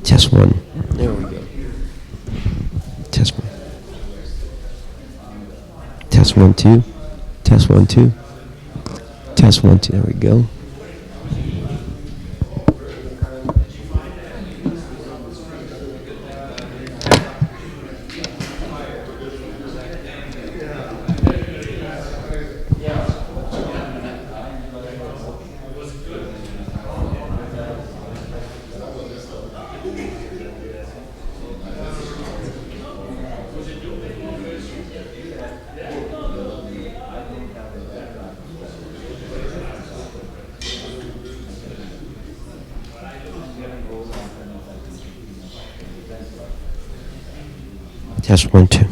Test one. There we go. Test one. Test 1 2. Test 1 2. Test 1 2. There we go. Test 1 2.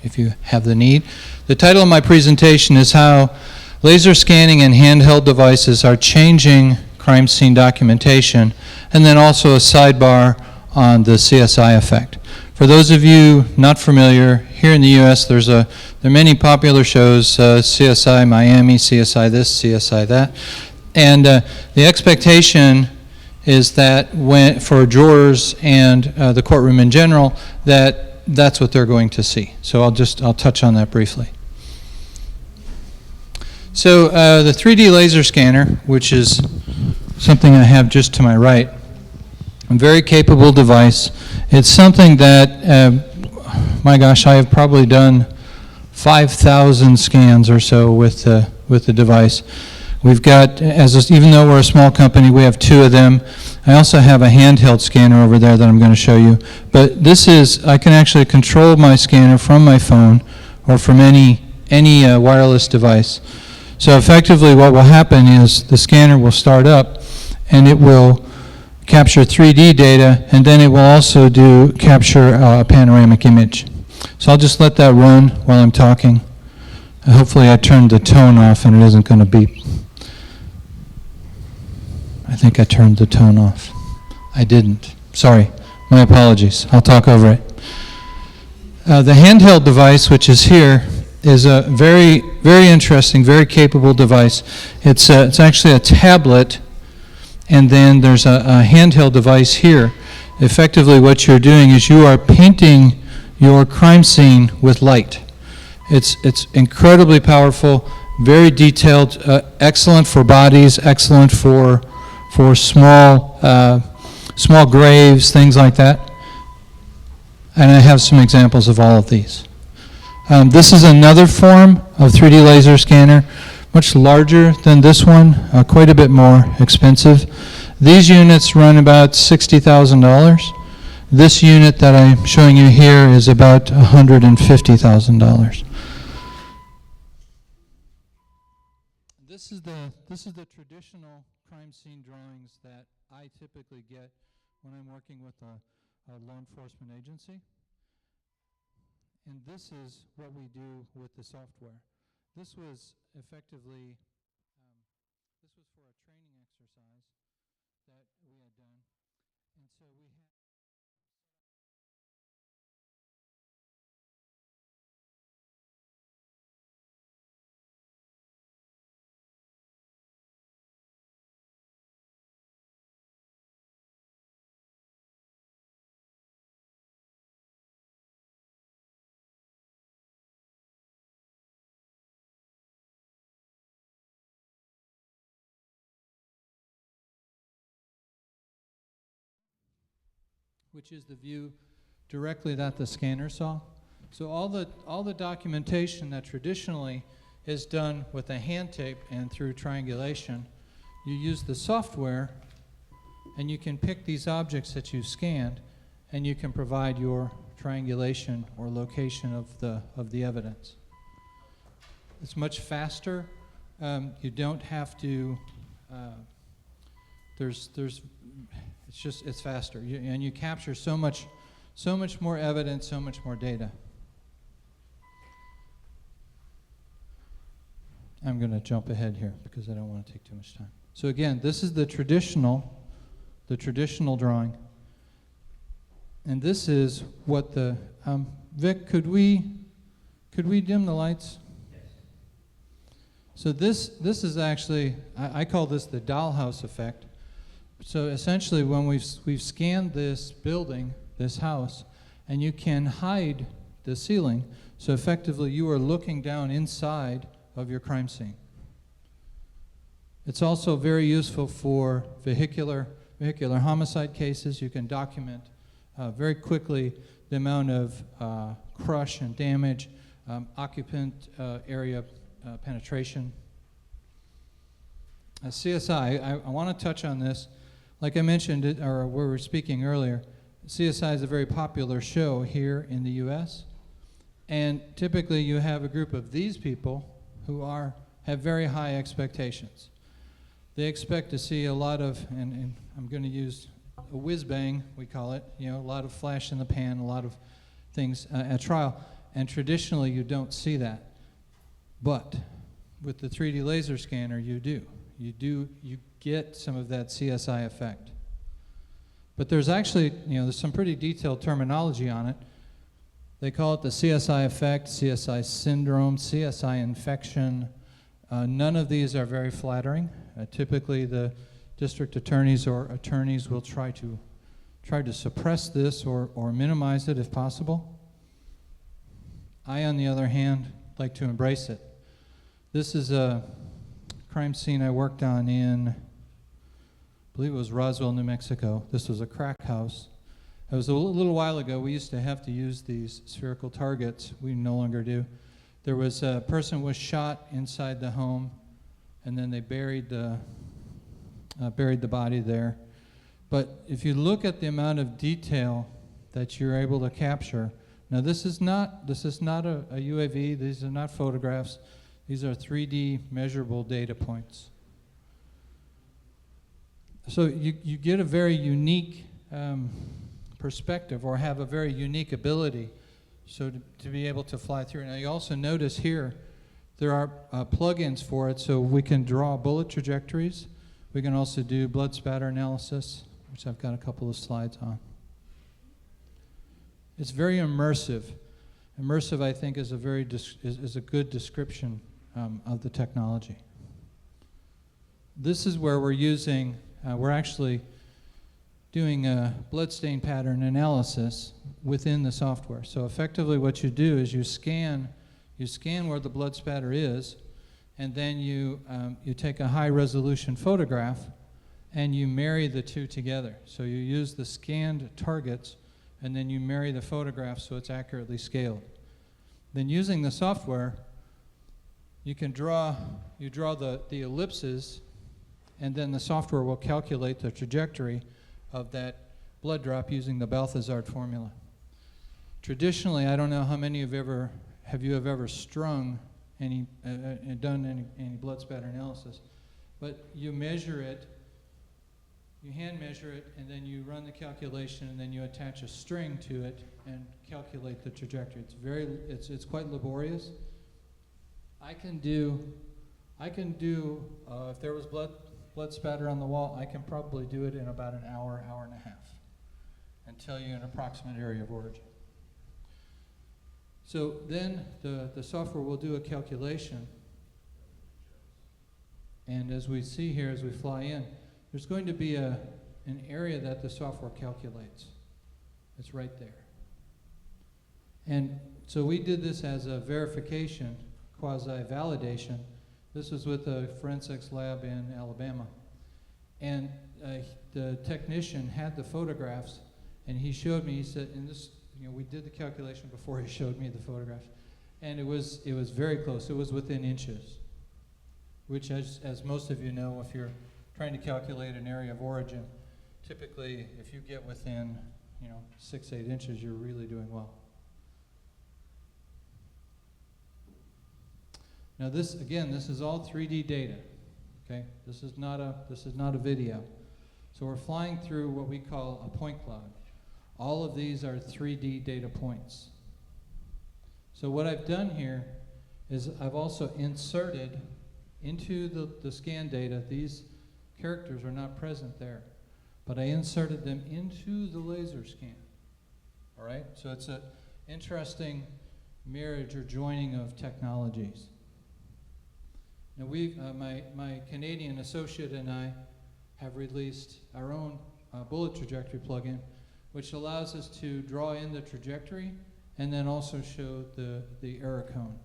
If you have the need. The title of my presentation is How Laser Scanning and Handheld Devices Are Changing Crime Scene Documentation, and then also a sidebar on the CSI effect. For those of you not familiar, here in the U.S. there are many popular shows, CSI Miami, CSI this, CSI that, and the expectation is that for jurors and the courtroom in general, that's what they're going to see. So I'll touch on that briefly. So the 3D laser scanner, which is something I have just to my right, a very capable device. It's something that, my gosh, I have probably done 5,000 scans or so with the device. We've got, even though we're a small company, we have 2 of them. I also have a handheld scanner over there that I'm going to show you. But this is, I can actually control my scanner from my phone or from any wireless device. So effectively what will happen is the scanner will start up and it will capture 3D data, and then it will also capture a panoramic image. So I'll just let that run while I'm talking. Hopefully I turned the tone off and it isn't going to beep. I think I turned the tone off. I didn't. Sorry. My apologies. I'll talk over it. The handheld device, which is here, is a very, very interesting, very capable device. It's actually a tablet, and then there's a handheld device here. Effectively what you're doing is you are painting your crime scene with light. It's incredibly powerful, very detailed, excellent for bodies, excellent for small graves, things like that. And I have some examples of all of these. This is another form of 3D laser scanner, much larger than this one, quite a bit more expensive. These units run about $60,000. This unit that I'm showing you here is about $150,000. This is the traditional crime scene drawings that I typically get when I'm working with a law enforcement agency. And this is what we do with the software. This was effectively, this was for a training exercise that we had done. And so we had which is the view directly that the scanner saw. So all the documentation that traditionally is done with a hand tape and through triangulation, you use the software and you can pick these objects that you've scanned and you can provide your triangulation or location of the evidence. It's much faster. You don't have to, it's faster, and you capture so much more evidence, so much more data. I'm going to jump ahead here because I don't want to take too much time. So again, this is the traditional drawing, and this is what the Vic, could we dim the lights? Yes. So this is actually, I call this the dollhouse effect. So essentially when we've scanned this building, this house, and you can hide the ceiling, so effectively you are looking down inside of your crime scene. It's also very useful for vehicular homicide cases. You can document very quickly the amount of crush and damage, occupant area penetration. CSI, I want to touch on this. Like I mentioned, or we were speaking earlier, CSI is a very popular show here in the US. And typically you have a group of these people who have very high expectations. They expect to see a lot of, and I'm going to use a whiz-bang, we call it, a lot of flash in the pan, a lot of things at trial. And traditionally you don't see that. But with the 3D laser scanner, you do. You get some of that CSI effect. But there's actually, there's some pretty detailed terminology on it. They call it the CSI effect, CSI syndrome, CSI infection. None of these are very flattering. Typically the district attorneys or attorneys will try to suppress this or minimize it if possible. I, on the other hand, like to embrace it. This is a crime scene I worked on in, I believe it was Roswell, New Mexico. This was a crack house. It was a little while ago. We used to have to use these spherical targets. We no longer do. There was a person was shot inside the home, and then they buried the body there. But if you look at the amount of detail that you're able to capture, now this is not a UAV. These are not photographs. These are 3D measurable data points. So you get a very unique perspective, or have a very unique ability, so to be able to fly through. Now you also notice here there are plugins for it, so we can draw bullet trajectories. We can also do blood spatter analysis, which I've got a couple of slides on. It's very immersive. Immersive, I think, is a good description of the technology. This is where we're using, we're actually doing a bloodstain pattern analysis within the software. So effectively what you do is you scan where the blood spatter is, and then you take a high resolution photograph and you marry the two together. So you use the scanned targets and then you marry the photographs so it's accurately scaled. Then using the software, you draw the ellipses, and then the software will calculate the trajectory of that blood drop using the Balthazar formula. Traditionally, I don't know how many have you ever strung any and done any blood spatter analysis, but you measure it, you hand measure it, and then you run the calculation, and then you attach a string to it and calculate the trajectory. It's quite laborious. I can do if there was blood spatter on the wall, I can probably do it in about an hour and a half, and tell you an approximate area of origin. So then the software will do a calculation, and as we see here, as we fly in, there's going to be an area that the software calculates. It's right there. And so we did this as a verification, quasi-validation. This was with a forensics lab in Alabama. And the technician had the photographs, and he showed me, he said, and this, we did the calculation before he showed me the photographs, and it was very close. It was within inches, which, as most of you know, if you're trying to calculate an area of origin, typically if you get within 6-8 inches, you're really doing well. Now this is all 3D data. Okay, this is not a video. So we're flying through what we call a point cloud. All of these are 3D data points. So what I've done here is I've also inserted into the scan data, these characters are not present there, but I inserted them into the laser scan. All right, so it's an interesting marriage or joining of technologies. Now my Canadian associate and I have released our own bullet trajectory plugin, which allows us to draw in the trajectory and then also show the error cone.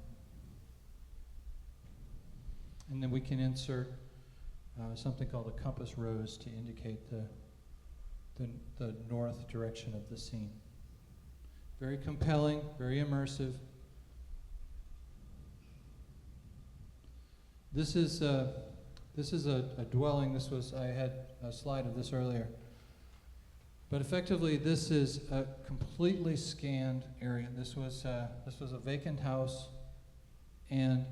And then we can insert something called a compass rose to indicate the north direction of the scene. Very compelling, very immersive. This is a dwelling. I had a slide of this earlier. But effectively, this is a completely scanned area. This was a vacant house, and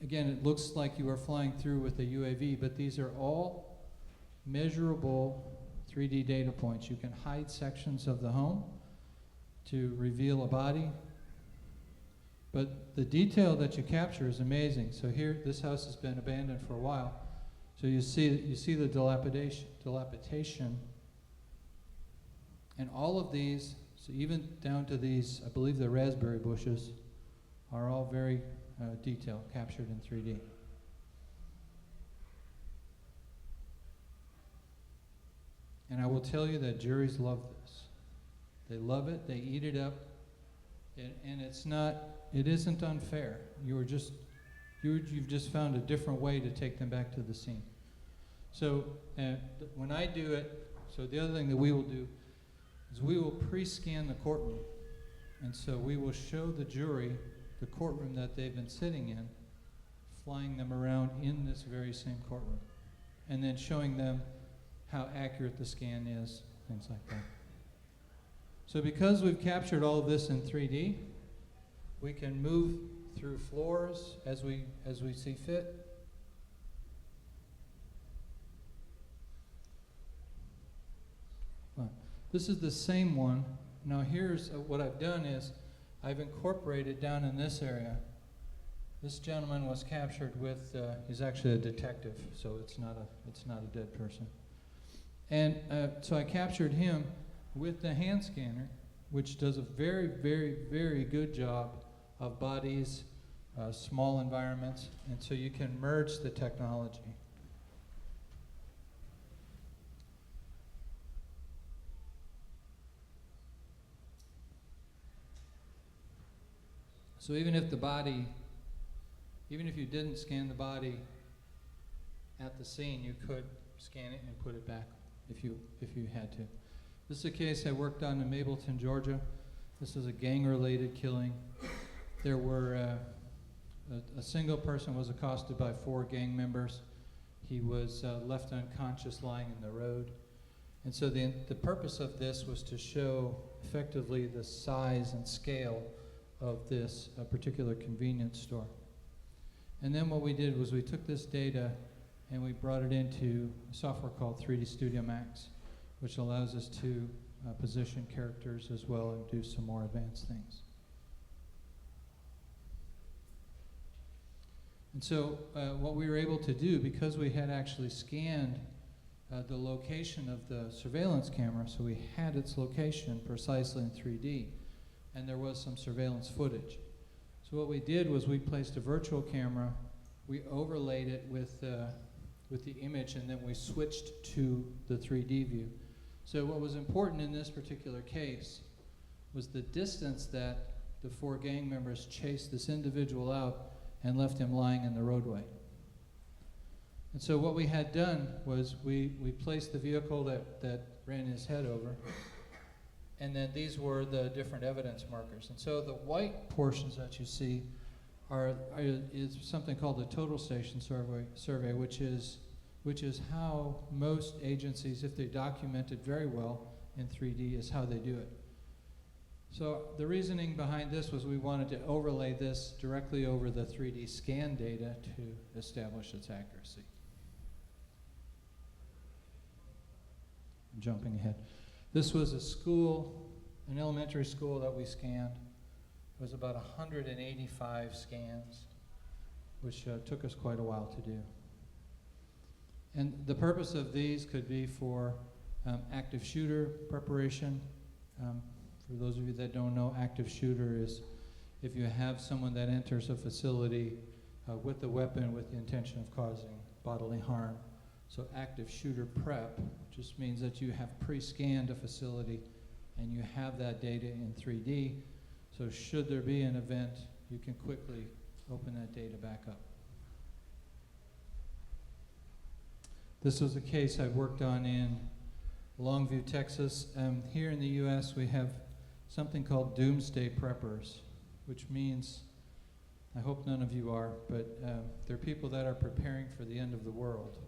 again, it looks like you are flying through with a UAV, but these are all measurable 3D data points. You can hide sections of the home to reveal a body, but the detail that you capture is amazing. So here, this house has been abandoned for a while. So you see the dilapidation, and all of these, so even down to these, I believe the raspberry bushes, are all very detailed, captured in 3D. And I will tell you that juries love this. They love it, they eat it up, and it isn't unfair. You've just found a different way to take them back to the scene. So when I do it, so the other thing that we will do is we will pre-scan the courtroom. And so we will show the jury the courtroom that they've been sitting in, flying them around in this very same courtroom, and then showing them how accurate the scan is, things like that. So because we've captured all of this in 3D, We can move through floors as we see fit. This is the same one. Now here's what I've done is I've incorporated down in this area. This gentleman was captured with, he's actually a detective, so it's not a dead person. And so I captured him with the hand scanner, which does a very, very, very good job of bodies, small environments, and so you can merge the technology. So even if you didn't scan the body at the scene, you could scan it and put it back if you had to. This is a case I worked on in Mableton, Georgia. This is a gang-related killing. There were a single person was accosted by 4 gang members. He was left unconscious lying in the road. And so the purpose of this was to show effectively the size and scale of this particular convenience store. And then what we did was we took this data and we brought it into a software called 3D Studio Max, which allows us to position characters as well and do some more advanced things. And so what we were able to do, because we had actually scanned the location of the surveillance camera, so we had its location precisely in 3D, and there was some surveillance footage. So what we did was we placed a virtual camera, we overlaid it with the image, and then we switched to the 3D view. So what was important in this particular case was the distance that the 4 gang members chased this individual out and left him lying in the roadway. And so what we had done was we placed the vehicle that ran his head over, and then these were the different evidence markers. And so the white portions that you see is something called the total station survey, which is how most agencies, if they document it very well in 3D, is how they do it. So the reasoning behind this was we wanted to overlay this directly over the 3D scan data to establish its accuracy. I'm jumping ahead. This was a school, an elementary school that we scanned. It was about 185 scans, which took us quite a while to do. And the purpose of these could be for active shooter preparation. For those of you that don't know, active shooter is if you have someone that enters a facility with a weapon with the intention of causing bodily harm. So active shooter prep just means that you have pre-scanned a facility and you have that data in 3D. So should there be an event, you can quickly open that data back up. This was a case I worked on in Longview, Texas. Here in the US, we have something called doomsday preppers, which means, I hope none of you are, but they're people that are preparing for the end of the world.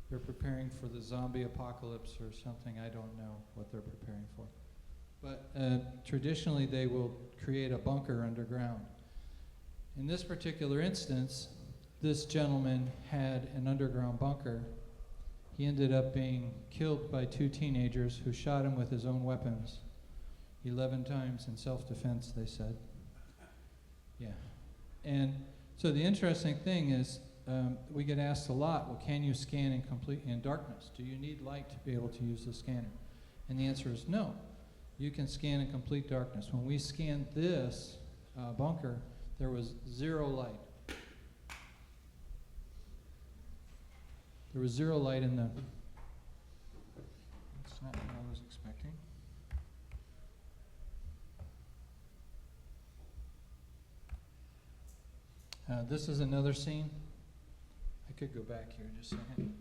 They're preparing for the zombie apocalypse or something. I don't know what they're preparing for. But traditionally, they will create a bunker underground. In this particular instance, this gentleman had an underground bunker. He ended up being killed by 2 teenagers who shot him with his own weapons. 11 times in self-defense, they said. Yeah. And so the interesting thing is, we get asked a lot, well, can you scan in darkness? Do you need light to be able to use the scanner? And the answer is no. You can scan in complete darkness. When we scanned this bunker, there was 0 light. There was 0 light in the... That's not what I was expecting. This is another scene. I could go back here just a second.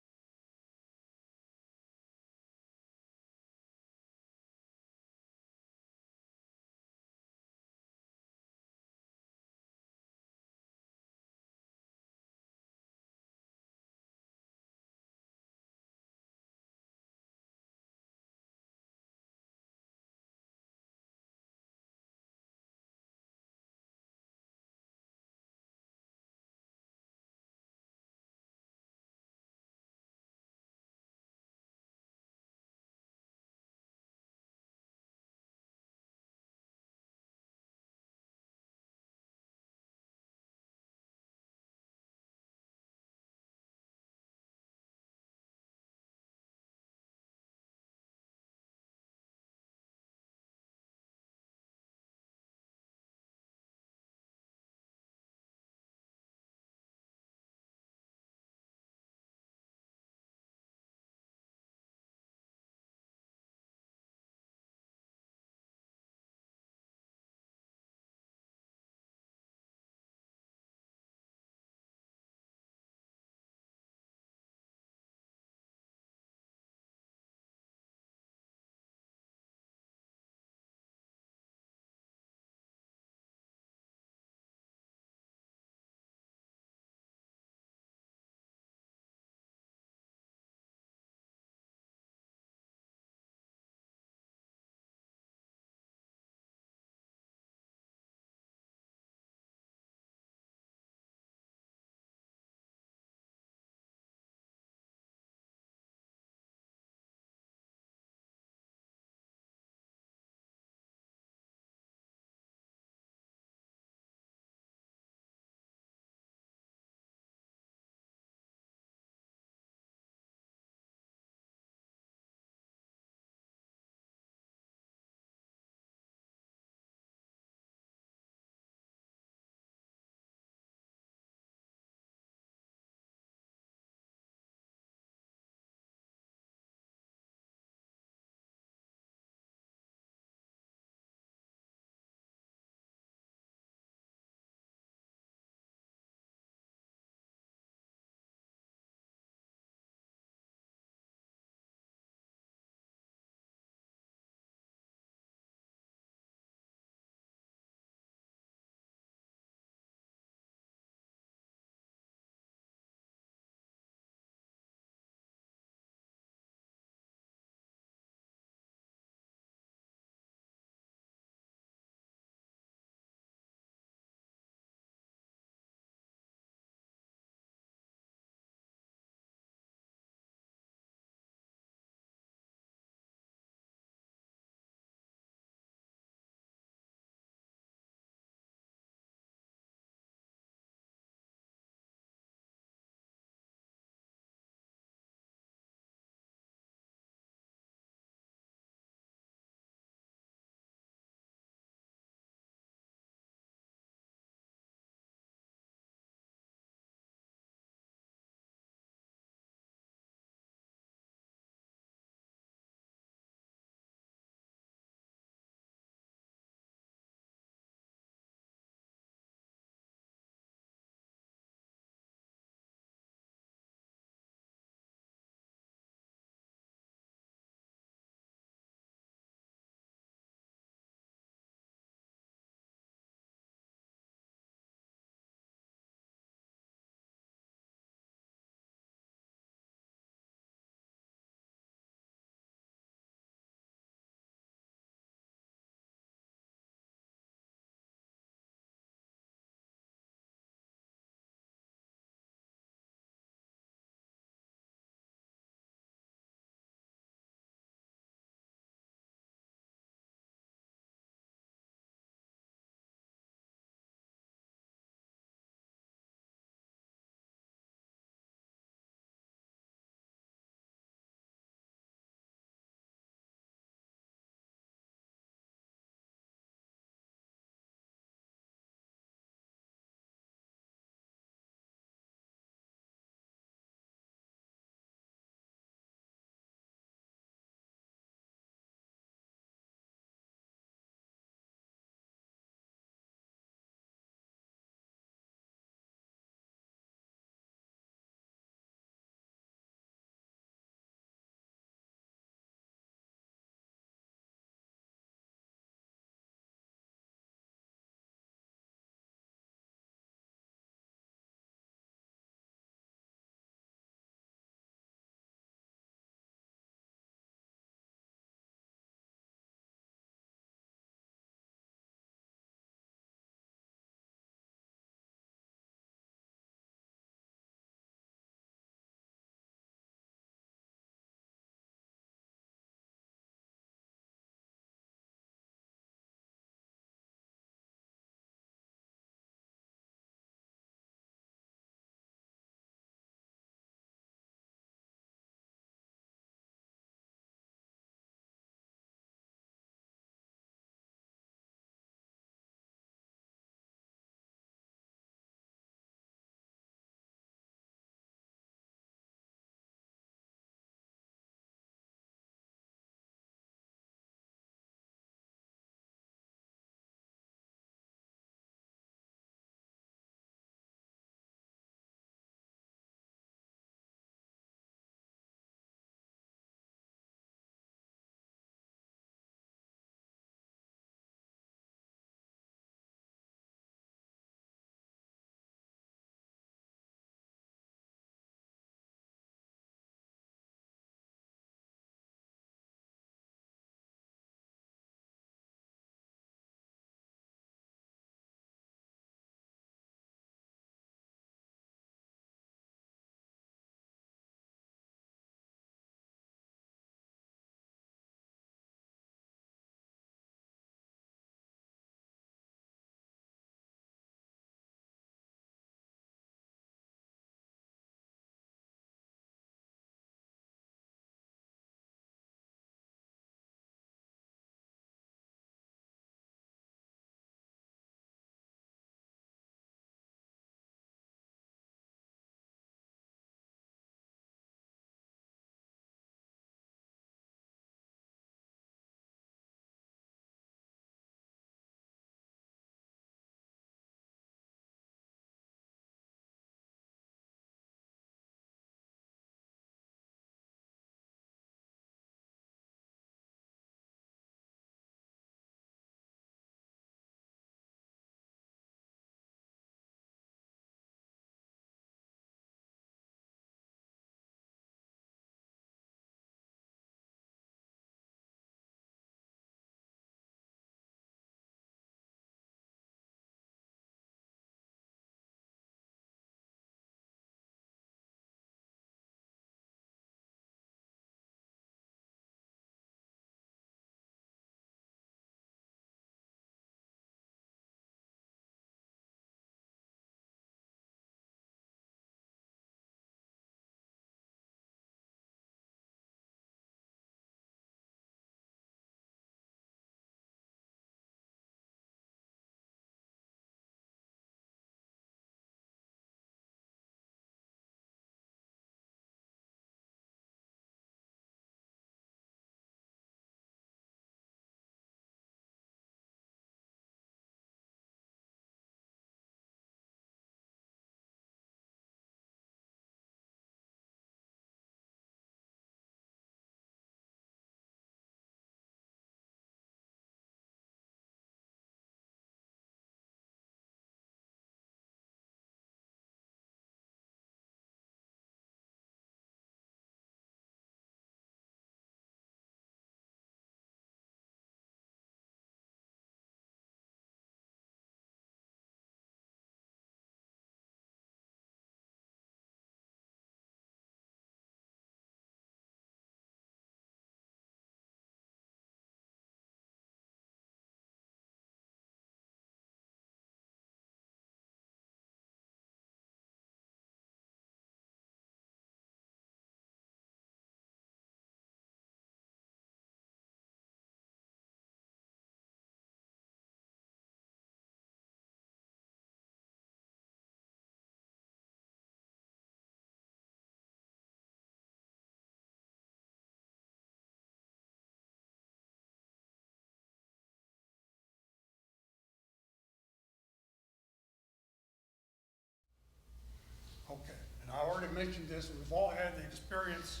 mentioned this, we've all had the experience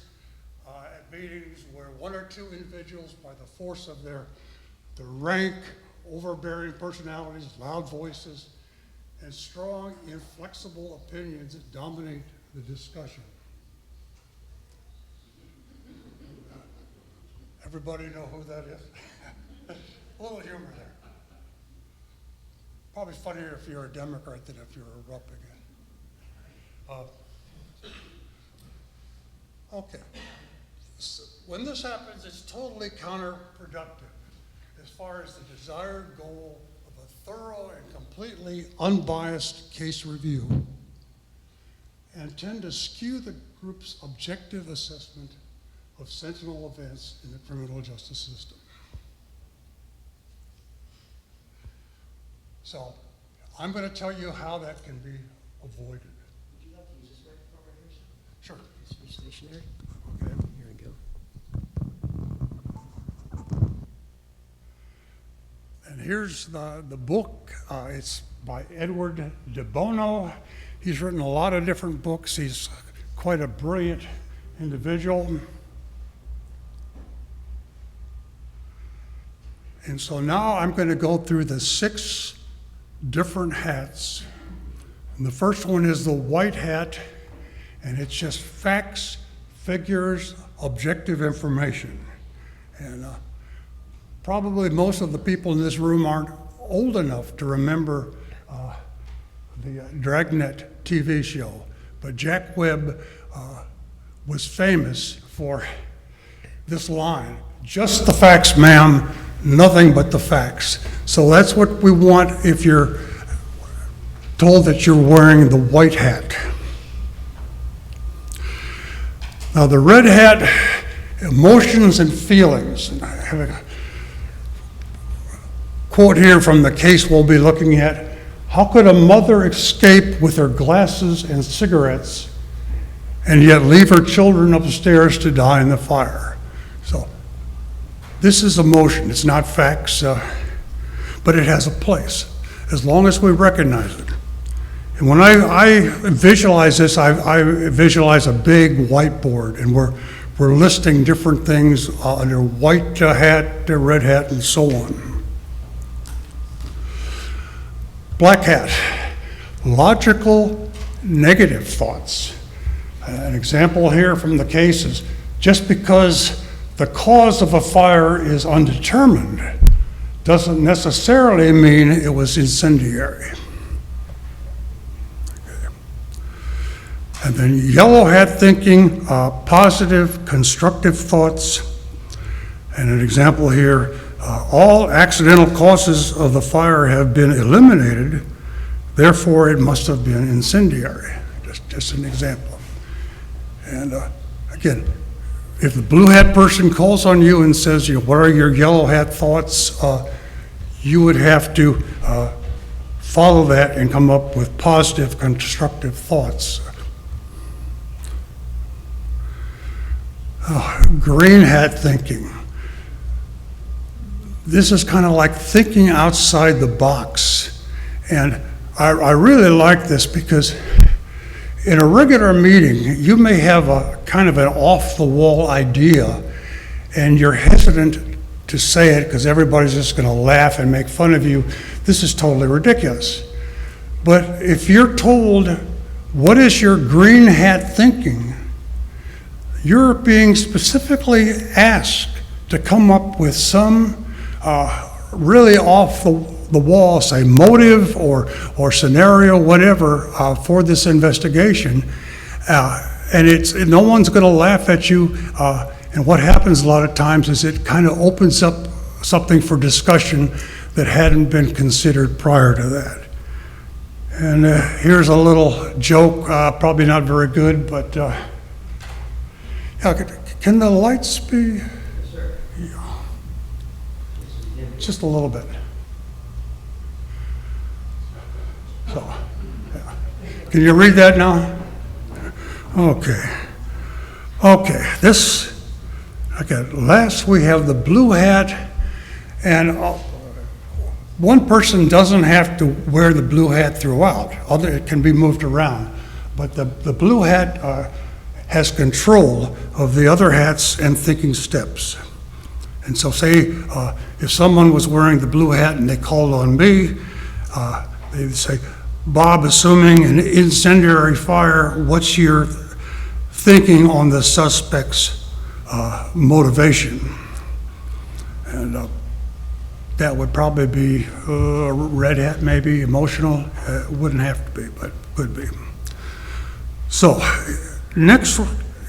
at meetings where one or two individuals, by the force of their rank, overbearing personalities, loud voices, and strong, inflexible opinions that dominate the discussion. Everybody know who that is? A little humor there. Probably funnier if you're a Democrat than if you're a Republican. Okay. So when this happens, it's totally counterproductive as far as the desired goal of a thorough and completely unbiased case review, and tend to skew the group's objective assessment of sentinel events in the criminal justice system. So I'm going to tell you how that can be avoided. Would you like to use this microphone right here, sir? Sure. It's stationary. Okay. Here we go. And here's the book. It's by Edward de Bono. He's written a lot of different books. He's quite a brilliant individual. And so now I'm going to go through the 6 different hats. And the first one is the white hat, and it's just facts, figures, objective information. And probably most of the people in this room aren't old enough to remember the Dragnet TV show, but Jack Webb was famous for this line: "Just the facts, ma'am, nothing but the facts." So that's what we want if you're told that you're wearing the white hat. Now the red hat, emotions and feelings. And I have a quote here from the case we'll be looking at. How could a mother escape with her glasses and cigarettes and yet leave her children upstairs to die in the fire? So this is emotion. It's not facts, but it has a place as long as we recognize it. And when I visualize this, I visualize a big whiteboard, and we're listing different things under white hat, red hat, and so on. Black hat, logical negative thoughts. An example here from the case is just because the cause of a fire is undetermined doesn't necessarily mean it was incendiary. Okay. And then yellow hat thinking, positive, constructive thoughts. And an example here, all accidental causes of the fire have been eliminated, therefore it must have been incendiary. Just an example. And again, if the blue hat person calls on you and says, what are your yellow hat thoughts? You would have to follow that and come up with positive, constructive thoughts. Green hat thinking. This is kind of like thinking outside the box. And I really like this because in a regular meeting, you may have a kind of an off-the-wall idea, and you're hesitant to say it because everybody's just going to laugh and make fun of you. This is totally ridiculous. But if you're told, what is your green hat thinking, you're being specifically asked to come up with some really off the wall, say motive or scenario, whatever, for this investigation. And no one's going to laugh at you. And what happens a lot of times is it kind of opens up something for discussion that hadn't been considered prior to that. And here's a little joke, probably not very good, but can the lights be? Yes, sir. Yeah. Just a little bit. So, yeah. Can you read that now? Okay. Last we have the blue hat, and one person doesn't have to wear the blue hat throughout. It can be moved around. but the blue hat has control of the other hats and thinking steps. And so say, if someone was wearing the blue hat and they called on me, they'd say, Bob, assuming an incendiary fire, what's your thinking on the suspect's motivation? And that would probably be red hat, maybe emotional. Wouldn't have to be, but could be. So next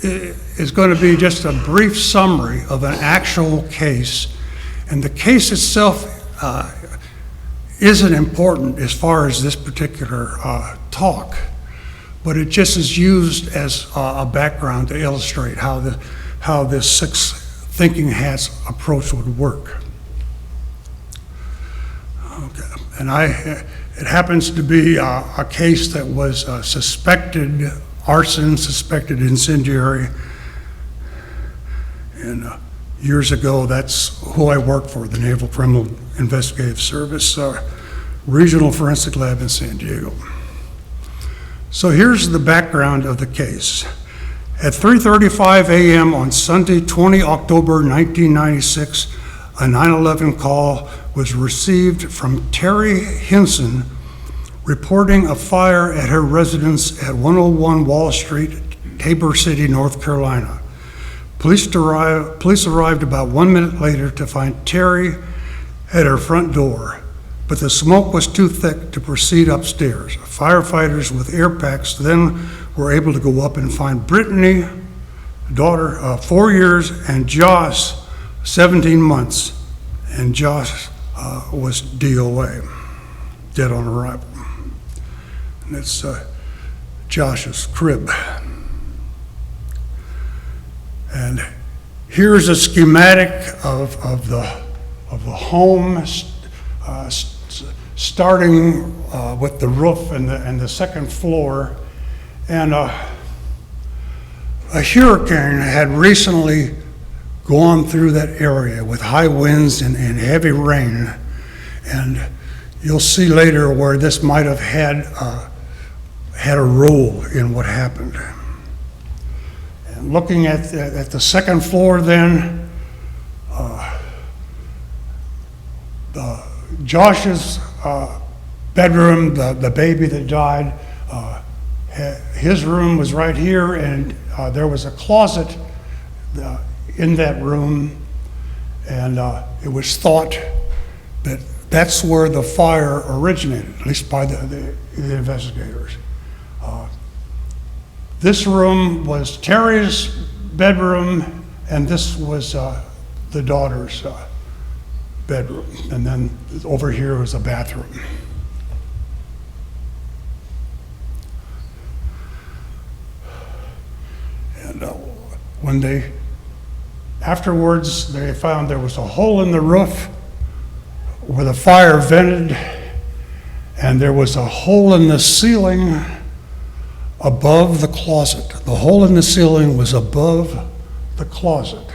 is going to be just a brief summary of an actual case. And the case itself isn't important as far as this particular talk, but it just is used as a background to illustrate how this six thinking hats approach would work. Okay. And it happens to be a case that was suspected arson, suspected incendiary. And years ago, that's who I worked for, the Naval Criminal Investigative Service Regional Forensic Lab in San Diego. So here's the background of the case. At 3:35 a.m. on Sunday, 20 October 1996, a 911 call was received from Terry Hinson reporting a fire at her residence at 101 Wall Street, Tabor City, North Carolina. Police arrived about 1 minute later to find Terry at her front door, but the smoke was too thick to proceed upstairs. Firefighters with air packs then were able to go up and find Brittany, daughter, 4 years, and Josh, 17 months, and Josh was DOA, dead on arrival. And it's Josh's crib. And here's a schematic of the home, starting with the roof and the second floor. And a hurricane had recently gone through that area with high winds and heavy rain. And you'll see later where this might have had a role in what happened. And looking at the second floor then, Josh's bedroom, the baby that died, his room was right here, and there was a closet in that room, and it was thought that that's where the fire originated, at least by the investigators. This room was Terry's bedroom, and this was the daughter's bedroom, and then over here was a bathroom. And afterwards, they found there was a hole in the roof where the fire vented, and there was a hole in the ceiling above the closet. The hole in the ceiling was above the closet.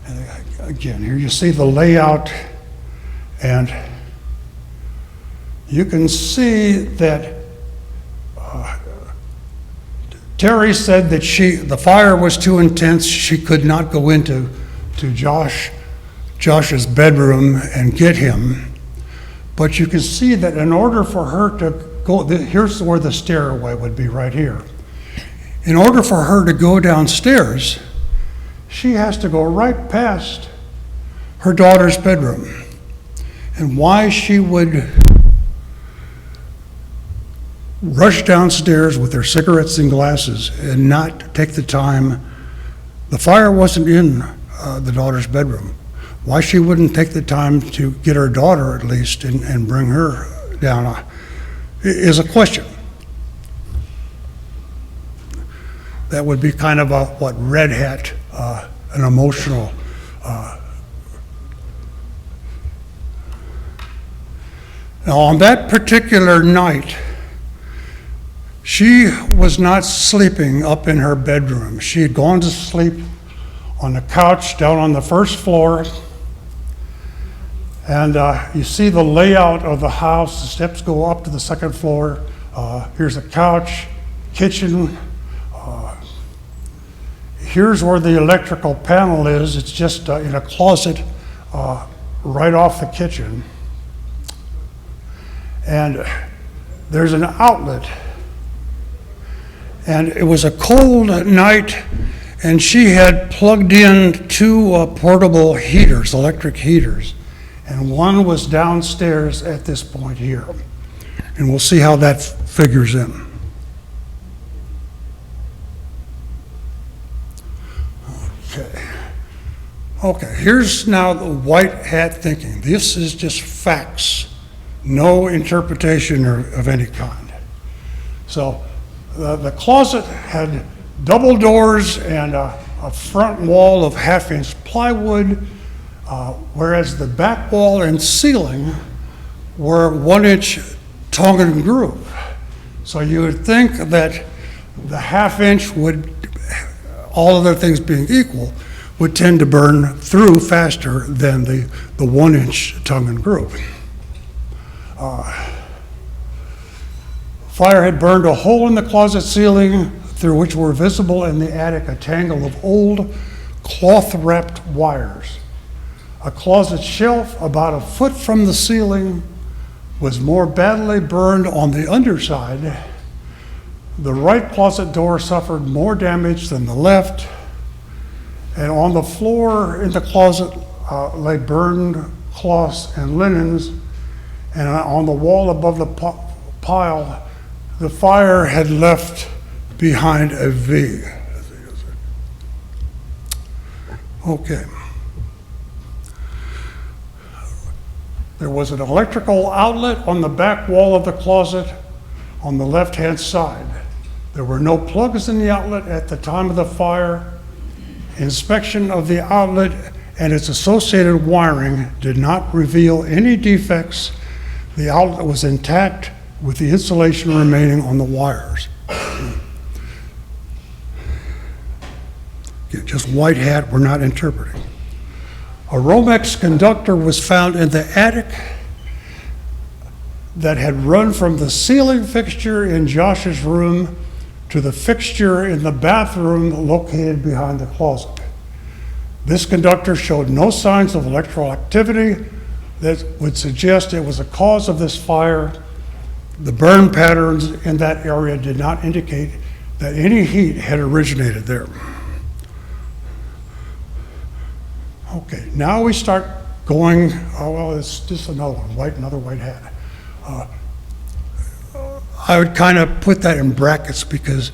And again, here you see the layout, and you can see that Terry said that the fire was too intense. She could not go into Josh's bedroom and get him. But you can see that in order for her to go, here's where the stairway would be, right here. In order for her to go downstairs, she has to go right past her daughter's bedroom. And why she would rush downstairs with her cigarettes and glasses and not take the time, the fire wasn't in the daughter's bedroom. Why she wouldn't take the time to get her daughter at least and bring her down is a question. That would be kind of a red hat, an emotional. Now on that particular night, she was not sleeping up in her bedroom. She had gone to sleep on the couch down on the first floor. And you see the layout of the house. The steps go up to the second floor. Here's a couch, kitchen. Here's where the electrical panel is. It's just in a closet right off the kitchen. And there's an outlet. And it was a cold night, and she had plugged in two portable heaters, electric heaters. And one was downstairs at this point here. And we'll see how that figures in. Okay, here's now the white hat thinking. This is just facts, no interpretation of any kind. So the closet had double doors and a front wall of 1/2-inch plywood, whereas the back wall and ceiling were 1-inch tongue and groove. So you would think that the 1/2-inch would, all other things being equal, would tend to burn through faster than the 1-inch tongue and groove. Fire had burned a hole in the closet ceiling through which were visible in the attic a tangle of old cloth-wrapped wires. A closet shelf about 1 foot from the ceiling was more badly burned on the underside. The right closet door suffered more damage than the left, and on the floor in the closet lay burned cloths and linens, and on the wall above the pile, the fire had left behind a V. Okay. There was an electrical outlet on the back wall of the closet on the left-hand side. There were no plugs in the outlet at the time of the fire. Inspection of the outlet and its associated wiring did not reveal any defects. The outlet was intact with the insulation remaining on the wires. Just white hat, we're not interpreting. A Romex conductor was found in the attic that had run from the ceiling fixture in Josh's room to the fixture in the bathroom located behind the closet. This conductor showed no signs of electrical activity that would suggest it was a cause of this fire. The burn patterns in that area did not indicate that any heat had originated there. Okay, now we start going, oh, well, it's just another one, another white hat. I would kind of put that in brackets because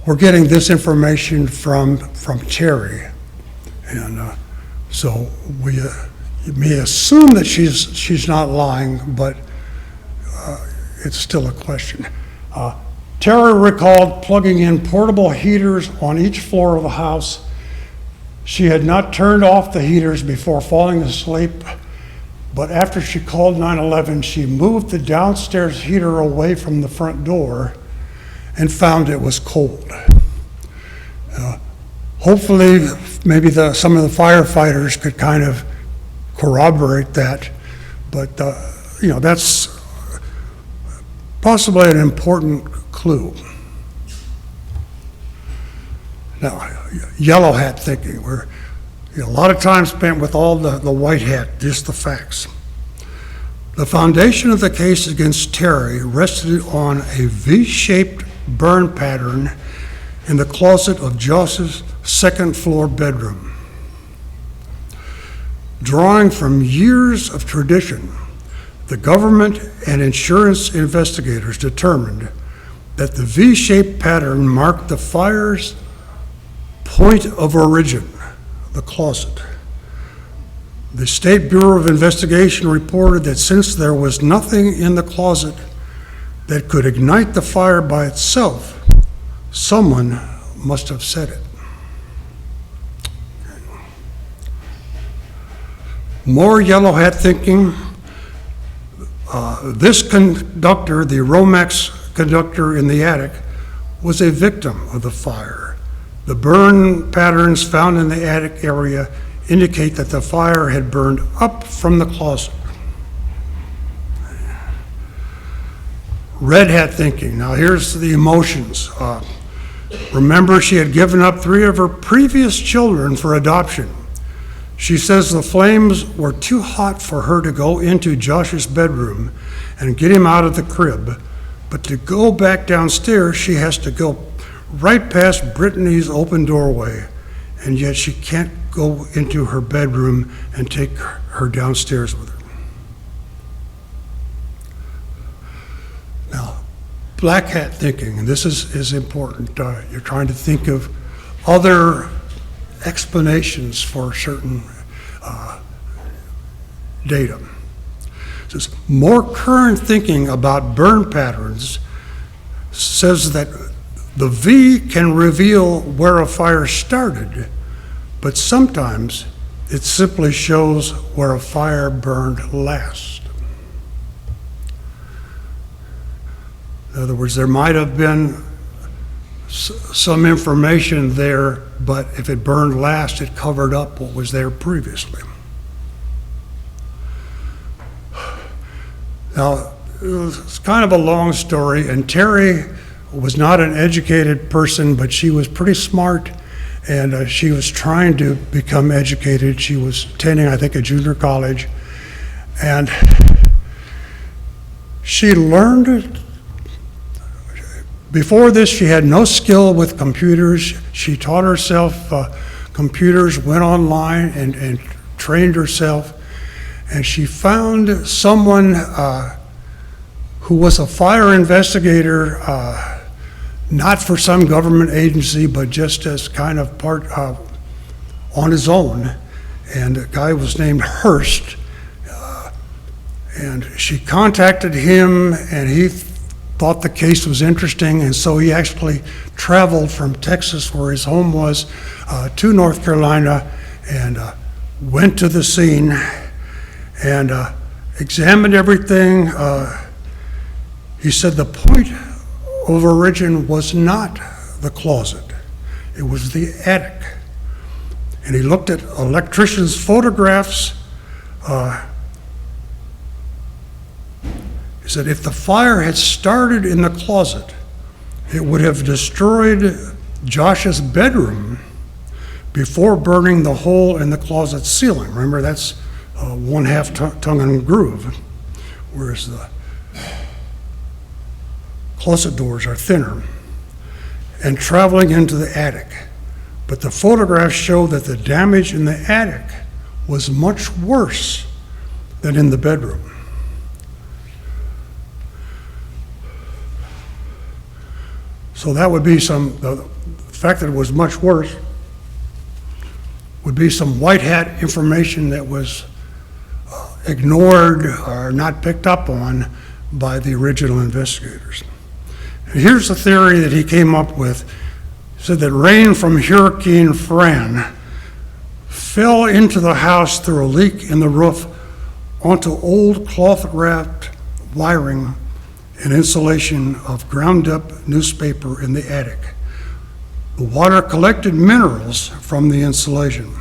we're getting this information from Terry. And so you may assume that she's not lying, but it's still a question. Terry recalled plugging in portable heaters on each floor of the house. She had not turned off the heaters before falling asleep, but after she called 911, she moved the downstairs heater away from the front door and found it was cold. Hopefully, maybe some of the firefighters could kind of corroborate that, but that's possibly an important clue. Now, yellow hat thinking, where a lot of time spent with all the white hat, just the facts. The foundation of the case against Terry rested on a V-shaped burn pattern in the closet of Josh's second floor bedroom. Drawing from years of tradition, the government and insurance investigators determined that the V-shaped pattern marked the fire's point of origin, the closet. The State Bureau of Investigation reported that since there was nothing in the closet that could ignite the fire by itself, someone must have set it. More yellow hat thinking. This conductor, the Romex conductor in the attic, was a victim of the fire. The burn patterns found in the attic area indicate that the fire had burned up from the closet. Red hat thinking. Now here's the emotions. Remember, she had given up 3 of her previous children for adoption. She says the flames were too hot for her to go into Josh's bedroom and get him out of the crib, but to go back downstairs, she has to go right past Brittany's open doorway, and yet she can't go into her bedroom and take her downstairs with her. Now, black hat thinking, and this is important. You're trying to think of other explanations for certain data. It says, more current thinking about burn patterns says that the V can reveal where a fire started, but sometimes it simply shows where a fire burned last. In other words, there might have been some information there, but if it burned last, it covered up what was there previously. Now, it's kind of a long story, and Terry was not an educated person, but she was pretty smart, and she was trying to become educated. She was attending, I think, a junior college, and she learned. Before this, she had no skill with computers. She taught herself computers, went online and trained herself. And she found someone who was a fire investigator, not for some government agency, but just as kind of part on his own. And the guy was named Hurst. And she contacted him, and he thought the case was interesting, and so he actually traveled from Texas, where his home was, to North Carolina, and went to the scene and examined everything. He said the point of origin was not the closet, it was the attic. And he looked at electricians' photographs. He said if the fire had started in the closet, it would have destroyed Josh's bedroom before burning the hole in the closet ceiling. Remember, that's 1/2 tongue and groove, whereas the closet doors are thinner, and traveling into the attic. But the photographs show that the damage in the attic was much worse than in the bedroom. So that would be the fact that it was much worse would be some white hat information that was ignored or not picked up on by the original investigators. And here's the theory that he came up with. He said that rain from Hurricane Fran fell into the house through a leak in the roof onto old cloth-wrapped wiring and insulation of ground-up newspaper in the attic. The water collected minerals from the insulation.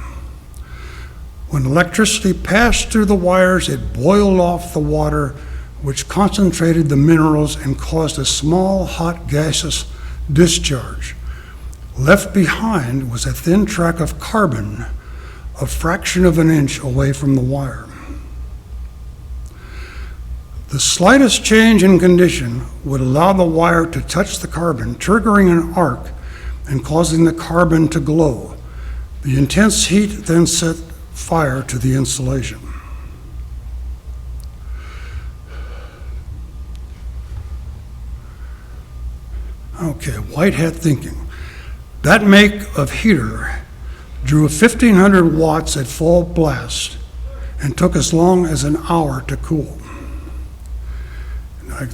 When electricity passed through the wires, it boiled off the water, which concentrated the minerals and caused a small, hot, gaseous discharge. Left behind was a thin track of carbon, a fraction of an inch away from the wire. The slightest change in condition would allow the wire to touch the carbon, triggering an arc and causing the carbon to glow. The intense heat then set fire to the insulation. Okay, white hat thinking. That make of heater drew 1,500 watts at full blast and took as long as an hour to cool.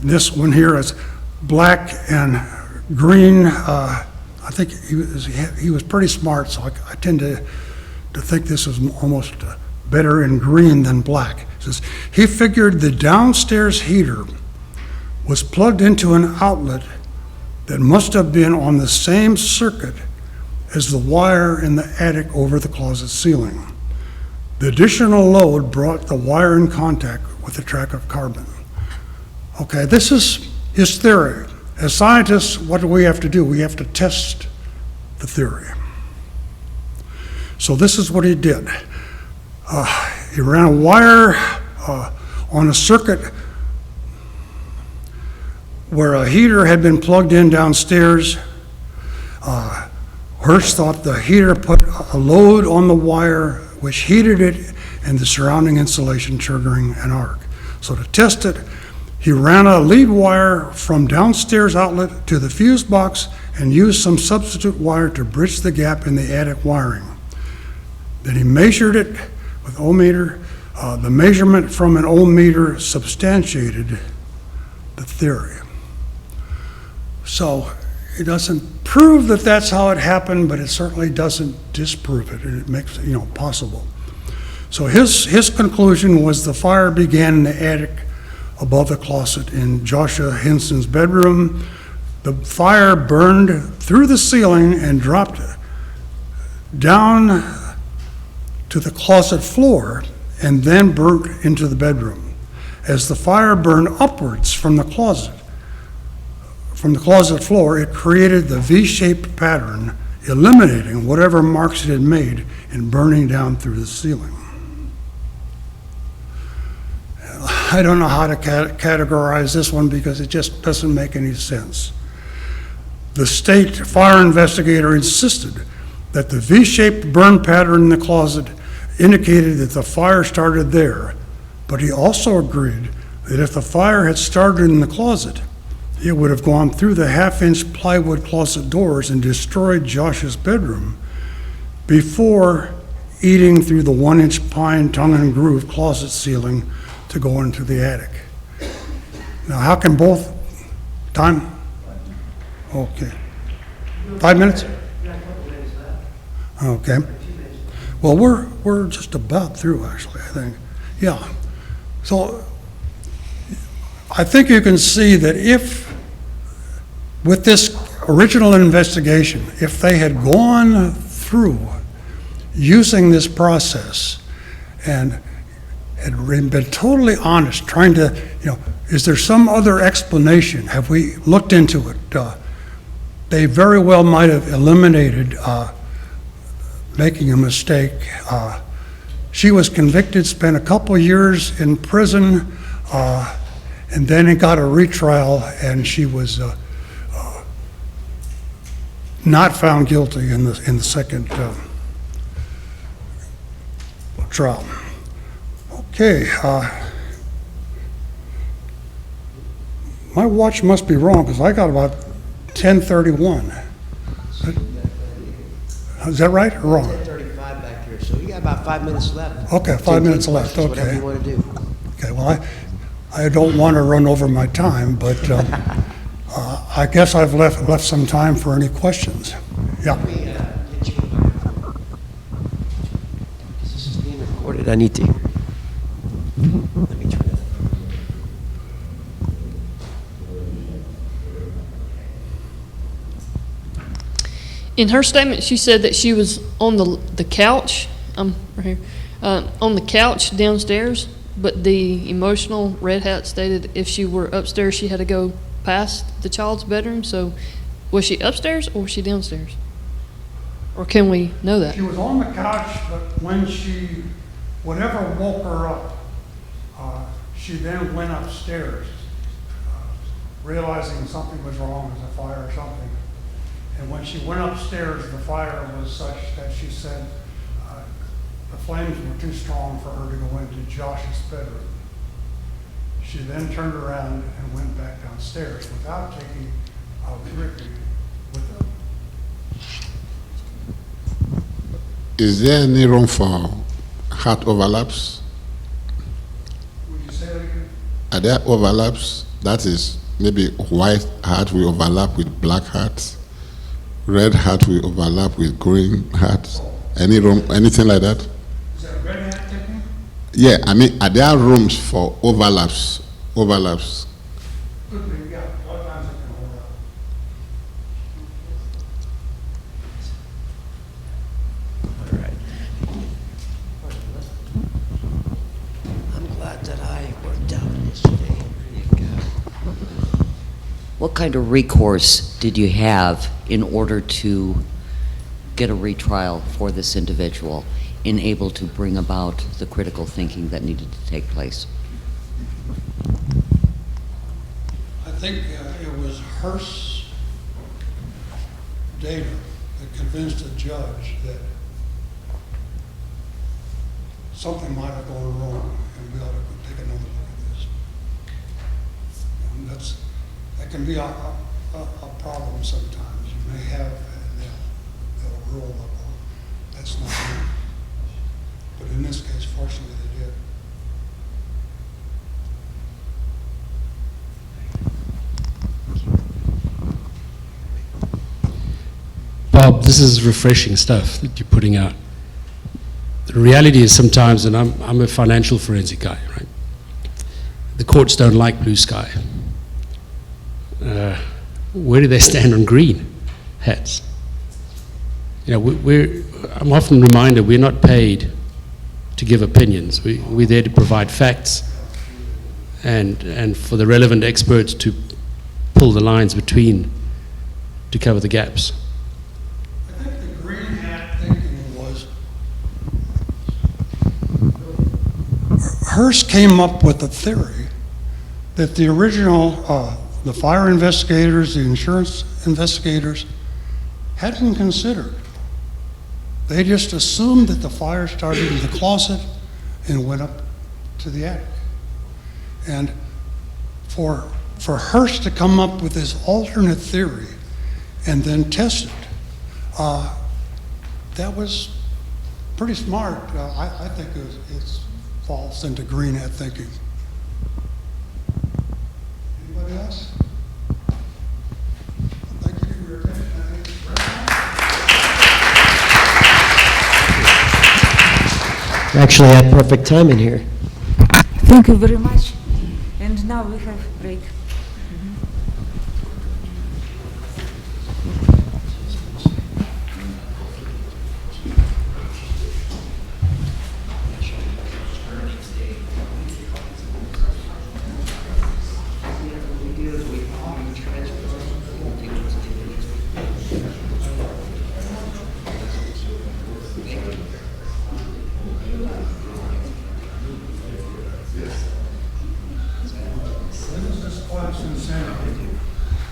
This one here is black and green. I think he was pretty smart, so I tend to think this is almost better in green than black. It says, he figured the downstairs heater was plugged into an outlet that must have been on the same circuit as the wire in the attic over the closet ceiling. The additional load brought the wire in contact with the track of carbon. Okay, this is his theory. As scientists, what do we have to do? We have to test the theory. So this is what he did. He ran a wire on a circuit where a heater had been plugged in downstairs. Hirsch thought the heater put a load on the wire which heated it and the surrounding insulation, triggering an arc. So to test it, he ran a lead wire from downstairs outlet to the fuse box and used some substitute wire to bridge the gap in the attic wiring. Then he measured it with ohmmeter. The measurement from an ohmmeter substantiated the theory. So it doesn't prove that that's how it happened, but it certainly doesn't disprove it. It makes it, possible. So his conclusion was the fire began in the attic above the closet in Joshua Henson's bedroom. The fire burned through the ceiling and dropped down to the closet floor and then burnt into the bedroom. As the fire burned upwards from the closet floor, it created the V-shaped pattern, eliminating whatever marks it had made in burning down through the ceiling. I don't know how to categorize this one because it just doesn't make any sense. The state fire investigator insisted that the V-shaped burn pattern in the closet indicated that the fire started there, but he also agreed that if the fire had started in the closet, it would have gone through the half-inch plywood closet doors and destroyed Josh's bedroom before eating through the 1-inch pine tongue and groove closet ceiling to go into the attic. Now, how can both, time? Okay. 5 minutes? Okay. Well, we're just about through, actually, I think. Yeah. So I think you can see that if, with this original investigation, if they had gone through using this process and had been totally honest, trying to, is there some other explanation? Have we looked into it? They very well might have eliminated making a mistake. She was convicted, spent a couple years in prison, and then it got a retrial, and she was not found guilty in the second trial. Okay, my watch must be wrong because I got about 10:31. Is that right or wrong? 10:35 back here, so you got about 5 minutes left. Okay, 5 minutes left, okay. Whatever you want to do. Okay, well, I don't want to run over my time, but I guess I've left some time for any questions. Yeah. Let me get you a microphone. This is being recorded. I need to. Let me turn it. In her statement, she said that she was on the couch, right here, on the couch downstairs, but the emotional red hat stated if she were upstairs, she had to go past the child's bedroom. So was she upstairs or was she downstairs? Or can we know that? She was on the couch, but when whatever woke her up, she then went upstairs, realizing something was wrong, as a fire or something. And when she went upstairs, the fire was such that she said the flames were too strong for her to go into Josh's bedroom. She then turned around and went back downstairs without taking Ricky with her. Is there any room for heart overlaps? Would you say that again? Are there overlaps? That is, maybe white heart will overlap with black heart, red heart will overlap with green heart. Any room, anything like that? Is that a red hat technique? Yeah, I mean, are there rooms for overlaps? Overlaps. Could be, yeah. A lot of times it can hold up. All right. What kind of recourse did you have in order to get a retrial for this individual and able to bring about the critical thinking that needed to take place? I think it was Hearst's data that convinced the judge that something might have gone wrong and we ought to take another look at this. And that can be a problem sometimes. You may have, and they'll roll up. That's not good. But in this case, fortunately, they did. Bob, this is refreshing stuff that you're putting out. The reality is sometimes, and I'm a financial forensic guy, right? The courts don't like blue sky. Where do they stand on green hats? You know, I'm often reminded we're not paid to give opinions. We're there to provide facts and for the relevant experts to pull the lines between to cover the gaps. I think the green hat thinking was Hearst came up with a theory that the original, the fire investigators, the insurance investigators hadn't considered. They just assumed that the fire started in the closet and went up to the attic. And for Hearst to come up with this alternate theory and then test it, that was pretty smart. I think it falls into green hat thinking. Anybody else? Thank you for your attention. I think it's very We're actually at perfect timing here. Thank you very much. And now we have break.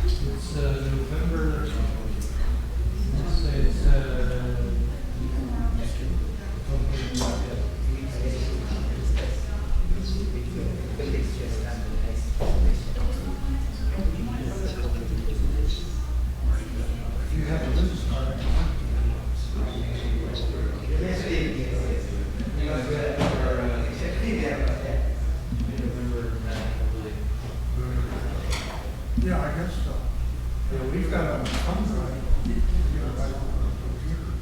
It's November, Yeah, I guess so. Yeah, we've got a thumb drive. Right on the computer.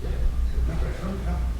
Yeah, it never happens.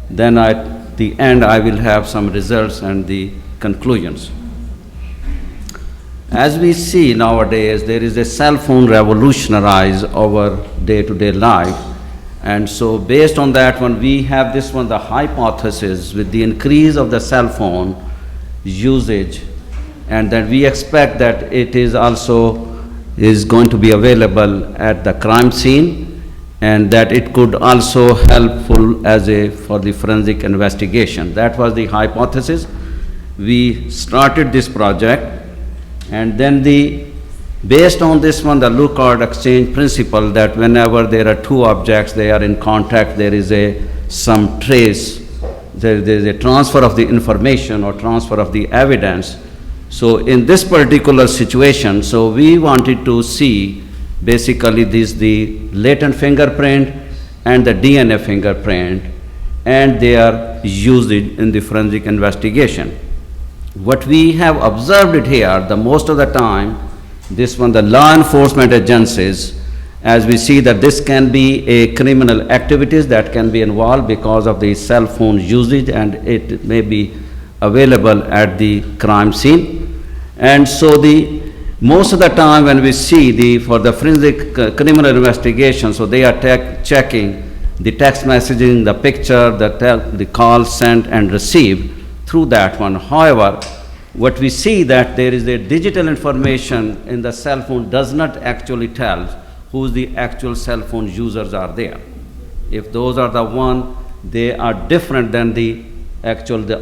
Then at the end, I will have some results and the conclusions. As we see nowadays, there is a cell phone revolutionized our day-to-day life. And so based on that one, we have this one, the hypothesis with the increase of the cell phone usage, and that we expect that it is also is going to be available at the crime scene, and that it could also helpful as for the forensic investigation. That was the hypothesis. We started this project, and then based on this one, the lookout exchange principle, that whenever there are two objects, they are in contact, there is some trace, there is a transfer of the information or transfer of the evidence. So in this particular situation, so we wanted to see basically the latent fingerprint and the DNA fingerprint, and their usage in the forensic investigation. What we have observed it here, the most of the time, this one, the law enforcement agencies, as we see that this can be a criminal activities that can be involved because of the cell phone usage, and it may be available at the crime scene. And so most of the time when we see for the forensic criminal investigation, so they are checking the text messaging, the picture, the call sent and received through that one. However, what we see that there is a digital information in the cell phone does not actually tell who the actual cell phone users are there. If those are the one, they are different than the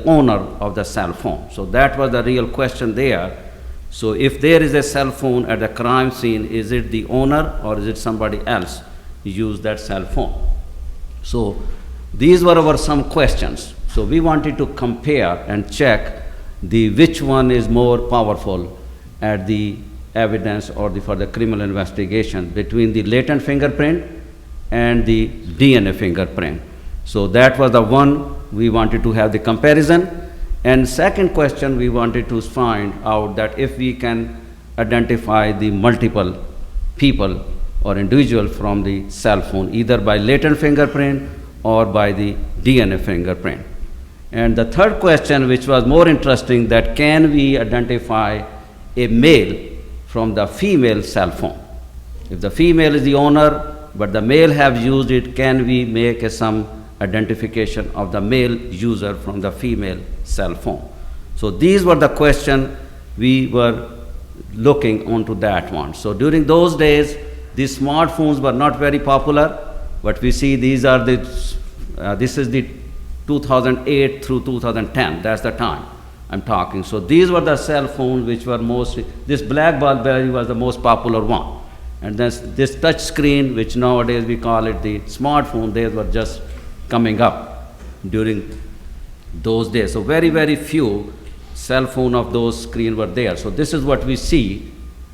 owner of the cell phone. So that was the real question there. So if there is a cell phone at the crime scene, is it the owner or is it somebody else who used that cell phone? So these were our some questions. So we wanted to compare and check which one is more powerful at the evidence or for the criminal investigation between the latent fingerprint and the DNA fingerprint. So that was the one we wanted to have the comparison. And second question, we wanted to find out that if we can identify the multiple people or individual from the cell phone, either by latent fingerprint or by the DNA fingerprint. And the third question, which was more interesting, that can we identify a male from the female cell phone? If the female is the owner, but the male have used it, can we make some identification of the male user from the female cell phone? So these were the questions we were looking onto that one. So during those days, these smartphones were not very popular, but we see these are this is the 2008 through 2010, that's the time I'm talking. So these were the cell phones which were this BlackBerry was the most popular one. And then this touch screen, which nowadays we call it the smartphone, they were just coming up during those days. So very, very few cell phone of those screens were there. So this is what we see,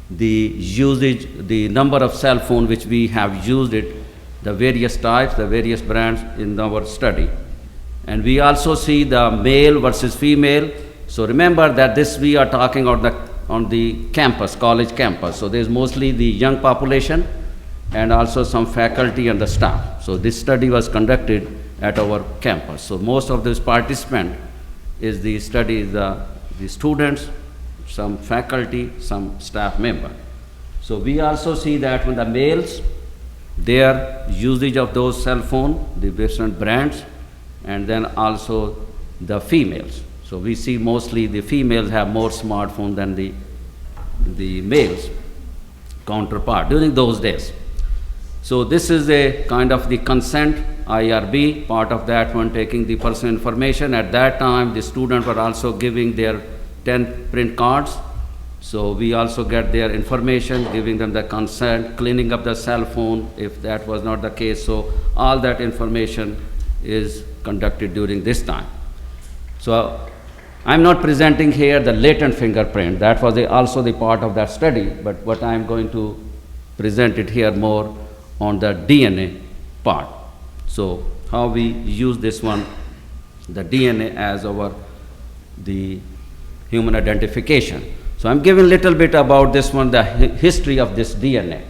the usage, the number of cell phone which we have used it, the various types, the various brands in our study. And we also see the male versus female. So remember that this we are talking on the campus, college campus. So there's mostly the young population and also some faculty and the staff. So this study was conducted at our campus. So most of this participant is the students, some faculty, some staff member. So we also see that when the males, their usage of those cell phone, the different brands, and then also the females. So we see mostly the females have more smartphone than the males counterpart during those days. So this is a kind of the consent IRB, part of that one, taking the personal information. At that time, the students were also giving their 10 print cards. So we also get their information, giving them the consent, cleaning up the cell phone if that was not the case. So all that information is conducted during this time. So I'm not presenting here the latent fingerprint. That was also the part of that study, but what I'm going to present it here more on the DNA part. So how we use this one, the DNA as the human identification. So I'm giving a little bit about this one, the history of this DNA.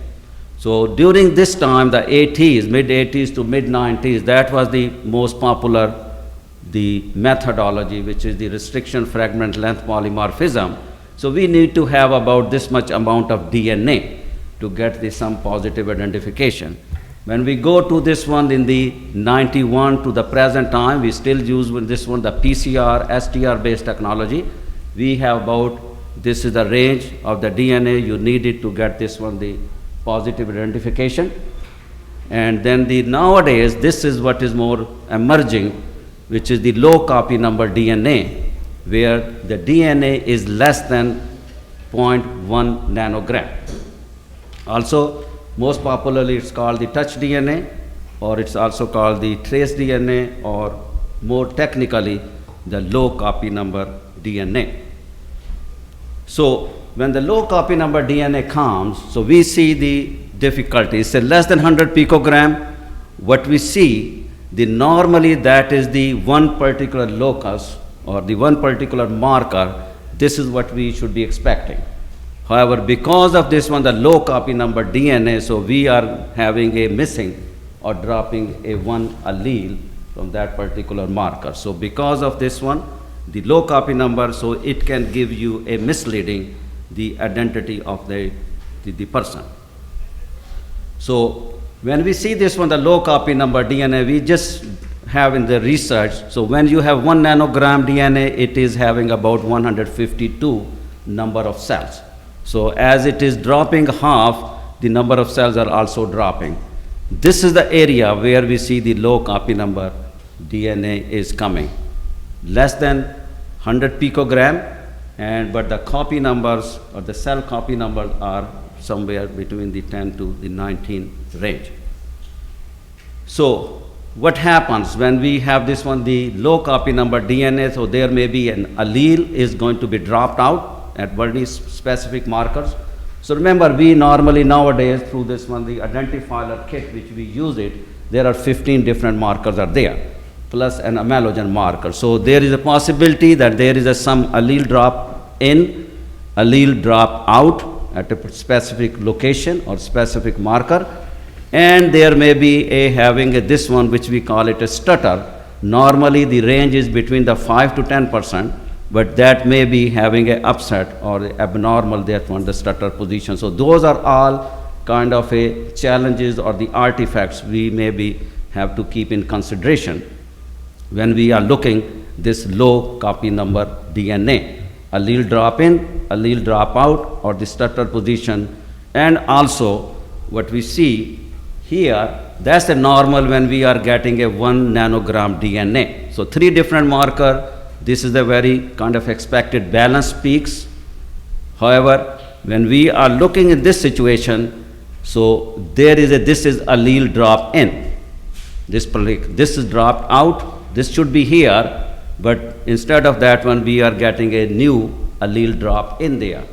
So during this time, the 80s, mid-80s to mid-90s, that was the most popular the methodology, which is the restriction fragment length polymorphism. So we need to have about this much amount of DNA to get the some positive identification. When we go to this one in the 91 to the present time, we still use with this one the PCR, STR based technology. We have about, this is the range of the DNA you needed to get this one, the positive identification. And then the nowadays, this is what is more emerging, which is the low copy number DNA, where the DNA is less than 0.1 nanogram. Also, most popularly it's called the touch DNA, or it's also called the trace DNA, or more technically, the low copy number DNA. So when the low copy number DNA comes, so we see the difficulty. It's a less than 100 picogram. What we see, the normally that is the one particular locus or the one particular marker. This is what we should be expecting. However, because of this one, the low copy number DNA, so we are having a missing or dropping a one allele from that particular marker. So because of this one, the low copy number, so it can give you a misleading the identity of the person. So when we see this one, the low copy number DNA, we just have in the research, so when you have 1 nanogram DNA, it is having about 152 number of cells. So as it is dropping half, the number of cells are also dropping. This is the area where we see the low copy number DNA is coming. Less than 100 picogram, but the copy numbers or the cell copy numbers are somewhere between the 10 to the 19 range. So what happens when we have this one, the low copy number DNA, so there may be an allele is going to be dropped out at very specific markers. So remember, we normally nowadays through this one, the identifier kit which we use it, there are 15 different markers are there, plus an homologen marker. So there is a possibility that there is some allele drop in, allele drop out at a specific location or specific marker, and there may be having this one which we call it a stutter. Normally the range is between the 5 to 10%, but that may be having an upset or abnormal, that one, the stutter position. So those are all kind of a challenges or the artifacts we maybe have to keep in consideration when we are looking this low copy number DNA. Allele drop in, allele drop out, or the stutter position. And also what we see here, that's the normal when we are getting a 1 nanogram DNA. So 3 different marker. This is the very kind of expected balance peaks. However, when we are looking in this situation, so there is this is allele drop in. This is dropped out. This should be here, but instead of that one, we are getting a new allele drop in there.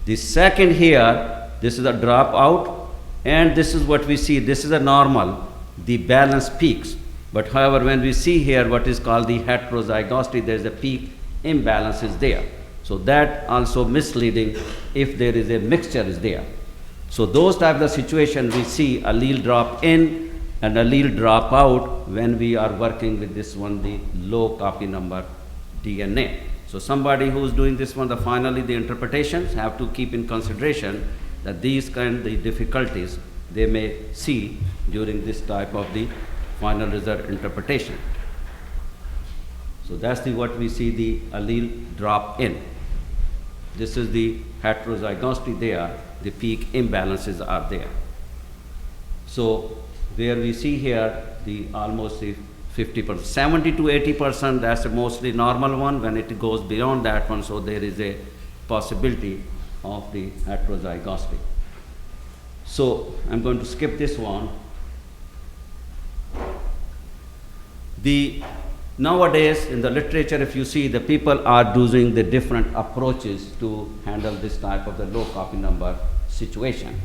The second here, this is a drop out, and this is what we see. This is a normal, the balance peaks. But however, when we see here what is called the heterozygosity, there is a peak imbalance is there. So that also misleading if there is a mixture is there. So those types of situations we see allele drop in and allele drop out when we are working with this one, the low copy number DNA. So somebody who is doing this one, finally the interpretations have to keep in consideration that these kind of the difficulties they may see during this type of the final result interpretation. So that's what we see the allele drop in. This is the heterozygosity there, the peak imbalances are there. So where we see here the almost 50%, 70 to 80%, that's a mostly normal one. When it goes beyond that one, so there is a possibility of the heterozygosity. So I'm going to skip this one. Nowadays in the literature, if you see, the people are using the different approaches to handle this type of the low copy number situation.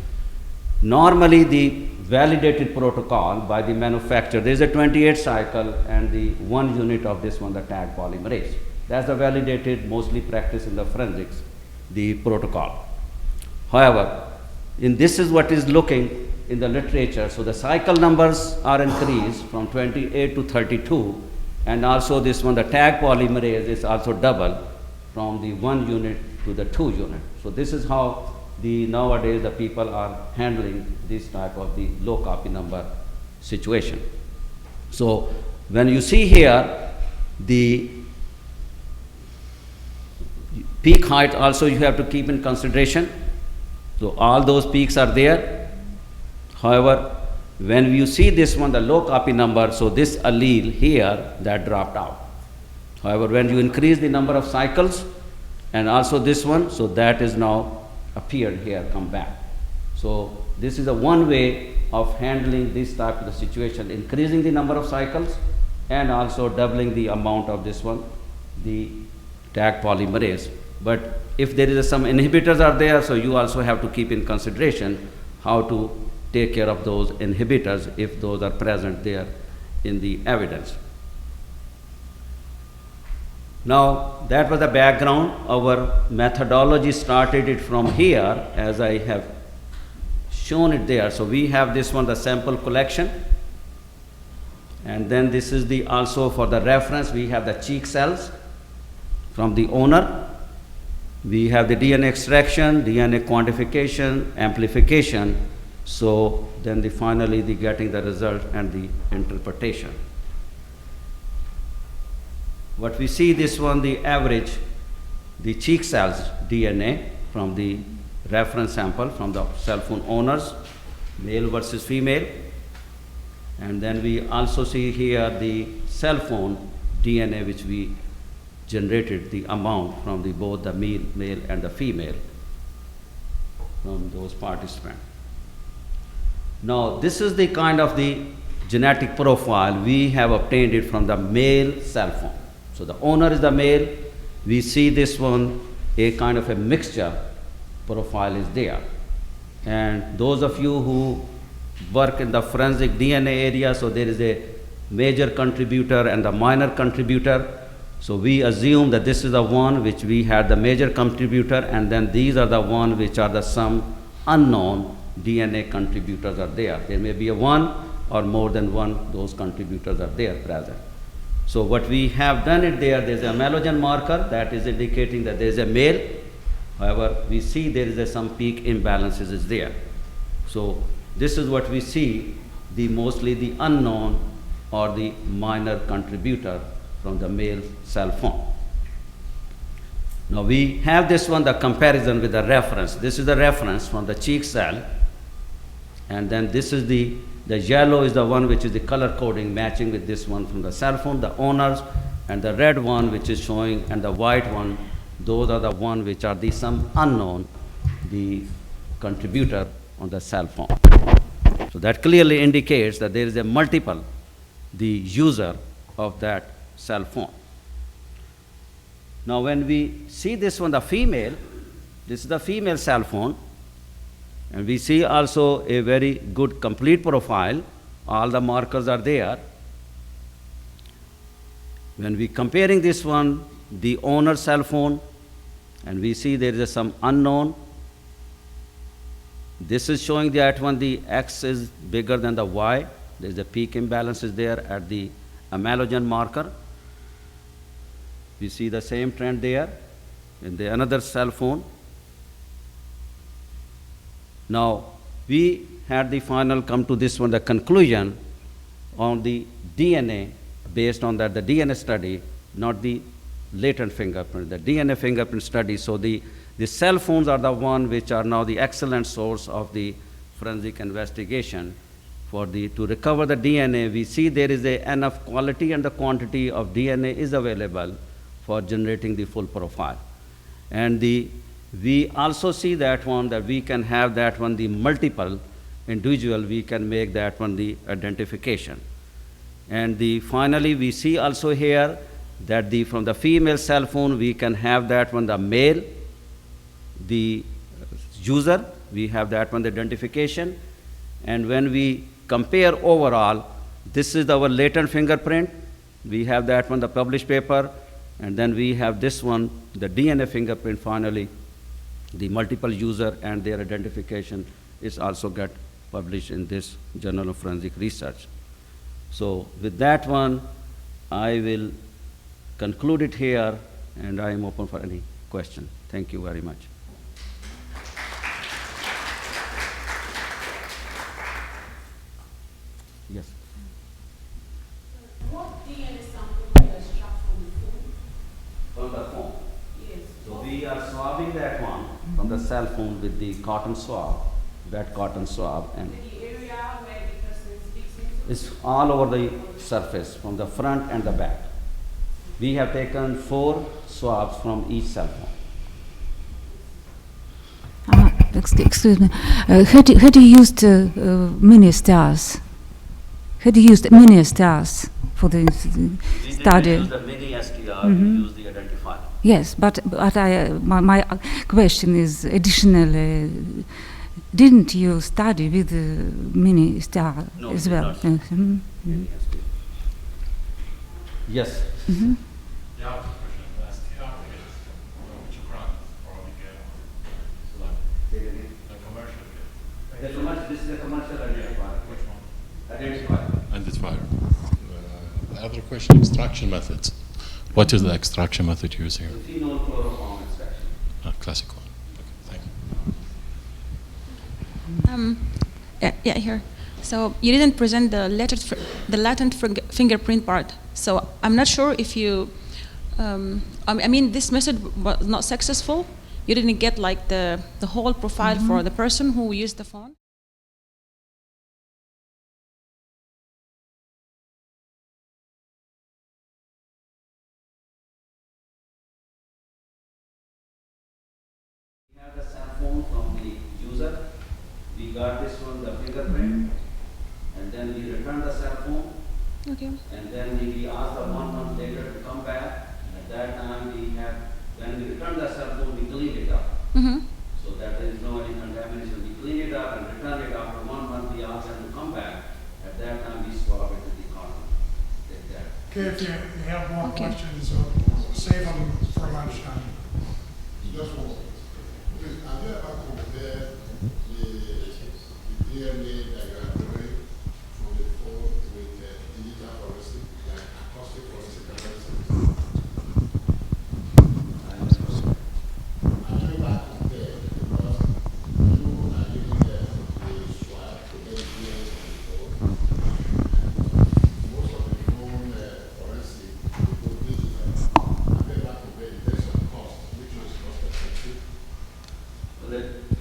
Normally the validated protocol by the manufacturer, there is a 28 cycle and the 1 unit of this one, the tag polymerase. That's the validated, mostly practiced in the forensics, the protocol. However, this is what is looking in the literature. So the cycle numbers are increased from 28 to 32, And also this one, the tag polymerase is also double from the 1 unit to the 2 unit. So this is how nowadays the people are handling this type of the low copy number situation. So when you see here the peak height also you have to keep in consideration. So all those peaks are there. However, when you see this one, the low copy number, so this allele here, that dropped out. However, when you increase the number of cycles, and also this one, so that is now appeared here, come back. So this is a one way of handling this type of the situation, increasing the number of cycles and also doubling the amount of this one, the tag polymerase. But if there is some inhibitors are there, so you also have to keep in consideration how to take care of those inhibitors if those are present there in the evidence. Now, that was the background. Our methodology started it from here, as I have shown it there. So we have this one, the sample collection, and then this is the also for the reference, we have the cheek cells from the owner. We have the DNA extraction, DNA quantification, amplification. So then finally the getting the result and the interpretation. What we see this one, the average, the cheek cells DNA from the reference sample from the cell phone owners, male versus female. And then we also see here the cell phone DNA which we generated the amount from the both the male and the female from those participants. Now this is the kind of the genetic profile we have obtained it from the male cell phone. So the owner is the male. We see this one, a kind of a mixture profile is there. And those of you who work in the forensic DNA area, so there is a major contributor and the minor contributor. So we assume that this is the one which we had the major contributor, and then these are the one which are the some unknown DNA contributors are there. There may be a one or more than one, those contributors are there present. So what we have done it there, there's a halogen marker that is indicating that there's a male. However, we see there is some peak imbalances is there. So this is what we see, the mostly the unknown or the minor contributor from the male cell phone. Now we have this one, the comparison with the reference. This is the reference from the cheek cell, and then this is the yellow is the one which is the color coding matching with this one from the cell phone, the owners, and the red one which is showing, and the white one, those are the one which are the some unknown, the contributor on the cell phone. So that clearly indicates that there is a multiple, the user of that cell phone. Now when we see this one, the female, this is the female cell phone, and we see also a very good complete profile. All the markers are there. When we comparing this one, the owner cell phone, and we see there is some unknown. This is showing that one, the X is bigger than the Y. There's a peak imbalance is there at the halogen marker. We see the same trend there in the another cell phone. Now, we had the final come to this one, the conclusion on the DNA, based on that, the DNA study, not the latent fingerprint, the DNA fingerprint study. So the cell phones are the one which are now the excellent source of the forensic investigation for to recover the DNA. We see there is enough quality and the quantity of DNA is available for generating the full profile. And we also see that one, that we can have that one, the multiple individual, we can make that one the identification. And finally, we see also here that from the female cell phone, we can have that one, the male, the user, we have that one, the identification. And when we compare overall, this is our latent fingerprint. We have that one, the published paper. And then we have this one, the DNA fingerprint finally, the multiple user and their identification is also get published in this Journal of Forensic Research. So with that one, I will conclude it here, and I am open for any question. Thank you very much. Yes. What DNA sample you extract from the phone? From the phone? Yes. So we are swabbing that one from the cell phone with the cotton swab, wet cotton swab, and The area where the person speaks into? it's all over the surface, from the front and the back. We have taken 4 swabs from each cell phone. Excuse me. Had you used mini stars? Had you used mini stars for the We study? didn't use the mini STR, we used the identifier. Yes, but my question is additionally, didn't you study with the mini star No, as we did well? not. Yes. Mini STR. Yes. This is a commercial identifier. Which one? Identifier. Identifier. The other question, extraction methods. What is the extraction method you're using? Phenol chloroform extraction. Classic one. Okay, thank you. Yeah, here. So you didn't present the latent fingerprint part. So I'm not sure if you, I mean, this method was not successful. You didn't get like the whole profile for the person who used the phone. We have the cell phone from the user. We got this one, the fingerprint, and then we return the cell phone. Okay. And then we ask the 1 month later to come back. At that time, when we return the cell phone, we clean it up. So that there is no any contamination. We clean it up and return it after 1 month. We ask them to come back. At that time, we swab it with the cotton. Like that. Okay, if you have more questions, save them for lunchtime. Just one. Please, have you ever compared the DNA that you are doing from the phone with digital forensic, like acoustic forensic analysis? Have you ever compared, because you are using the swab to get DNA from the phone. Most of the phone forensic will go digital. Have you ever compared the best of cost, which is cost effective?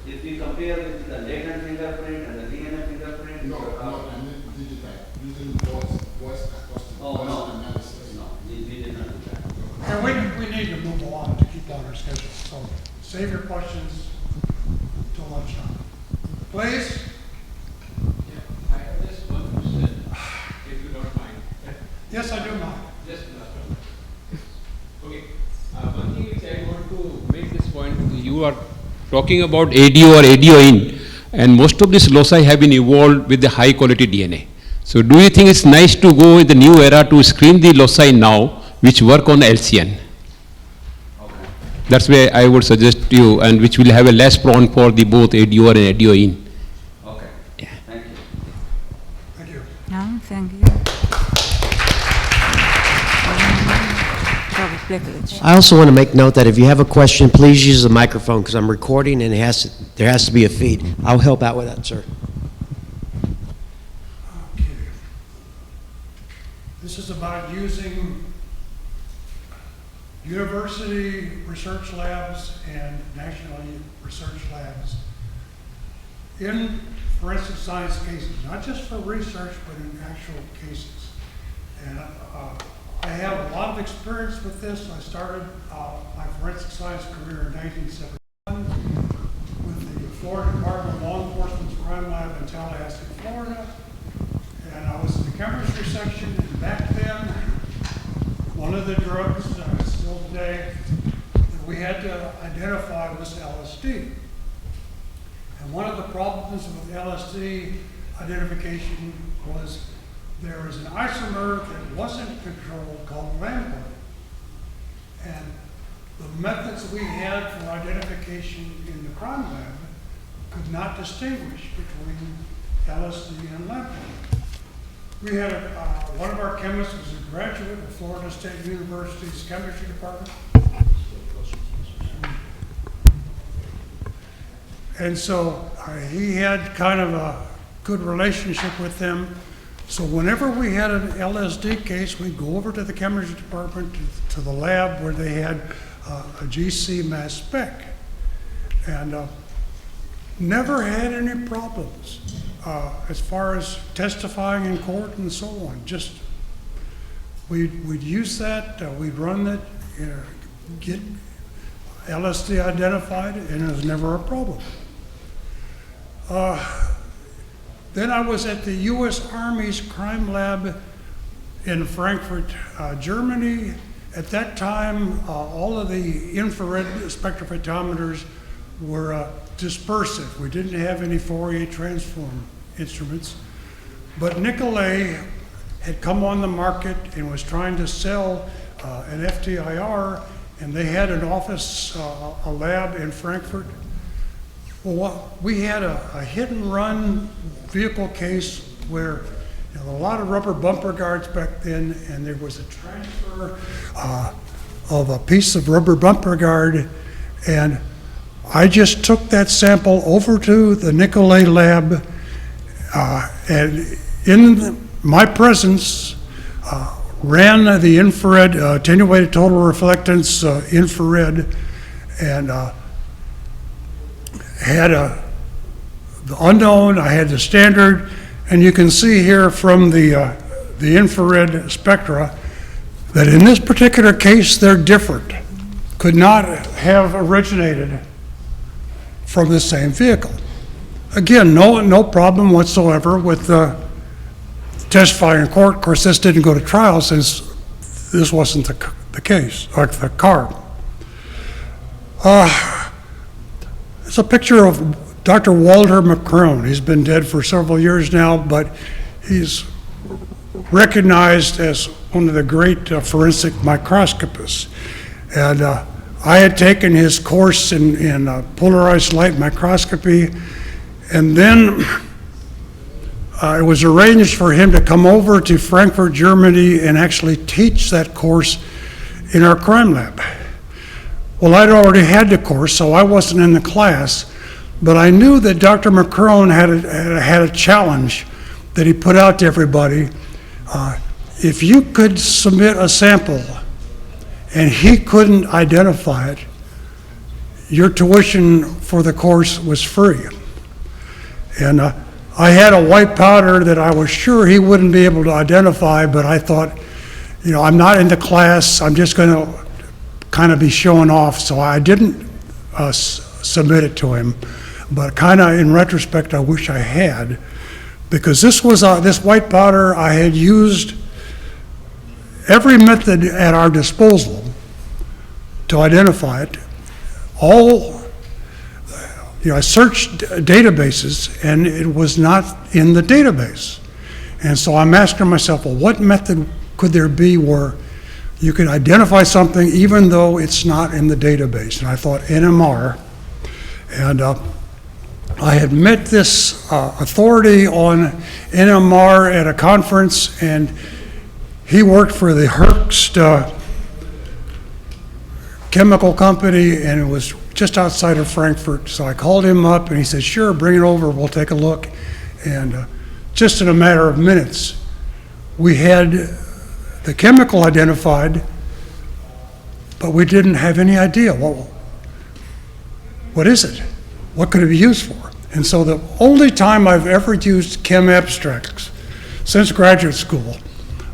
If we compare with the latent fingerprint and the DNA fingerprint, No, I mean digital, using voice acoustic, voice analysis. No, we did not do that. And we need to move along to keep on our schedule, so save your questions till lunchtime. Please? I have just one question, if you don't mind. Yes, I do mind. Just last one. Okay. One thing which I want to make this point, you are talking about ADO or ADO in, and most of these loci have been evolved with the high quality DNA. So do you think it's nice to go in the new era to screen the loci now, which work on LCN? Okay. That's where I would suggest you, and which will have a less prone for the both ADO and ADO in. Okay. Yeah. Thank you. Thank you. No, thank you. I also want to make note that if you have a question, please use the microphone because I'm recording and there has to be a feed. I'll help out with that, sir. Okay. This is about using university research labs and national research labs in forensic science cases, not just for research, but in actual cases. And I have a lot of experience with this. I started my forensic science career in 1971 with the Florida Department of Law Enforcement's Crime Lab in Tallahassee, Florida. And I was in the chemistry section, and back then, one of the drugs, still today, that we had to identify was LSD. And one of the problems with LSD identification was there is an isomer that wasn't controlled called lamprey. And the methods we had for identification in the crime lab could not distinguish between LSD and lamprey. We had one of our chemists was a graduate of Florida State University's chemistry department. And so he had kind of a good relationship with them. So whenever we had an LSD case, we'd go over to the chemistry department, to the lab where they had a GC mass spec. And never had any problems as far as testifying in court and so on. Just, we'd use that, we'd run it, get LSD identified, and it was never a problem. Then I was at the U.S. Army's crime lab in Frankfurt, Germany. At that time, all of the infrared spectrophotometers were dispersive. We didn't have any Fourier transform instruments. But Nicolay had come on the market and was trying to sell an FTIR, and they had an office, a lab in Frankfurt. Well, we had a hit and run vehicle case where a lot of rubber bumper guards back then, and there was a transfer of a piece of rubber bumper guard, and I just took that sample over to the Nicolay lab, and in my presence, ran the infrared, attenuated total reflectance infrared, and had the unknown, I had the standard, and you can see here from the infrared spectra that in this particular case they're different. Could not have originated from the same vehicle. Again, no problem whatsoever with testifying in court. Of course, this didn't go to trial since this wasn't the case, or the car. It's a picture of Dr. Walter McCrone. He's been dead for several years now, but he's recognized as one of the great forensic microscopists. And I had taken his course in polarized light microscopy, and then it was arranged for him to come over to Frankfurt, Germany, and actually teach that course in our crime lab. Well, I'd already had the course, so I wasn't in the class, but I knew that Dr. McCrone had a challenge that he put out to everybody. If you could submit a sample and he couldn't identify it, your tuition for the course was free. And I had a white powder that I was sure he wouldn't be able to identify, but I thought, I'm not in the class, I'm just going to kind of be showing off, so I didn't submit it to him. But kind of in retrospect, I wish I had, because this was this white powder I had used every method at our disposal to identify it. I searched databases, and it was not in the database. And so I'm asking myself, well, what method could there be where you can identify something even though it's not in the database? And I thought NMR, and I had met this authority on NMR at a conference, and he worked for the Herbst chemical company, and it was just outside of Frankfurt. So I called him up, and he said, sure, bring it over, we'll take a look. And just in a matter of minutes, we had the chemical identified, but we didn't have any idea, well, what is it? What could it be used for? And so the only time I've ever used chem abstracts since graduate school,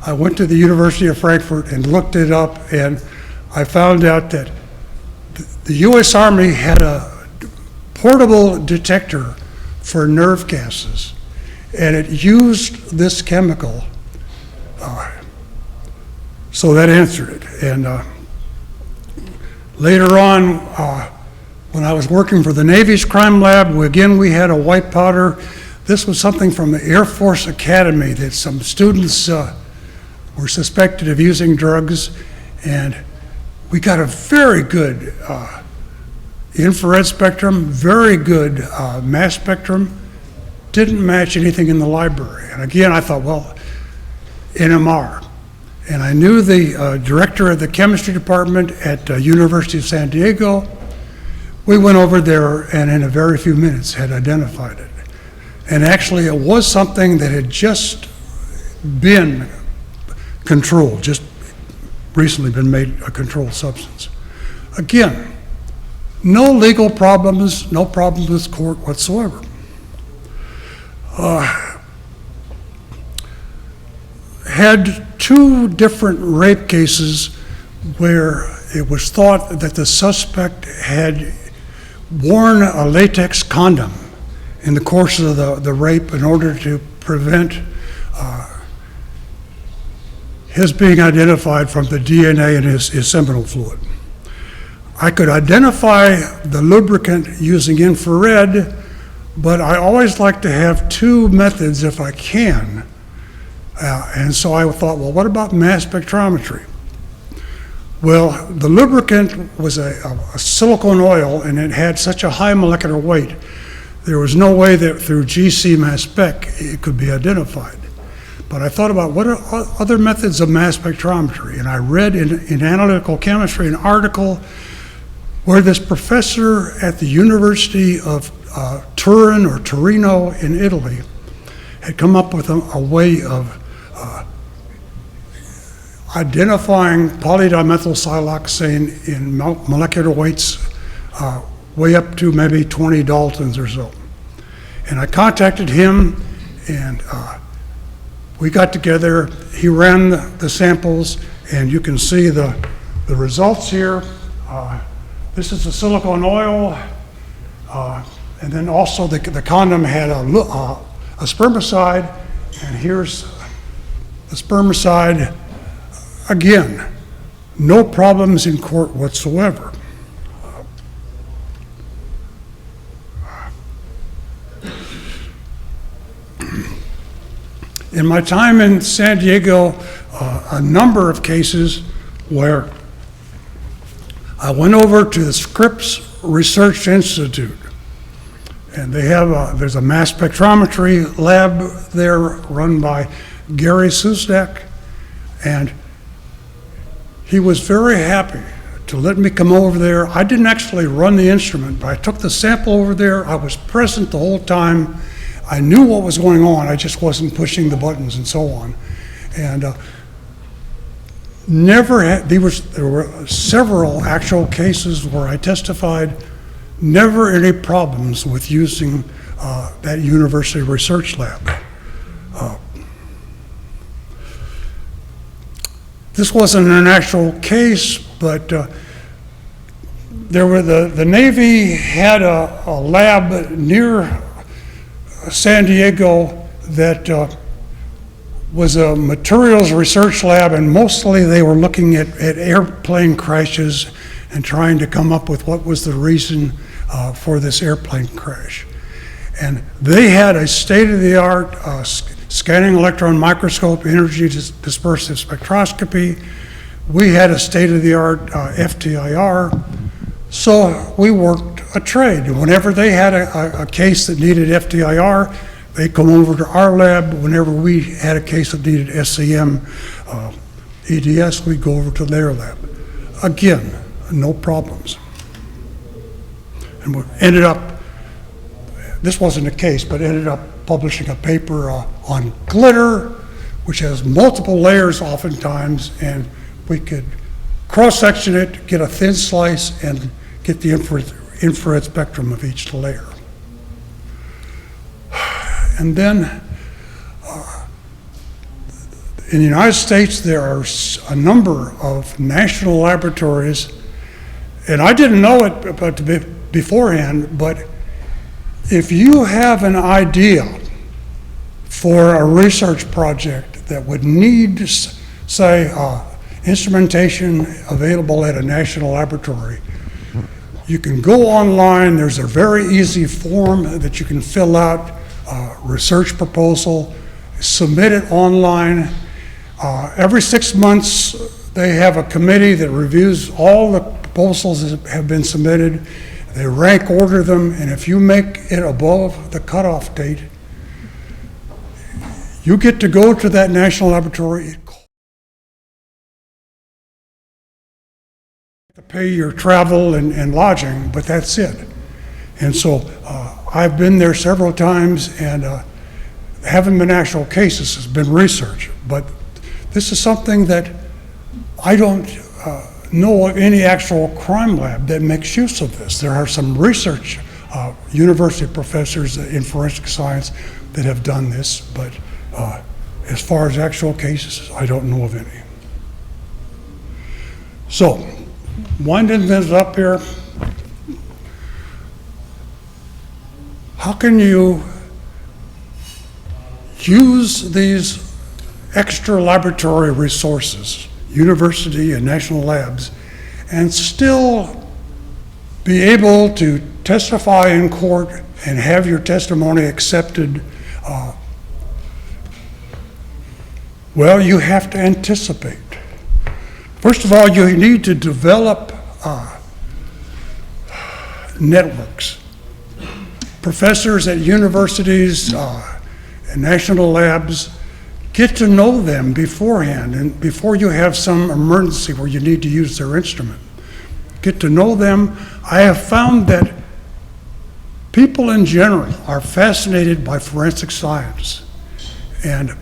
I went to the University of Frankfurt and looked it up, and I found out that the U.S. Army had a portable detector for nerve gases, and it used this chemical. So that answered it. And later on, when I was working for the Navy's crime lab, we had a white powder. This was something from the Air Force Academy that some students were suspected of using drugs, and we got a very good infrared spectrum, very good mass spectrum, didn't match anything in the library. And again, I thought, well, NMR. And I knew the director of the chemistry department at University of San Diego. We went over there and in a very few minutes had identified it. And actually it was something that had just been controlled, just recently been made a controlled substance. Again, no legal problems, no problems with court whatsoever. Had two different rape cases where it was thought that the suspect had worn a latex condom in the course of the rape in order to prevent his being identified from the DNA in his seminal fluid. I could identify the lubricant using infrared, but I always like to have two methods if I can. And so I thought, well, what about mass spectrometry? Well, the lubricant was a silicone oil, and it had such a high molecular weight, there was no way that through GC mass spec it could be identified. But I thought about what are other methods of mass spectrometry, and I read in analytical chemistry an article where this professor at the University of Turin or Torino in Italy had come up with a way of identifying polydimethylsiloxane in molecular weights way up to maybe 20 Daltons or so. And I contacted him, and we got together. He ran the samples, and you can see the results here. This is the silicone oil, and then also the condom had a spermicide, and here's the spermicide. Again, no problems in court whatsoever. In my time in San Diego, a number of cases where I went over to the Scripps Research Institute, and they have there's a mass spectrometry lab there run by Gary Susdak, and he was very happy to let me come over there. I didn't actually run the instrument, but I took the sample over there. I was present the whole time. I knew what was going on. I just wasn't pushing the buttons and so on. And there were several actual cases where I testified, never any problems with using that university research lab. This wasn't an actual case, but the Navy had a lab near San Diego that was a materials research lab, and mostly they were looking at airplane crashes and trying to come up with what was the reason for this airplane crash. And they had a state-of-the-art scanning electron microscope, energy dispersive spectroscopy. We had a state-of-the-art FTIR. So we worked a trade. And whenever they had a case that needed FTIR, they'd come over to our lab. Whenever we had a case that needed SCM, EDS, we'd go over to their lab. Again, no problems. And we ended up, this wasn't a case, but ended up publishing a paper on glitter, which has multiple layers oftentimes, and we could cross-section it, get a thin slice, and get the infrared spectrum of each layer. And then in the United States, there are a number of national laboratories, and I didn't know it beforehand, but if you have an idea for a research project that would need, say, instrumentation available at a national laboratory, you can go online. There's a very easy form that you can fill out, research proposal, submit it online. Every 6 months, they have a committee that reviews all the proposals that have been submitted. They rank order them, and if you make it above the cutoff date, You get to go to that national laboratory. It to pay your travel and lodging, but that's it. And so I've been there several times, and haven't been actual cases, has been research. But this is something that I don't know of any actual crime lab that makes use of this. There are some research university professors in forensic science that have done this, but as far as actual cases, I don't know of any. So, winding this up here, how can you use these extra laboratory resources, university and national labs, and still be able to testify in court and have your testimony accepted? Well, you have to anticipate. First of all, you need to develop networks. Professors at universities and national labs, get to know them beforehand, and before you have some emergency where you need to use their instrument. Get to know them. I have found that people in general are fascinated by forensic science. And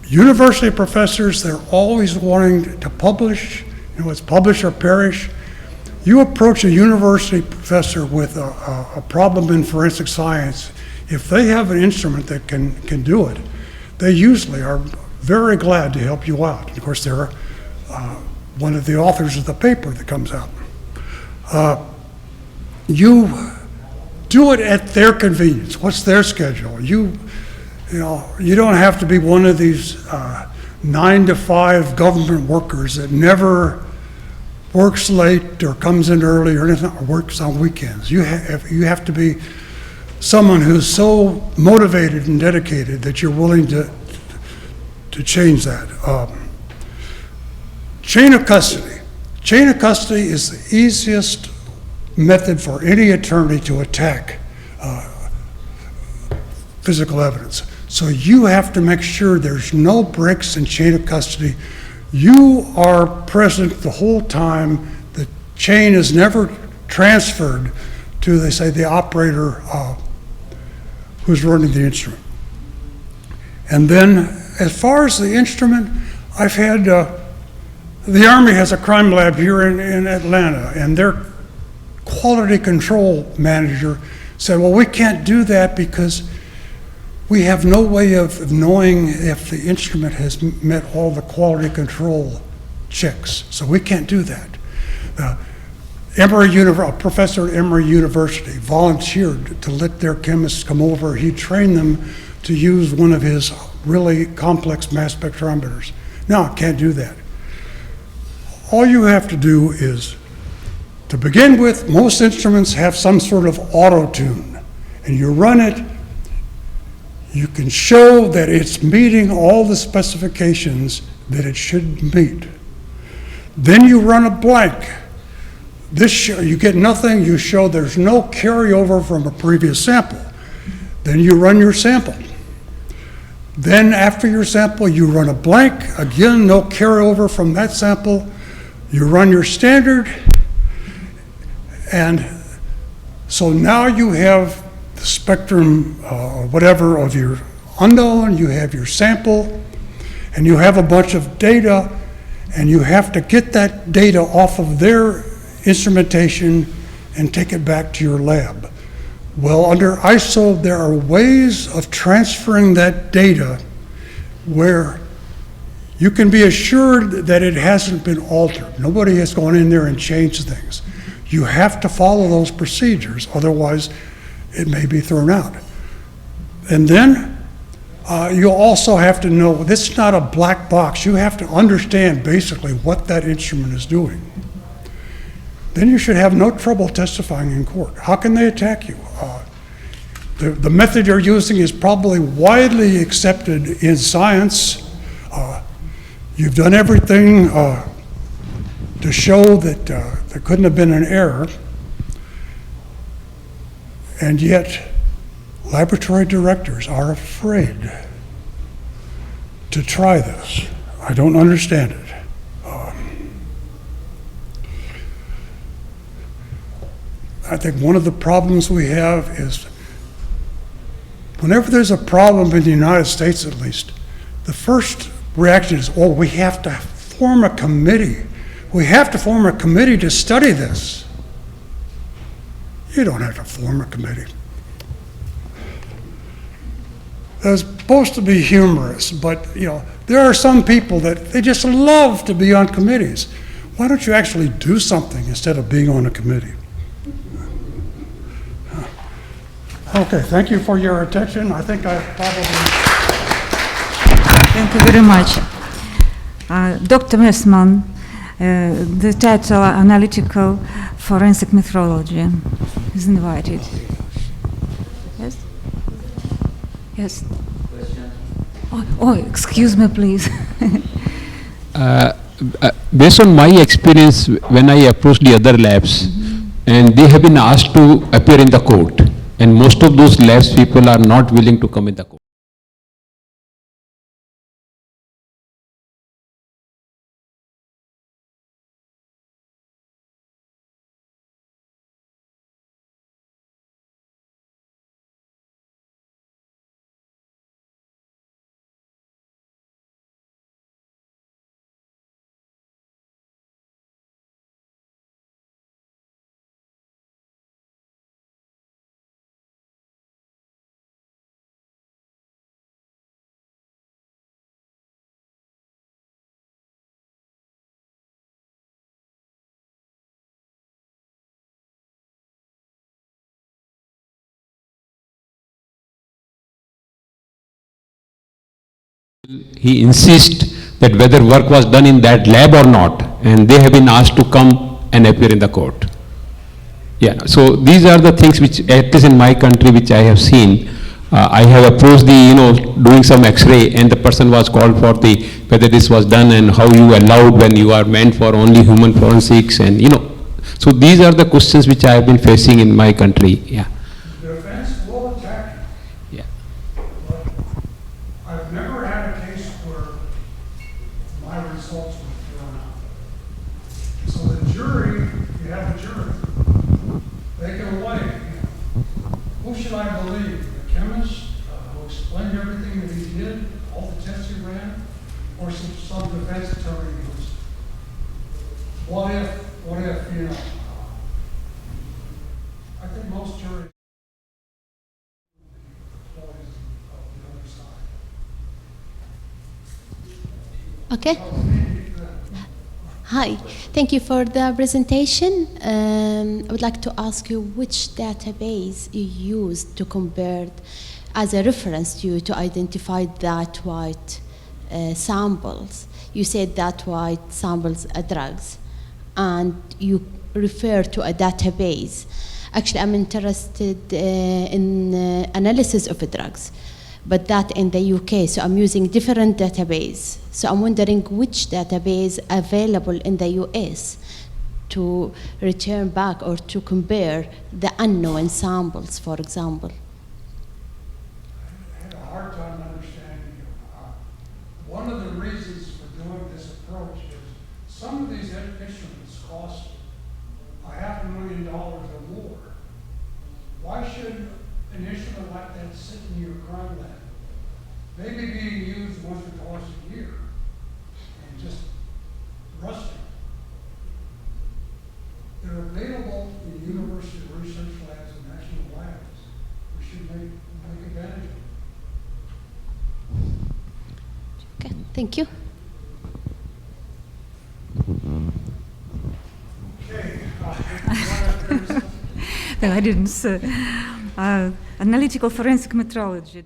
university professors, they're always wanting to publish. You know, it's publish or perish. You approach a university professor with a problem in forensic science, if they have an instrument that can do it, they usually are very glad to help you out. Of course, they're one of the authors of the paper that comes out. You do it at their convenience. What's their schedule? You don't have to be one of these 9 to 5 government workers that never works late or comes in early or anything, or works on weekends. You have to be someone who's so motivated and dedicated that you're willing to change that. Chain of custody. Chain of custody is the easiest method for any attorney to attack physical evidence. So you have to make sure there's no breaks in chain of custody. You are present the whole time. The chain is never transferred to, they say, the operator who's running the instrument. And then, as far as the instrument, I've had, the Army has a crime lab here in Atlanta, and their quality control manager said, well, we can't do that because we have no way of knowing if the instrument has met all the quality control checks, so we can't do that. A professor at Emory University volunteered to let their chemists come over. He trained them to use one of his really complex mass spectrometers. No, can't do that. All you have to do is, to begin with, most instruments have some sort of auto-tune, and you run it. You can show that it's meeting all the specifications that it should meet. Then you run a blank. You get nothing. You show there's no carryover from a previous sample. Then you run your sample. Then after your sample, you run a blank. Again, no carryover from that sample. You run your standard. And so now you have the spectrum or whatever of your unknown, you have your sample, and you have a bunch of data, and you have to get that data off of their instrumentation and take it back to your lab. Well, under ISO, there are ways of transferring that data where you can be assured that it hasn't been altered. Nobody has gone in there and changed things. You have to follow those procedures, otherwise it may be thrown out. And then you also have to know, this is not a black box. You have to understand basically what that instrument is doing. Then you should have no trouble testifying in court. How can they attack you? The method you're using is probably widely accepted in science. You've done everything to show that there couldn't have been an error. And yet, laboratory directors are afraid to try this. I don't understand it. I think one of the problems we have is whenever there's a problem in the United States, at least, the first reaction is, oh, we have to form a committee. We have to form a committee to study this. You don't have to form a committee. It's supposed to be humorous, but there are some people that they just love to be on committees. Why don't you actually do something instead of being on a committee? Okay, thank you for your attention. I think I probably... Thank you very much. Dr. Messman, the title Analytical Forensic Methodology is invited. Yes? Yes. Oh, excuse me, please. Based on my experience when I approached the other labs, and they have been asked to appear in the court, and most of those labs people are not willing to come in the court. He insists that whether work was done in that lab or not, and they have been asked to come and appear in the court. Yeah, so these are the things which, at least in my country, which I have seen. I have approached doing some X-ray, and the person was called for whether this was done and how you allowed when you are meant for only human forensics, and So these are the questions which I have been facing in my country. Yeah. The defense will attack you. Yeah. But I've never had a case where my results were thrown out. So the jury, you have a jury, they can weigh, who should I believe? The chemist who explained everything that he did, all the tests he ran, or some defense attorney who's, what if, I think most juries employees of the other side. Okay. Hi, thank you for the presentation. I would like to ask you which database you used to compare as a reference to identify that white samples. You said that white samples are drugs, and you refer to a database. Actually, I'm interested in analysis of drugs, but that in the UK, so I'm using different database. So I'm wondering which database available in the US to return back or to compare the unknown samples, for example. I had a hard time understanding you. One of the reasons for doing this approach is some of these instruments cost $500,000 or more. Why should an instrument like that sit in your crime lab? Maybe being used once or twice a year and just rusting. They're available in university research labs and national labs. We should make advantage of them. Okay, thank you. Okay. No, I didn't say. Analytical forensic methodology.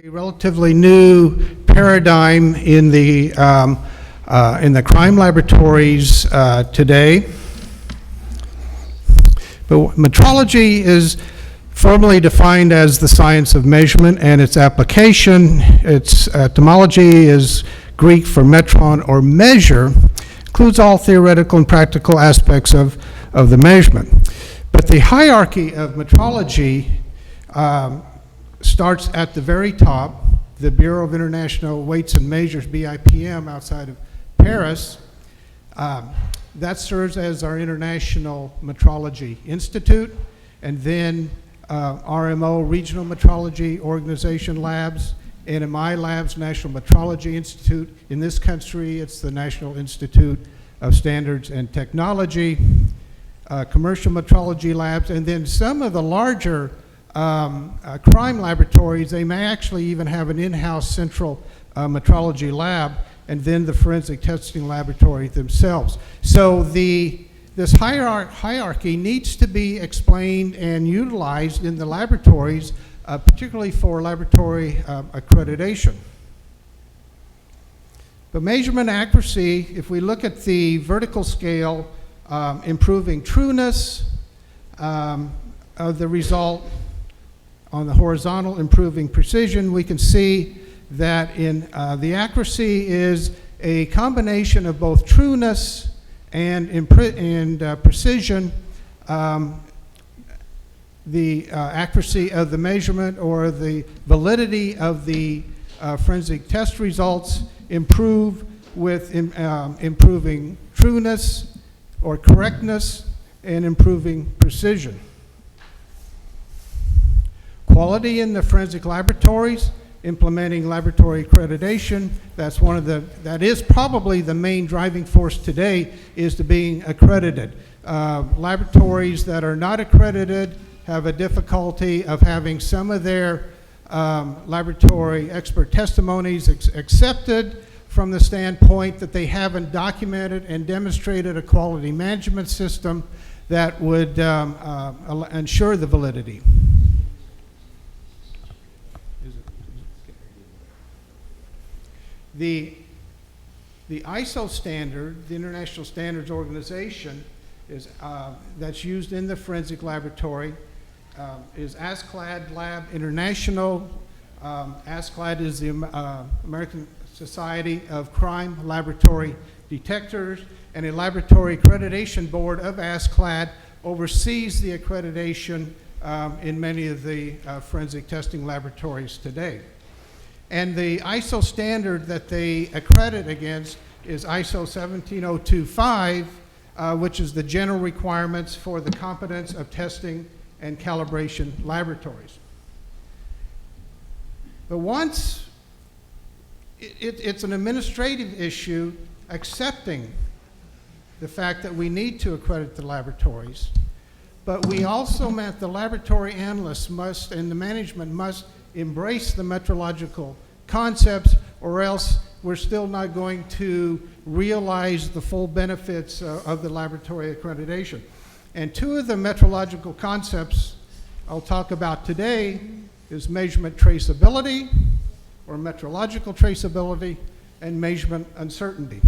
A relatively new paradigm in the crime laboratories today. But metrology is formally defined as the science of measurement and its application. Its etymology is Greek for metron or measure, includes all theoretical and practical aspects of the measurement. But the hierarchy of metrology starts at the very top, the Bureau of International Weights and Measures, BIPM, outside of Paris. That serves as our International Metrology Institute, and then RMO, Regional Metrology Organization Labs, NMI Labs, National Metrology Institute. In this country, it's the National Institute of Standards and Technology, Commercial Metrology Labs, and then some of the larger crime laboratories, they may actually even have an in-house central metrology lab, and then the forensic testing laboratory themselves. So this hierarchy needs to be explained and utilized in the laboratories, particularly for laboratory accreditation. But measurement accuracy, if we look at the vertical scale, improving trueness of the result, on the horizontal, improving precision, we can see that in the accuracy is a combination of both trueness and precision. The accuracy of the measurement or the validity of the forensic test results improve with improving trueness or correctness and improving precision. Quality in the forensic laboratories, implementing laboratory accreditation, that is probably the main driving force today, is to being accredited. Laboratories that are not accredited have a difficulty of having some of their laboratory expert testimonies accepted from the standpoint that they haven't documented and demonstrated a quality management system that would ensure the validity. The ISO standard, the International Standards Organization, is that's used in the forensic laboratory, is ASCLD Lab International. ASCLD is the American Society of Crime Laboratory Detectors, and a laboratory accreditation board of ASCLD oversees the accreditation in many of the forensic testing laboratories today. And the ISO standard that they accredit against is ISO 17025, which is the general requirements for the competence of testing and calibration laboratories. But once it's an administrative issue accepting the fact that we need to accredit the laboratories, but we also meant the laboratory analysts must, and the management must, embrace the metrological concepts, or else we're still not going to realize the full benefits of the laboratory accreditation. And two of the metrological concepts I'll talk about today is measurement traceability, or metrological traceability, and measurement uncertainty.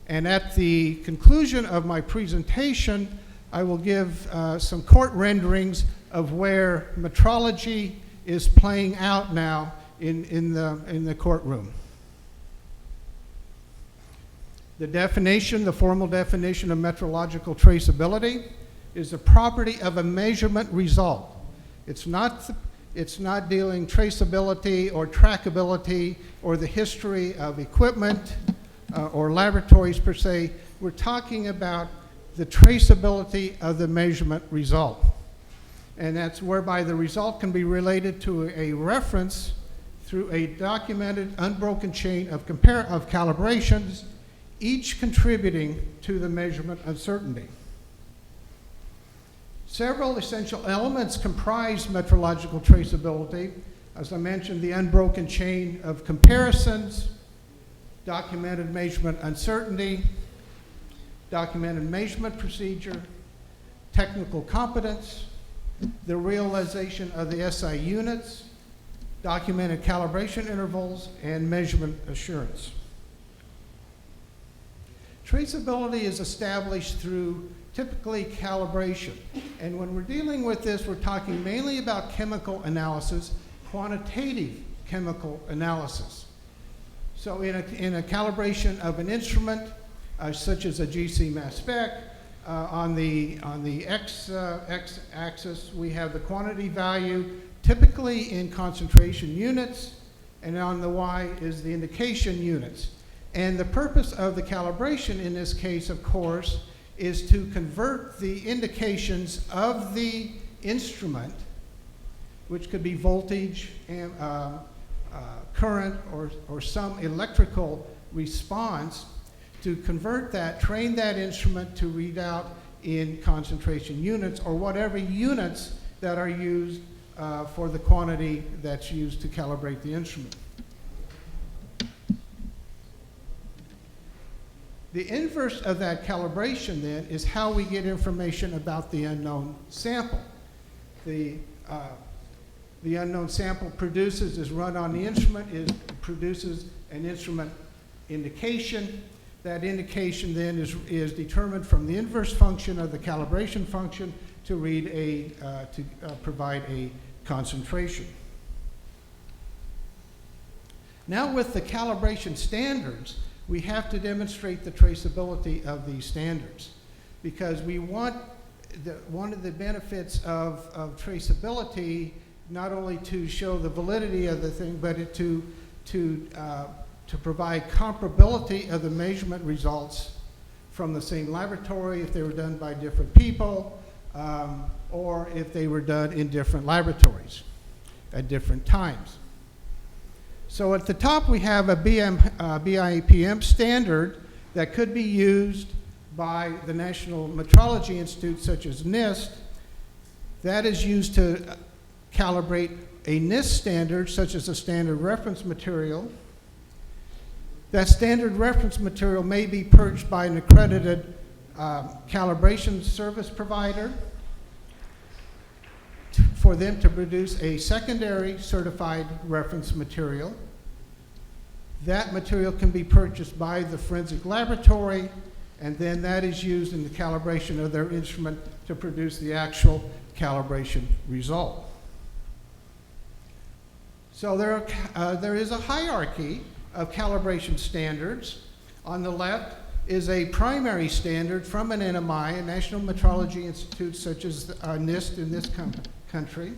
And at the conclusion of my presentation, I will give some court renderings of where metrology is playing out now in the courtroom. The definition, the formal definition of metrological traceability is the property of a measurement result. It's not dealing traceability or trackability or the history of equipment or laboratories per se. We're talking about the traceability of the measurement result. And that's whereby the result can be related to a reference through a documented, unbroken chain of calibrations, each contributing to the measurement uncertainty. Several essential elements comprise metrological traceability. As I mentioned, the unbroken chain of comparisons, documented measurement uncertainty, documented measurement procedure, technical competence, the realization of the SI units, documented calibration intervals, and measurement assurance. Traceability is established through typically calibration. And when we're dealing with this, we're talking mainly about chemical analysis, quantitative chemical analysis. So in a calibration of an instrument, such as a GC mass spec, on the x-axis, we have the quantity value, typically in concentration units, and on the y is the indication units. And the purpose of the calibration in this case, of course, is to convert the indications of the instrument, which could be voltage, and, current, or some electrical response, to convert that, train that instrument to read out in concentration units, or whatever units that are used for the quantity that's used to calibrate the instrument. The inverse of that calibration then is how we get information about the unknown sample. The unknown sample is run on the instrument, produces an instrument indication. That indication then is determined from the inverse function of the calibration function to read to provide a concentration. Now with the calibration standards, we have to demonstrate the traceability of these standards, because we want one of the benefits of traceability not only to show the validity of the thing, but to provide comparability of the measurement results from the same laboratory, if they were done by different people, or if they were done in different laboratories at different times. So at the top we have a BIAPM standard that could be used by the National Metrology Institute, such as NIST. That is used to calibrate a NIST standard, such as a standard reference material. That standard reference material may be purchased by an accredited calibration service provider for them to produce a secondary certified reference material. That material can be purchased by the forensic laboratory, and then that is used in the calibration of their instrument to produce the actual calibration result. So there is a hierarchy of calibration standards. On the left is a primary standard from an NMI, a National Metrology Institute, such as NIST in this country.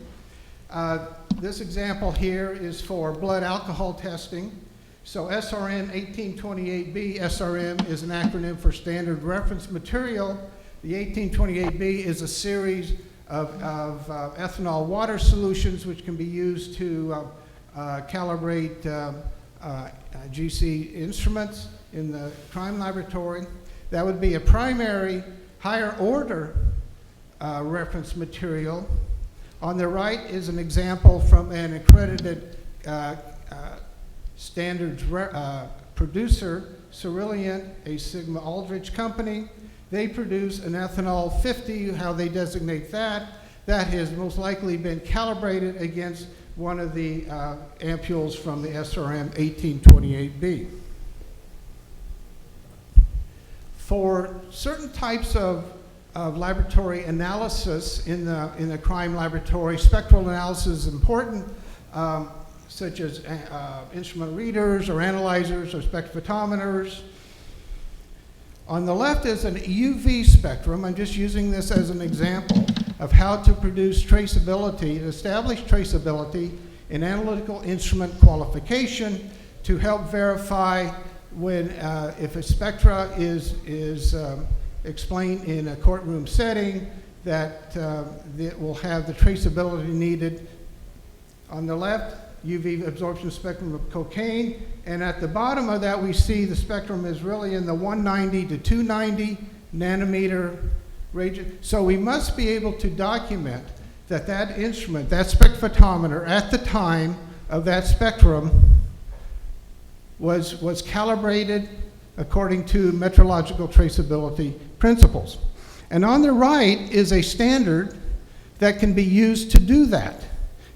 This example here is for blood alcohol testing. So SRM 1828B, SRM is an acronym for Standard Reference Material. The 1828B is a series of ethanol water solutions which can be used to calibrate GC instruments in the crime laboratory. That would be a primary higher order reference material. On the right is an example from an accredited standards producer, Cerulean, a Sigma Aldrich company. They produce an ethanol 50, how they designate that. That has most likely been calibrated against one of the ampules from the SRM 1828B. For certain types of laboratory analysis in the crime laboratory, spectral analysis is important, such as instrument readers or analyzers or spectrophotometers. On the left is an UV spectrum. I'm just using this as an example of how to produce traceability, to establish traceability in analytical instrument qualification to help verify when, if a spectra is explained in a courtroom setting, that it will have the traceability needed. On the left, UV absorption spectrum of cocaine, and at the bottom of that we see the spectrum is really in the 190 to 290 nanometer region. So we must be able to document that that instrument, that spectrophotometer, at the time of that spectrum was calibrated according to metrological traceability principles. And on the right is a standard that can be used to do that.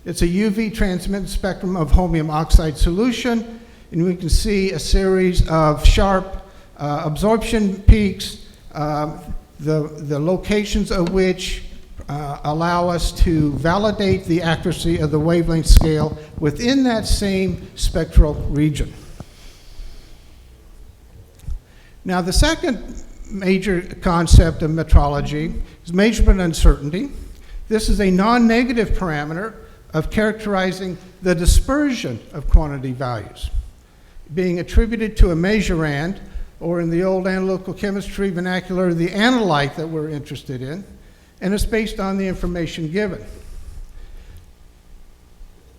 It's a UV transmitted spectrum of holmium oxide solution, and we can see a series of sharp absorption peaks, the locations of which allow us to validate the accuracy of the wavelength scale within that same spectral region. Now, the second major concept of metrology is measurement uncertainty. This is a non-negative parameter of characterizing the dispersion of quantity values, being attributed to a measurand, or in the old analytical chemistry vernacular, the analyte that we're interested in, and it's based on the information given.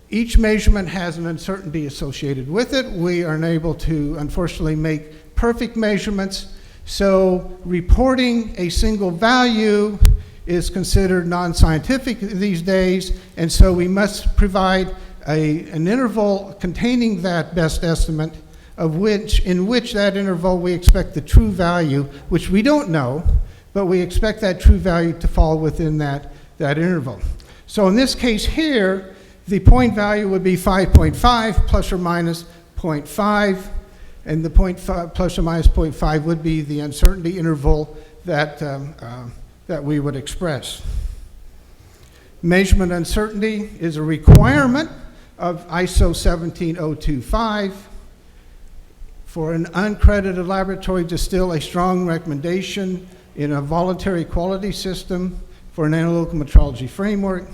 Each measurement has an uncertainty associated with it. We are unable to, unfortunately, make perfect measurements, so reporting a single value is considered non-scientific these days, and so we must provide an interval containing that best estimate in which that interval we expect the true value, which we don't know, but we expect that true value to fall within that interval. So in this case here, the point value would be 5.5 plus or minus 0.5, and the plus or minus 0.5 would be the uncertainty interval that we would express. Measurement uncertainty is a requirement of ISO 17025. For an uncredited laboratory to still a strong recommendation in a voluntary quality system for an analytical metrology framework.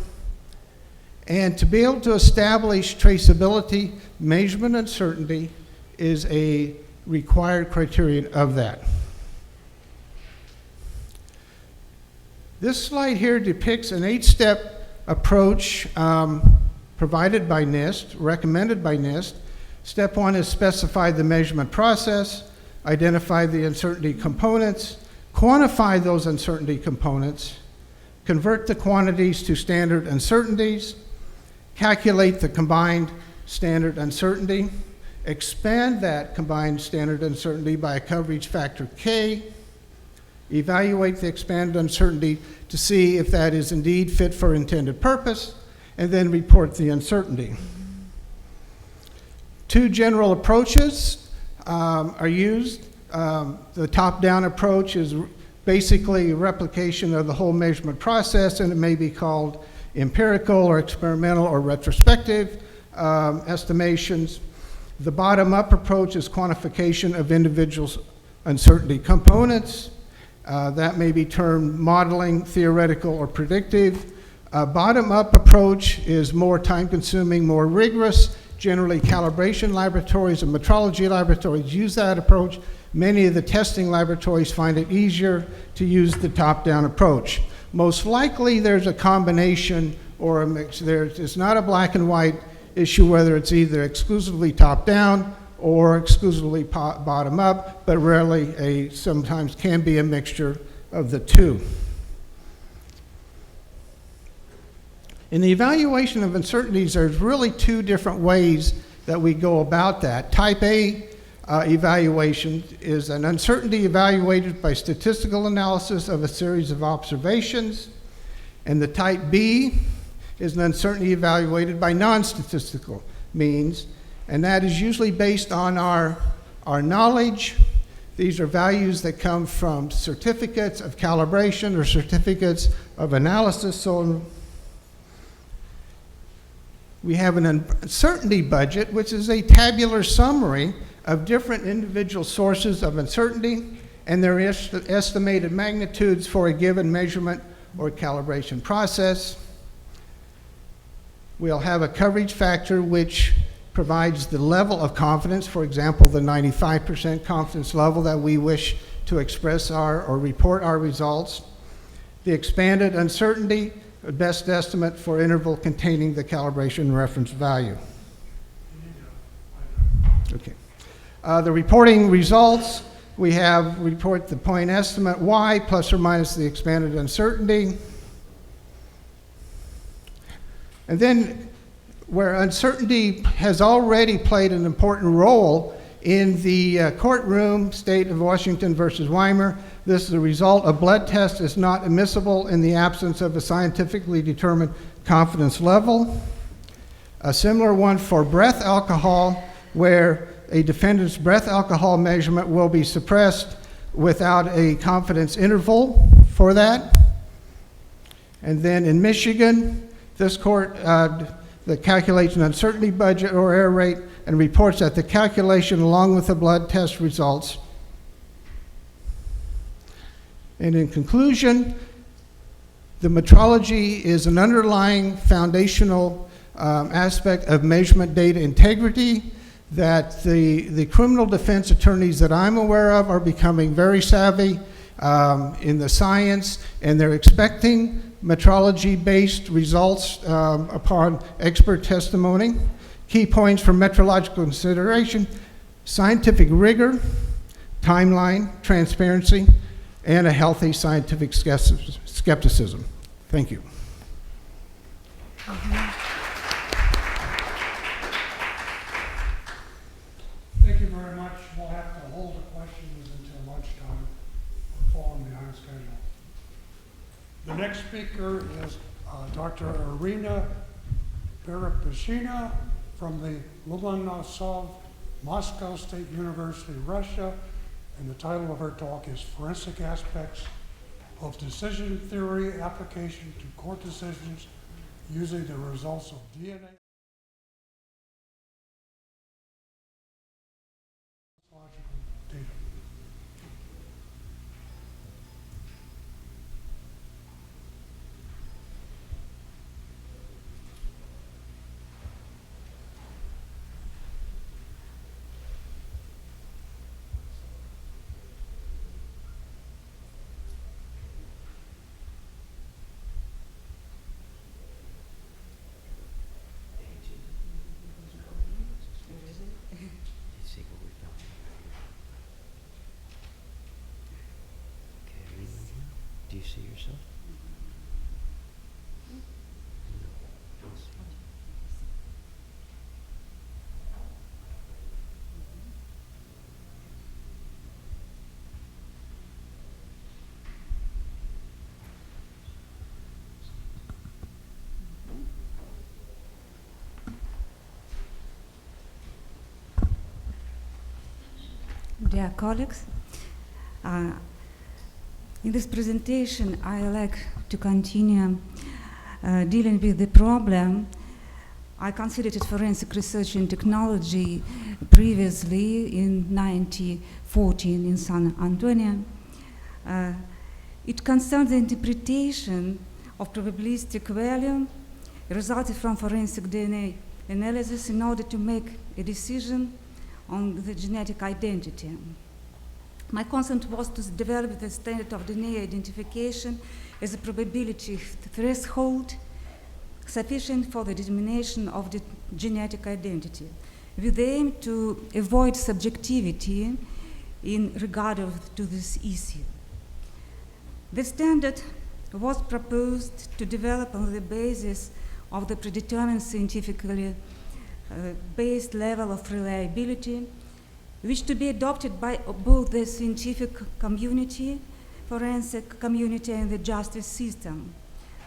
And to be able to establish traceability, measurement uncertainty is a required criterion of that. This slide here depicts an 8-step approach provided by NIST, recommended by NIST. Step 1 is specify the measurement process, identify the uncertainty components, quantify those uncertainty components, convert the quantities to standard uncertainties, calculate the combined standard uncertainty, expand that combined standard uncertainty by a coverage factor K, evaluate the expanded uncertainty to see if that is indeed fit for intended purpose, and then report the uncertainty. Two general approaches are used. The top-down approach is basically a replication of the whole measurement process, and it may be called empirical or experimental or retrospective estimations. The bottom-up approach is quantification of individual uncertainty components. That may be termed modeling, theoretical, or predictive. Bottom-up approach is more time-consuming, more rigorous. Generally, calibration laboratories and metrology laboratories use that approach. Many of the testing laboratories find it easier to use the top-down approach. Most likely, there's a combination or a mix. It's not a black and white issue whether it's either exclusively top-down or exclusively bottom-up, but rarely sometimes can be a mixture of the two. In the evaluation of uncertainties, there's really two different ways that we go about that. Type A evaluation is an uncertainty evaluated by statistical analysis of a series of observations, and the type B is an uncertainty evaluated by non-statistical means, and that is usually based on our knowledge. These are values that come from certificates of calibration or certificates of analysis. So we have an uncertainty budget, which is a tabular summary of different individual sources of uncertainty and their estimated magnitudes for a given measurement or calibration process. We'll have a coverage factor which provides the level of confidence, for example, the 95% confidence level that we wish to express or report our results. The expanded uncertainty, a best estimate for interval containing the calibration reference value. Okay. The reporting results, we report the point estimate Y plus or minus the expanded uncertainty. And then where uncertainty has already played an important role in the courtroom, State of Washington versus Weimer, this is a result. A blood test is not admissible in the absence of a scientifically determined confidence level. a similar one for breath alcohol, where a defendant's breath alcohol measurement will be suppressed without a confidence interval for that. And then in Michigan, this court that calculates an uncertainty budget or error rate and reports that the calculation along with the blood test results. And in conclusion, the metrology is an underlying foundational aspect of measurement data integrity that the criminal defense attorneys that I'm aware of are becoming very savvy in the science, and they're expecting metrology-based results upon expert testimony. Key points for metrological consideration: scientific rigor, timeline, transparency, and a healthy scientific skepticism. Thank you. Thank you very much. We'll have to hold the questions until lunchtime. We're following behind schedule. The next speaker is Dr. Irina Perepeshina from the Lomonosov Moscow State University, Russia, and the title of her talk is Forensic Aspects of Decision Theory Application to Court Decisions Using the Results of DNA. Data. Do you see yourself? Dear colleagues, in this presentation, I like to continue dealing with the problem. I considered it forensic research and technology previously in 1914 in San Antonio. It concerns the interpretation of probabilistic value resulting from forensic DNA analysis in order to make a decision on the genetic identity. My concern was to develop the standard of DNA identification as a probability threshold sufficient for the determination of the genetic identity, with the aim to avoid subjectivity in regard to this issue. The standard was proposed to develop on the basis of the predetermined scientifically based level of reliability, which to be adopted by both the scientific community, forensic community, and the justice system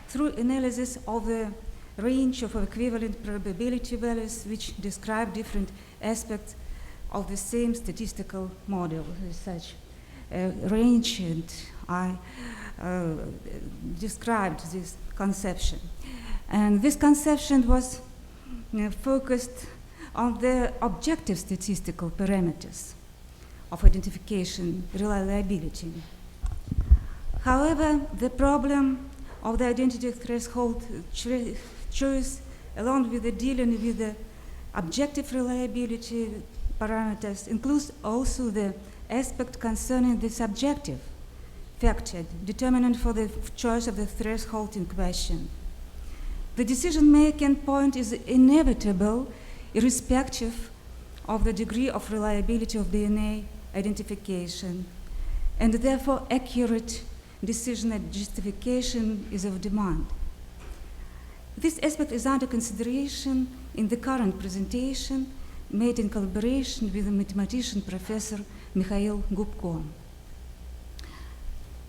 through analysis of the range of equivalent probability values which describe different aspects of the same statistical model. Such range, and I described this conception. And this conception was focused on the objective statistical parameters of identification reliability. However, the problem of the identity threshold choice, along with the dealing with the objective reliability parameters, includes also the aspect concerning the subjective factor determinant for the choice of the threshold in question. The decision-making point is inevitable irrespective of the degree of reliability of DNA identification, and therefore accurate decision and justification is of demand. This aspect is under consideration in the current presentation made in collaboration with the mathematician Professor Mikhail Gubko.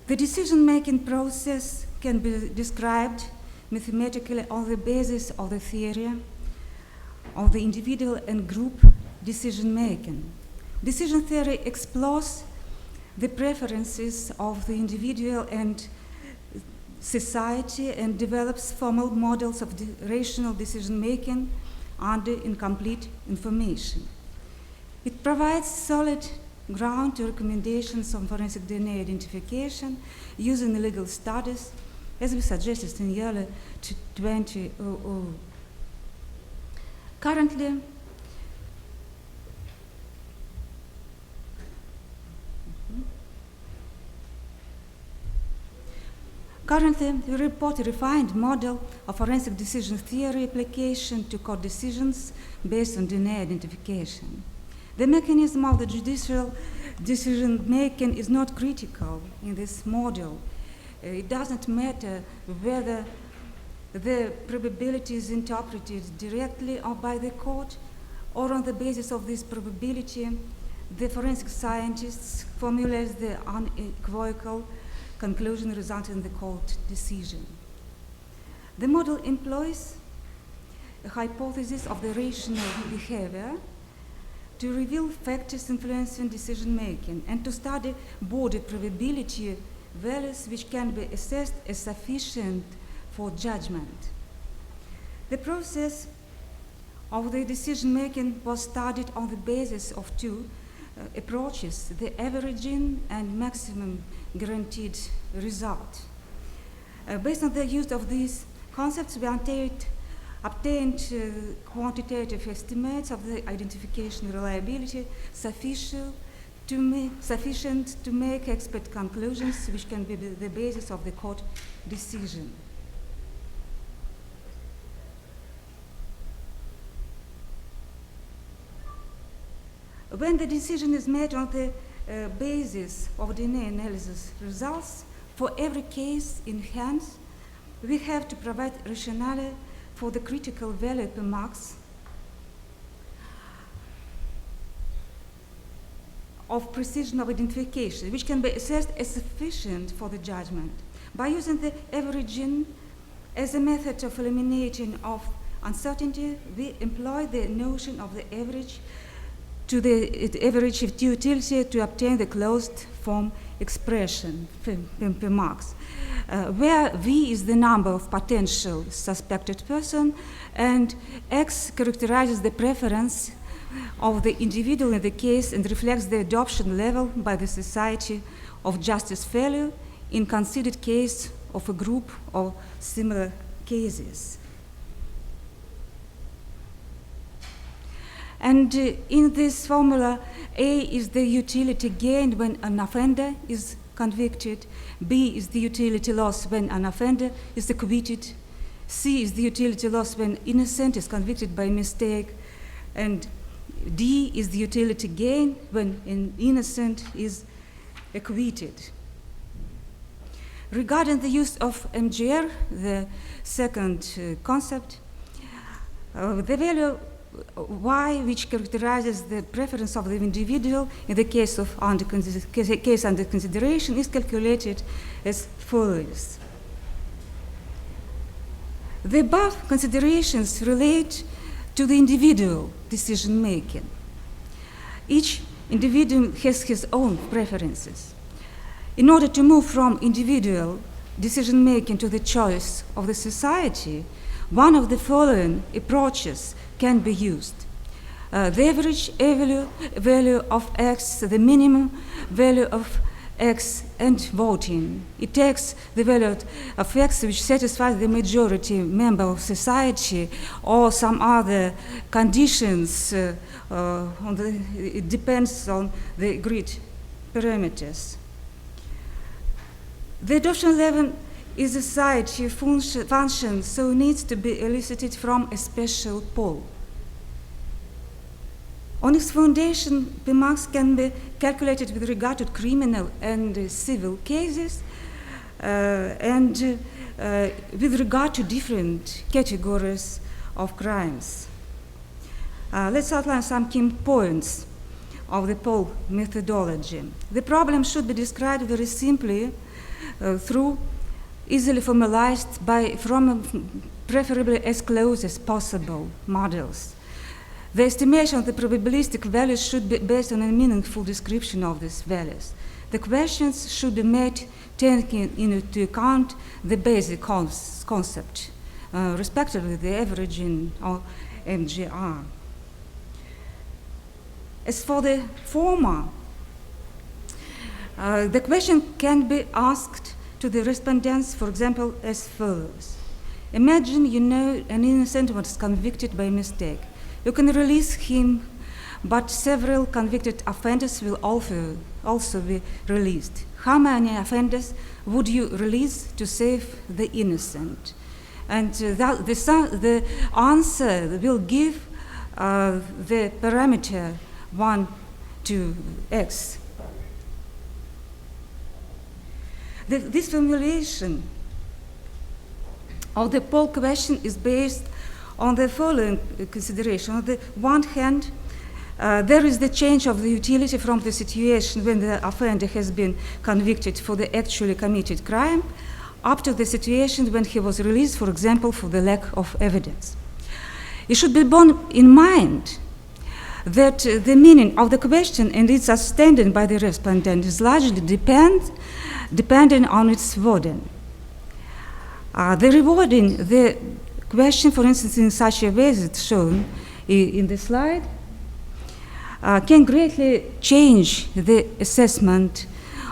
The decision-making process can be described mathematically on the basis of the theory of the individual and group decision making. Decision theory explores the preferences of the individual and society and develops formal models of rational decision making under incomplete information. It provides solid ground to recommendations on forensic DNA identification using legal studies, as we suggested in early 2000. Currently, we report a refined model of forensic decision theory application to court decisions based on DNA identification. The mechanism of the judicial decision-making is not critical in this model. It doesn't matter whether the probability is interpreted directly or by the court, or on the basis of this probability, the forensic scientists formulate the unequivocal conclusion resulting in the court decision. The model employs a hypothesis of the rational behavior to reveal factors influencing decision-making and to study border probability values which can be assessed as sufficient for judgment. The process of the decision-making was studied on the basis of two approaches, the averaging and maximum guaranteed result. Based on the use of these concepts, we obtained quantitative estimates of the identification reliability sufficient to make expert conclusions which can be the basis of the court decision. When the decision is made on the basis of DNA analysis results, for every case in hand, we have to provide rationale for the critical value per max of precision of identification, which can be assessed as sufficient for the judgment. By using the averaging as a method of eliminating of uncertainty, we employ the notion of the average to the average utility to obtain the closed form expression per max, where V is the number of potential suspected person and X characterizes the preference of the individual in the case and reflects the adoption level by the society of justice value in considered case of a group of similar cases. And in this formula, A is the utility gained when an offender is convicted, B is the utility loss when an offender is acquitted, C is the utility loss when innocent is convicted by mistake, and D is the utility gain when an innocent is acquitted. Regarding the use of MGR, the second concept, the value Y, which characterizes the preference of the individual in the case of case under consideration, is calculated as follows. The above considerations relate to the individual decision making. Each individual has his own preferences. In order to move from individual decision making to the choice of the society, one of the following approaches can be used. The average value of X, the minimum value of X, and voting. It takes the value of X which satisfies the majority member of society or some other conditions. It depends on the agreed parameters. The adoption level is a society function, so needs to be elicited from a special pool. On its foundation, PMAX can be calculated with regard to criminal and civil cases and with regard to different categories of crimes. Let's outline some key points of the poll methodology. The problem should be described very simply through easily formalized by preferably as close as possible models. The estimation of the probabilistic values should be based on a meaningful description of these values. The questions should be made taking into account the basic concept, respectively the averaging of MGR. As for the former, the question can be asked to the respondents, for example, as follows. Imagine you know an innocent was convicted by mistake. You can release him, but several convicted offenders will also be released. How many offenders would you release to save the innocent? And the answer will give the parameter 1 to x. This formulation of the poll question is based on the following consideration. On the one hand, there is the change of the utility from the situation when the offender has been convicted for the actually committed crime up to the situation when he was released, for example, for the lack of evidence. It should be borne in mind that the meaning of the question and its understanding by the respondent is largely dependent on its wording. The rewarding the question, for instance, in such a way as it's shown in the slide, can greatly change the assessment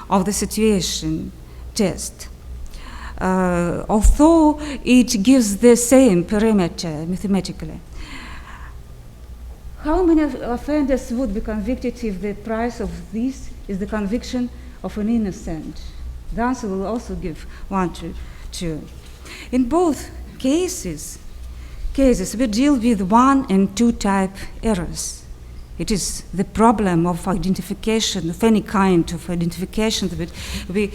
of the situation test. Although it gives the same parameter mathematically. How many offenders would be convicted if the price of this is the conviction of an innocent? The answer will also give 1 to 2. In both cases, we deal with 1 and 2 type errors. It is the problem of identification, of any kind of identification that we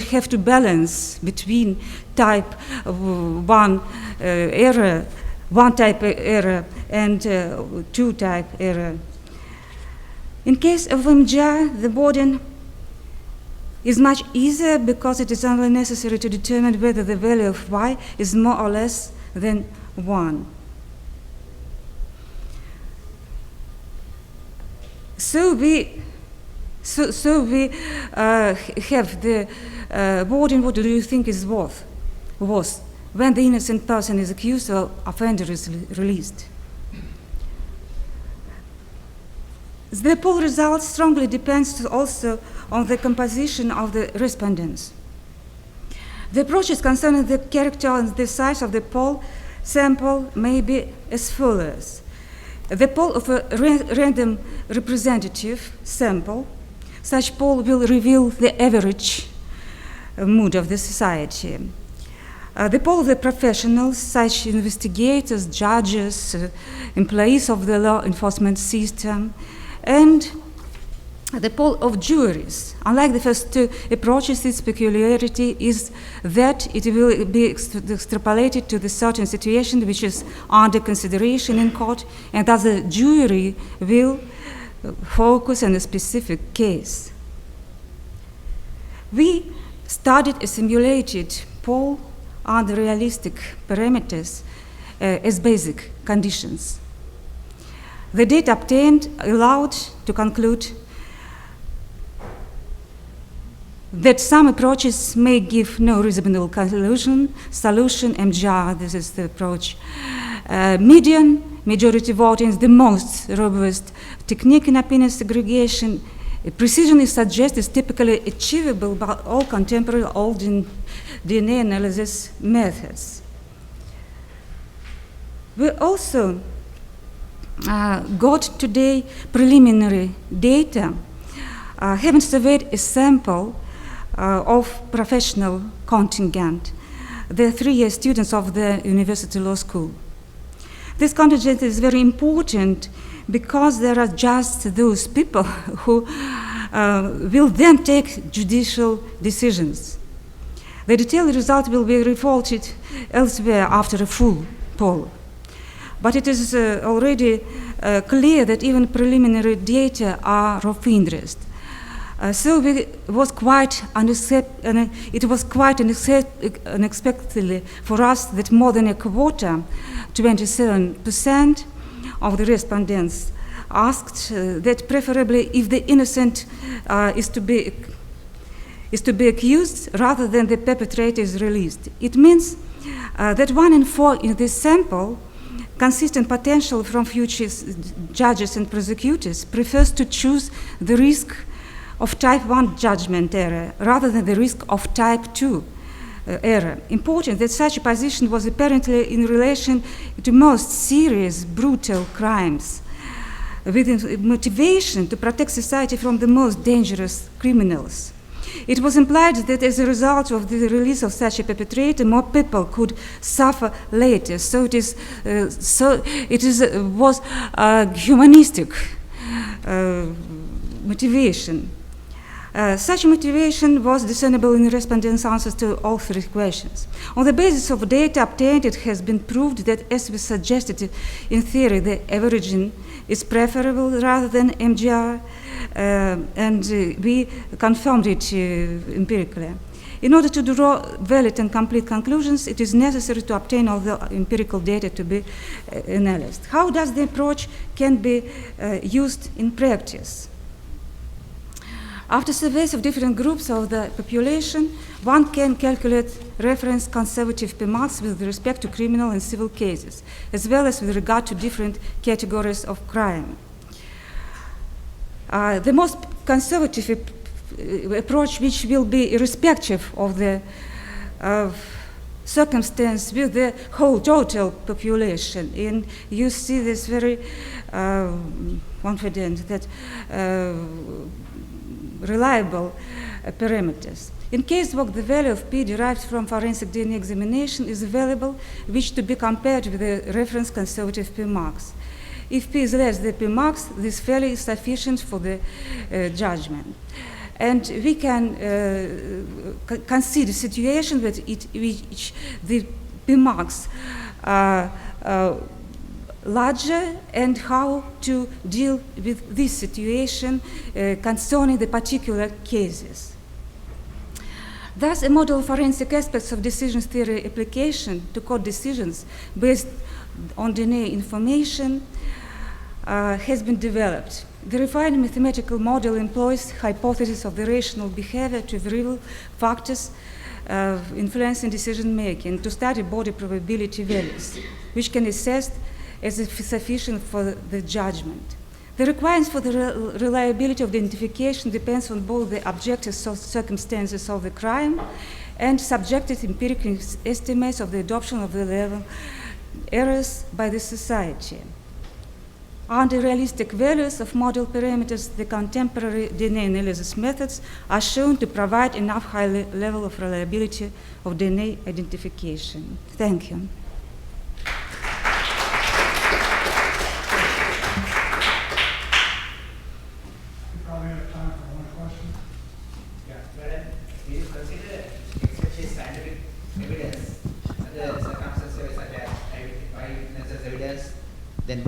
have to balance between type 1 error, 1 type error, and 2 type error. In case of MGR, the burden is much easier because it is only necessary to determine whether the value of y is more or less than 1. So we have the burden. What do you think is worth when the innocent person is accused or offender is released? The poll results strongly depends also on the composition of the respondents. The approaches concerning the character and the size of the poll sample may be as follows. The poll of a random representative sample, such poll will reveal the average mood of the society. The poll of the professionals, such investigators, judges, employees of the law enforcement system, and the poll of juries. Unlike the first 2 approaches, its peculiarity is that it will be extrapolated to the certain situation which is under consideration in court, and thus the jury will focus on a specific case. We studied a simulated poll under realistic parameters as basic conditions. The data obtained allowed to conclude that some approaches may give no reasonable solution, MGR, this is the approach. Median majority voting is the most robust technique in opinion segregation. Precision is suggested is typically achievable by all contemporary old DNA analysis methods. We also got today preliminary data, having surveyed a sample of professional contingent, the 3-year students of the University Law School. This contingent is very important because there are just those people who will then take judicial decisions. The detailed result will be reported elsewhere after a full poll. But it is already clear that even preliminary data are of interest. It was quite unexpectedly for us that more than a quarter, 27% of the respondents asked that preferably if the innocent is to be accused rather than the perpetrator is released. It means that 1 in 4 in this sample, consistent potential from future judges and prosecutors, prefers to choose the risk of type 1 judgment error rather than the risk of type 2 error. Important that such a position was apparently in relation to most serious, brutal crimes, with motivation to protect society from the most dangerous criminals. It was implied that as a result of the release of such a perpetrator, more people could suffer later. So it was humanistic motivation. Such motivation was discernible in respondents' answers to all 3 questions. On the basis of data obtained, it has been proved that, as we suggested in theory, the averaging is preferable rather than MGR, and we confirmed it empirically. In order to draw valid and complete conclusions, it is necessary to obtain all the empirical data to be analyzed. How does the approach can be used in practice? After surveys of different groups of the population, one can calculate reference conservative PMAX with respect to criminal and civil cases, as well as with regard to different categories of crime. The most conservative approach, which will be irrespective of the circumstance with the whole total population, and you see this very confident that reliable parameters. In casework, the value of P derived from forensic DNA examination is available, which to be compared with the reference conservative Pmax. If P is less than Pmax, this value is sufficient for the judgment. And we can consider situation with which the Pmax larger, and how to deal with this situation concerning the particular cases. Thus, a model of forensic aspects of decisions theory application to court decisions based on DNA information has been developed. The refined mathematical model employs hypotheses of the rational behavior to reveal factors influencing decision making to study body probability values, which can assess as sufficient for the judgment. The requirements for the reliability of the identification depends on both the objective circumstances of the crime and subjective empirical estimates of the adoption of the level errors by the society. Under realistic values of model parameters, the contemporary DNA analysis methods are shown to provide enough high level of reliability of DNA identification. Thank you. Then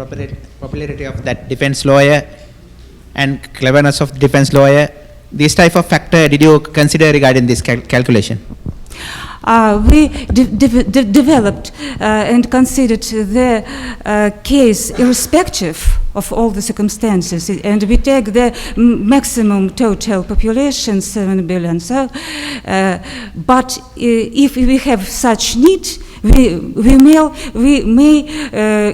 popularity of that defense lawyer and cleverness of defense lawyer, this type of factor did you consider regarding this calculation? We developed and considered the case irrespective of all the circumstances, and we take the maximum total population, 7 billion. So, but if we have such need, we may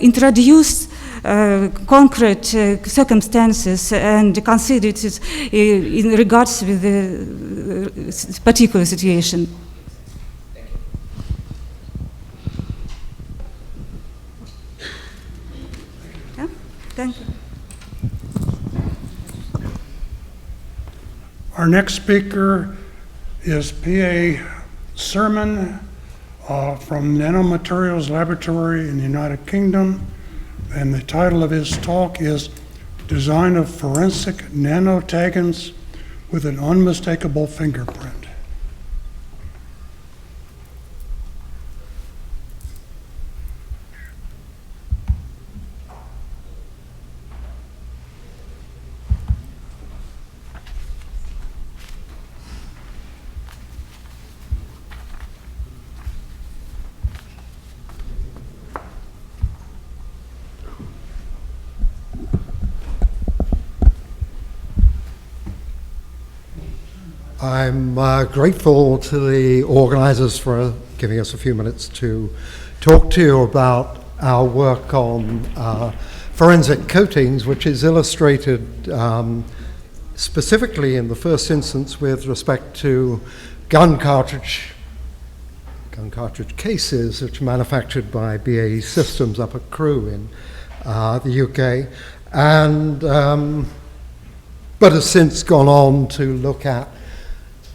introduce concrete circumstances and consider it in regards with the particular situation. Yeah? Thank you. Our next speaker is P.A. Sermon from Nanomaterials Laboratory in the United Kingdom, and the title of his talk is Design of Forensic Nanotaggants with an Unmistakable Fingerprint. I'm grateful to the organizers for giving us a few minutes to talk to you about our work on forensic coatings, which is illustrated specifically in the first instance with respect to gun cartridge cases, which are manufactured by BAE Systems up at Crewe in the UK, and but has since gone on to look at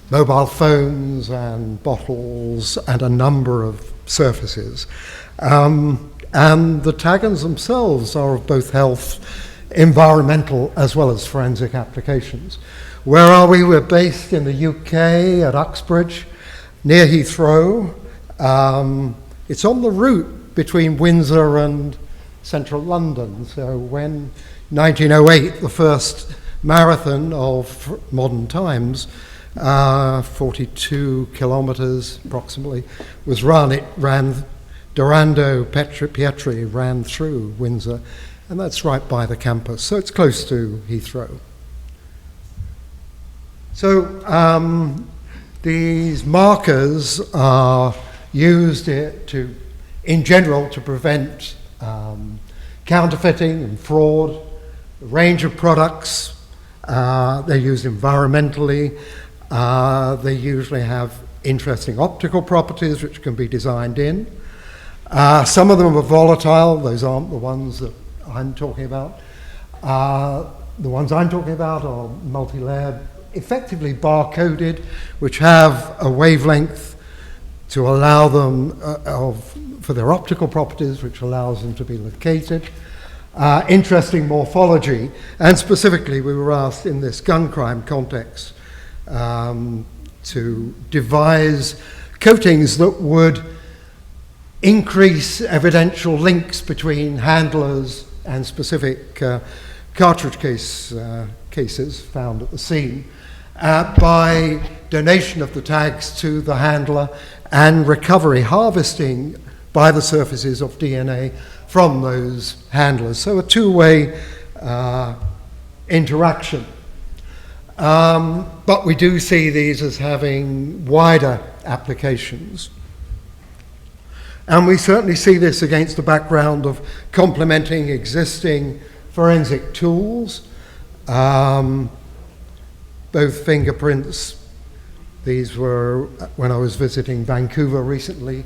mobile phones and bottles and a number of surfaces. And the taggers themselves are of both health, environmental, as well as forensic applications. Where are we? We're based in the UK at Uxbridge, near Heathrow. It's on the route between Windsor and central London. So when 1908, the first marathon of modern times, 42 kilometers approximately, was run, it ran, Dorando Pietri ran through Windsor, and that's right by the campus, so it's close to Heathrow. So these markers are used in general to prevent counterfeiting and fraud, a range of products. They're used environmentally. They usually have interesting optical properties which can be designed in. Some of them are volatile. Those aren't the ones that I'm talking about. The ones I'm talking about are multi-layered, effectively bar-coded, which have a wavelength to allow them for their optical properties, which allows them to be located. Interesting morphology, and specifically we were asked in this gun crime context to devise coatings that would increase evidential links between handlers and specific cartridge cases found at the scene by donation of the tags to the handler and recovery, harvesting by the surfaces of DNA from those handlers. So a two-way interaction. But we do see these as having wider applications. And we certainly see this against the background of complementing existing forensic tools, both fingerprints. These were when I was visiting Vancouver recently.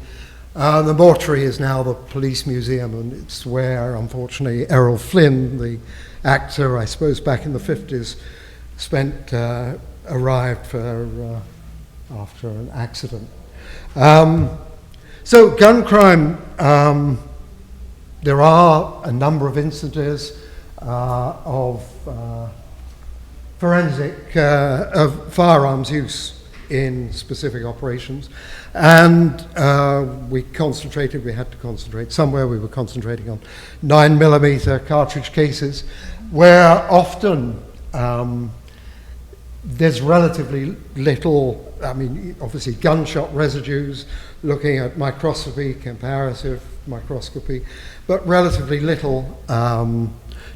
The mortuary is now the police museum, and it's where, unfortunately, Errol Flynn, the actor, I suppose back in the 50s, arrived after an accident. So gun crime, there are a number of instances of forensic, of firearms use in specific operations, and we had to concentrate somewhere. We were concentrating on 9mm cartridge cases, where often there's relatively little, I mean, obviously gunshot residues, looking at microscopy, comparative microscopy, but relatively little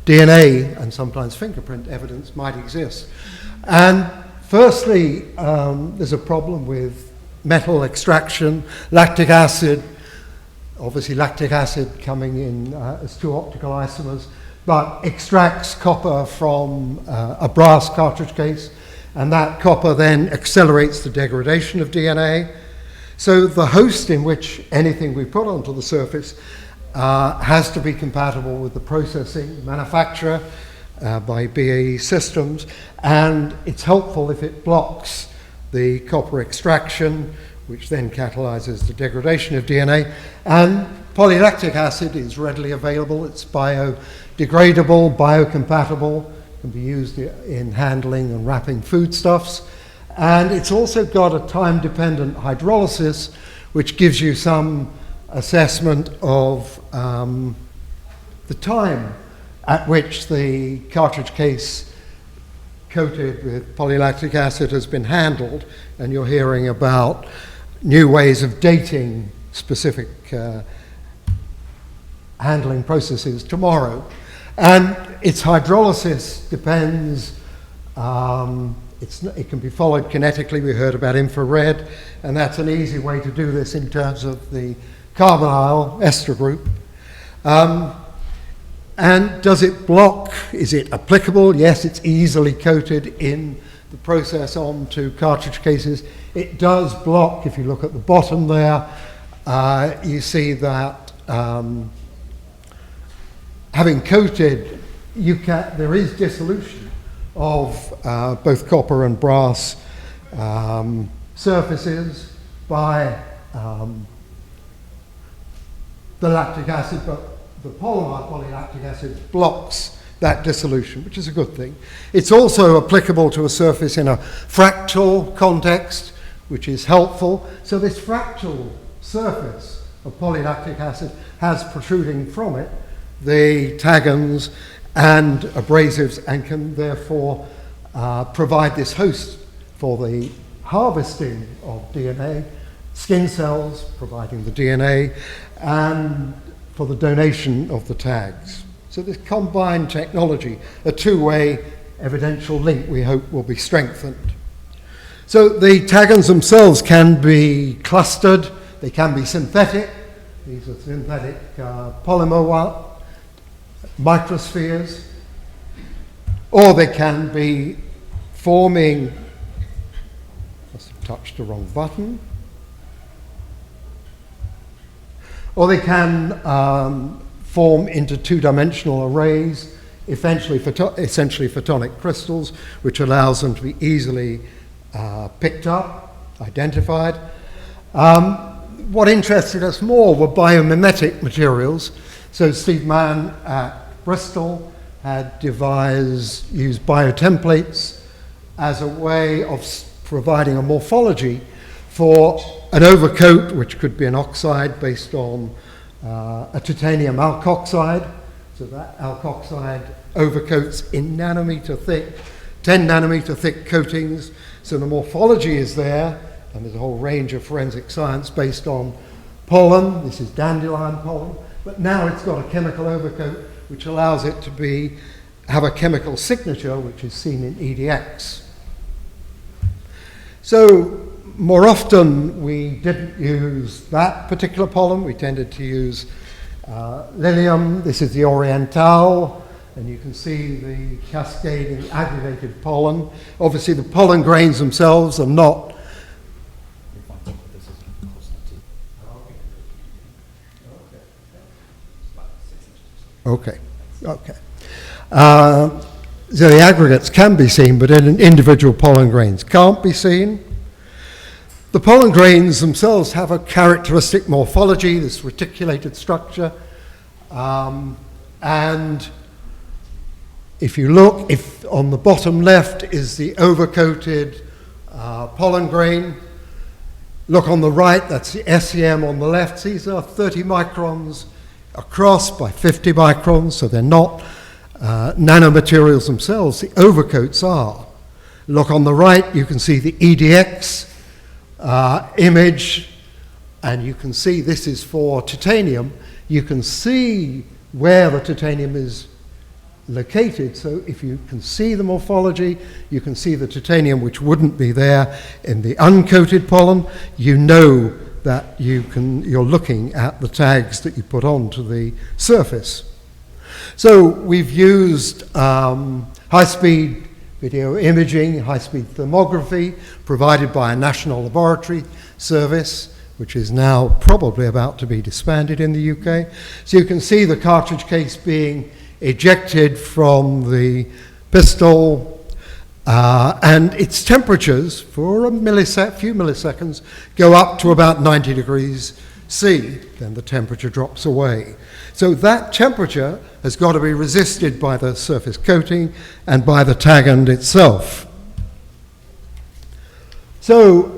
DNA and sometimes fingerprint evidence might exist. And firstly, there's a problem with metal extraction, lactic acid, obviously lactic acid coming in as two optical isomers, but extracts copper from a brass cartridge case, and that copper then accelerates the degradation of DNA. So the host in which anything we put onto the surface has to be compatible with the processing manufacturer by BAE Systems, and it's helpful if it blocks the copper extraction, which then catalyzes the degradation of DNA. And polylactic acid is readily available. It's biodegradable, biocompatible, can be used in handling and wrapping foodstuffs. And it's also got a time-dependent hydrolysis, which gives you some assessment of the time at which the cartridge case coated with polylactic acid has been handled, and you're hearing about new ways of dating specific handling processes tomorrow. And its hydrolysis depends, It can be followed kinetically. We heard about infrared, and that's an easy way to do this in terms of the carbonyl ester group. And does it block? Is it applicable? Yes, it's easily coated in the process onto cartridge cases. It does block. If you look at the bottom there, you see that having coated, there is dissolution of both copper and brass surfaces by the lactic acid, but the polymer polylactic acid blocks that dissolution, which is a good thing. It's also applicable to a surface in a fractal context, which is helpful. So this fractal surface of polylactic acid has protruding from it the tagons and abrasives, and can therefore provide this host for the harvesting of DNA, skin cells providing the DNA, and for the donation of the tags. So this combined technology, a two-way evidential link, we hope will be strengthened. So the tagons themselves can be clustered, they can be synthetic. These are synthetic polymer microspheres, or they can be forming, must have touched the wrong button, or they can form into two-dimensional arrays, essentially photonic crystals, which allows them to be easily picked up, identified. What interested us more were biomimetic materials. So Steve Mann at Bristol had used biotemplates as a way of providing a morphology for an overcoat, which could be an oxide based on a titanium alkoxide. So that alkoxide overcoats in nanometer thick, 10 nanometer thick coatings. So the morphology is there, and there's a whole range of forensic science based on pollen. This is dandelion pollen. But now it's got a chemical overcoat, which allows it to have a chemical signature, which is seen in EDX. So more often, we didn't use that particular pollen. We tended to use Lilium. This is the Oriental, and you can see the cascading aggregated pollen. Obviously, the pollen grains themselves are not. Okay. So the aggregates can be seen, but individual pollen grains can't be seen. The pollen grains themselves have a characteristic morphology, this reticulated structure. And if you look, if on the bottom left is the overcoated pollen grain, look on the right, that's the SEM on the left. These are 30 microns across by 50 microns, so they're not nanomaterials themselves. The overcoats are. Look on the right, you can see the EDX image, and you can see this is for titanium. You can see where the titanium is located, so if you can see the morphology, you can see the titanium which wouldn't be there in the uncoated pollen. You know that you're looking at the tags that you put onto the surface. So we've used high-speed video imaging, high-speed thermography provided by a national laboratory service, which is now probably about to be disbanded in the UK. So you can see the cartridge case being ejected from the pistol, and its temperatures for a few milliseconds go up to about 90 degrees C. Then the temperature drops away. So that temperature has got to be resisted by the surface coating and by the tagand itself. So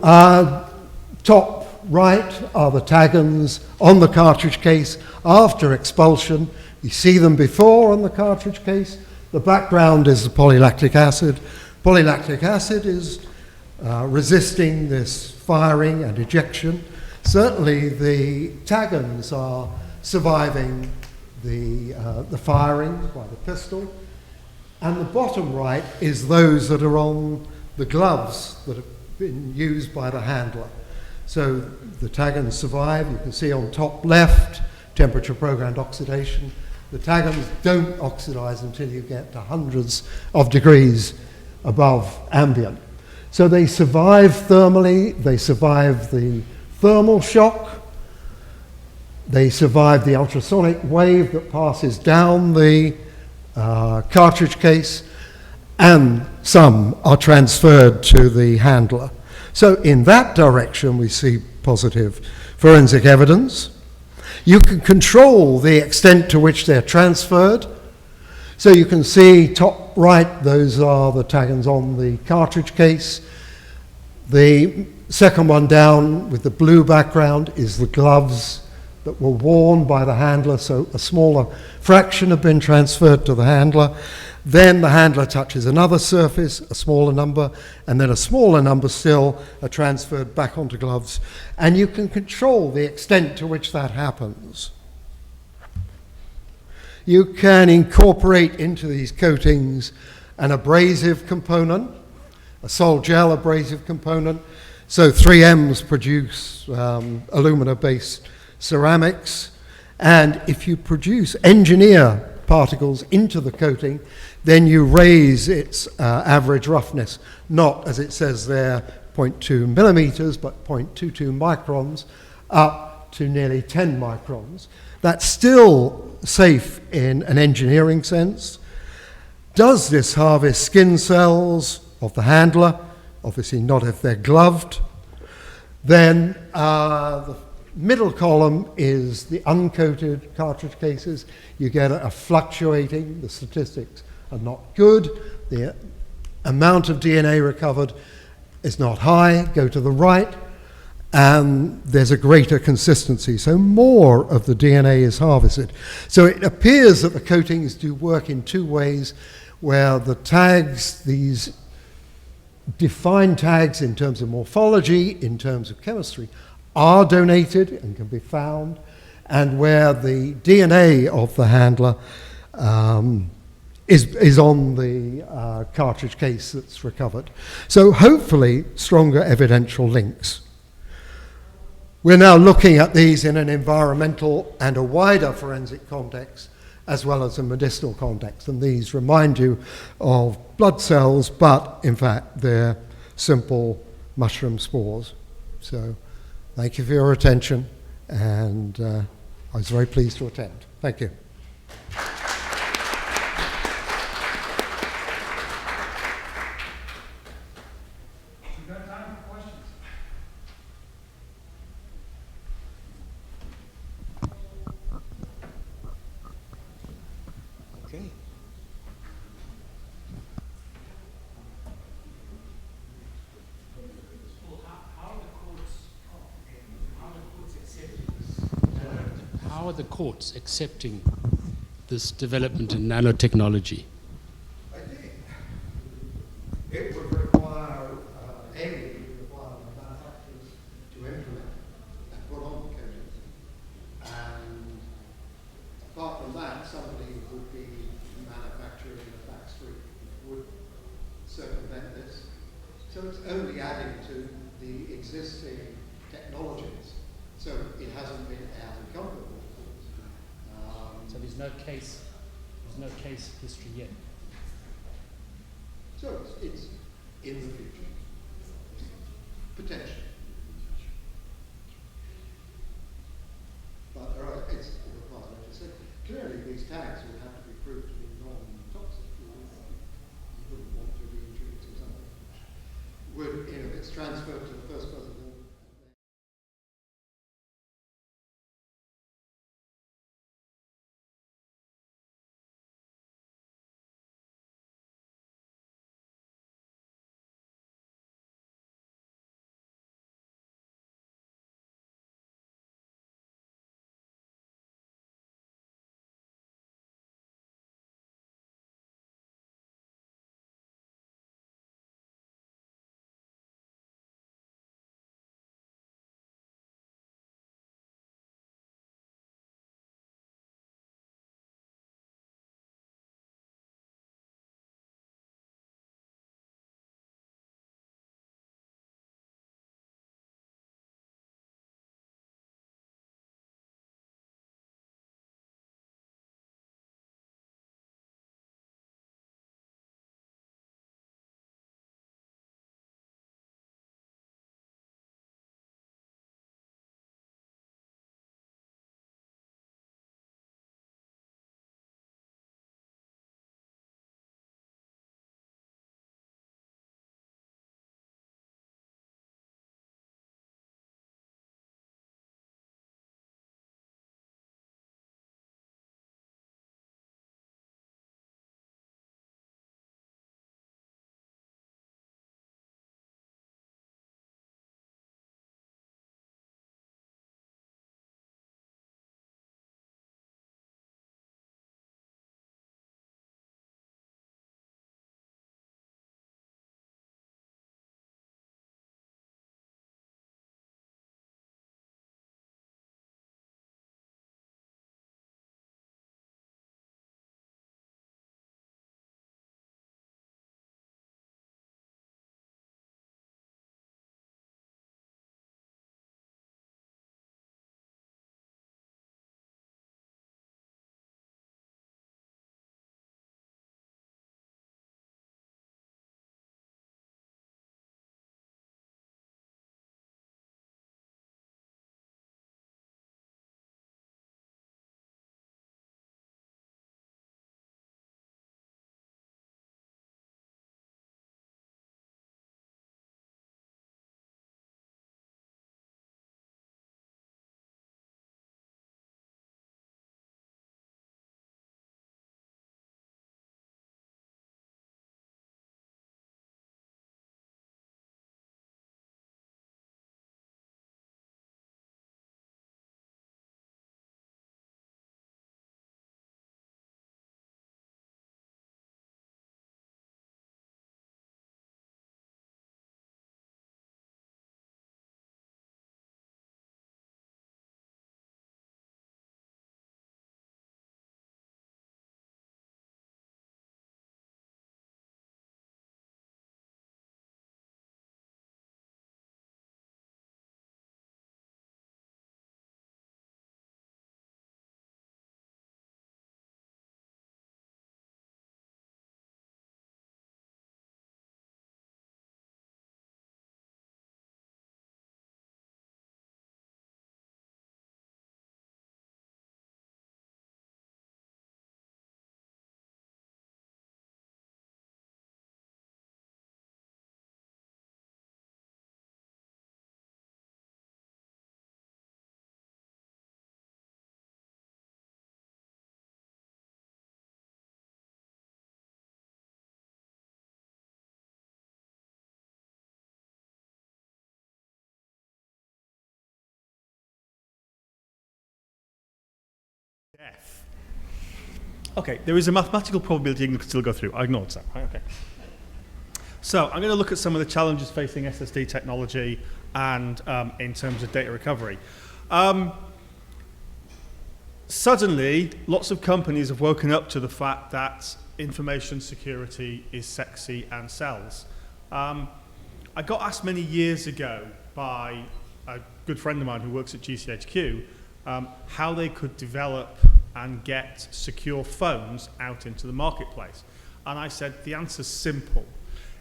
top right are the tagands on the cartridge case after expulsion. You see them before on the cartridge case. The background is the polylactic acid. Polylactic acid is resisting this firing and ejection. Certainly the tagands are surviving the firing by the pistol. And the bottom right is those that are on the gloves that have been used by the handler. So the tagans survive. You can see on top left, temperature programmed oxidation. The tagans don't oxidize until you get to hundreds of degrees above ambient. So they survive thermally, they survive the thermal shock, they survive the ultrasonic wave that passes down the cartridge case, and some are transferred to the handler. So in that direction we see positive forensic evidence. You can control the extent to which they're transferred. So you can see top right, those are the tagans on the cartridge case. The second one down with the blue background is the gloves that were worn by the handler, so a smaller fraction have been transferred to the handler. Then the handler touches another surface, a smaller number, and then a smaller number still are transferred back onto gloves. And you can control the extent to which that happens. You can incorporate into these coatings an abrasive component, a sol gel abrasive component. So 3Ms produce alumina-based ceramics, and if you engineer particles into the coating, then you raise its average roughness, not, as it says there, 0.2 millimeters, but 0.22 microns, up to nearly 10 microns. That's still safe in an engineering sense. Does this harvest skin cells of the handler? Obviously not if they're gloved. Then the middle column is the uncoated cartridge cases. You get a fluctuating, the statistics are not good. The amount of DNA recovered is not high. Go to the right, and there's a greater consistency. So more of the DNA is harvested. So it appears that the coatings do work in two ways, where the tags, these defined tags in terms of morphology, in terms of chemistry, are donated and can be found, and where the DNA of the handler is on the cartridge case that's recovered. So hopefully stronger evidential links. We're now looking at these in an environmental and a wider forensic context, as well as a medicinal context. And these remind you of blood cells, but in fact they're simple mushroom spores. So thank you for your attention, and I was very pleased to attend. Thank you. How are the courts accepting this development in nanotechnology? I think it would require, it would require the manufacturers to implement and put on the coatings. And apart from that, somebody would be manufacturing in a factory would circumvent this. So it's only adding to the existing technologies. So it hasn't been as incumbent. So there's no case history yet. So it's in the future, potentially. But it's required legislation. Clearly, these tags would have to be proved to be non-toxic. You wouldn't want to be introducing something which would, if it's transferred to the first person. death. Okay, there is a mathematical probability you can still go through. I ignored that, right? Okay. So I'm going to look at some of the challenges facing SSD technology and in terms of data recovery. Suddenly, lots of companies have woken up to the fact that information security is sexy and sells. I got asked many years ago by a good friend of mine who works at GCHQ how they could develop and get secure phones out into the marketplace. And I said, the answer's simple.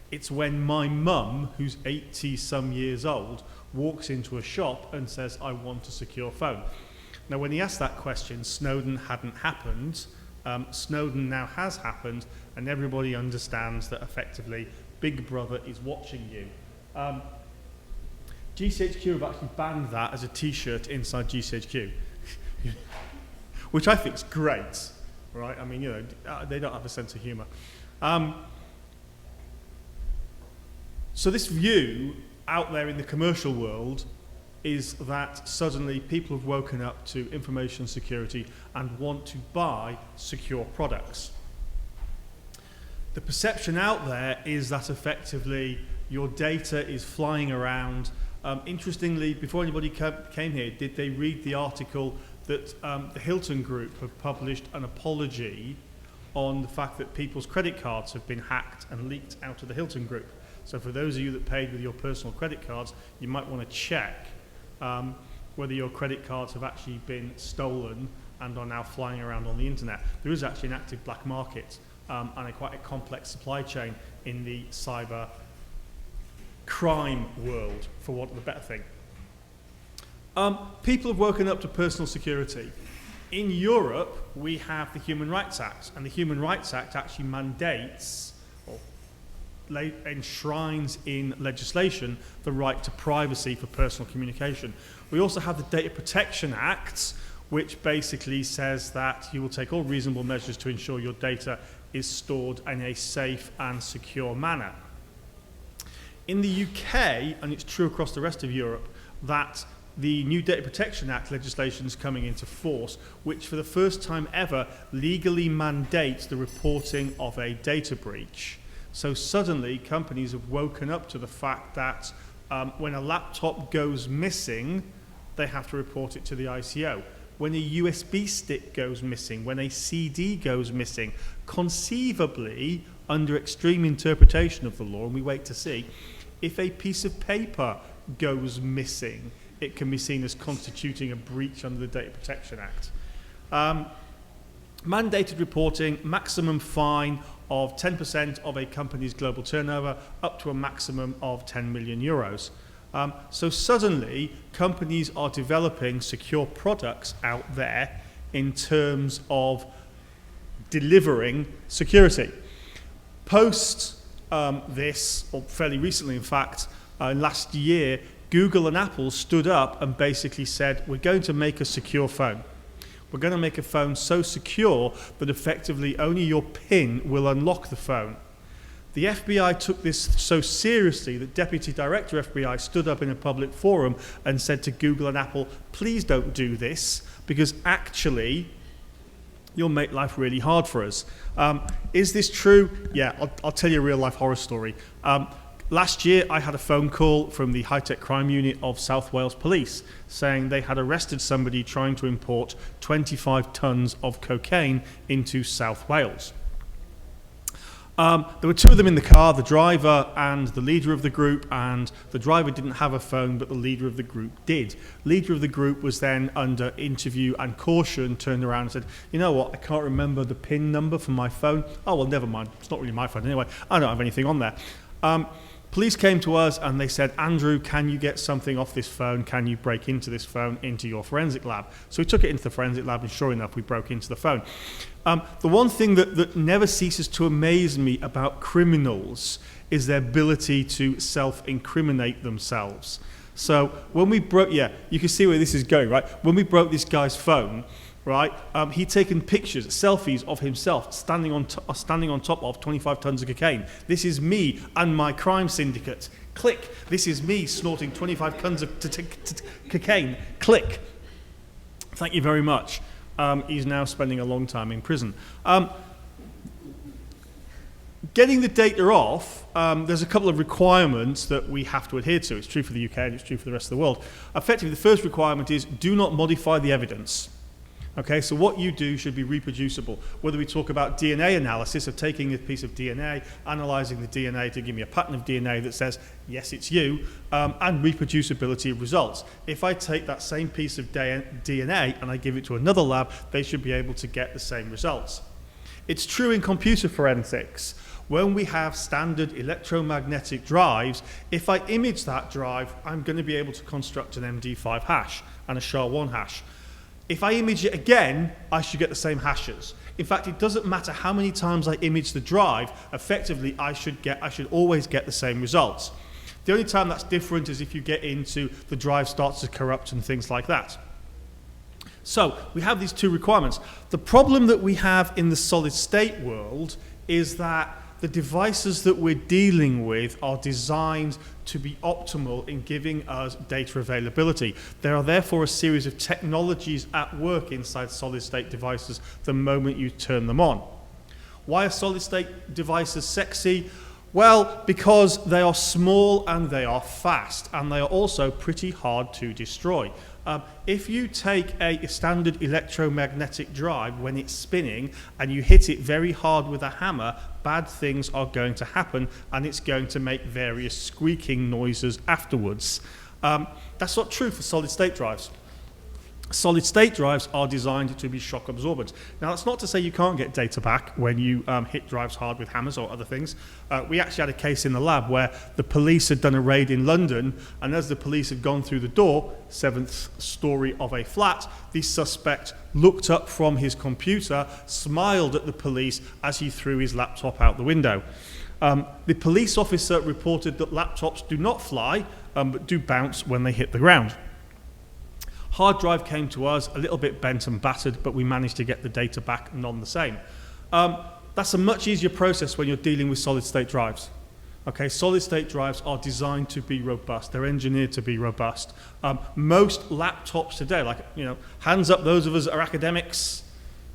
It's when my mum, who's 80-some years old, walks into a shop and says, I want a secure phone. Now, when he asked that question, Snowden hadn't happened. Snowden now has happened, and everybody understands that effectively Big Brother is watching you. GCHQ have actually banned that as a T-shirt inside GCHQ, which I think is great, right? I mean, you know, they don't have a sense of humour. So this view out there in the commercial world is that suddenly people have woken up to information security and want to buy secure products. The perception out there is that effectively your data is flying around. Interestingly, before anybody came here, did they read the article that the Hilton Group have published an apology on the fact that people's credit cards have been hacked and leaked out of the Hilton Group? So for those of you that paid with your personal credit cards, you might want to check whether your credit cards have actually been stolen and are now flying around on the internet. There is actually an active black market and quite a complex supply chain in the cyber crime world, for want of a better thing. People have woken up to personal security. In Europe, we have the Human Rights Act, and the Human Rights Act actually mandates or enshrines in legislation the right to privacy for personal communication. We also have the Data Protection Act, which basically says that you will take all reasonable measures to ensure your data is stored in a safe and secure manner. In the UK, and it's true across the rest of Europe, that the new Data Protection Act legislation is coming into force, which for the first time ever legally mandates the reporting of a data breach. So suddenly companies have woken up to the fact that when a laptop goes missing, they have to report it to the ICO. When a USB stick goes missing, when a CD goes missing, conceivably, under extreme interpretation of the law, and we wait to see, if a piece of paper goes missing, it can be seen as constituting a breach under the Data Protection Act. Mandated reporting, maximum fine of 10% of a company's global turnover, up to a maximum of 10 million euros. So suddenly, companies are developing secure products out there in terms of delivering security. Post this, or fairly recently in fact, last year, Google and Apple stood up and basically said, we're going to make a secure phone. We're going to make a phone so secure that effectively only your PIN will unlock the phone. The FBI took this so seriously that Deputy Director FBI stood up in a public forum and said to Google and Apple, please don't do this, because actually you'll make life really hard for us. Is this true? Yeah, I'll tell you a real life horror story. Last year, I had a phone call from the high-tech crime unit of South Wales Police saying they had arrested somebody trying to import 25 tons of cocaine into South Wales. There were two of them in the car, the driver and the leader of the group, and the driver didn't have a phone, but the leader of the group did. Leader of the group was then under interview and caution, turned around and said, you know what, I can't remember the PIN number for my phone. Oh, well, never mind. It's not really my phone anyway. I don't have anything on there. Police came to us and they said, Andrew, can you get something off this phone? Can you break into this phone into your forensic lab? So we took it into the forensic lab and sure enough, we broke into the phone. The one thing that never ceases to amaze me about criminals is their ability to self-incriminate themselves. So when we broke, yeah, you can see where this is going, right? When we broke this guy's phone, right, he'd taken pictures, selfies of himself standing on top of 25 tons of cocaine. This is me and my crime syndicate. Click. This is me snorting 25 tons of cocaine. Click. Thank you very much. He's now spending a long time in prison. Getting the data off, there's a couple of requirements that we have to adhere to. It's true for the UK and it's true for the rest of the world. Effectively, the first requirement is do not modify the evidence. Okay, so what you do should be reproducible. Whether we talk about DNA analysis, of taking a piece of DNA, analysing the DNA to give me a pattern of DNA that says, yes, it's you, and reproducibility of results. If I take that same piece of DNA and I give it to another lab, they should be able to get the same results. It's true in computer forensics. When we have standard electromagnetic drives, if I image that drive, I'm going to be able to construct an MD5 hash and a SHA-1 hash. If I image it again, I should get the same hashes. In fact, it doesn't matter how many times I image the drive, effectively I should always get the same results. The only time that's different is if you get into the drive starts to corrupt and things like that. So we have these two requirements. The problem that we have in the solid state world is that the devices that we're dealing with are designed to be optimal in giving us data availability. There are therefore a series of technologies at work inside solid state devices the moment you turn them on. Why are solid state devices sexy? Well, because they are small and they are fast, and they are also pretty hard to destroy. If you take a standard electromagnetic drive when it's spinning and you hit it very hard with a hammer, bad things are going to happen and it's going to make various squeaking noises afterwards. That's not true for solid state drives. Solid state drives are designed to be shock absorbent. Now, that's not to say you can't get data back when you hit drives hard with hammers or other things. We actually had a case in the lab where the police had done a raid in London, and as the police had gone through the door, 7th story of a flat, the suspect looked up from his computer, smiled at the police as he threw his laptop out the window. The police officer reported that laptops do not fly, but do bounce when they hit the ground. Hard drive came to us a little bit bent and battered, but we managed to get the data back none the same. That's a much easier process when you're dealing with solid state drives. Okay, solid state drives are designed to be robust. They're engineered to be robust. Most laptops today, like, hands up those of us that are academics.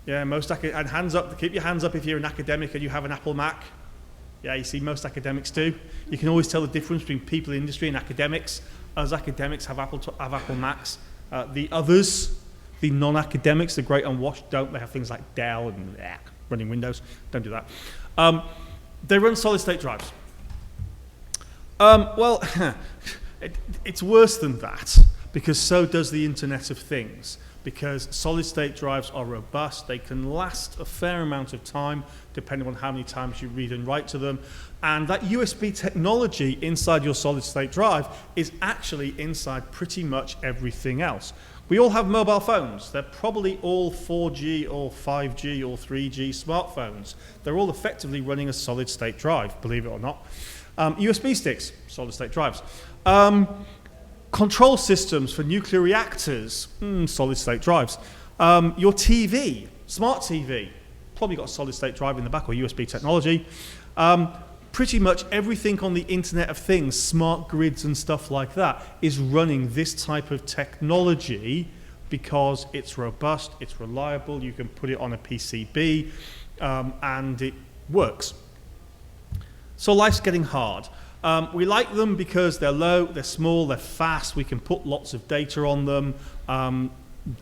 Yeah, and hands up, keep your hands up if you're an academic and you have an Apple Mac. Yeah, you see most academics do. You can always tell the difference between people in industry and academics. Us academics have Apple Macs. The others, the non-academics, the great unwashed, don't. They have things like Dell and running Windows. Don't do that. They run solid-state drives. Well, it's worse than that, because so does the Internet of Things. Because solid-state drives are robust. They can last a fair amount of time, depending on how many times you read and write to them. And that USB technology inside your solid-state drive is actually inside pretty much everything else. We all have mobile phones. They're probably all 4G or 5G or 3G smartphones. They're all effectively running a solid-state drive, believe it or not. USB sticks, solid-state drives. Control systems for nuclear reactors, solid-state drives. Your TV, smart TV, probably got a solid-state drive in the back or USB technology. Pretty much everything on the Internet of Things, smart grids and stuff like that, is running this type of technology because it's robust, it's reliable, you can put it on a PCB, and it works. So life's getting hard. We like them because they're low, they're small, they're fast, we can put lots of data on them.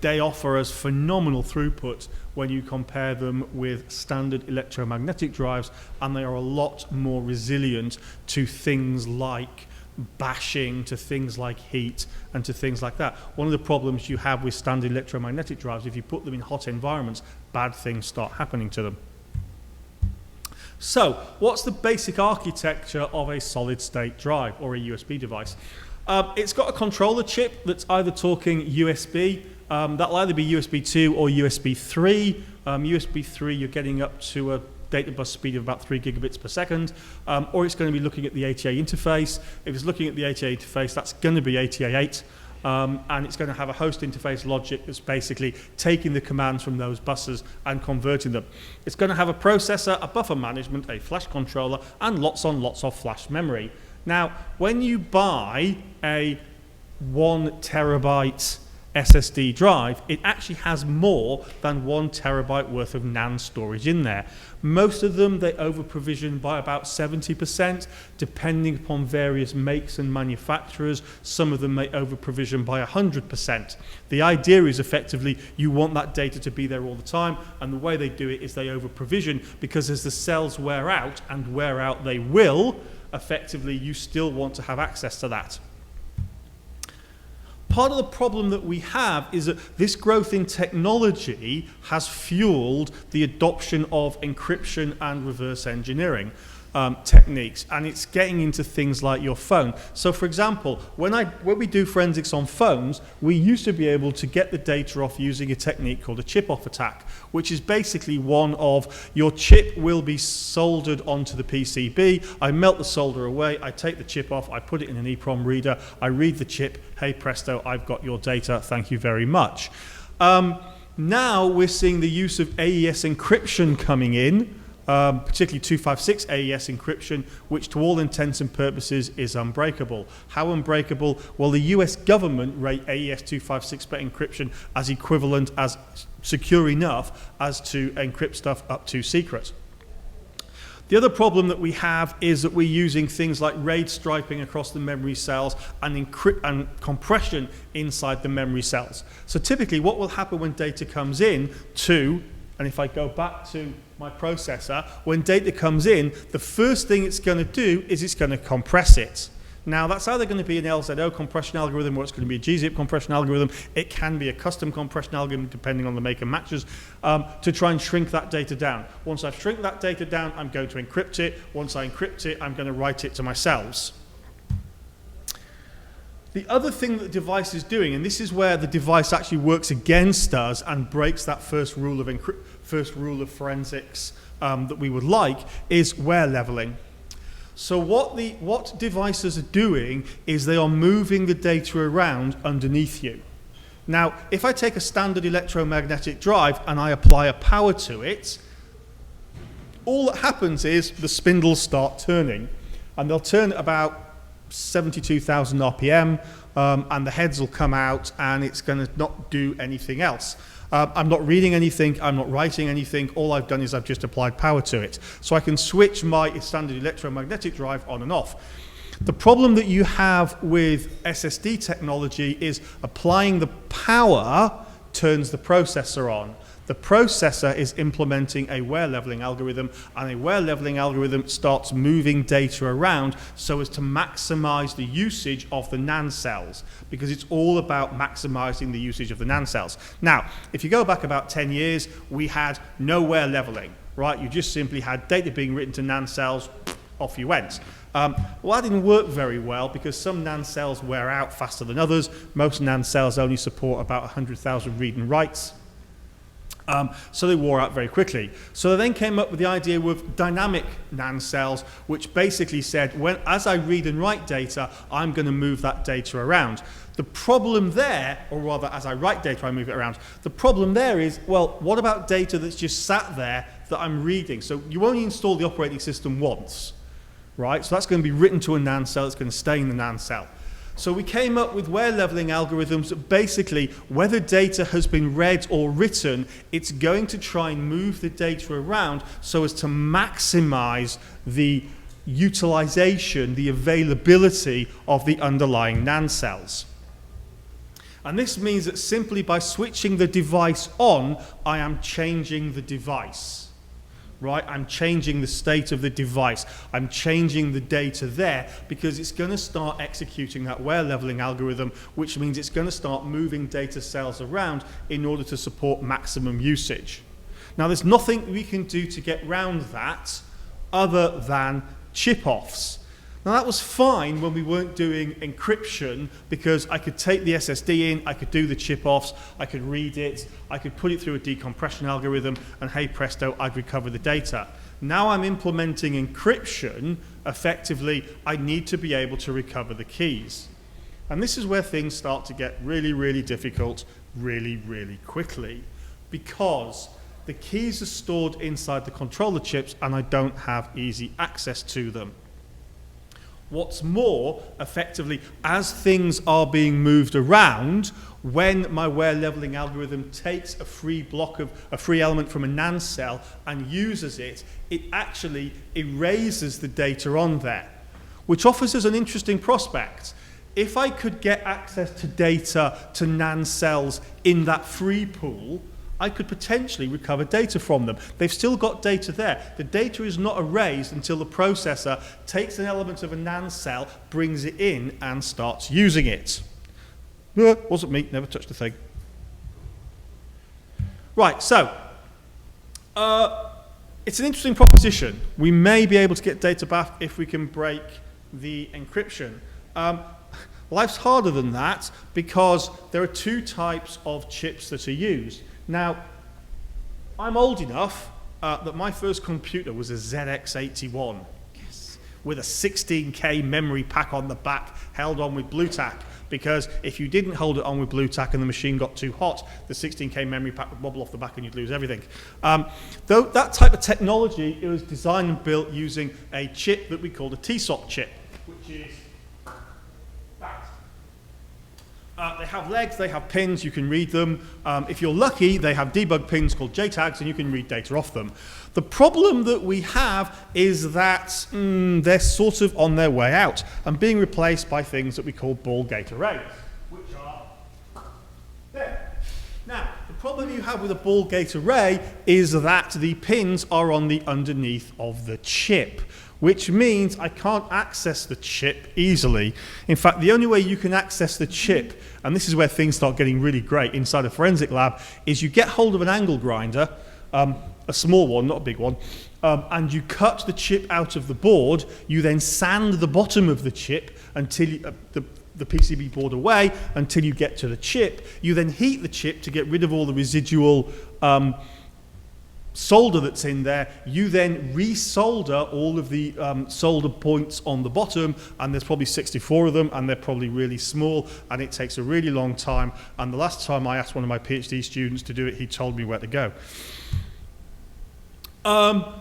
They offer us phenomenal throughput when you compare them with standard electromagnetic drives, and they are a lot more resilient to things like bashing, to things like heat, and to things like that. One of the problems you have with standard electromagnetic drives, if you put them in hot environments, bad things start happening to them. So, what's the basic architecture of a solid-state drive or a USB device? It's got a controller chip that's either talking USB, that'll either be USB 2 or USB 3. USB 3, you're getting up to a data bus speed of about 3 gigabits per second, or it's going to be looking at the ATA interface. If it's looking at the ATA interface, that's going to be ATA 8. And it's going to have a host interface logic that's basically taking the commands from those buses and converting them. It's going to have a processor, a buffer management, a flash controller, and lots of flash memory. Now, when you buy a 1 terabyte SSD drive, it actually has more than 1 terabyte worth of NAND storage in there. Most of them, they over-provision by about 70%, depending upon various makes and manufacturers. Some of them may over-provision by 100%. The idea is effectively you want that data to be there all the time, and the way they do it is they over-provision, because as the cells wear out, and wear out they will, effectively you still want to have access to that. Part of the problem that we have is that this growth in technology has fueled the adoption of encryption and reverse engineering techniques, and it's getting into things like your phone. So for example, when we do forensics on phones, we used to be able to get the data off using a technique called a chip-off attack, which is basically one of your chip will be soldered onto the PCB, I melt the solder away, I take the chip off, I put it in an EEPROM reader, I read the chip, hey presto, I've got your data, thank you very much. Now we're seeing the use of AES encryption coming in, particularly 256 AES encryption, which to all intents and purposes is unbreakable. How unbreakable? Well, the US government rate AES 256-bit encryption as equivalent, as secure enough as to encrypt stuff up to secret. The other problem that we have is that we're using things like RAID striping across the memory cells and compression inside the memory cells. So typically what will happen when data comes in to, and if I go back to my processor, when data comes in, the first thing it's going to do is it's going to compress it. Now that's either going to be an LZO compression algorithm or it's going to be a gzip compression algorithm. It can be a custom compression algorithm depending on the make and matches to try and shrink that data down. Once I've shrunk that data down, I'm going to encrypt it. Once I encrypt it, I'm going to write it to my cells. The other thing that the device is doing, and this is where the device actually works against us and breaks that first rule of forensics that we would like, is wear leveling. So what devices are doing is they are moving the data around underneath you. Now, if I take a standard electromagnetic drive and I apply a power to it, all that happens is the spindles start turning, and they'll turn at about 72,000 RPM, and the heads will come out, and it's going to not do anything else. I'm not reading anything, I'm not writing anything, all I've done is I've just applied power to it. So I can switch my standard electromagnetic drive on and off. The problem that you have with SSD technology is applying the power turns the processor on. The processor is implementing a wear leveling algorithm, and a wear leveling algorithm starts moving data around so as to maximize the usage of the NAND cells, because it's all about maximizing the usage of the NAND cells. Now, if you go back about 10 years, we had no wear leveling, right? You just simply had data being written to NAND cells, off you went. Well, that didn't work very well because some NAND cells wear out faster than others. Most NAND cells only support about 100,000 read and writes. So they wore out very quickly. So they then came up with the idea with dynamic NAND cells, which basically said, as I read and write data, I'm going to move that data around. The problem there, or rather as I write data, I move it around. The problem there is, well, what about data that's just sat there that I'm reading? So you only install the operating system once, right? So that's going to be written to a NAND cell. It's going to stay in the NAND cell. So we came up with wear leveling algorithms that basically, whether data has been read or written, it's going to try and move the data around so as to maximize the utilization, the availability of the underlying NAND cells. And this means that simply by switching the device on, I am changing the device. Right? I'm changing the state of the device. I'm changing the data there because it's going to start executing that wear leveling algorithm, which means it's going to start moving data cells around in order to support maximum usage. Now, there's nothing we can do to get around that other than chip-offs. Now, that was fine when we weren't doing encryption because I could take the SSD in, I could do the chip-offs, I could read it, I could put it through a decompression algorithm, and hey presto, I'd recover the data. Now I'm implementing encryption, effectively, I need to be able to recover the keys. And this is where things start to get really, really difficult really, really quickly because the keys are stored inside the controller chips and I don't have easy access to them. What's more, effectively, as things are being moved around, when my wear leveling algorithm takes a free element from a NAND cell and uses it, it actually erases the data on there, which offers us an interesting prospect. If I could get access to data to NAND cells in that free pool, I could potentially recover data from them. They've still got data there. The data is not erased until the processor takes an element of a NAND cell, brings it in, and starts using it. Wasn't me, never touched the thing. Right, so, it's an interesting proposition. We may be able to get data back if we can break the encryption. Life's harder than that because there are two types of chips that are used. Now, I'm old enough that my first computer was a ZX81, yes, with a 16K memory pack on the back, held on with blue tack, because if you didn't hold it on with blue tack and the machine got too hot, the 16K memory pack would wobble off the back and you'd lose everything. Though that type of technology, it was designed and built using a chip that we called a TSOC chip, which is that. They have legs, they have pins, you can read them. If you're lucky, they have debug pins called JTAGs and you can read data off them. The problem that we have is that they're sort of on their way out and being replaced by things that we call ball gate arrays, which are there. Now, the problem you have with a ball gate array is that the pins are on the underneath of the chip, which means I can't access the chip easily. In fact, the only way you can access the chip, and this is where things start getting really great inside a forensic lab, is you get hold of an angle grinder, a small one, not a big one, and you cut the chip out of the board. You then sand the bottom of the chip until the PCB board away until you get to the chip. You then heat the chip to get rid of all the residual solder that's in there. You then resolder all of the solder points on the bottom, and there's probably 64 of them, and they're probably really small, and it takes a really long time. And the last time I asked one of my PhD students to do it, he told me where to go.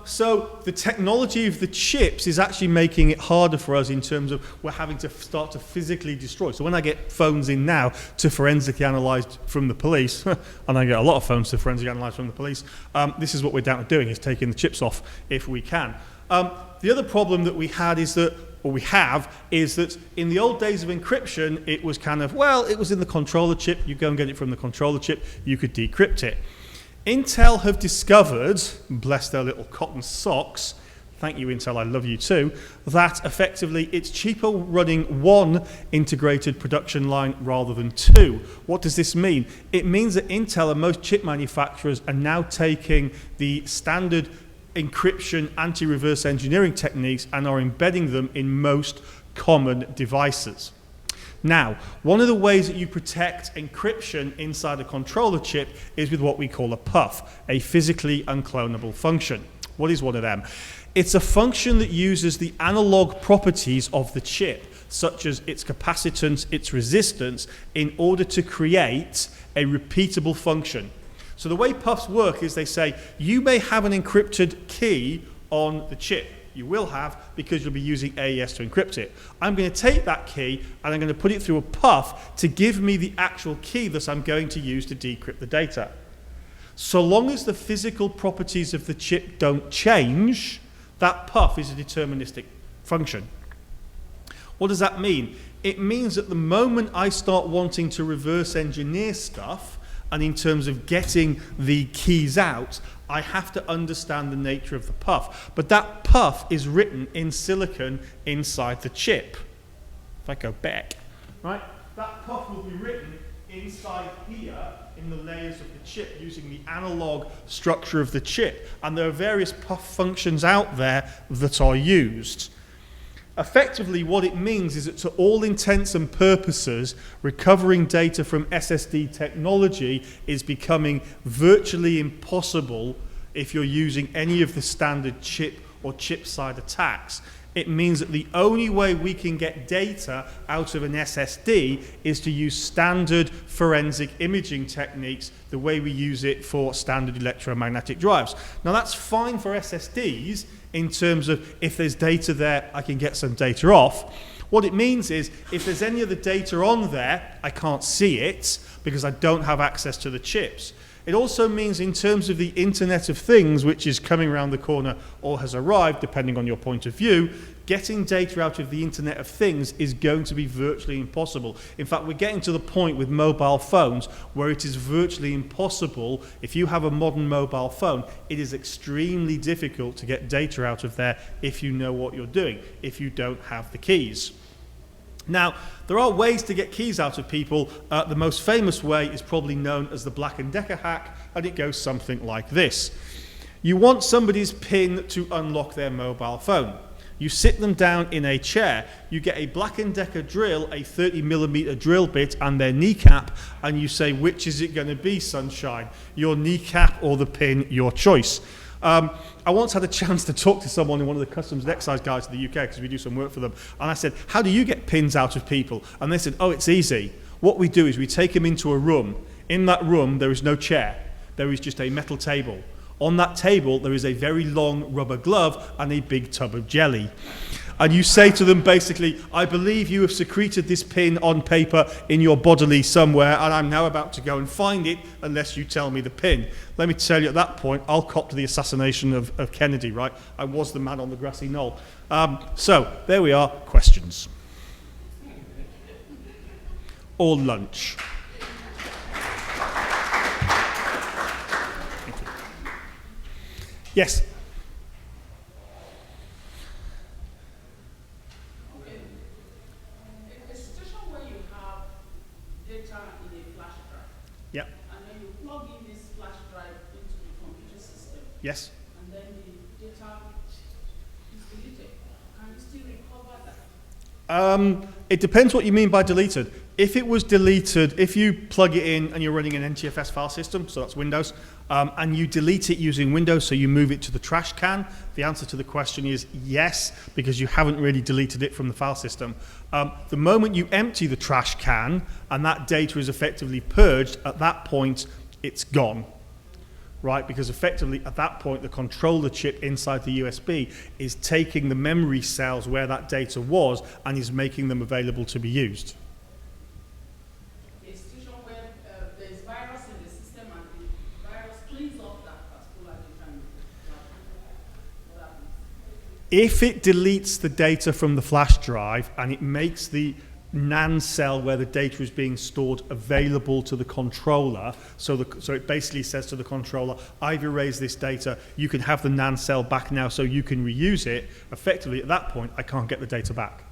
So the technology of the chips is actually making it harder for us in terms of we're having to start to physically destroy. So when I get phones in now to forensically analysed from the police, and I get a lot of phones to forensically analysed from the police, this is what we're down to doing, is taking the chips off if we can. The other problem that we had is that, or we have, is that in the old days of encryption, it was kind of, well, it was in the controller chip, you go and get it from the controller chip, you could decrypt it. Intel have discovered, bless their little cotton socks, thank you Intel, I love you too, that effectively it's cheaper running one integrated production line rather than two. What does this mean? It means that Intel and most chip manufacturers are now taking the standard encryption anti-reverse engineering techniques and are embedding them in most common devices. Now, one of the ways that you protect encryption inside a controller chip is with what we call a PUF, a physically unclonable function. What is one of them? It's a function that uses the analog properties of the chip, such as its capacitance, its resistance, in order to create a repeatable function. So the way PUFs work is they say, you may have an encrypted key on the chip. You will have, because you'll be using AES to encrypt it. I'm going to take that key and I'm going to put it through a PUF to give me the actual key that I'm going to use to decrypt the data. So long as the physical properties of the chip don't change, that PUF is a deterministic function. What does that mean? It means that the moment I start wanting to reverse engineer stuff, and in terms of getting the keys out, I have to understand the nature of the PUF. But that PUF is written in silicon inside the chip. If I go back, right, that PUF will be written inside here in the layers of the chip using the analog structure of the chip. And there are various PUF functions out there that are used. Effectively, what it means is that to all intents and purposes, recovering data from SSD technology is becoming virtually impossible if you're using any of the standard chip or chip side attacks. It means that the only way we can get data out of an SSD is to use standard forensic imaging techniques, the way we use it for standard electromagnetic drives. Now that's fine for SSDs in terms of if there's data there, I can get some data off. What it means is if there's any other data on there, I can't see it because I don't have access to the chips. It also means in terms of the Internet of Things, which is coming around the corner or has arrived, depending on your point of view, getting data out of the Internet of Things is going to be virtually impossible. In fact, we're getting to the point with mobile phones where it is virtually impossible. If you have a modern mobile phone, it is extremely difficult to get data out of there if you know what you're doing, if you don't have the keys. Now, there are ways to get keys out of people. The most famous way is probably known as the Black & Decker hack, and it goes something like this. You want somebody's PIN to unlock their mobile phone. You sit them down in a chair, you get a Black & Decker drill, a 30mm drill bit and their kneecap, and you say, which is it going to be, sunshine? Your kneecap or the PIN, your choice. I once had a chance to talk to someone in one of the customs and excise guys in the UK because we do some work for them, and I said, how do you get pins out of people? And they said, oh, it's easy. What we do is we take them into a room. In that room there is no chair, there is just a metal table. On that table there is a very long rubber glove and a big tub of jelly. And you say to them basically, I believe you have secreted this pin on paper in your bodily somewhere, and I'm now about to go and find it unless you tell me the pin. Let me tell you, at that point, I'll cop to the assassination of Kennedy, right? I was the man on the grassy knoll. So, there we are, questions. Or lunch. Yes? Yep. And then you plug in this flash drive into the computer system. Yes. And then the data is deleted. Can you still recover that? It depends what you mean by deleted. If it was deleted, if you plug it in and you're running an NTFS file system, so that's Windows, and you delete it using Windows, so you move it to the trash can, the answer to the question is yes, because you haven't really deleted it from the file system. The moment you empty the trash can and that data is effectively purged, at that point, it's gone. Right, because effectively at that point the controller chip inside the USB is taking the memory cells where that data was and is making them available to be used. A situation where there's virus in the system and the virus cleans off that particular data. What happens? If it deletes the data from the flash drive and it makes the NAND cell where the data is being stored available to the controller, so it basically says to the controller, I've erased this data, you can have the NAND cell back now so you can reuse it. Effectively at that point I can't get the data back,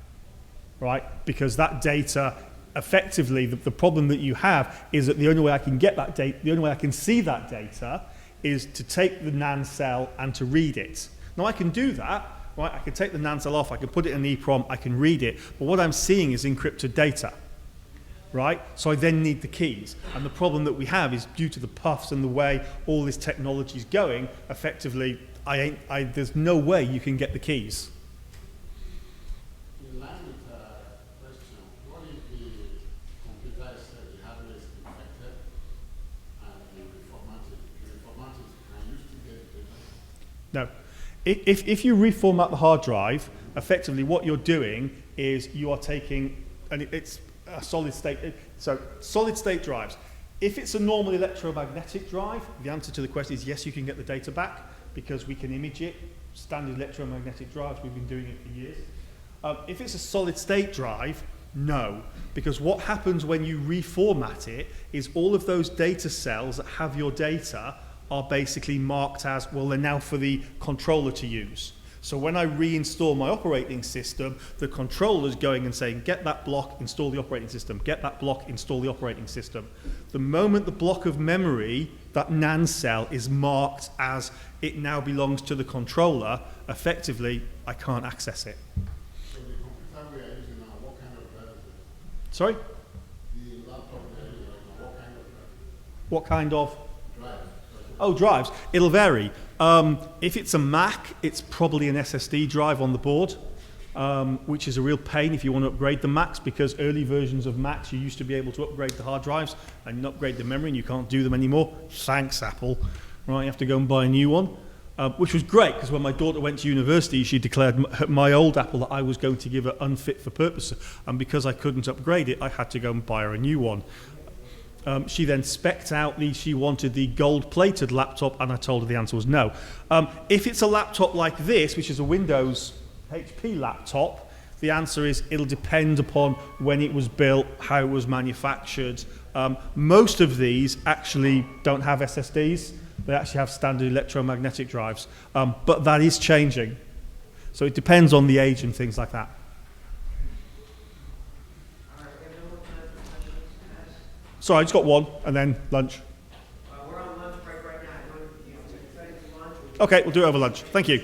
right? Because that data, effectively the problem that you have is that the only way I can get that data, the only way I can see that data is to take the NAND cell and to read it. Now I can do that. Right, I can take the NAND cell off, I can put it in an EEPROM, I can read it, but what I'm seeing is encrypted data, right? So I then need the keys, and the problem that we have is due to the puffs and the way all this technology is going, effectively, there's no way you can get the keys. In line with the question, what if the computer is the hardware is infected and you reformat it, can you still get the data? No. If you reformat the hard drive, effectively what you're doing is you are taking, and it's a solid state, so solid state drives. If it's a normal electromagnetic drive, the answer to the question is yes, you can get the data back because we can image it. Standard electromagnetic drives, we've been doing it for years. If it's a solid state drive, no, because what happens when you reformat it is all of those data cells that have your data are basically marked as, well, they're now for the controller to use. So when I reinstall my operating system, the controller's going and saying, get that block, install the operating system, get that block, install the operating system. The moment the block of memory, that NAND cell, is marked as it now belongs to the controller, effectively, I can't access it. So the computer we are using now, what kind of drive is it? Sorry? The laptop we are using now, what kind of drive? What kind of? Drive. Oh, drives. It'll vary. If it's a Mac, it's probably an SSD drive on the board. which is a real pain if you want to upgrade the Macs, because early versions of Macs you used to be able to upgrade the hard drives and upgrade the memory, and you can't do them anymore. Thanks, Apple. Right, you have to go and buy a new one. Which was great, because when my daughter went to university, she declared my old Apple that I was going to give her unfit for purpose, and because I couldn't upgrade it, I had to go and buy her a new one. She then spec'd out she wanted the gold-plated laptop, and I told her the answer was no. If it's a laptop like this, which is a Windows HP laptop, the answer is it'll depend upon when it was built, how it was manufactured. Most of these actually don't have SSDs. They actually have standard electromagnetic drives, but that is changing. So it depends on the age and things like that. Sorry, I just got one, and then lunch. We're on lunch break right now. Okay, we'll do it over lunch. Thank you.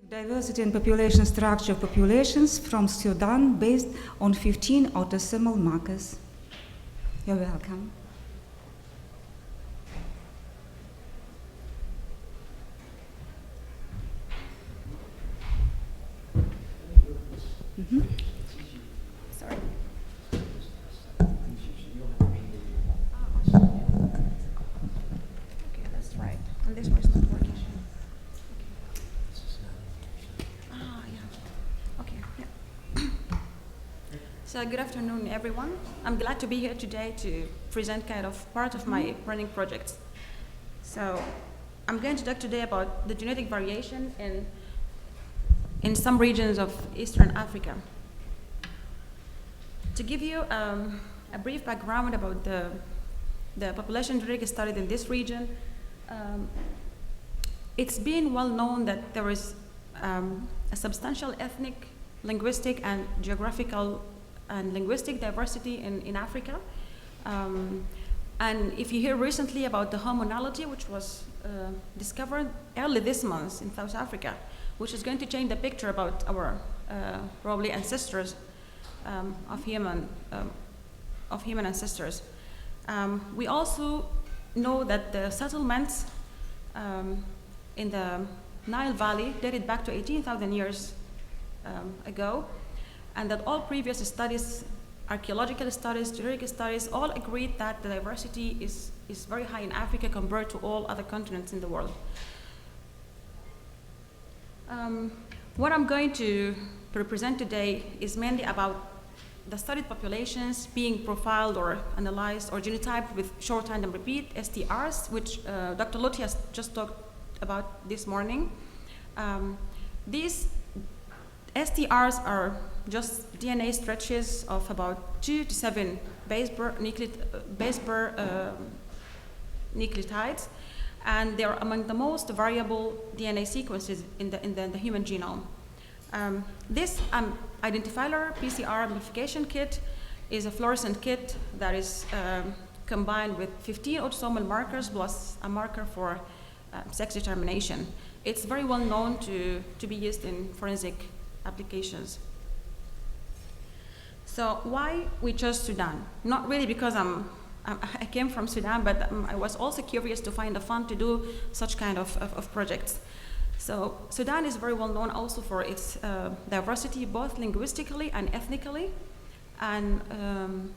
Diversity and population structure of populations from Sudan based on 15 autosomal markers. You're welcome. Sorry. Okay, that's right. And this one's not working. Ah, yeah. Okay, yeah. So good afternoon, everyone. I'm glad to be here today to present kind of part of my running projects. So I'm going to talk today about the genetic variation in some regions of Eastern Africa. To give you a brief background about the population genetic studied in this region, it's been well known that there is a substantial ethnic, linguistic, and geographical and linguistic diversity in Africa. And if you hear recently about the homonality, which was discovered early this month in South Africa, which is going to change the picture about our probably ancestors of human ancestors. We also know that the settlements in the Nile Valley dated back to 18,000 years ago, and that all previous studies, archaeological studies, genetic studies, all agreed that the diversity is very high in Africa compared to all other continents in the world. What I'm going to represent today is mainly about the studied populations being profiled or analyzed or genotyped with short tandem repeat, STRs, which Dr. Loti has just talked about this morning. These STRs are just DNA stretches of about 2 to 7 base pair nucleotides, and they are among the most variable DNA sequences in the human genome. This identifier PCR amplification kit is a fluorescent kit that is combined with 15 autosomal markers plus a marker for sex determination. It's very well known to be used in forensic applications. So why we chose Sudan? Not really because I came from Sudan, but I was also curious to find the fun to do such kind of projects. So Sudan is very well known also for its diversity, both linguistically and ethnically. And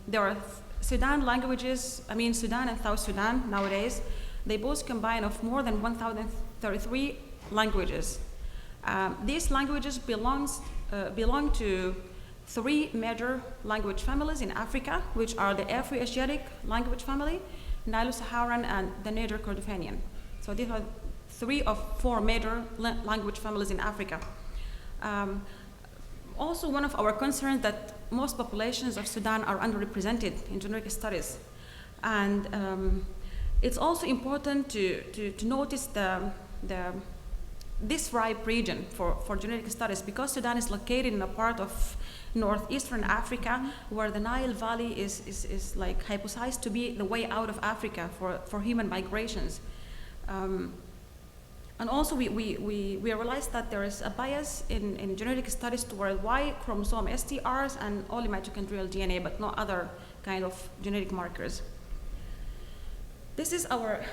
there are Sudan languages, Sudan and South Sudan nowadays, they both combine of more than 1,033 languages. These languages belong to 3 major language families in Africa, which are the Afro-Asiatic language family, Nilo-Saharan, and the Niger-Kordofanian. So these are 3 of 4 major language families in Africa. Also, one of our concerns that most populations of Sudan are underrepresented in genetic studies. And it's also important to notice this ripe region for genetic studies, because Sudan is located in a part of northeastern Africa where the Nile Valley is like hypothesized to be the way out of Africa for human migrations. And also we realized that there is a bias in genetic studies toward Y chromosome STRs and only mitochondrial DNA, but no other kind of genetic markers. This is our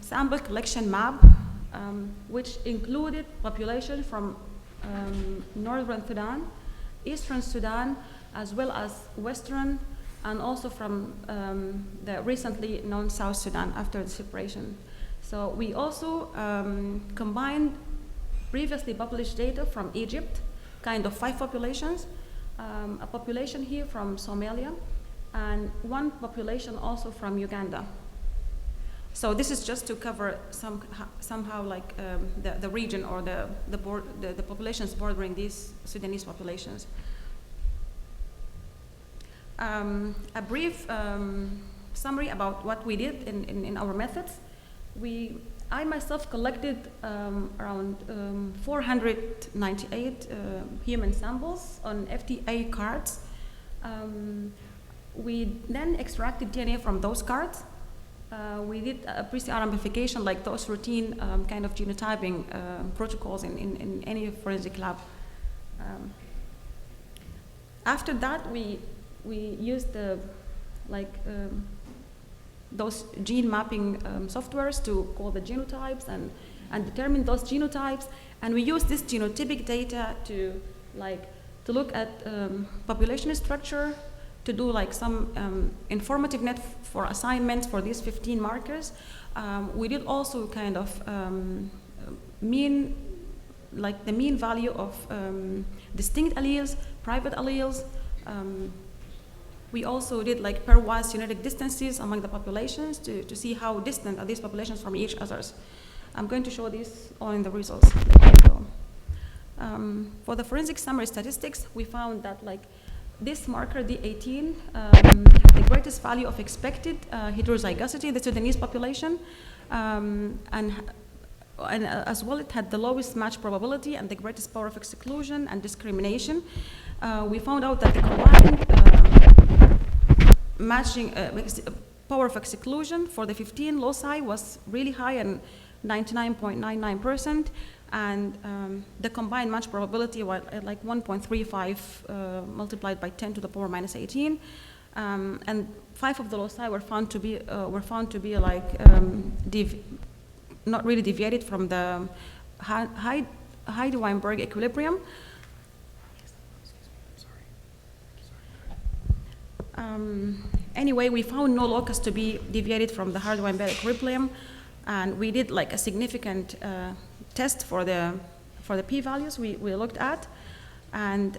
sample collection map, which included population from northern Sudan, eastern Sudan, as well as western, and also from the recently known South Sudan after the separation. So we also combined previously published data from Egypt, kind of 5 populations, a population here from Somalia, and 1 population also from Uganda. So this is just to cover somehow like the region or the populations bordering these Sudanese populations. A brief summary about what we did in our methods. I myself collected around 498 human samples on FTA cards. We then extracted DNA from those cards, we did a PCR amplification, like those routine kind of genotyping protocols in any forensic lab. After that, we used the those gene mapping softwares to call the genotypes and determine those genotypes. And we use this genotypic data to look at population structure, to do like some informative net for assignments for these 15 markers. We did also kind of the mean value of distinct alleles, private alleles. We also did like pairwise genetic distances among the populations to see how distant are these populations from each others. I'm going to show this all in the results. For the forensic summary statistics, we found that like this marker, D18, had the greatest value of expected heterozygosity in the Sudanese population, and as well it had the lowest match probability and the greatest power of exclusion and discrimination. We found out that the combined matching power of exclusion for the 15 loci was really high and 99.99%, and the combined match probability was at like 1.35 multiplied by 10 to the power minus 18, and 5 of the loci were found to be like not really deviated from the Heide-Weinberg equilibrium. Anyway, we found no locus to be deviated from the Heide-Weinberg equilibrium, and we did like a significant test for the p-values we looked at. And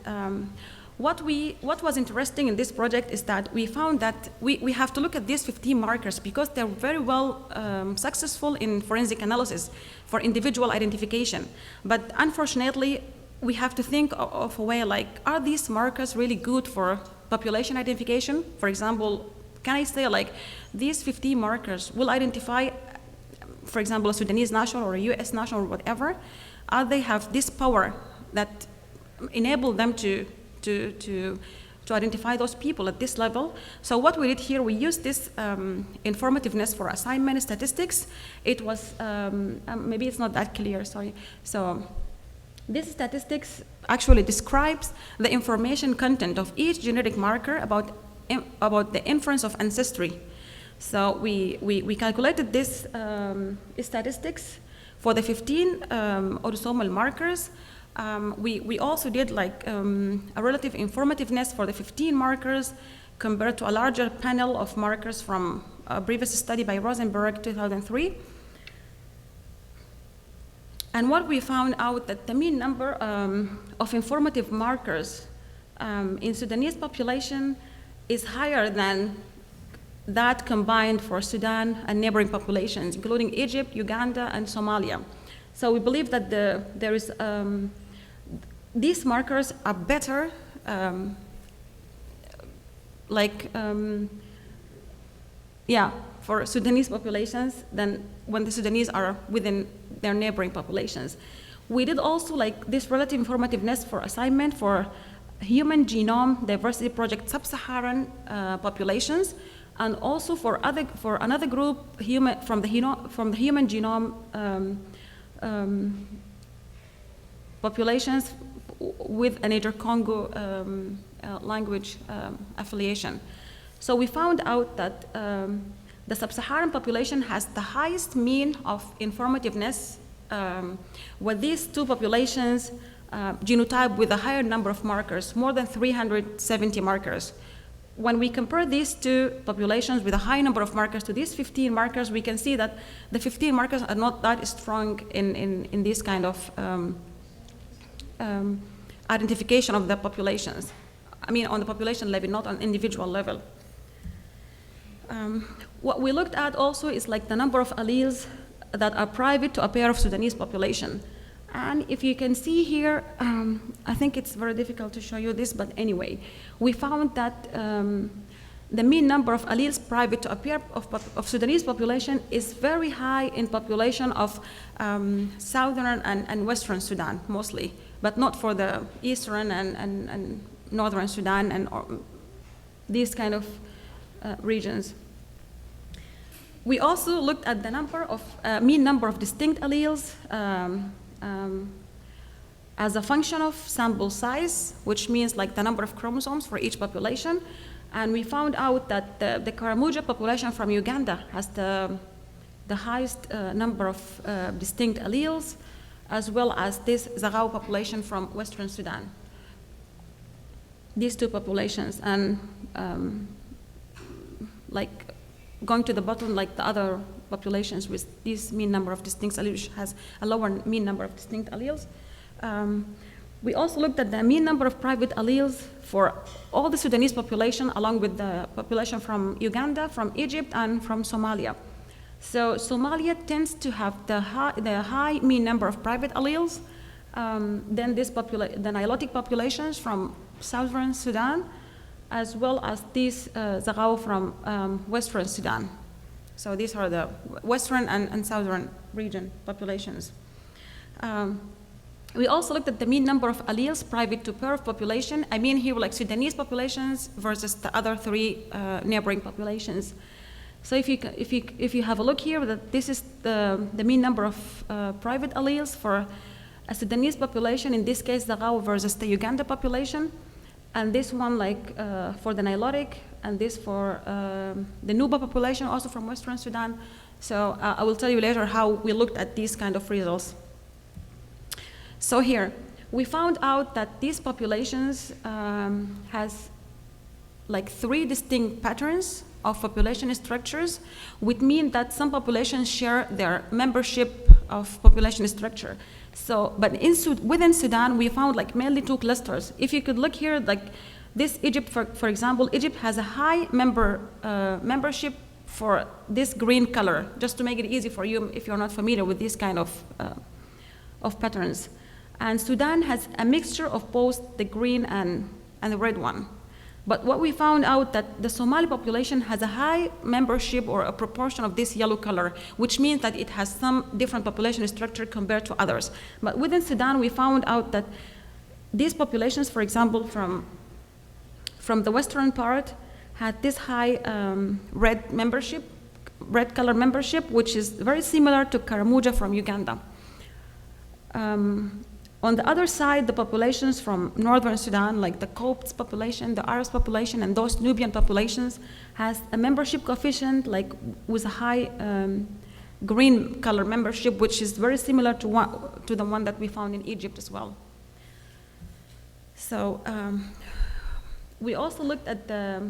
what was interesting in this project is that we found that we have to look at these 15 markers because they're very well successful in forensic analysis for individual identification. But unfortunately, we have to think of a way like, are these markers really good for population identification? For example, can I say like these 15 markers will identify, for example, a Sudanese national or a US national or whatever? Are they have this power that enable them to identify those people at this level? So what we did here, we used this informativeness for assignment statistics. It was, maybe it's not that clear, sorry. So this statistics actually describes the information content of each genetic marker about the inference of ancestry. So we calculated this statistics for the 15 autosomal markers. We also did like a relative informativeness for the 15 markers compared to a larger panel of markers from a previous study by Rosenberg, 2003. And what we found out that the mean number of informative markers in Sudanese population is higher than that combined for Sudan and neighboring populations, including Egypt, Uganda, and Somalia. So we believe that there is these markers are better, for Sudanese populations than when the Sudanese are within their neighboring populations. We did also like this relative informativeness for assignment for Human Genome Diversity Project Sub-Saharan populations, and also for another group from the Human Genome populations with a Niger-Congo language affiliation. So we found out that the Sub-Saharan population has the highest mean of informativeness with these two populations genotype with a higher number of markers, more than 370 markers. When we compare these two populations with a high number of markers to these 15 markers, we can see that the 15 markers are not that strong in this kind of identification of the populations. I mean, on the population level, not on individual level. What we looked at also is like the number of alleles that are private to a pair of Sudanese population. And if you can see here, I think it's very difficult to show you this, but anyway, we found that the mean number of alleles private to a pair of Sudanese population is very high in population of southern and western Sudan, mostly, but not for the eastern and northern Sudan and these kind of regions. We also looked at the number of, mean number of distinct alleles as a function of sample size, which means like the number of chromosomes for each population. And we found out that the Karamoja population from Uganda has the highest number of distinct alleles, as well as this Zaghawa population from Western Sudan. These two populations, and like going to the bottom, like the other populations with this mean number of distinct alleles has a lower mean number of distinct alleles. We also looked at the mean number of private alleles for all the Sudanese population, along with the population from Uganda, from Egypt, and from Somalia. So Somalia tends to have the high mean number of private alleles, then the Nilotic populations from southern Sudan, as well as these Zaghawa from western Sudan. So these are the western and southern region populations. We also looked at the mean number of alleles private to pair of population. I mean here like Sudanese populations versus the other three neighboring populations. So if you have a look here, that this is the mean number of private alleles for a Sudanese population, in this case the Zaghawa versus the Uganda population, and this one like for the Nilotic, and this for the Nuba population, also from Western Sudan. So I will tell you later how we looked at these kind of results. So here, we found out that these populations has like 3 distinct patterns of population structures, which mean that some populations share their membership of population structure. So, but within Sudan, we found like mainly 2 clusters. If you could look here, like this Egypt, for example, Egypt has a high membership for this green color, just to make it easy for you if you're not familiar with this kind of patterns. And Sudan has a mixture of both the green and the red one. But what we found out that the Somali population has a high membership or a proportion of this yellow color, which means that it has some different population structure compared to others. But within Sudan, we found out that these populations, for example, from the western part, had this high red color membership, which is very similar to Karamoja from Uganda. On the other side, the populations from northern Sudan, like the Copts population, the Arabs population, and those Nubian populations, has a membership coefficient like with a high green color membership, which is very similar to the one that we found in Egypt as well. So we also looked at the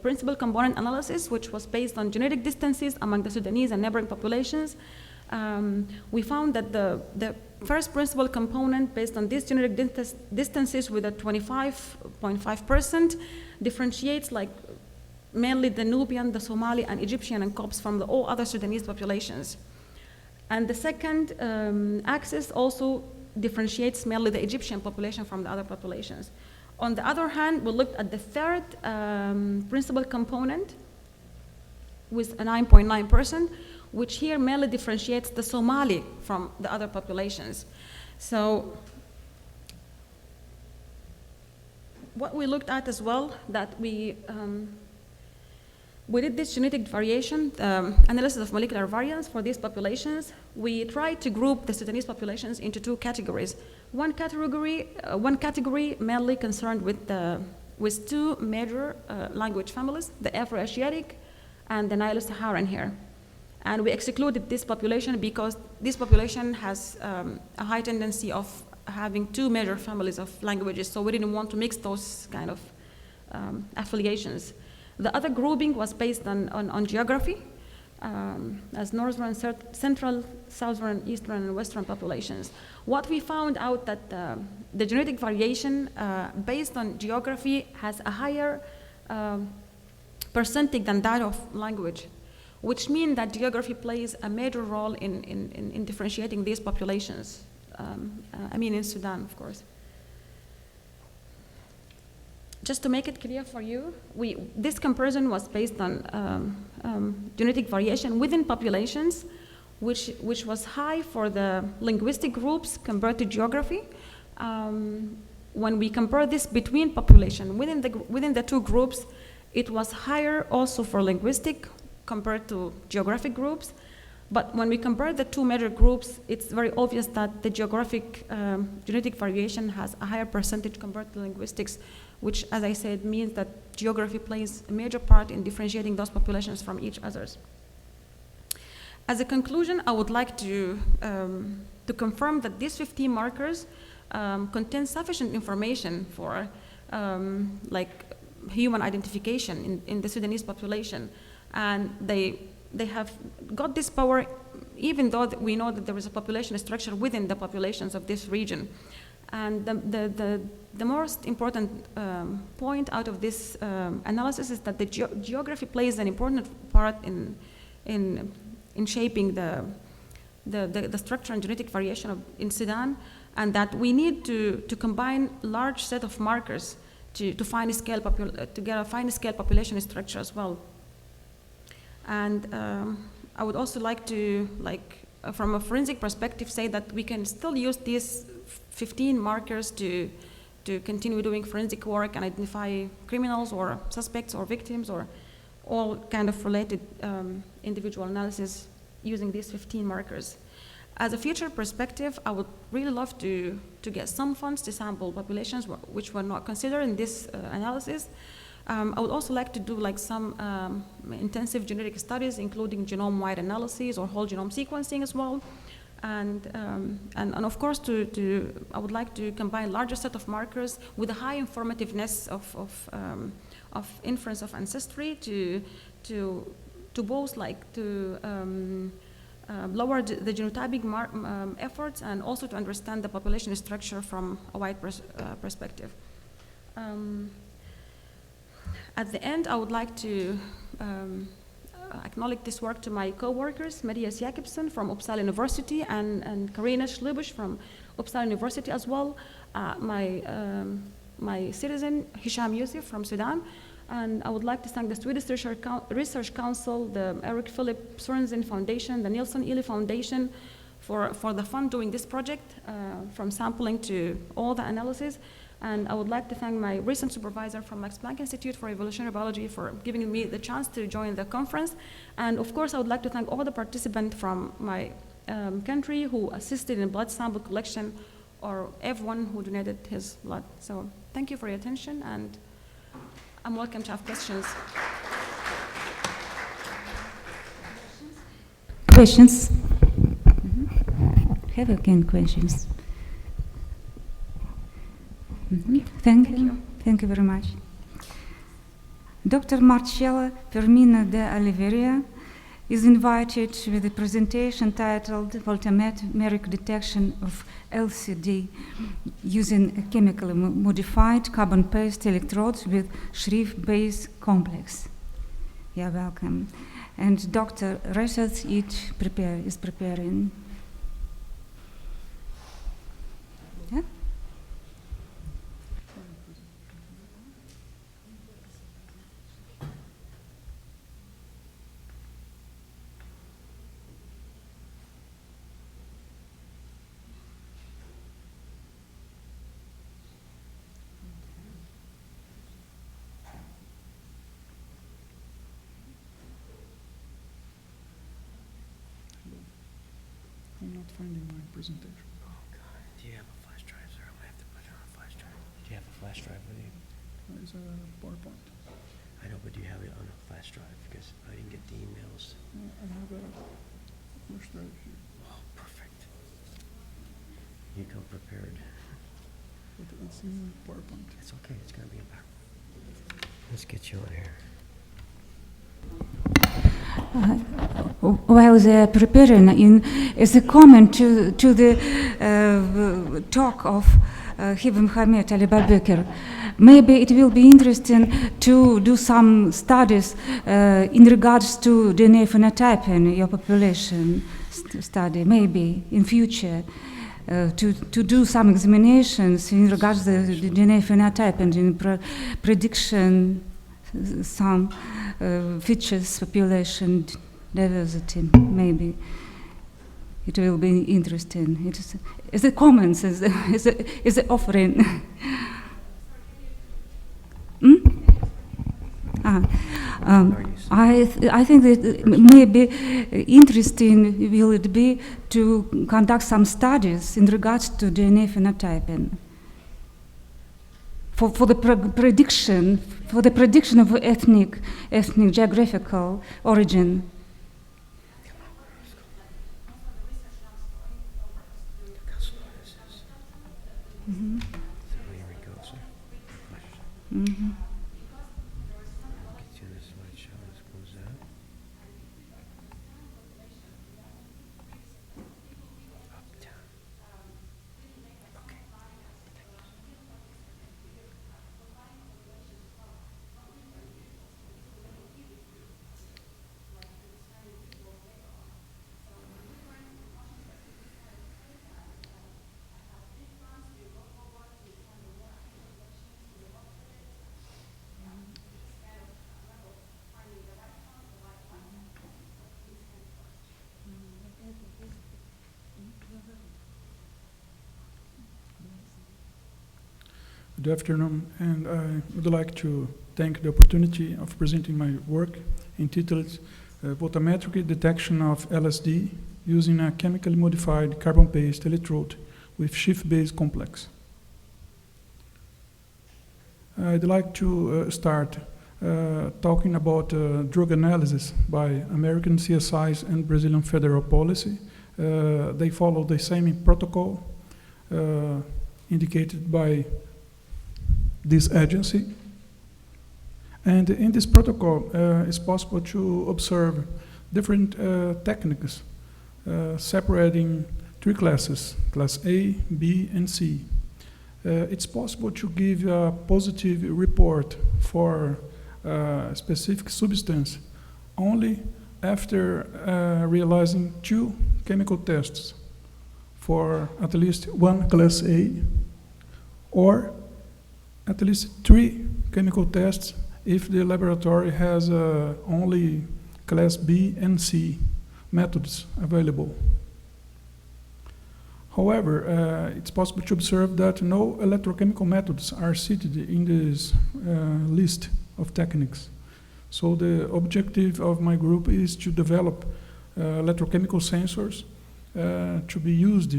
principal component analysis, which was based on genetic distances among the Sudanese and neighboring populations. We found that the first principal component based on these genetic distances with a 25.5% differentiates like mainly the Nubian, the Somali, and Egyptian and Copts from all other Sudanese populations. And the second axis also differentiates mainly the Egyptian population from the other populations. On the other hand, we looked at the third principal component with a 9.9%, which here mainly differentiates the Somali from the other populations. So what we looked at as well, that we did this genetic variation, analysis of molecular variants for these populations. We tried to group the Sudanese populations into 2 categories. One category mainly concerned with 2 major language families, the Afro-Asiatic and the Nilo-Saharan here. And we excluded this population because this population has a high tendency of having 2 major families of languages, so we didn't want to mix those kind of affiliations. The other grouping was based on geography, as northern, central, southern, eastern, and western populations. What we found out that the genetic variation based on geography has a higher percentage than that of language, which means that geography plays a major role in differentiating these populations. I mean in Sudan, of course. Just to make it clear for you, this comparison was based on genetic variation within populations, which was high for the linguistic groups compared to geography. When we compare this between population, within the 2 groups, it was higher also for linguistic compared to geographic groups. But when we compare the two major groups, it's very obvious that the geographic genetic variation has a higher percentage compared to linguistics, which, as I said, means that geography plays a major part in differentiating those populations from each others. As a conclusion, I would like to confirm that these 15 markers contain sufficient information for like human identification in the Sudanese population, and they have got this power even though we know that there is a population structure within the populations of this region. And the most important point out of this analysis is that the geography plays an important part in shaping the structure and genetic variation in Sudan, and that we need to combine large set of markers to find a scale to get a fine scale population structure as well. And I would also like to, from a forensic perspective, say that we can still use these 15 markers to continue doing forensic work and identify criminals or suspects or victims or all kind of related individual analysis using these 15 markers. As a future perspective, I would really love to get some funds to sample populations which were not considered in this analysis. I would also like to do some intensive genetic studies, including genome-wide analyses or whole genome sequencing as well. And of course, I would like to combine larger set of markers with a high informativeness of inference of ancestry to both lower the genotyping efforts and also to understand the population structure from a wide perspective. At the end, I would like to acknowledge this work to my co-workers, Marius Jakobsen from Uppsala University and Karina Schlubusch from Uppsala University as well, my citizen Hisham Yusuf from Sudan, and I would like to thank the Swedish Research Council, the Eric Philip Sorensen Foundation, the Nilsson Ely Foundation for the fund doing this project, from sampling to all the analysis. And I would like to thank my recent supervisor from Max Planck Institute for Evolutionary Biology for giving me the chance to join the conference. And of course, I would like to thank all the participants from my country who assisted in blood sample collection or everyone who donated his blood. So thank you for your attention, and I'm welcome to have questions. Questions? Have again questions. Thank you. Thank you very much. Dr. Marcella Fermina de Oliveira is invited with a presentation titled Voltameric Detection of LCD using a chemically modified carbon paste electrodes with Shreve base complex. You're welcome. And Dr. Rashad is preparing. Yeah? I'm not finding my presentation. Oh, God. Do you have a flash drive, sir? I'm going to have to put it on a flash drive. Do you have a flash drive with you? It's a PowerPoint. I know, but do you have it on a flash drive? Because I didn't get the emails. I have a flash drive here. Oh, perfect. You come prepared. But it's in PowerPoint. It's okay. It's going to be in PowerPoint. Let's get you on here. While they're preparing, as a comment to the talk of Hiba Mohamed Ali Babekir, maybe it will be interesting to do some studies in regards to DNA phenotype in your population study, maybe in future. To do some examinations in regards to the DNA phenotype and in prediction some features, population diversity, maybe. It will be interesting. It's a comments, it's an offering. I think that maybe interesting will it be to conduct some studies in regards to DNA phenotyping for the prediction of ethnic geographical origin. Mm-hmm. Mm-hmm. Good afternoon, and I would like to thank the opportunity of presenting my work entitled Biometric Detection of LSD using a chemically modified carbon-based electrode with shift-base complex. I'd like to start talking about drug analysis by American CSIs and Brazilian federal policy. They follow the same protocol indicated by this agency. And in this protocol, it's possible to observe different techniques separating three classes, class A, B, and C. It's possible to give a positive report for a specific substance only after realizing 2 chemical tests for at least one class A, or at least 3 chemical tests if the laboratory has only class B and C methods available. However, it's possible to observe that no electrochemical methods are cited in this list of techniques. So the objective of my group is to develop electrochemical sensors to be used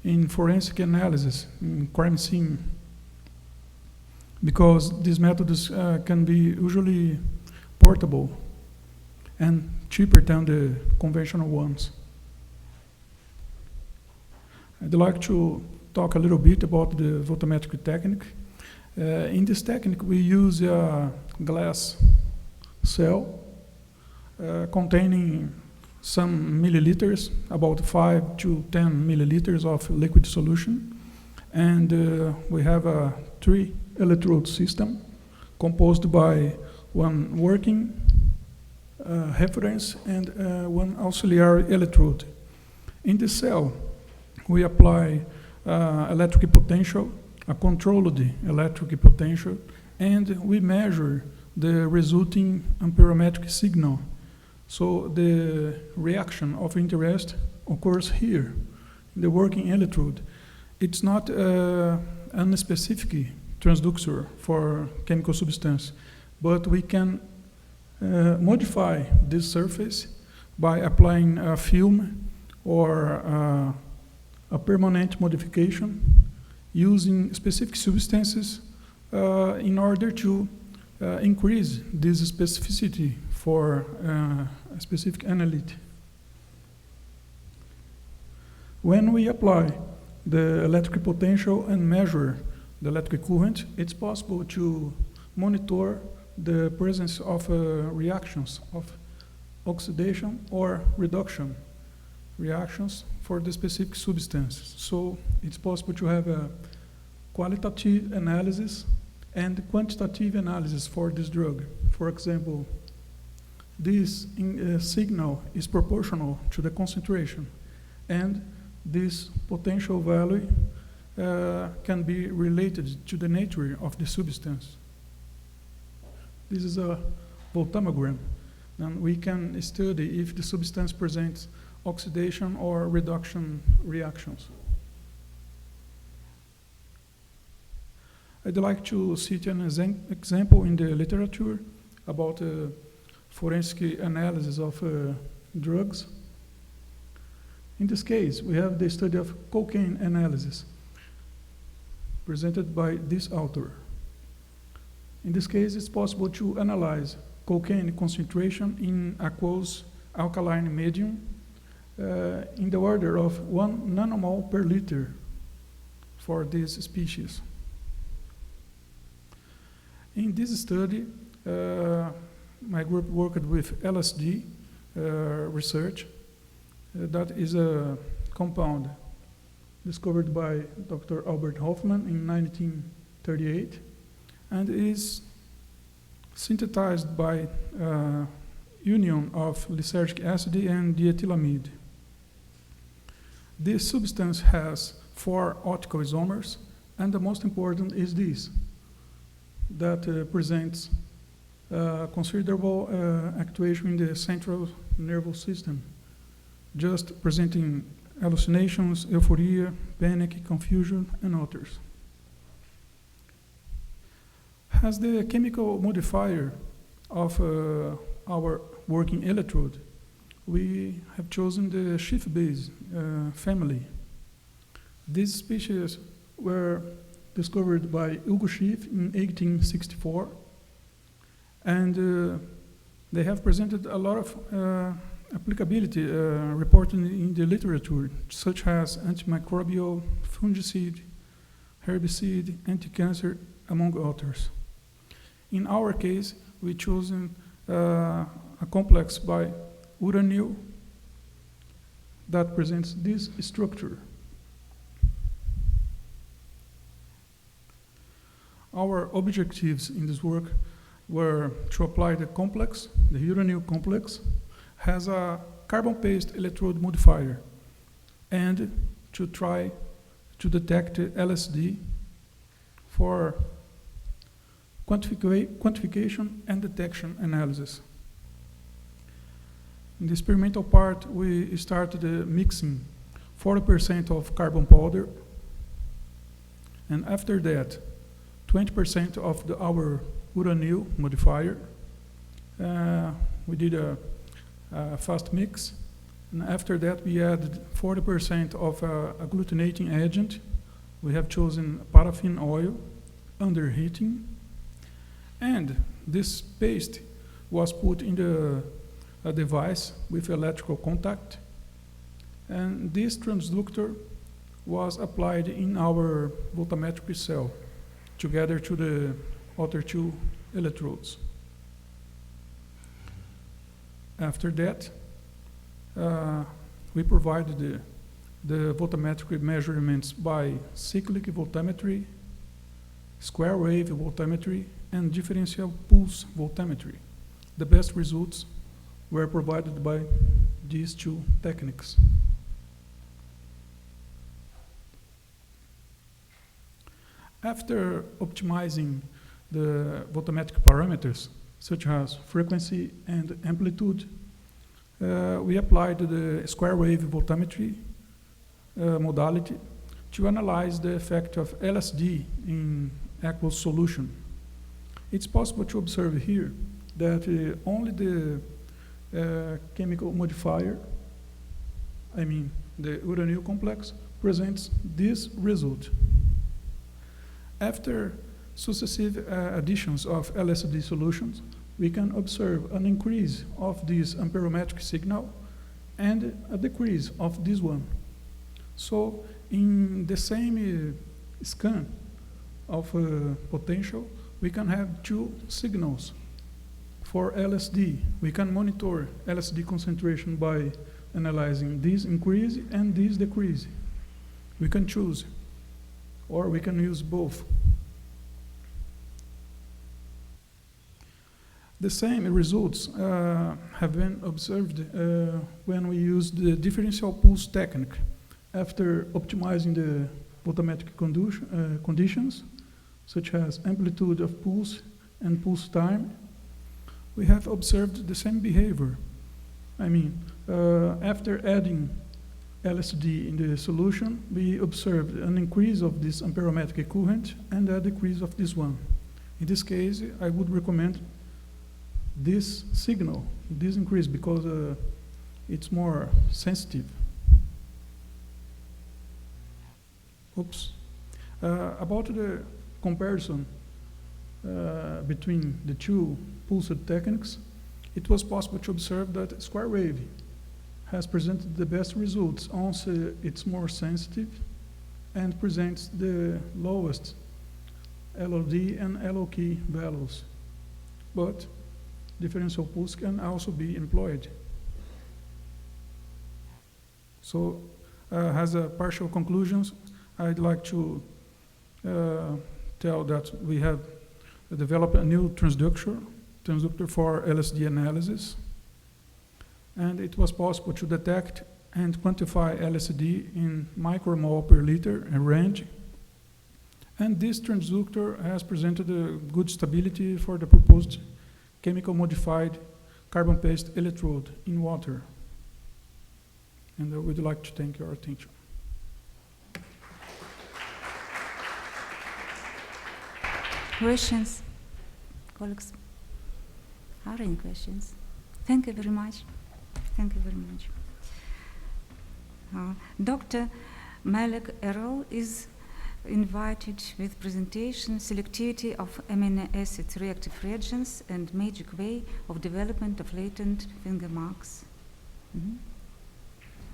in forensic analysis in crime scene, because these methods can be usually portable and cheaper than the conventional ones. I'd like to talk a little bit about the voltammetric technique. In this technique, we use a glass cell containing some milliliters, about 5 to 10 milliliters of liquid solution. And we have a 3 electrode system composed by one working reference and one auxiliary electrode. In the cell, we apply electric potential, a controlled electric potential, and we measure the resulting amperometric signal. So the reaction of interest occurs here, in the working electrode. It's not unspecific transducer for chemical substance, but we can modify this surface by applying a film or a permanent modification using specific substances in order to increase this specificity for a specific analyte. When we apply the electric potential and measure the electric current, it's possible to monitor the presence of reactions of oxidation or reduction reactions for the specific substance. So it's possible to have a qualitative analysis and quantitative analysis for this drug. For example, this signal is proportional to the concentration, and this potential value can be related to the nature of the substance. This is a voltammogram, and we can study if the substance presents oxidation or reduction reactions. I'd like to cite an example in the literature about forensic analysis of drugs. In this case, we have the study of cocaine analysis presented by this author. In this case, it's possible to analyze cocaine concentration in aqueous alkaline medium in the order of 1 nanomole per liter for this species. In this study, my group worked with LSD research. That is a compound discovered by Dr. Albert Hofmann in 1938 and is synthesized by union of lysergic acid and diethylamide. This substance has 4 optical isomers, and the most important is this, that presents considerable actuation in the central nervous system, just presenting hallucinations, euphoria, panic, confusion, and others. As the chemical modifier of our working electrode, we have chosen the Schiff-base family. These species were discovered by Hugo Schiff in 1864, and they have presented a lot of applicability reported in the literature, such as antimicrobial, fungicide, herbicide, anti-cancer, among others. In our case, we chosen a complex by uranyl that presents this structure. Our objectives in this work were to apply the complex, the uranyl complex, has a carbon paste electrode modifier, and to try to detect LSD for quantification and detection analysis. In the experimental part, we started mixing 40% of carbon powder, and after that, 20% of our uranyl modifier. We did a fast mix, and after that we added 40% of agglutinating agent. We have chosen paraffin oil under heating, and this paste was put in a device with electrical contact, and this transductor was applied in our voltammetric cell together to the other 2 electrodes. After that, we provided the voltammetric measurements by cyclic voltammetry, square wave voltammetry, and differential pulse voltammetry. The best results were provided by these 2 techniques. After optimizing the voltammetric parameters, such as frequency and amplitude, we applied the square wave voltammetry modality to analyze the effect of LSD in aqueous solution. It's possible to observe here that only the chemical modifier, I mean the uranyl complex, presents this result. After successive additions of LSD solutions, we can observe an increase of this amperometric signal and a decrease of this one. So in the same scan of potential, we can have 2 signals for LSD. We can monitor LSD concentration by analyzing this increase and this decrease. We can choose, or we can use both. The same results have been observed when we use the differential pulse technique. After optimizing the voltammetric conditions, such as amplitude of pulse and pulse time, we have observed the same behavior. I mean, after adding LSD in the solution, we observed an increase of this amperometric current and a decrease of this one. In this case, I would recommend this signal, this increase, because it's more sensitive. Oops. About the comparison between the two pulsed techniques, it was possible to observe that square wave has presented the best results, also it's more sensitive and presents the lowest LOD and LOK values. But differential pulse can also be employed. So, as a partial conclusions, I'd like to tell that we have developed a new transducer for LSD analysis, and it was possible to detect and quantify LSD in micromole per liter range. And this transducer has presented a good stability for the proposed chemical modified carbon paste electrode in water. And I would like to thank your attention. Questions? Colleagues, are there any questions? Thank you very much. Thank you very much. Dr. Malik Errol is invited with presentation selectivity of amino acid reactive reagents and magic way of development of latent finger marks.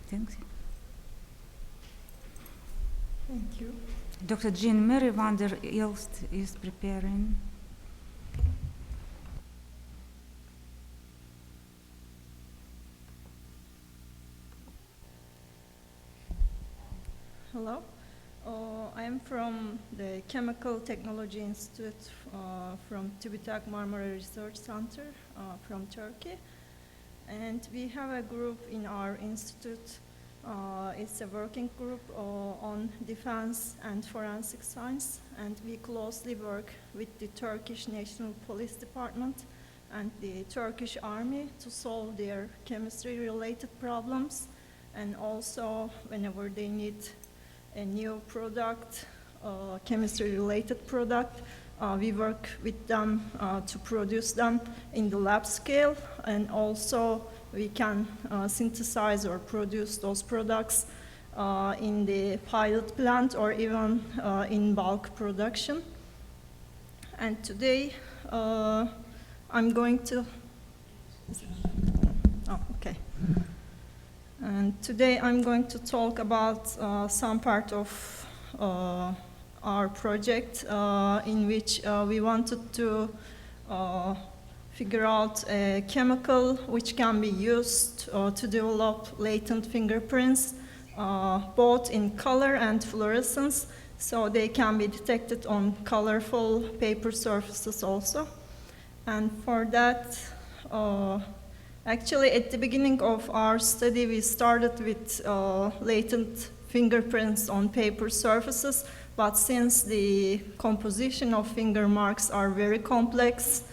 Thank you. Thank you. Dr. Jean Mary van der Ilst is preparing. Hello. I am from the Chemical Technology Institute from TÜBİTAK Marmara Research Center from Turkey. And we have a group in our institute. It's a working group on defense and forensic science. And we closely work with the Turkish National Police Department and the Turkish Army to solve their chemistry-related problems. And also, whenever they need a new product, chemistry-related product, we work with them to produce them in the lab scale, and also we can synthesize or produce those products in the pilot plant or even in bulk production. And today I'm going to, And today I'm going to talk about some part of our project in which we wanted to figure out a chemical which can be used to develop latent fingerprints, both in color and fluorescence, so they can be detected on colorful paper surfaces also. And for that, actually, at the beginning of our study, we started with latent fingerprints on paper surfaces, but since the composition of finger marks are very complex,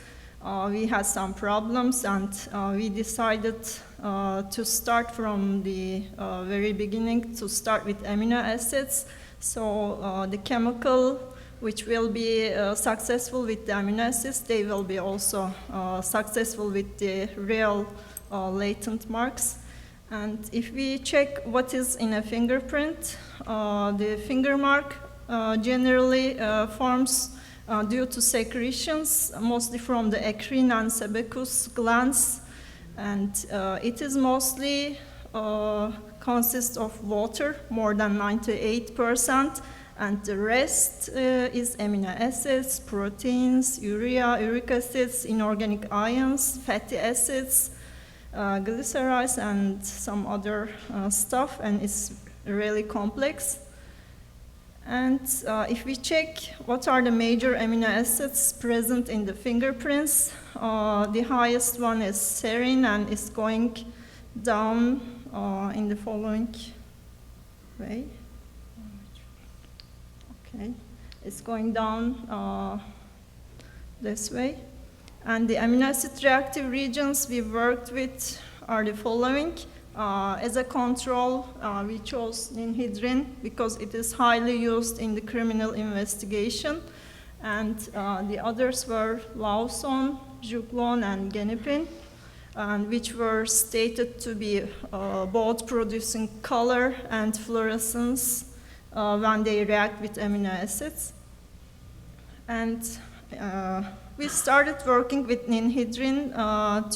we had some problems, and we decided to start from the very beginning, to start with amino acids. So the chemical which will be successful with the amino acids, they will be also successful with the real latent marks. And if we check what is in a fingerprint, the finger mark generally forms due to secretions, mostly from the eccrine and sebaceous glands. And it is mostly consists of water, more than 98%. And the rest is amino acids, proteins, urea, uric acids, inorganic ions, fatty acids, glycerides, and some other stuff, and it's really complex. And if we check what are the major amino acids present in the fingerprints, the highest one is serine, and it's going down in the following way. Okay, it's going down this way. And the amino acid reactive regions we worked with are the following. As a control, we chose ninhydrin because it is highly used in the criminal investigation. and the others were lawson, juglone, and genipin, and which were stated to be both producing color and fluorescence when they react with amino acids. And we started working with ninhydrin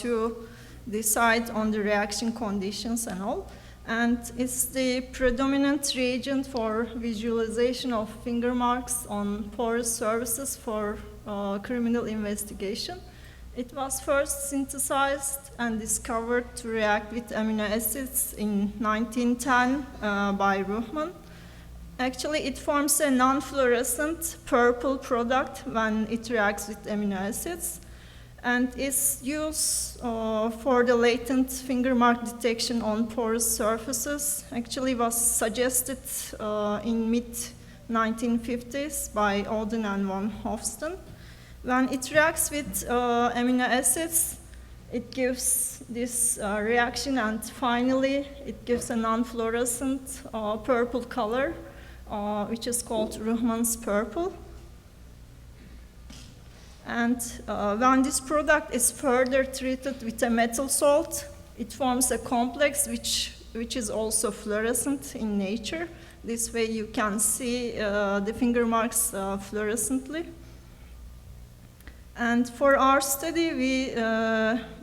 to decide on the reaction conditions and all. And it's the predominant reagent for visualization of finger marks on porous surfaces for criminal investigation. It was first synthesized and discovered to react with amino acids in 1910 by Ruhmann. Actually, it forms a non-fluorescent purple product when it reacts with amino acids, and is used for the latent finger mark detection on porous surfaces. Actually was suggested in mid-1950s by Oden and von Hofsten. When it reacts with amino acids, it gives this reaction, and finally it gives a non-fluorescent purple color, which is called Ruhmann's purple. And when this product is further treated with a metal salt, it forms a complex which is also fluorescent in nature. This way you can see the finger marks fluorescently. And for our study, we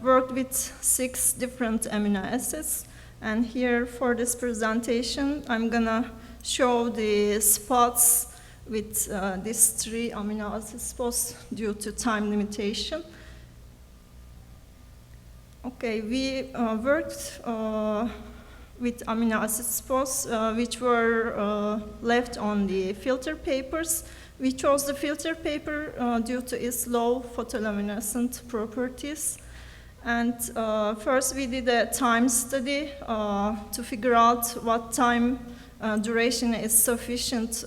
worked with 6 different amino acids. And here for this presentation, I'm gonna show the spots with these 3 amino acid spots due to time limitation. Okay, we worked with amino acid spots which were left on the filter papers. We chose the filter paper due to its low photoluminescent properties. And first we did a time study to figure out what time duration is sufficient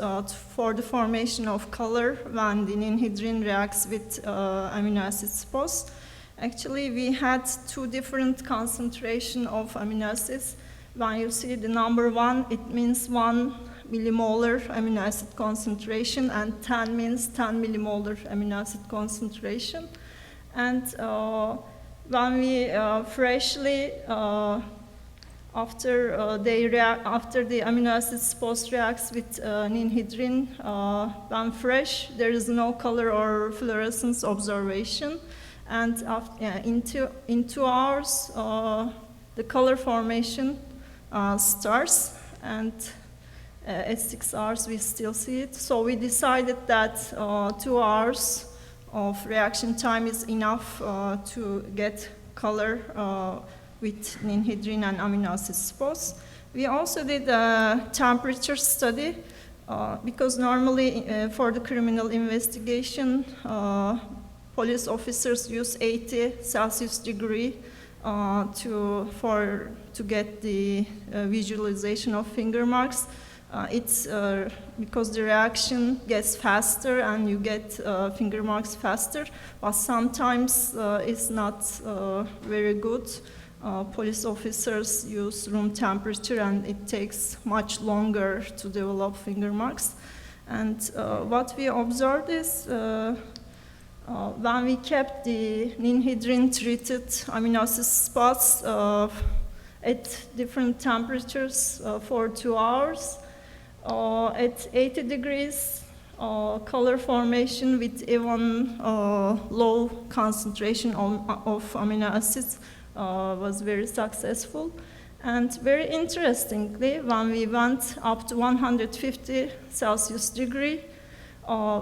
for the formation of color when the ninhydrin reacts with amino acid spots. Actually, we had 2 different concentration of amino acids. When you see the number 1, it means 1 millimolar amino acid concentration, and 10 means 10 millimolar amino acid concentration. And when we freshly after the amino acid spots reacts with ninhydrin, when fresh, there is no color or fluorescence observation. And in 2 hours, the color formation starts, and at 6 hours we still see it. So we decided that 2 hours of reaction time is enough to get color with ninhydrin and amino acid spots. We also did a temperature study because normally for the criminal investigation, police officers use 80 Celsius degree to get the visualization of finger marks. It's because the reaction gets faster and you get finger marks faster, but sometimes it's not very good. Police officers use room temperature and it takes much longer to develop finger marks. And what we observed is when we kept the ninhydrin treated amino acid spots at different temperatures for 2 hours, at 80 degrees, color formation with even low concentration of amino acids was very successful. And very interestingly, when we went up to 150 Celsius degree,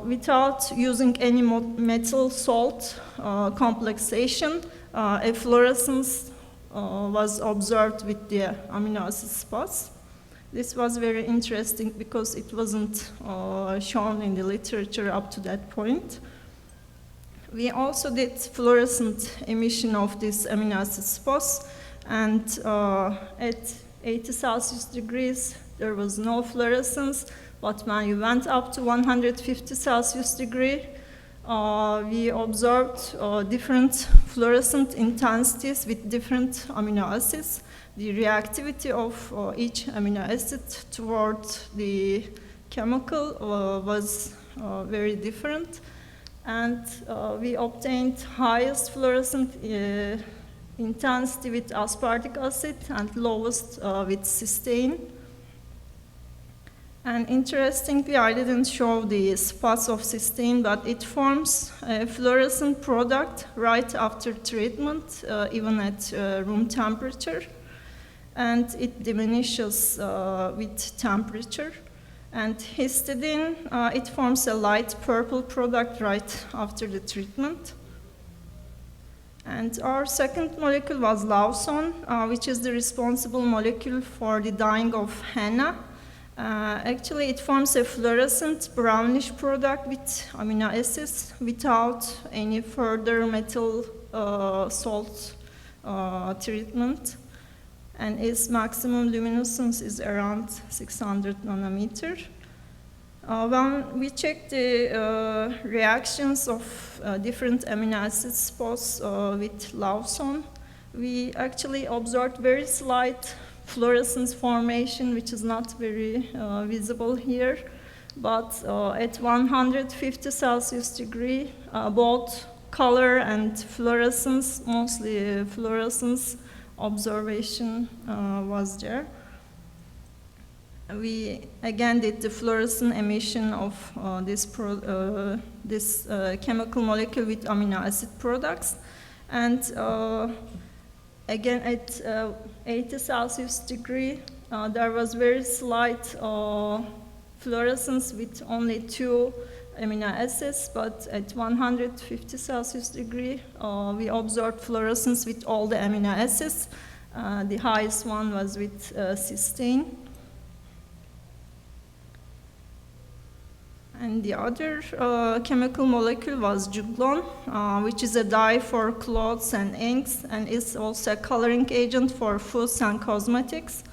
without using any metal salt complexation, a fluorescence was observed with the amino acid spots. This was very interesting because it wasn't shown in the literature up to that point. We also did fluorescent emission of these amino acid spots, and at 80 Celsius degrees there was no fluorescence, but when you went up to 150 Celsius degree, we observed different fluorescent intensities with different amino acids. The reactivity of each amino acid toward the chemical was very different. And we obtained highest fluorescent intensity with aspartic acid and lowest with cysteine. And interestingly, I didn't show the spots of cysteine, but it forms a fluorescent product right after treatment, even at room temperature. And it diminishes with temperature. And histidine, it forms a light purple product right after the treatment. And our second molecule was lawson, which is the responsible molecule for the dyeing of henna. Actually, it forms a fluorescent brownish product with amino acids without any further metal salt treatment. And its maximum luminescence is around 600 nanometer. When we check the reactions of different amino acid spots with lawson, we actually observed very slight fluorescence formation, which is not very visible here. But at 150 Celsius degree, both color and fluorescence, mostly fluorescence observation was there. We again did the fluorescent emission of this chemical molecule with amino acid products. And again, at 80 Celsius degree, there was very slight fluorescence with only 2 amino acids, but at 150 Celsius degree, we observed fluorescence with all the amino acids. The highest one was with cysteine. And the other chemical molecule was juglone, which is a dye for clothes and inks, and is also a coloring agent for foods and cosmetics.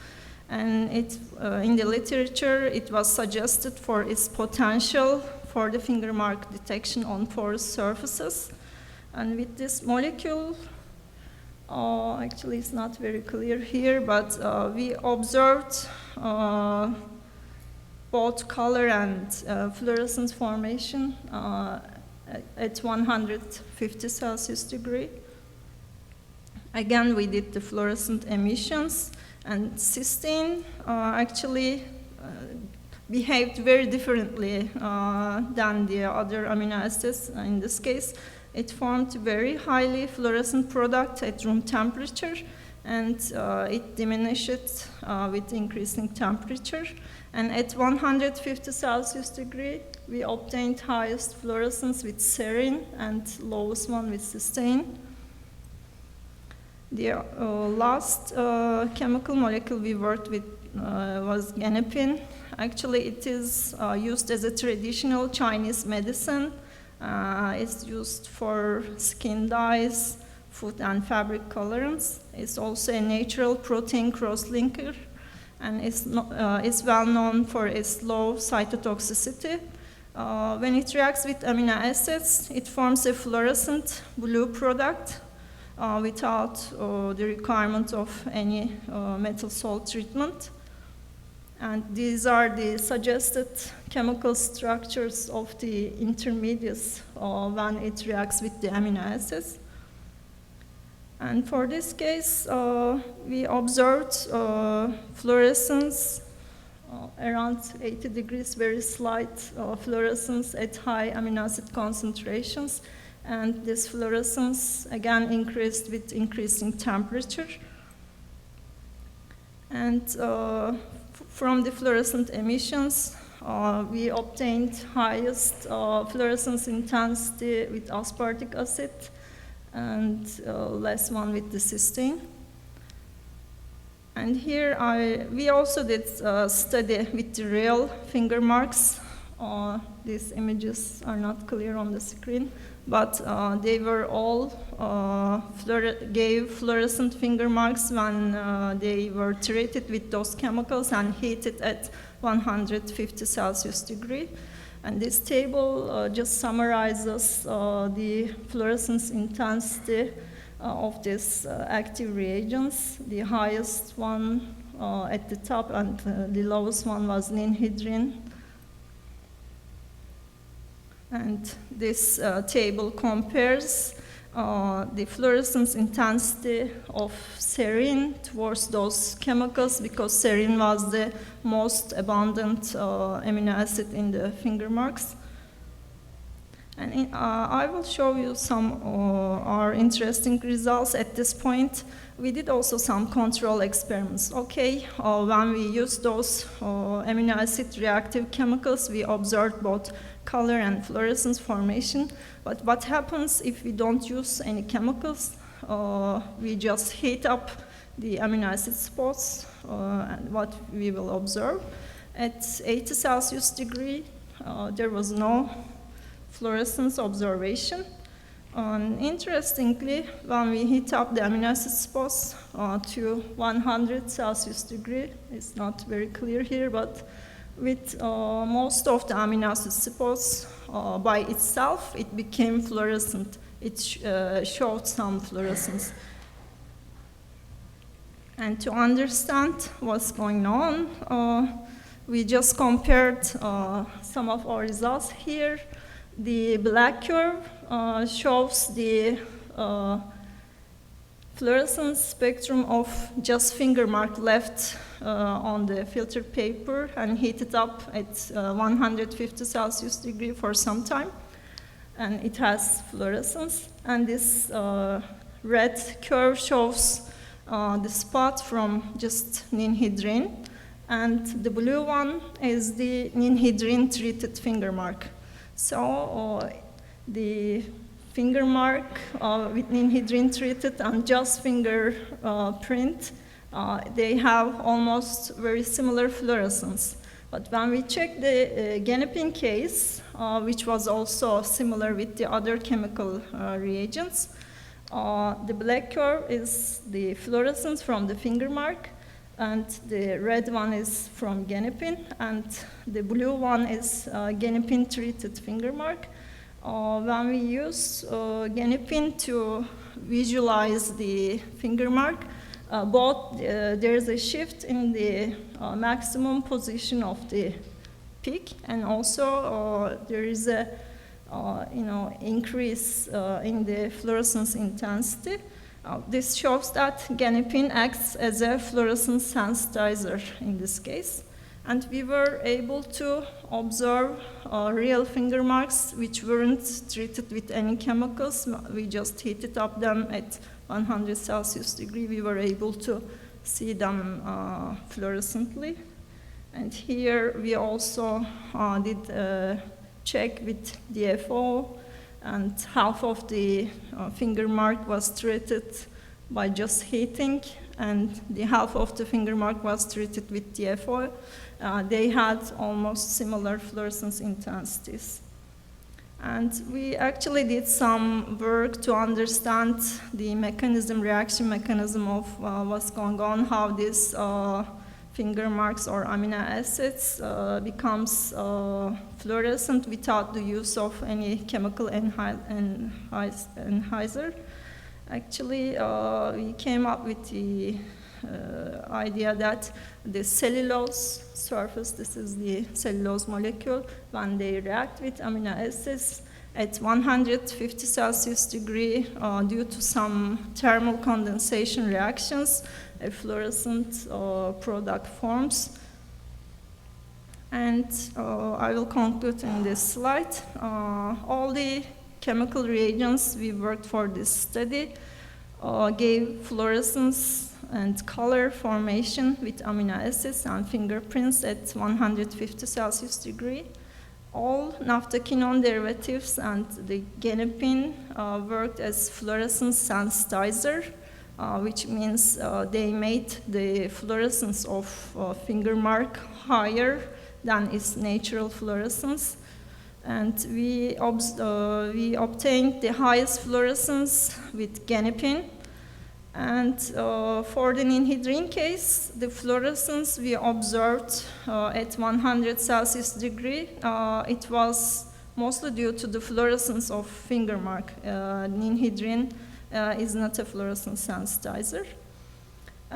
And it, in the literature, it was suggested for its potential for the finger mark detection on porous surfaces. And with this molecule, actually it's not very clear here, but we observed both color and fluorescence formation at 150 Celsius degree. Again, we did the fluorescent emissions, and cysteine actually behaved very differently than the other amino acids. In this case, it formed very highly fluorescent product at room temperature, and it diminished with increasing temperature. And at 150 Celsius degree, we obtained highest fluorescence with serine and lowest one with cysteine. The last chemical molecule we worked with was ganapin. Actually, it is used as a traditional Chinese medicine. It's used for skin dyes, food and fabric colorants. It's also a natural protein cross-linker, and it's well known for its low cytotoxicity. When it reacts with amino acids, it forms a fluorescent blue product without the requirement of any metal salt treatment. And these are the suggested chemical structures of the intermediates when it reacts with the amino acids. And for this case, we observed fluorescence around 80 degrees, very slight fluorescence at high amino acid concentrations. And this fluorescence, again, increased with increasing temperature. And from the fluorescent emissions, we obtained highest fluorescence intensity with aspartic acid, and less one with the cysteine. And here we also did a study with the real finger marks. These images are not clear on the screen, but they were all gave fluorescent finger marks when they were treated with those chemicals and heated at 150 Celsius degree. And this table just summarizes the fluorescence intensity of these active reagents. The highest one at the top and the lowest one was ninhydrin. And this table compares the fluorescence intensity of serine towards those chemicals, because serine was the most abundant amino acid in the finger marks. And I will show you some our interesting results at this point. We did also some control experiments. Okay, when we use those amino acid reactive chemicals, we observed both color and fluorescence formation. But what happens if we don't use any chemicals? We just heat up the amino acid spots, and what we will observe. At 80 Celsius degree, there was no fluorescence observation. Interestingly, when we heat up the amino acid spots to 100 Celsius degree, it's not very clear here, but with most of the amino acid spots by itself, it became fluorescent. It showed some fluorescence. And to understand what's going on, we just compared some of our results here. The black curve shows the fluorescence spectrum of just finger mark left on the filtered paper and heated up at 150 Celsius degree for some time. And it has fluorescence. And this red curve shows the spot from just ninhydrin. And the blue one is the ninhydrin treated finger mark. So the finger mark with ninhydrin treated and just finger print, they have almost very similar fluorescence. But when we check the ganapin case, which was also similar with the other chemical reagents, the black curve is the fluorescence from the finger mark, and the red one is from ganapin, and the blue one is ganapin treated finger mark. When we use ganapin to visualize the finger mark, both there is a shift in the maximum position of the peak, and also there is a increase in the fluorescence intensity. This shows that ganapin acts as a fluorescence sensitizer in this case. And we were able to observe real finger marks which weren't treated with any chemicals. We just heated up them at 100 Celsius degree. We were able to see them fluorescently. And here we also did a check with DFO, and half of the finger mark was treated by just heating, and the half of the finger mark was treated with DFO. They had almost similar fluorescence intensities. And we actually did some work to understand the mechanism, reaction mechanism of what's going on, how these finger marks or amino acids becomes fluorescent without the use of any chemical enhancer. Actually, we came up with the idea that the cellulose surface, this is the cellulose molecule, when they react with amino acids at 150 Celsius degree, due to some thermal condensation reactions, a fluorescent product forms. And I will conclude in this slide. All the chemical reagents we worked for this study gave fluorescence and color formation with amino acids and fingerprints at 150 Celsius degree. All naphthaquinone derivatives and the ganapin worked as fluorescence sensitizer, which means they made the fluorescence of finger mark higher than its natural fluorescence. And we obtained the highest fluorescence with ganapin. And for the ninhydrin case, the fluorescence we observed at 100 Celsius degree, it was mostly due to the fluorescence of finger mark. Ninhydrin is not a fluorescence sensitizer.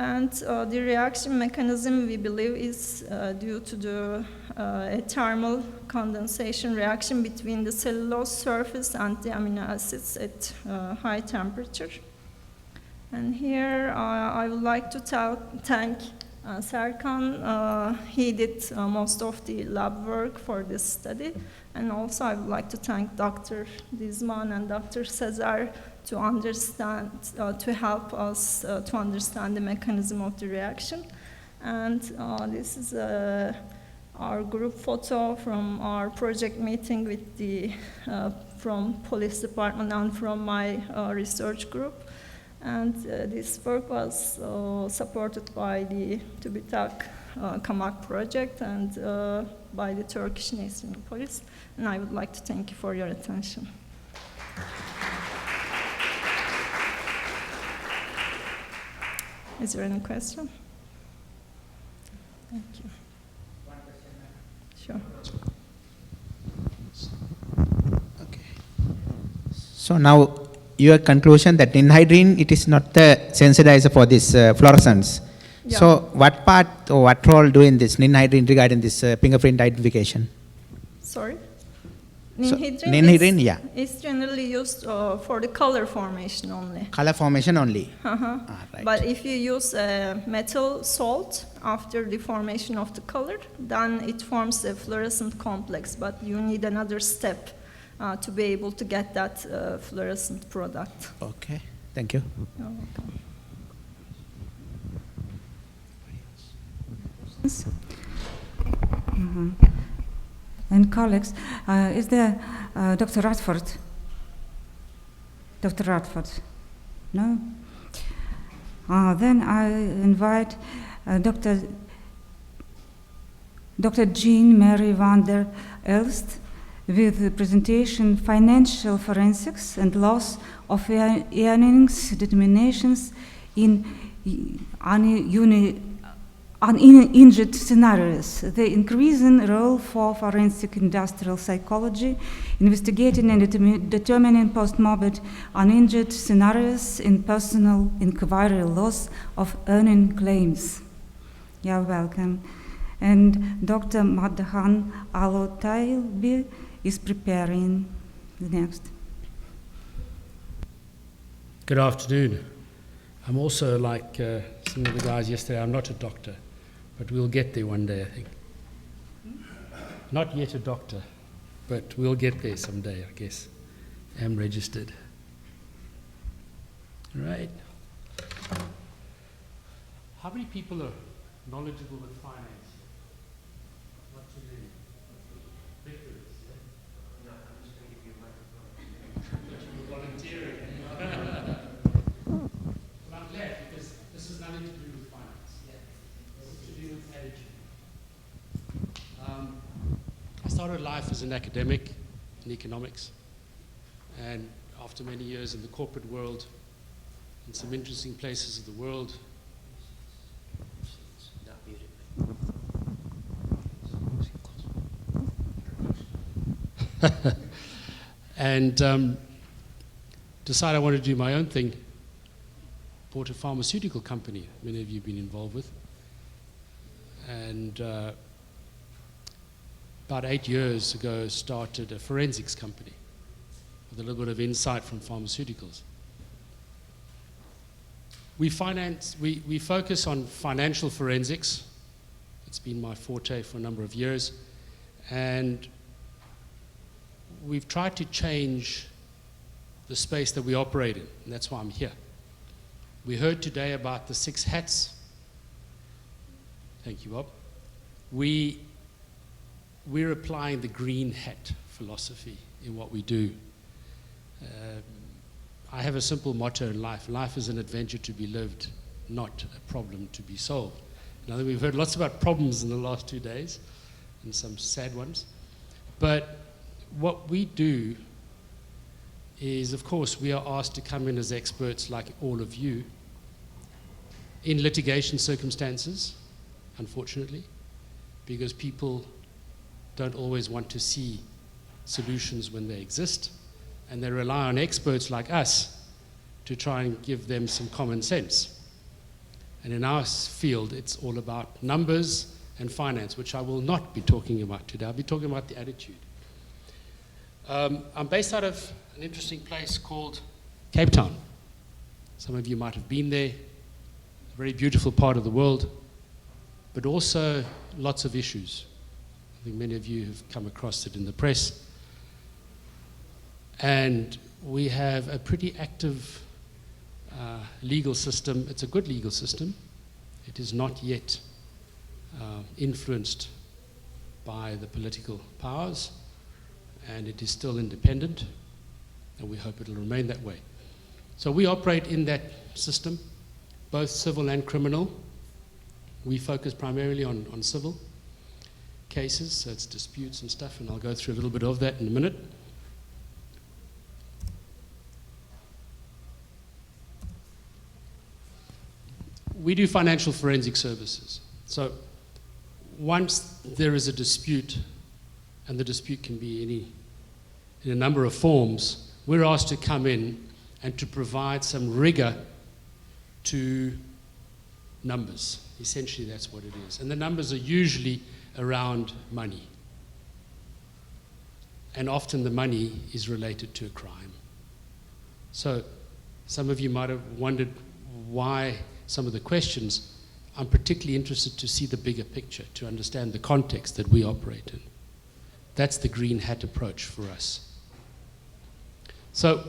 And the reaction mechanism, we believe, is due to the a thermal condensation reaction between the cellulose surface and the amino acids at high temperature. And here I would like to thank Serkan. He did most of the lab work for this study. And also I would like to thank Dr. Dizman and Dr. Cesar to understand, to help us to understand the mechanism of the reaction. And this is our group photo from our project meeting with the, from police department and from my research group. And this work was supported by the TÜBİTAK Kamak project and by the Turkish National Police. And I would like to thank you for your attention. Is there any question? Thank you. One question, Sure. So now your conclusion that ninhydrin, it is not the sensitizer for this fluorescence. Yeah. So what part or what role do in this ninhydrin regarding this fingerprint identification? Sorry? So, Ninhydrin, ninhydrin, yeah. is generally used for the color formation only. Color formation only. Uh-huh. Right. But if you use a metal salt after the formation of the color, then it forms a fluorescent complex, but you need another step to be able to get that fluorescent product. Okay, thank you. You're welcome. Mhm. And colleagues, is there Dr. Radford? Dr. Radford? No? Then I invite Dr. Jean Mary van der Elst with the presentation Financial Forensics and Loss of Earnings Determinations in uninjured scenarios, the increasing role for forensic industrial psychology, investigating and determining post-morbid uninjured scenarios in personal inquiry loss of earning claims. You're welcome. And Dr. Madhan Alotailbi is preparing the next. Good afternoon. I'm also like some of the guys yesterday, I'm not a doctor, but we'll get there one day, I think. Not yet a doctor, but we'll get there someday, I guess. I'm registered. All right. How many people are knowledgeable with finance? Not too many. Victories, yeah? No, I'm just going to give you a microphone. Volunteering. Well, I'm glad, because this has nothing to do with finance. This is to do with attitude. I started life as an academic in economics, and after many years in the corporate world, in some interesting places of the world, and decided I wanted to do my own thing. Bought a pharmaceutical company, many of you have been involved with, and about 8 years ago started a forensics company with a little bit of insight from pharmaceuticals. We focus on financial forensics. It's been my forte for a number of years, and we've tried to change the space that we operate in, and that's why I'm here. We heard today about the 6 hats. Thank you, Bob. We're applying the green hat philosophy in what we do. I have a simple motto in life. Life is an adventure to be lived, not a problem to be solved. Now, we've heard lots about problems in the last 2 days, and some sad ones. But what we do is, of course, we are asked to come in as experts like all of you in litigation circumstances, unfortunately, because people don't always want to see solutions when they exist, and they rely on experts like us to try and give them some common sense. And in our field, it's all about numbers and finance, which I will not be talking about today. I'll be talking about the attitude. I'm based out of an interesting place called Cape Town. Some of you might have been there. A very beautiful part of the world, but also lots of issues. I think many of you have come across it in the press. And we have a pretty active legal system. It's a good legal system. It is not yet influenced by the political powers, and it is still independent, and we hope it'll remain that way. So we operate in that system, both civil and criminal. We focus primarily on civil cases, so it's disputes and stuff, and I'll go through a little bit of that in a minute. We do financial forensic services. So once there is a dispute, and the dispute can be in a number of forms, we're asked to come in and to provide some rigor to numbers. Essentially, that's what it is. And the numbers are usually around money. And often the money is related to a crime. So some of you might have wondered why some of the questions. I'm particularly interested to see the bigger picture, to understand the context that we operate in. That's the green hat approach for us. So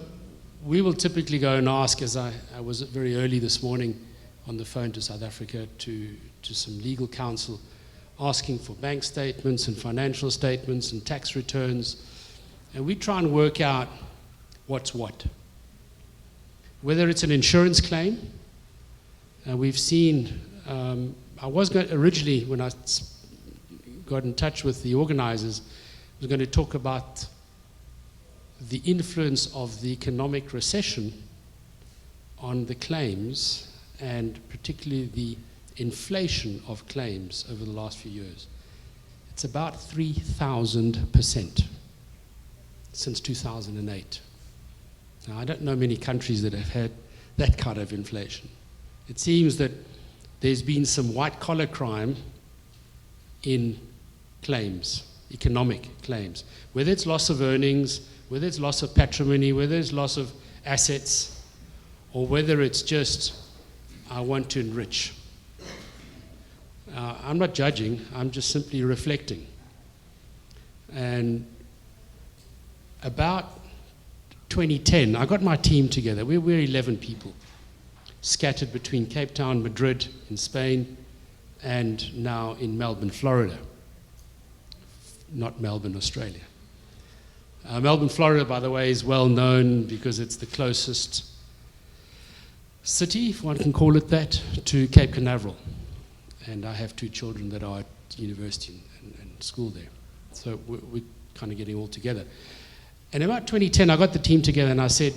we will typically go and ask, as I was very early this morning on the phone to South Africa, to some legal counsel, asking for bank statements and financial statements and tax returns. And we try and work out what's what. Whether it's an insurance claim, we've seen, I was going originally, when I got in touch with the organizers, I was going to talk about the influence of the economic recession on the claims, and particularly the inflation of claims over the last few years. It's about 3,000% since 2008. Now, I don't know many countries that have had that kind of inflation. It seems that there's been some white-collar crime in claims, economic claims, whether it's loss of earnings, whether it's loss of patrimony, whether it's loss of assets, or whether it's just, I want to enrich. I'm not judging, I'm just simply reflecting. And about 2010, I got my team together. We're 11 people, scattered between Cape Town, Madrid in Spain, and now in Melbourne, Florida. Not Melbourne, Australia. Melbourne, Florida, by the way, is well known because it's the closest city, if one can call it that, to Cape Canaveral. And I have 2 children that are at university and school there. So we're kind of getting all together. And about 2010, I got the team together and I said,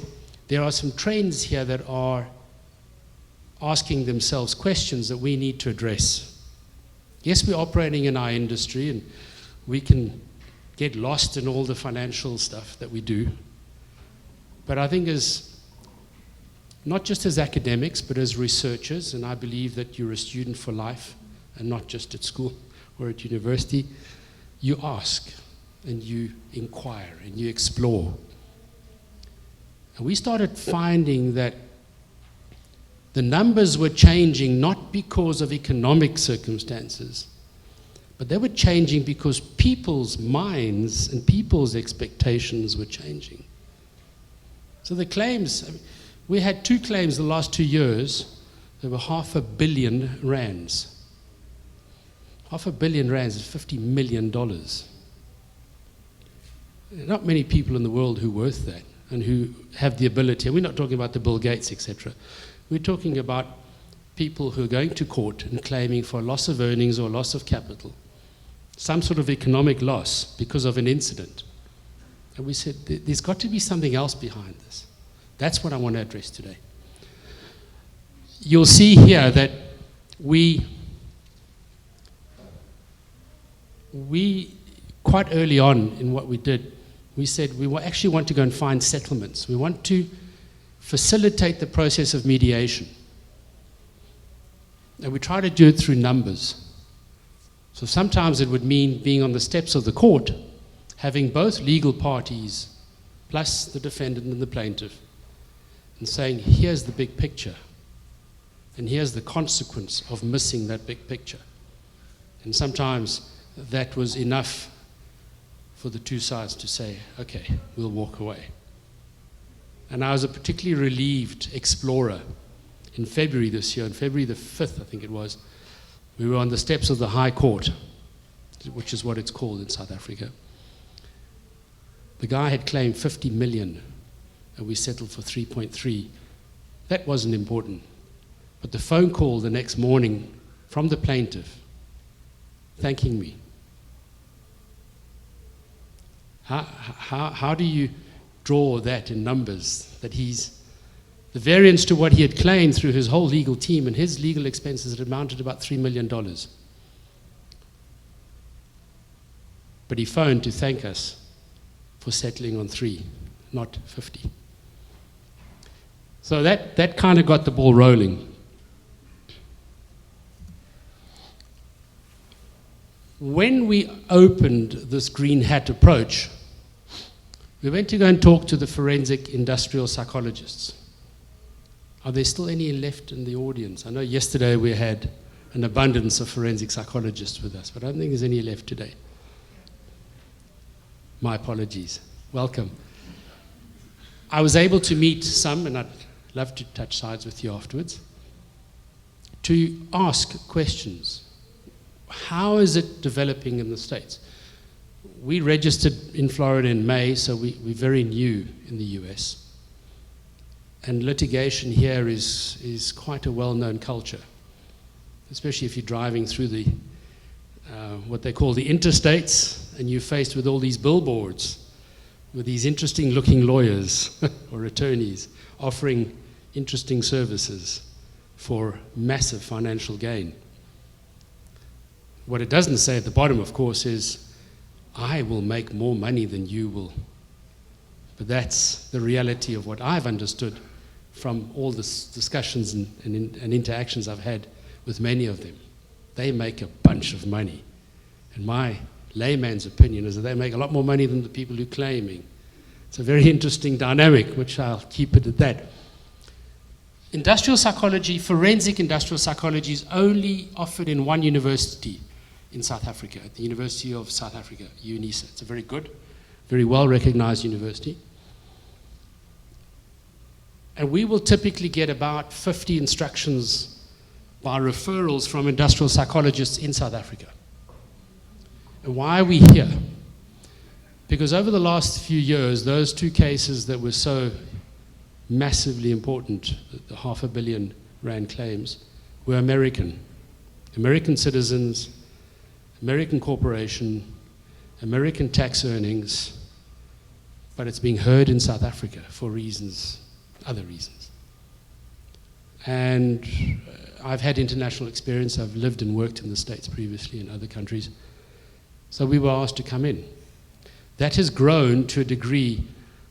there are some trends here that are asking themselves questions that we need to address. Yes, we're operating in our industry and we can get lost in all the financial stuff that we do. But I think as, not just as academics, but as researchers, and I believe that you're a student for life and not just at school or at university, you ask and you inquire and you explore. And we started finding that the numbers were changing not because of economic circumstances, but they were changing because people's minds and people's expectations were changing. So the claims, we had 2 claims the last 2 years. There were R500 million. R500 million is $50 million. There are not many people in the world who are worth that and who have the ability. And we're not talking about the Bill Gates, etc. We're talking about people who are going to court and claiming for a loss of earnings or loss of capital, some sort of economic loss because of an incident. And we said, there's got to be something else behind this. That's what I want to address today. You'll see here that we quite early on in what we did, we said we actually want to go and find settlements. We want to facilitate the process of mediation. And we try to do it through numbers. So sometimes it would mean being on the steps of the court, having both legal parties, plus the defendant and the plaintiff, and saying, here's the big picture, and here's the consequence of missing that big picture. And sometimes that was enough for the two sides to say, okay, we'll walk away. And I was a particularly relieved explorer in February this year, on February the 5th, I think it was. We were on the steps of the High Court, which is what it's called in South Africa. The guy had claimed 50 million, and we settled for 3.3. That wasn't important. But the phone call the next morning from the plaintiff, thanking me. How do you draw that in numbers, that he's, the variance to what he had claimed through his whole legal team and his legal expenses had amounted to about $3 million. But he phoned to thank us for settling on 3, not 50. So that kind of got the ball rolling. When we opened this green hat approach, we went to go and talk to the forensic industrial psychologists. Are there still any left in the audience? I know yesterday we had an abundance of forensic psychologists with us, but I don't think there's any left today. My apologies. Welcome. I was able to meet some, and I'd love to touch sides with you afterwards, to ask questions. How is it developing in the States? We registered in Florida in May, so we're very new in the US. And litigation here is quite a well-known culture, especially if you're driving through the what they call the interstates, and you're faced with all these billboards with these interesting-looking lawyers or attorneys offering interesting services for massive financial gain. What it doesn't say at the bottom, of course, is, I will make more money than you will. But that's the reality of what I've understood from all the discussions and interactions I've had with many of them. They make a bunch of money. And my layman's opinion is that they make a lot more money than the people who are claiming. It's a very interesting dynamic, which I'll keep it at that. Industrial psychology, forensic industrial psychology, is only offered in one university in South Africa, at the University of South Africa, UNISA. It's a very good, very well-recognized university. And we will typically get about 50 instructions by referrals from industrial psychologists in South Africa. And why are we here? Because over the last few years, those two cases that were so massively important, the R500 million claims, were American citizens, American corporation, American tax earnings, but it's being heard in South Africa for reasons, other reasons. And I've had international experience. I've lived and worked in the States previously in other countries. So we were asked to come in. That has grown to a degree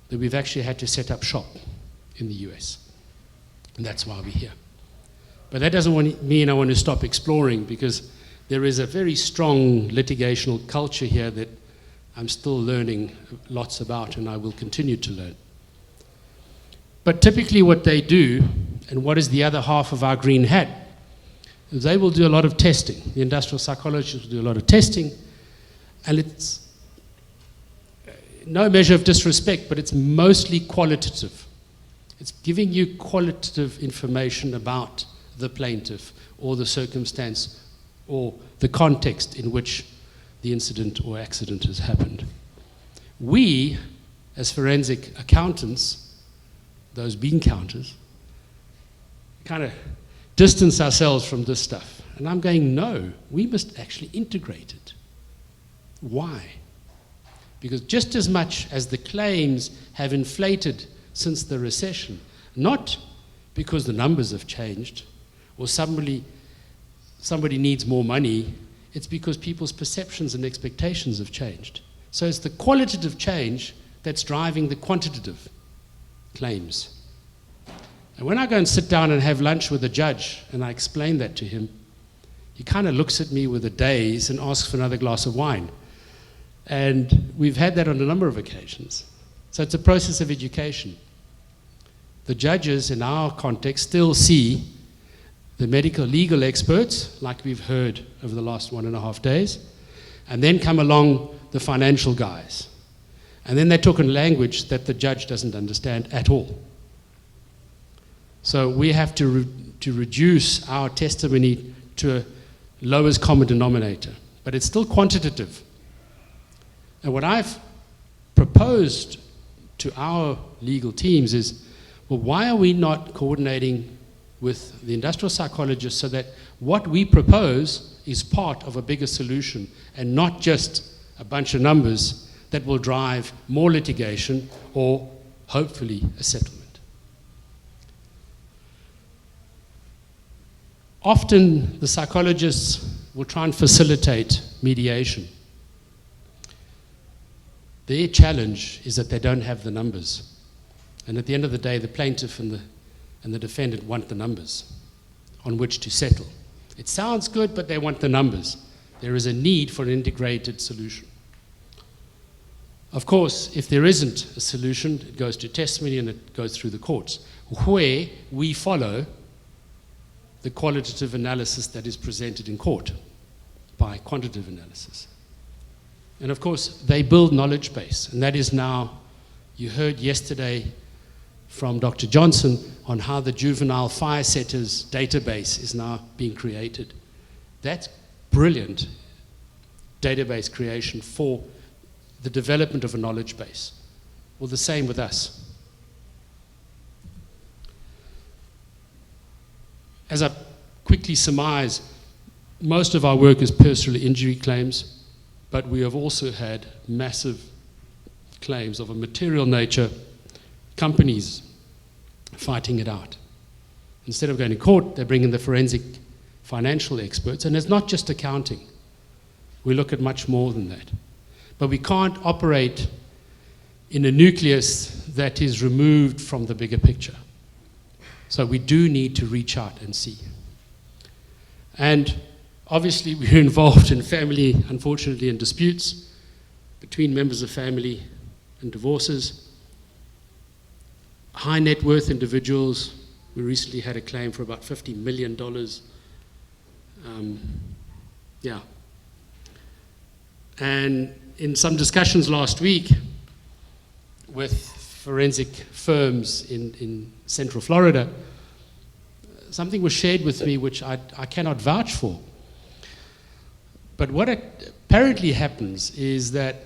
that we've actually had to set up shop in the US. And that's why we're here. But that doesn't mean I want to stop exploring, because there is a very strong litigational culture here that I'm still learning lots about, and I will continue to learn. But typically what they do, and what is the other half of our green hat, is they will do a lot of testing. The industrial psychologists will do a lot of testing, and it's no measure of disrespect, but it's mostly qualitative. It's giving you qualitative information about the plaintiff or the circumstance or the context in which the incident or accident has happened. We, as forensic accountants, those bean counters, kind of distance ourselves from this stuff. And I'm going, no, we must actually integrate it. Why? Because just as much as the claims have inflated since the recession, not because the numbers have changed or somebody needs more money, it's because people's perceptions and expectations have changed. So it's the qualitative change that's driving the quantitative claims. And when I go and sit down and have lunch with a judge and I explain that to him, he kind of looks at me with a daze and asks for another glass of wine. And we've had that on a number of occasions. So it's a process of education. The judges in our context still see the medical legal experts, like we've heard over the last 1.5 days, and then come along the financial guys. And then they talk in language that the judge doesn't understand at all. So we have to reduce our testimony to a lowest common denominator, but it's still quantitative. And what I've proposed to our legal teams is, well, why are we not coordinating with the industrial psychologists so that what we propose is part of a bigger solution and not just a bunch of numbers that will drive more litigation or hopefully a settlement. Often the psychologists will try and facilitate mediation. Their challenge is that they don't have the numbers. And at the end of the day, the plaintiff and the defendant want the numbers on which to settle. It sounds good, but they want the numbers. There is a need for an integrated solution. Of course, if there isn't a solution, it goes to testimony and it goes through the courts, where we follow the qualitative analysis that is presented in court by quantitative analysis. And of course, they build knowledge base, and that is now, you heard yesterday from Dr. Johnson on how the juvenile fire setters database is now being created. That's brilliant database creation for the development of a knowledge base. Well, the same with us. As I quickly surmise, most of our work is personal injury claims, but we have also had massive claims of a material nature, companies fighting it out. Instead of going to court, they bring in the forensic financial experts, and it's not just accounting. We look at much more than that. But we can't operate in a nucleus that is removed from the bigger picture. So we do need to reach out and see. And obviously we're involved in family, unfortunately, in disputes between members of family and divorces. High net worth individuals, we recently had a claim for about $50 million. And in some discussions last week with forensic firms in Central Florida, something was shared with me which I cannot vouch for. But what apparently happens is that,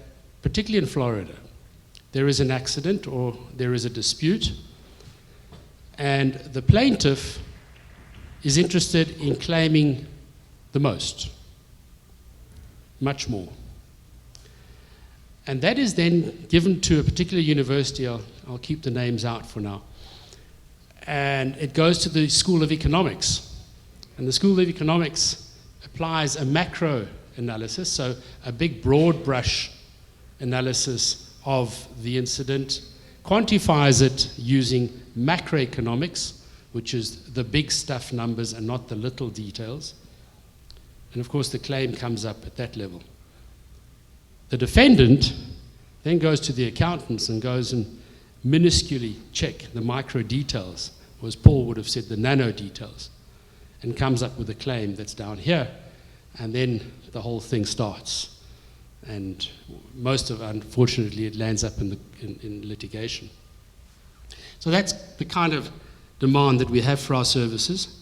particularly in Florida, there is an accident or there is a dispute, and the plaintiff is interested in claiming the most, much more. And that is then given to a particular university. I'll keep the names out for now. And it goes to the School of Economics. And the School of Economics applies a macro analysis, so a big broad brush analysis of the incident, quantifies it using macroeconomics, which is the big stuff numbers and not the little details. And of course the claim comes up at that level. The defendant then goes to the accountants and goes and minusculely check the micro details, or as Paul would have said, the nano details, and comes up with a claim that's down here, and then the whole thing starts. And most of, unfortunately, it lands up in litigation. So that's the kind of demand that we have for our services.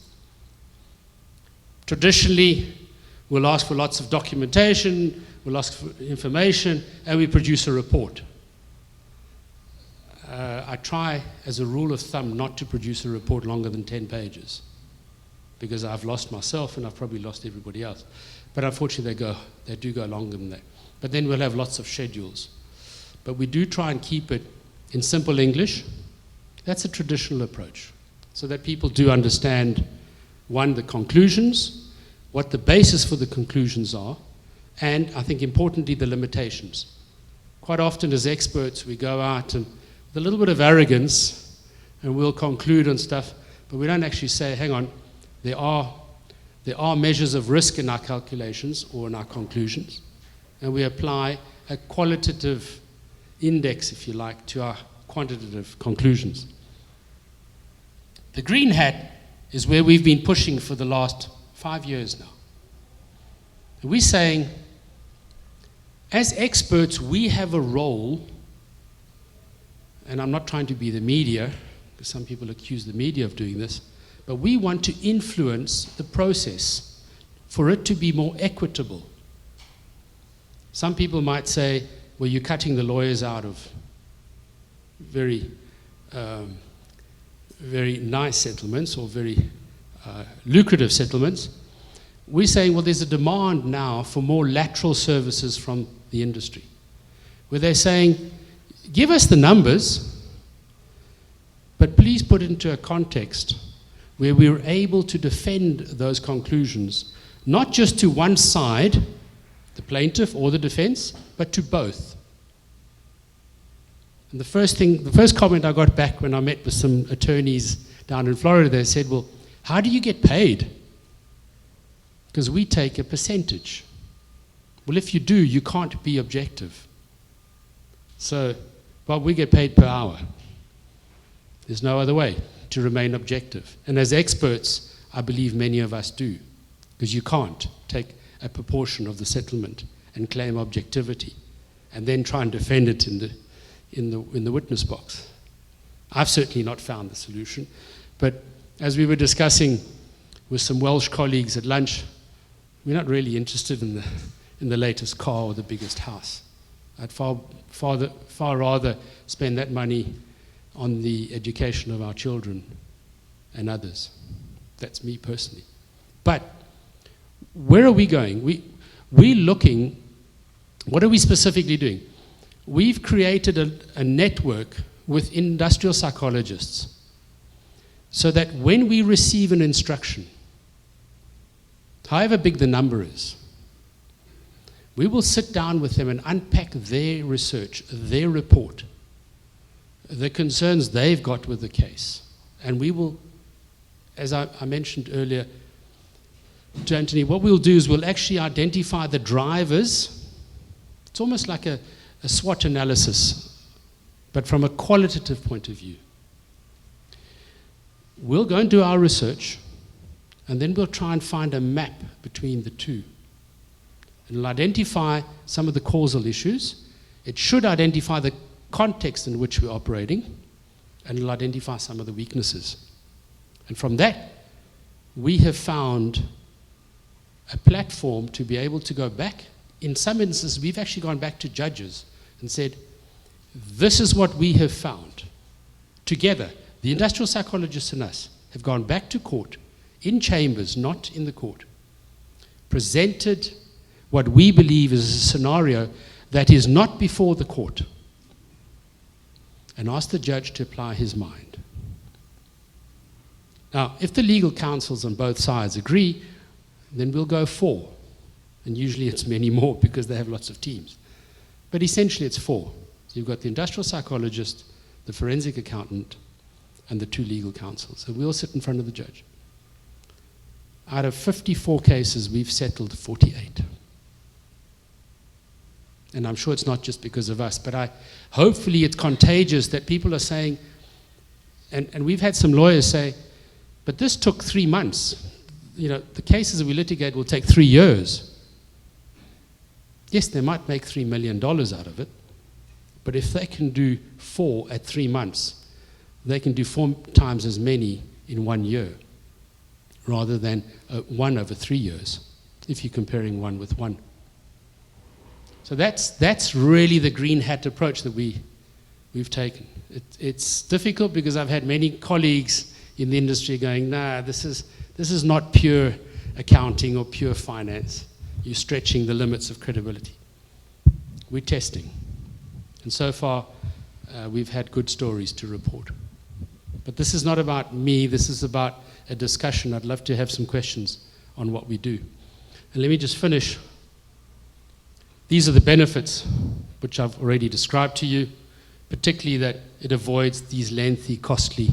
Traditionally, we'll ask for lots of documentation, we'll ask for information, and we produce a report. I try, as a rule of thumb, not to produce a report longer than 10 pages, because I've lost myself and I've probably lost everybody else. But unfortunately, they do go longer than that. But then we'll have lots of schedules. But we do try and keep it in simple English. That's a traditional approach, so that people do understand, one, the conclusions, what the basis for the conclusions are, and I think importantly, the limitations. Quite often as experts, we go out and with a little bit of arrogance, and we'll conclude on stuff, but we don't actually say, hang on, there are There are measures of risk in our calculations or in our conclusions, and we apply a qualitative index, if you like, to our quantitative conclusions. The green hat is where we've been pushing for the last 5 years now. We're saying, as experts, we have a role, and I'm not trying to be the media, because some people accuse the media of doing this, but we want to influence the process for it to be more equitable. Some people might say, well, you're cutting the lawyers out of very nice settlements or very lucrative settlements. We're saying, well, there's a demand now for more lateral services from the industry, where they're saying, give us the numbers, but please put it into a context where we're able to defend those conclusions, not just to one side, the plaintiff or the defense, but to both. And the first comment I got back when I met with some attorneys down in Florida, they said, well, how do you get paid? Because we take a percentage. Well, if you do, you can't be objective. So, well, we get paid per hour. There's no other way to remain objective. And as experts, I believe many of us do, because you can't take a proportion of the settlement and claim objectivity and then try and defend it in the witness box. I've certainly not found the solution, but as we were discussing with some Welsh colleagues at lunch, we're not really interested in the latest car or the biggest house. I'd far rather spend that money on the education of our children and others. That's me personally. But where are we going? We're looking, what are we specifically doing? We've created a network with industrial psychologists so that when we receive an instruction, however big the number is, we will sit down with them and unpack their research, their report, the concerns they've got with the case. And we will, as I mentioned earlier to Anthony, what we'll do is we'll actually identify the drivers. It's almost like a SWOT analysis, but from a qualitative point of view. We'll go and do our research, and then we'll try and find a map between the two. And it'll identify some of the causal issues. It should identify the context in which we're operating, and it'll identify some of the weaknesses. And from that, we have found a platform to be able to go back. In some instances, we've actually gone back to judges and said, this is what we have found. Together, the industrial psychologists and us have gone back to court, in chambers, not in the court, presented what we believe is a scenario that is not before the court, and asked the judge to apply his mind. Now, if the legal counsels on both sides agree, then we'll go 4. And usually it's many more because they have lots of teams. But essentially it's 4. So you've got the industrial psychologist, the forensic accountant, and the 2 legal counsels. So we'll sit in front of the judge. Out of 54 cases, we've settled 48. And I'm sure it's not just because of us, but hopefully it's contagious that people are saying, and we've had some lawyers say, but this took 3 months. You know, the cases that we litigate will take 3 years. Yes, they might make $3 million out of it, but if they can do 4 at 3 months, they can do 4 times as many in 1 year, rather than 1 over 3 years, if you're comparing 1 with 1. So that's really the green hat approach that we've taken. It's difficult because I've had many colleagues in the industry going, nah, this is not pure accounting or pure finance. You're stretching the limits of credibility. We're testing. And so far, we've had good stories to report. But this is not about me, this is about a discussion. I'd love to have some questions on what we do. And let me just finish. These are the benefits which I've already described to you, particularly that it avoids these lengthy, costly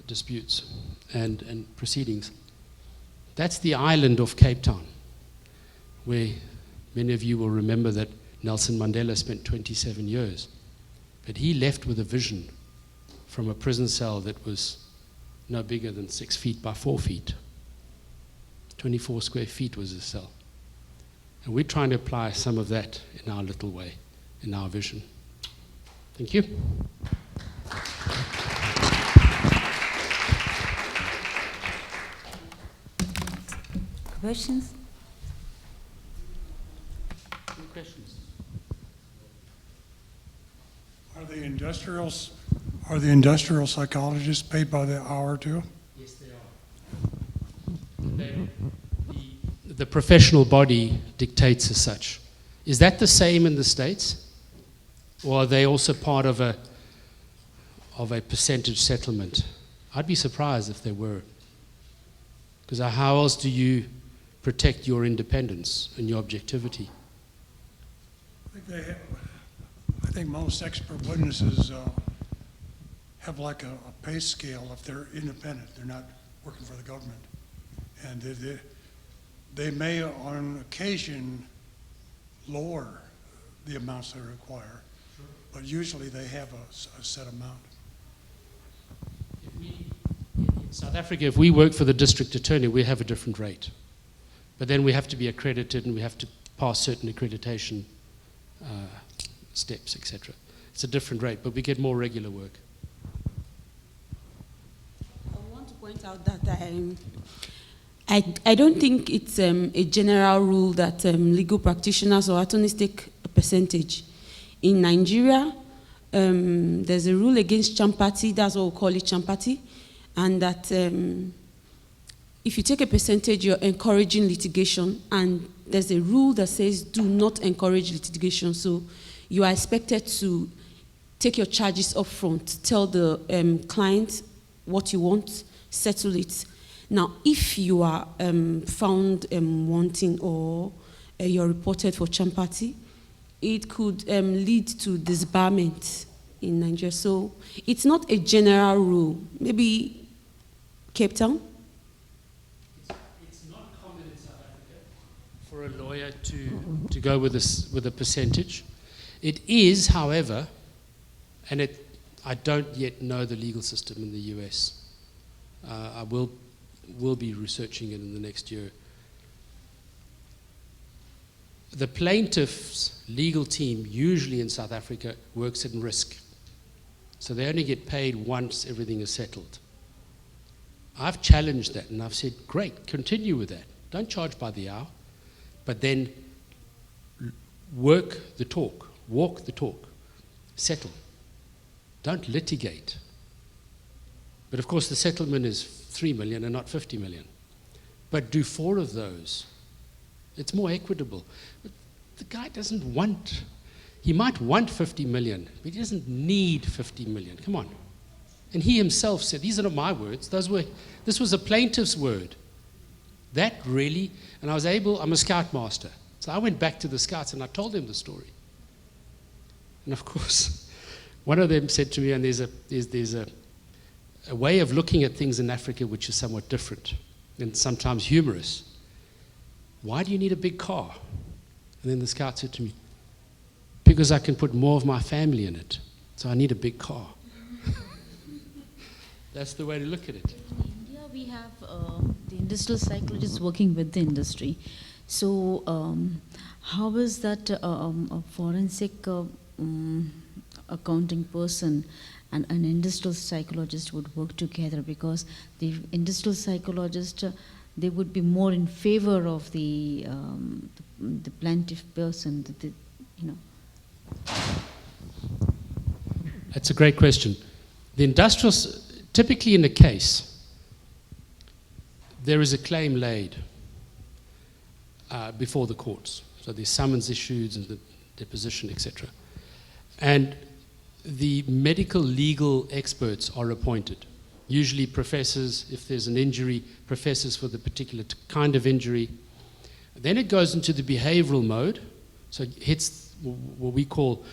disputes and proceedings. That's the island of Cape Town, where many of you will remember that Nelson Mandela spent 27 years. But he left with a vision from a prison cell that was no bigger than 6 feet by 4 feet. 24 square feet was his cell. And we're trying to apply some of that in our little way, in our vision. Thank you. Questions? Any questions? Are the industrial psychologists paid by the hour too? Yes, they are. The professional body dictates as such. Is that the same in the States? Or are they also part of a percentage settlement? I'd be surprised if they were. Because how else do you protect your independence and your objectivity? I think most expert witnesses have like a pay scale if they're independent. They're not working for the government. And they may, on occasion, lower the amounts they require, but usually they have a set amount. In South Africa, if we work for the district attorney, we have a different rate. But then we have to be accredited and we have to pass certain accreditation steps, etc. It's a different rate, but we get more regular work. I want to point out that I don't think it's a general rule that legal practitioners or attorneys take a percentage. In Nigeria, there's a rule against champati, that's what we call it, champati, and that if you take a percentage, you're encouraging litigation, and there's a rule that says do not encourage litigation, so you are expected to take your charges up front, tell the client what you want, settle it. Now, if you are found wanting or you're reported for champati, it could lead to disbarment in Nigeria. So it's not a general rule. Maybe Cape Town? It's not common in South Africa for a lawyer to go with a percentage. It is, however, and I don't yet know the legal system in the US. I will be researching it in the next year. The plaintiff's legal team, usually in South Africa, works in risk. So they only get paid once everything is settled. I've challenged that and I've said, great, continue with that. Don't charge by the hour, but then work the talk, walk the talk, settle. Don't litigate. But of course the settlement is 3 million and not 50 million. But do 4 of those. It's more equitable. But the guy doesn't want, he might want 50 million, but he doesn't need 50 million. Come on. And he himself said, these are not my words, this was a plaintiff's word. That really, and I'm a scoutmaster. So I went back to the scouts and I told them the story. And of course, one of them said to me, and there's a way of looking at things in Africa which is somewhat different and sometimes humorous. Why do you need a big car? And then the scout said to me, because I can put more of my family in it, so I need a big car. That's the way to look at it. In India, we have the industrial psychologists working with the industry. So how is that a forensic accounting person and an industrial psychologist would work together? Because the industrial psychologist, they would be more in favor of the plaintiff person, That's a great question. The industrial, typically in a case, there is a claim laid before the courts. So there's summons issued and the deposition, etc. And the medical legal experts are appointed. Usually professors, if there's an injury, professors for the particular kind of injury. Then it goes into the behavioral mode. So it hits what we call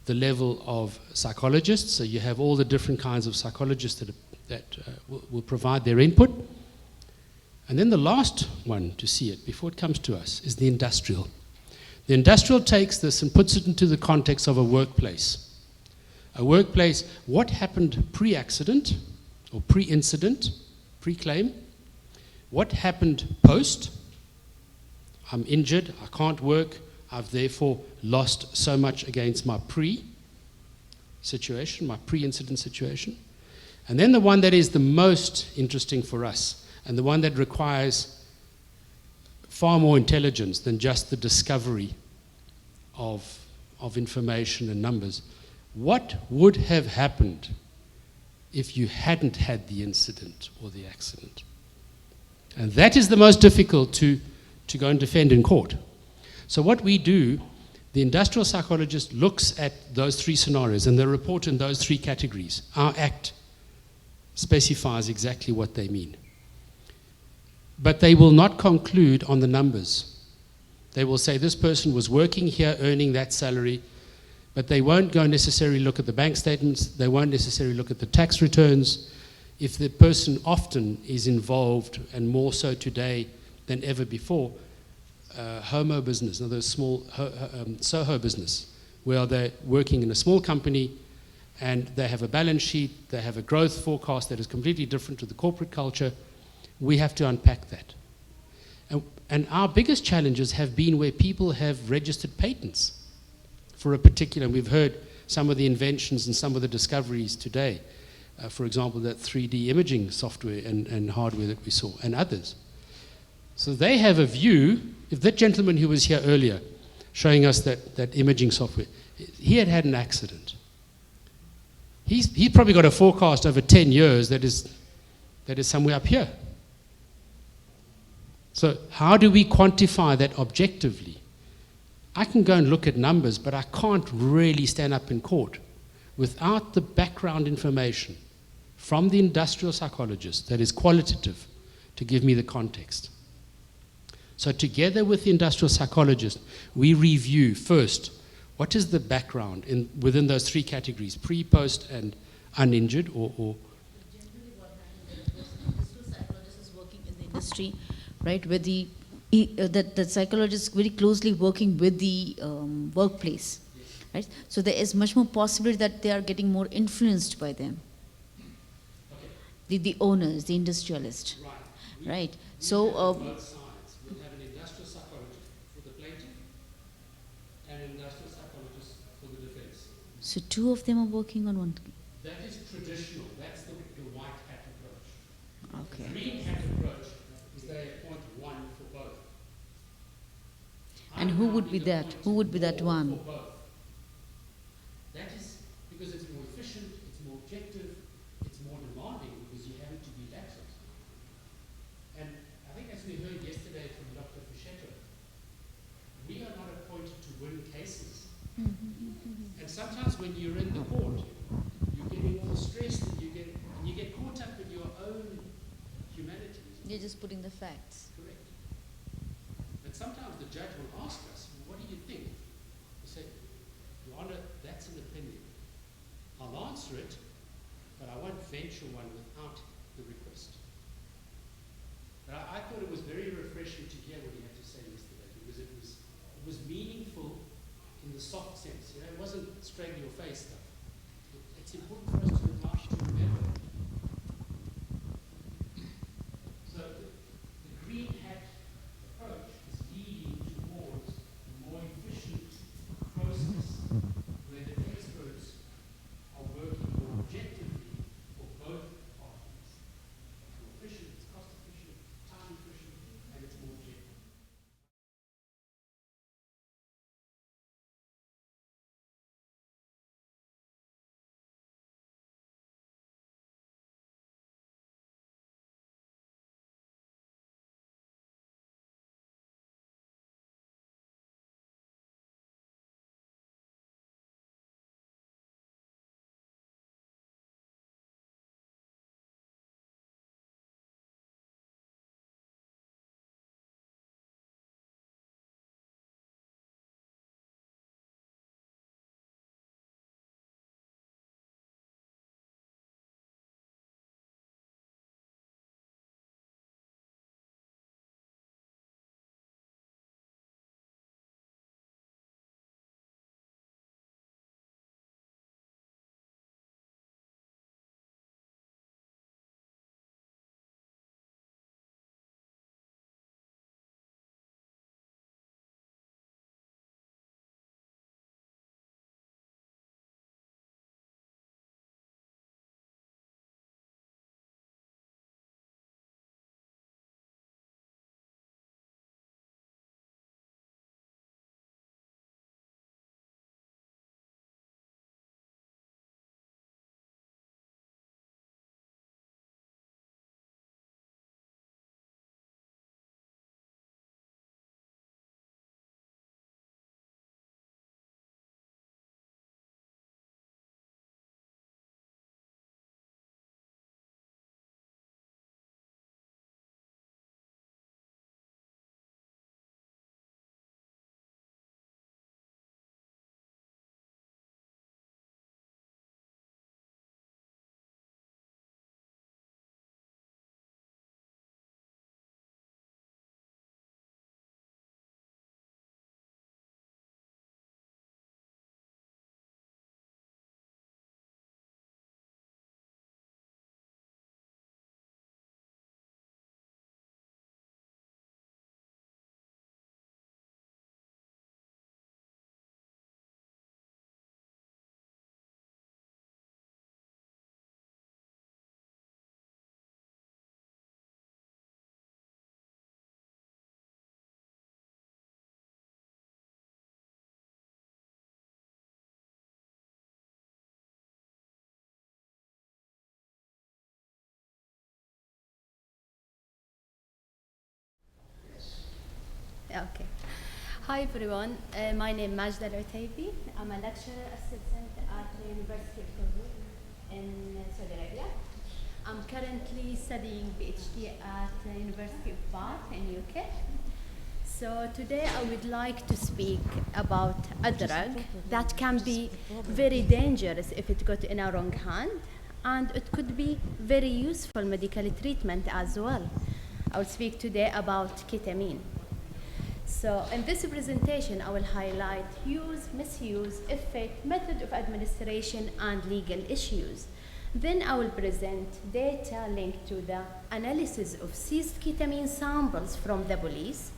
the level of psychologists. So you have all the different kinds of psychologists that will provide their input. And then the last one to see it before it comes to us is the industrial. The industrial takes this and puts it into the context of a workplace. A workplace, what happened pre-accident or pre-incident, pre-claim? What happened post? I'm injured, I can't work, I've therefore lost so much against my pre-situation, my pre-incident situation. And then the one that is the most interesting for us, and the one that requires far more intelligence than just the discovery of information and numbers. What would have happened if you hadn't had the incident or the accident? And that is the most difficult to go and defend in court. So what we do, the industrial psychologist looks at those three scenarios and they report in those three categories. Our act specifies exactly what they mean. But they will not conclude on the numbers. They will say this person was working here, earning that salary, but they won't go necessarily look at the bank statements, they won't necessarily look at the tax returns. If the person often is involved, and more so today than ever before, homo business, another small Soho business, where they're working in a small company and they have a balance sheet, they have a growth forecast that is completely different to the corporate culture. We have to unpack that. And our biggest challenges have been where people have registered patents for a particular, and we've heard some of the inventions and some of the discoveries today. For example, that 3D imaging software and hardware that we saw, and others. So they have a view. If that gentleman who was here earlier showing us that imaging software, he had had an accident. He's probably got a forecast over 10 years that is somewhere up here. So how do we quantify that objectively? I can go and look at numbers, but I can't really stand up in court without the background information from the industrial psychologist that is qualitative to give me the context. So together with the industrial psychologist, we review first, what is the background within those three categories, pre, post, and uninjured, or Generally what happens is the industrial psychologist is working in the industry, right, where that psychologist is very closely working with the workplace, right? So there is much more possibility that they are getting more influenced by them. The owners, the industrialist, right? So both sides. We'll have an industrial psychologist for the plaintiff and an industrial psychologist for the defense. so two of them are working on one. That is traditional. That's the white hat approach. Okay. The green hat approach is they appoint one for both. And who would be that? Who would be that one? For both. That is because it's more efficient, it's more objective, it's more demanding because you have it to be lateral. And I think as we heard yesterday from Dr. Fischetto, we are not appointed to win cases. And sometimes when you're in the court, you're getting all stressed and you get caught up in your own humanity. You're just putting the facts. Correct. And sometimes the judge will ask us, well, what do you think? We say, Your Honor, that's an opinion. I'll answer it, but I won't venture one without the request. But I thought it was very refreshing to hear what he had to say yesterday, because it was meaningful in the soft sense. You know, it wasn't straight in your face stuff. It's important for us to remember. So the green hat approach is leading towards a more efficient process where the experts are working more objectively for both parties. It's more efficient, it's cost efficient, time efficient, and it's more objective. Okay. Hi everyone, my name is Majda Al-Utaybi. I'm a lecturer assistant at the University of Kabul in Saudi Arabia. I'm currently studying PhD at the University of Bath in UK. So today I would like to speak about a drug that can be very dangerous if it got in a wrong hand, and it could be very useful medical treatment as well. I will speak today about ketamine. So in this presentation, I will highlight use, misuse, effect, method of administration, and legal issues. Then I will present data linked to the analysis of seized ketamine samples from the police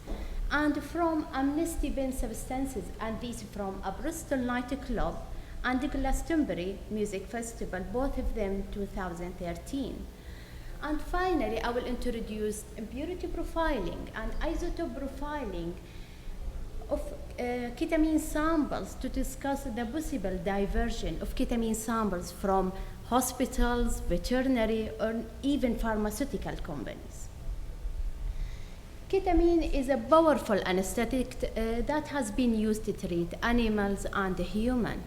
and from amnesty-banned substances, and these from a Bristol nightclub and the Glastonbury Music Festival, both of them 2013. And finally, I will introduce impurity profiling and isotope profiling of ketamine samples to discuss the possible diversion of ketamine samples from hospitals, veterinary, or even pharmaceutical companies. Ketamine is a powerful anesthetic that has been used to treat animals and humans.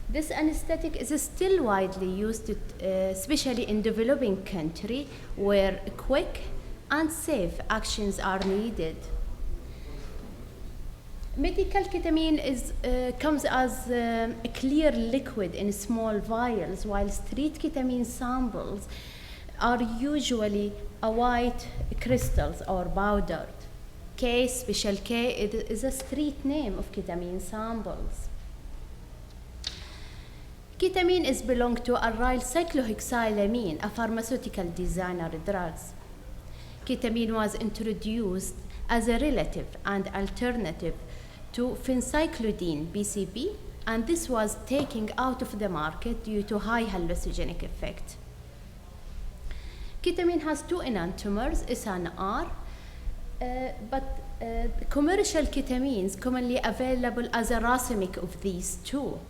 This anesthetic is still widely used, especially in developing countries where quick and safe actions are needed. Medical ketamine comes as a clear liquid in small vials, while street ketamine samples are usually a white crystals or powdered. K, special K, it is a street name of ketamine samples. Ketamine is belong to aryl cyclohexylamine, a pharmaceutical designer drugs. Ketamine was introduced as a relative and alternative to phencyclidine, PCP, and this was taken out of the market due to high hallucinogenic effect. Ketamine has two enantiomers, S and R, but commercial ketamines commonly available as a racemic of these two,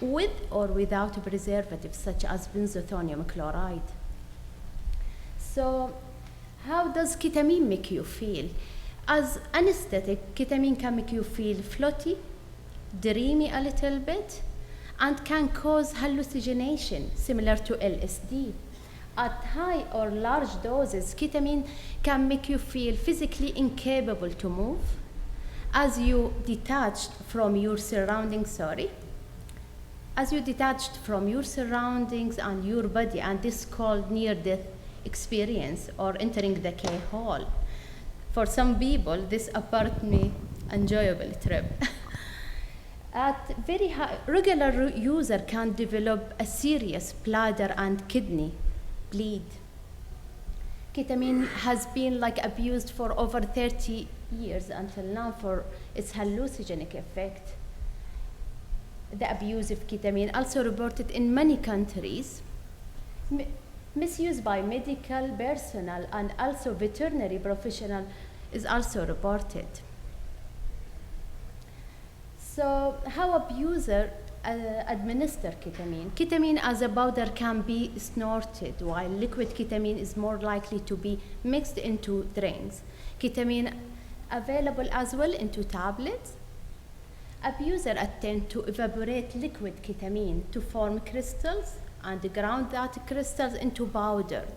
with or without preservatives such as benzethonium chloride. So how does ketamine make you feel? As anesthetic, ketamine can make you feel floaty, dreamy a little bit, and can cause hallucination similar to LSD. At high or large doses, ketamine can make you feel physically incapable to move, as you detached from your surroundings, as you detached from your surroundings and your body, and this is called near-death experience or entering the K-hole. For some people, this apparently enjoyable trip. At very high, regular user can develop a serious bladder and kidney bleed. Ketamine has been abused for over 30 years until now for its hallucinogenic effect. The abuse of ketamine also reported in many countries. Misuse by medical personnel and also veterinary professional is also reported. So how abuser administer ketamine? Ketamine as a powder can be snorted, while liquid ketamine is more likely to be mixed into drinks. Ketamine available as well into tablets. Abusers attempt to evaporate liquid ketamine to form crystals and ground that crystals into powdered.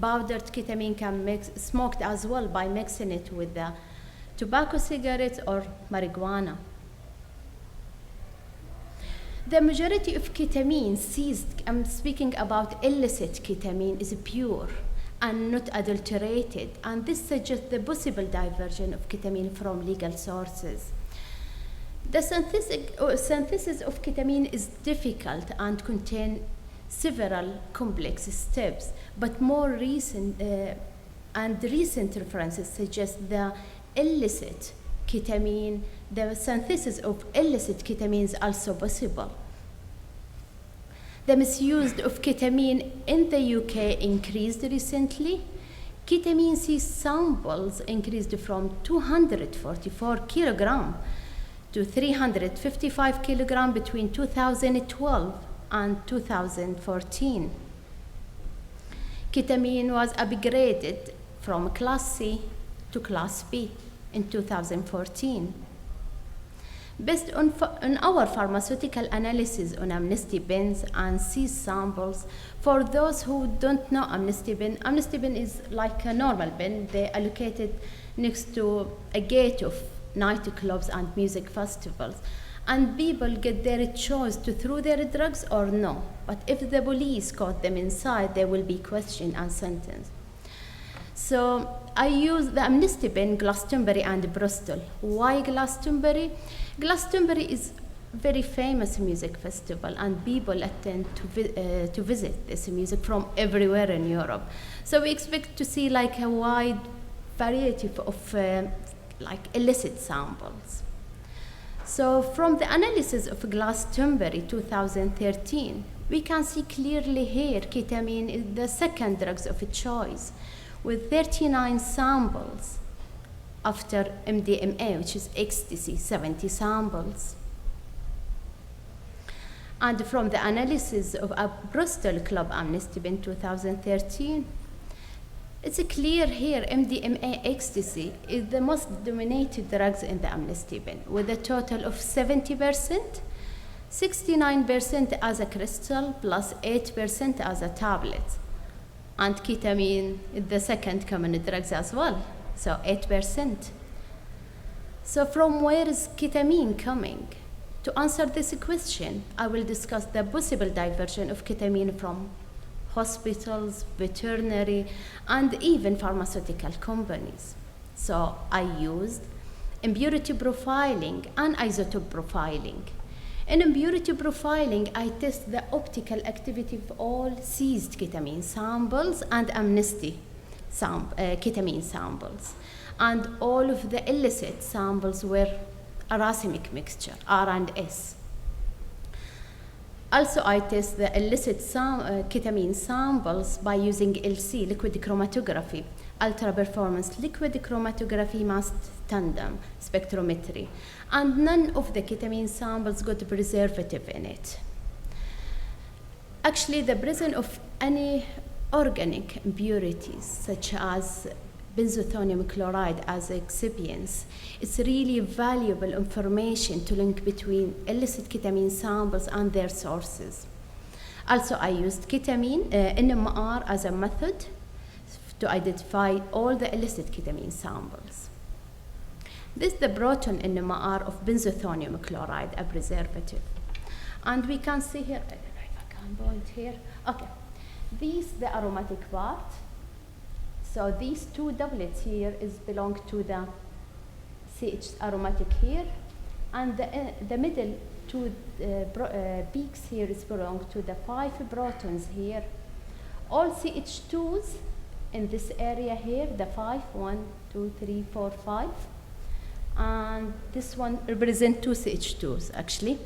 Powdered ketamine can be smoked as well by mixing it with the tobacco cigarettes or marijuana. The majority of ketamine seized, I'm speaking about illicit ketamine, is pure and not adulterated, and this suggests the possible diversion of ketamine from legal sources. The synthesis of ketamine is difficult and contains several complex steps, but more recent references suggest the illicit ketamine, the synthesis of illicit ketamine is also possible. The misuse of ketamine in the UK increased recently. Ketamine C samples increased from 244 kilograms to 355 kilograms between 2012 and 2014. Ketamine was upgraded from Class C to Class B. in 2014. Based on our pharmaceutical analysis on amnesty bins and seized samples, for those who don't know amnesty bin is like a normal bin. They allocated next to a gate of nightclubs and music festivals. And people get their choice to throw their drugs or no. But if the police caught them inside, they will be questioned and sentenced. So I used the amnesty bin, Glastonbury and Bristol. Why Glastonbury? Glastonbury is a very famous music festival, and people attend to visit this music from everywhere in Europe. So we expect to see like a wide variety of like illicit samples. So from the analysis of Glastonbury 2013, we can see clearly here ketamine is the second drugs of choice, with 39 samples after MDMA, which is ecstasy, 70 samples. And from the analysis of a Bristol Club amnesty in 2013, it's clear here MDMA ecstasy is the most dominated drugs in the amnesty bin, with a total of 70%, 69% as a crystal, plus 8% as a tablet. And ketamine is the second common drugs as well, so 8%. So from where is ketamine coming? To answer this question, I will discuss the possible diversion of ketamine from hospitals, veterinary, and even pharmaceutical companies. So I used impurity profiling and isotope profiling. In impurity profiling, I test the optical activity of all seized ketamine samples and amnesty ketamine samples. And all of the illicit samples were a racemic mixture, R and S. Also, I test the illicit ketamine samples by using LC, liquid chromatography, ultra performance liquid chromatography mass tandem spectrometry, and none of the ketamine samples got preservative in it. Actually, the presence of any organic impurities, such as benzothonium chloride as excipients, it's really valuable information to link between illicit ketamine samples and their sources. Also, I used ketamine, NMR as a method to identify all the illicit ketamine samples. This is the proton NMR of benzothonium chloride, a preservative. And we can see here, I don't know if I can point here. Okay, these the aromatic part. So these two doublets here belong to the CH aromatic here, and the middle two peaks here belong to the 5 protons here. All CH2s in this area here, the 5, 1, 2, 3, 4, 5, and this one represents 2 CH2s actually.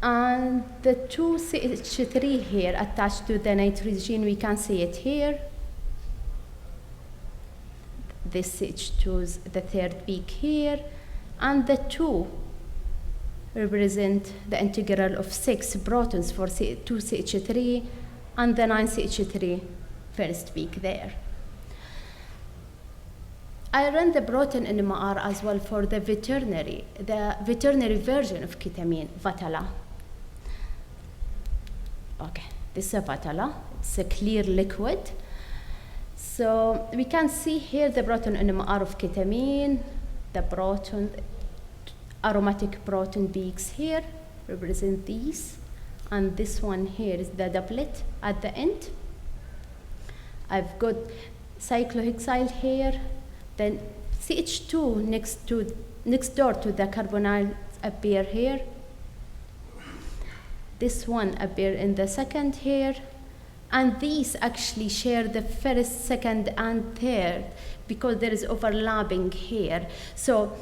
And the 2 CH3 here attached to the nitrogen, we can see it here. This CH2 the third peak here, and the 2 represent the integral of 6 protons for 2 CH3 and the 9 CH3 first peak there. I ran the proton NMR as well for the veterinary version of ketamine, Vatala. Okay, this is a Vatala, it's a clear liquid. So we can see here the proton NMR of ketamine, the proton, aromatic proton peaks here represent these, and this one here is the doublet at the end. I've got cyclohexyl here, then CH2 next door to the carbonyl appear here. This one appear in the second here. And these actually share the first, second, and third because there is overlapping here. So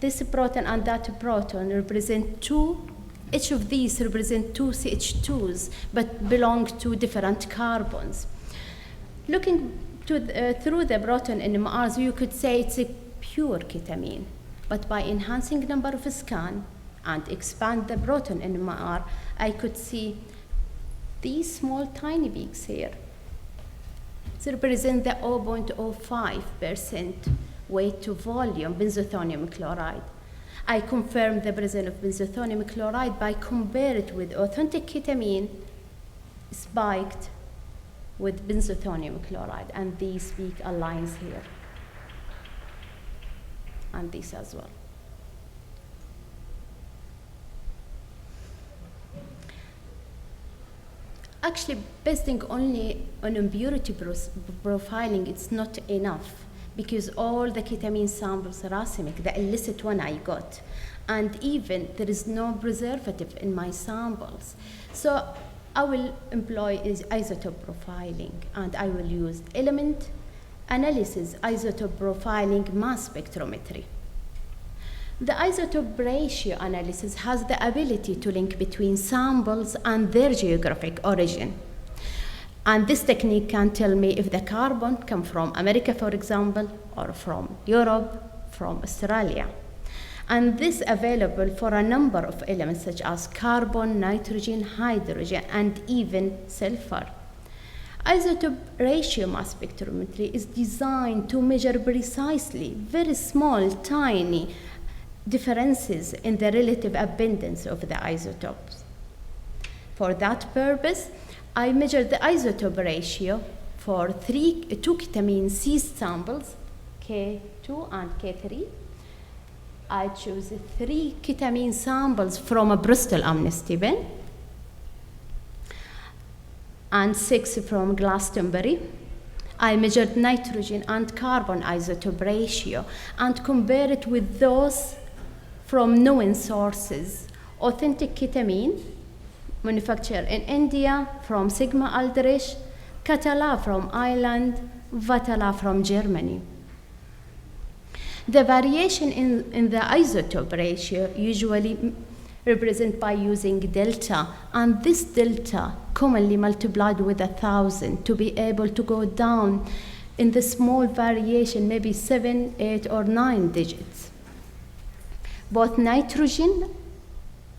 this proton and that proton represent 2. Each of these represent 2 CH2s, but belong to different carbons. Looking through the proton NMRs, you could say it's a pure ketamine. But by enhancing number of scan and expand the proton NMR, I could see these small tiny peaks here. They represent the 0.05% weight to volume benzothonium chloride. I confirm the presence of benzothonium chloride by comparing it with authentic ketamine spiked with benzothonium chloride, and these peak aligns here, and this as well. Actually, basing only on impurity profiling, it's not enough, because all the ketamine samples are racemic, the illicit one I got, and even there is no preservative in my samples. So I will employ isotope profiling, and I will use element analysis, isotope profiling, mass spectrometry. The isotope ratio analysis has the ability to link between samples and their geographic origin. And this technique can tell me if the carbon comes from America, for example, or from Europe, from Australia. And this available for a number of elements such as carbon, nitrogen, hydrogen, and even sulfur. Isotope ratio mass spectrometry is designed to measure precisely very small, tiny differences in the relative abundance of the isotopes. For that purpose, I measured the isotope ratio for two ketamine seized samples, K2 and K3. I chose 3 ketamine samples from a Bristol amnesty bin and 6 from Glastonbury. I measured nitrogen and carbon isotope ratio and compared it with those from known sources. Authentic ketamine, manufactured in India from Sigma Aldrich, Catala from Ireland, Vatala from Germany. The variation in the isotope ratio usually represented by using delta, and this delta commonly multiplied with 1,000 to be able to go down in the small variation, maybe 7, 8, or 9 digits. Both nitrogen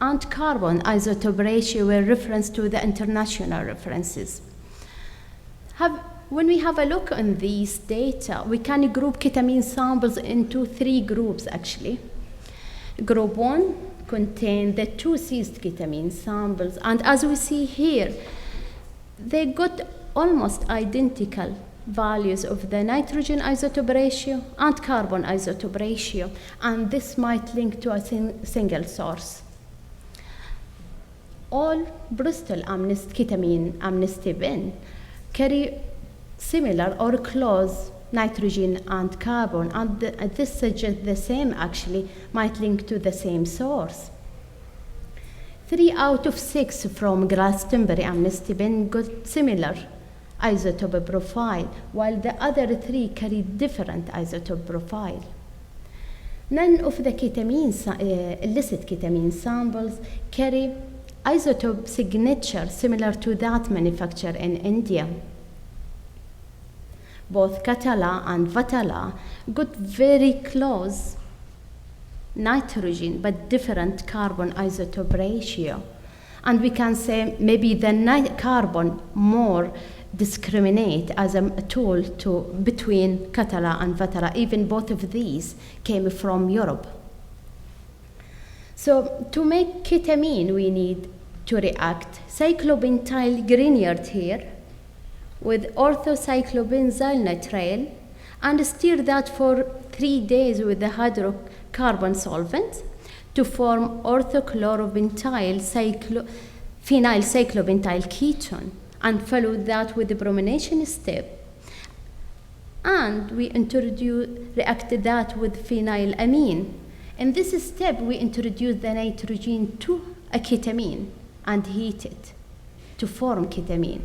and carbon isotope ratio were referenced to the international references. When we have a look on these data, we can group ketamine samples into 3 groups actually. Group 1 contained the 2 seized ketamine samples, and as we see here, they got almost identical values of the nitrogen isotope ratio and carbon isotope ratio, and this might link to a single source. All Bristol ketamine amnesty bin carry similar or close nitrogen and carbon, and this suggests the same actually might link to the same source. 3 out of 6 from Glastonbury amnesty bin got similar isotope profile, while the other 3 carried different isotope profile. None of the illicit ketamine samples carry isotope signature similar to that manufactured in India. Both Catala and Vatala got very close nitrogen but different carbon isotope ratio. And we can say maybe the carbon more discriminate as a tool between Catala and Vatala. Even both of these came from Europe. So to make ketamine, we need to react cyclobentyl grignard here with orthocyclobenzyl nitrile and stir that for 3 days with the hydrocarbon solvent to form orthochlorobentyl phenyl cyclobentyl ketone, and follow that with the bromination step. And we reacted that with phenylamine. In this step, we introduced the nitrogen to a ketamine and heat it to form ketamine.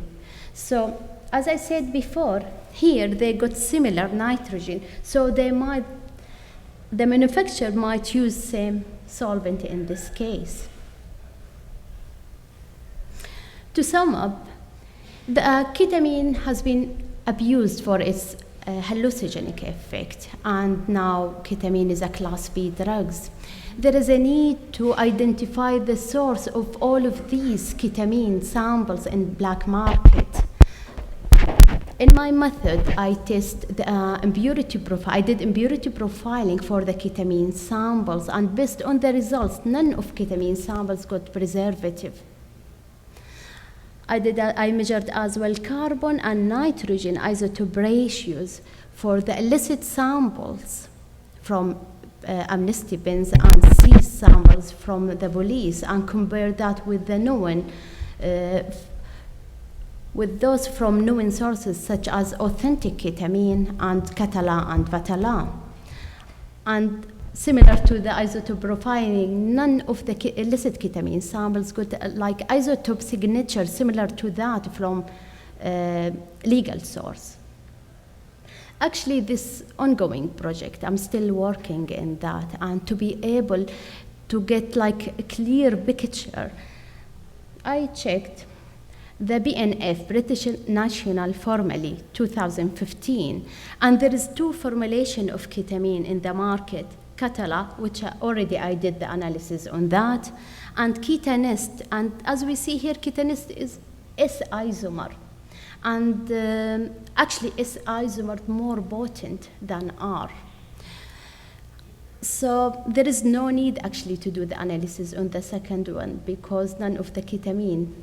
So, as I said before, here they got similar nitrogen, so the manufacturer might use same solvent in this case. To sum up, the ketamine has been abused for its hallucinogenic effect, and now ketamine is a class B drugs. There is a need to identify the source of all of these ketamine samples in black market. in my method, I test the I did impurity profiling for the ketamine samples, and based on the results, none of ketamine samples got preservative. I measured as well carbon and nitrogen isotope ratios for the illicit samples from amnesty bins and seized samples from the police, and compared that with the known, with those from known sources such as authentic ketamine and Catala and Vatala. And similar to the isotope profiling, none of the illicit ketamine samples got like isotope signature similar to that from legal source. Actually, this ongoing project, I'm still working in that, and to be able to get like a clear picture, I checked the BNF, British National Formula 2015, and there is 2 formulations of ketamine in the market, Catala, which already I did the analysis on that, and Ketanist, and as we see here, Ketanist is S-isomer, and actually S-isomer more potent than R. So there is no need actually to do the analysis on the second one, because none of the ketamine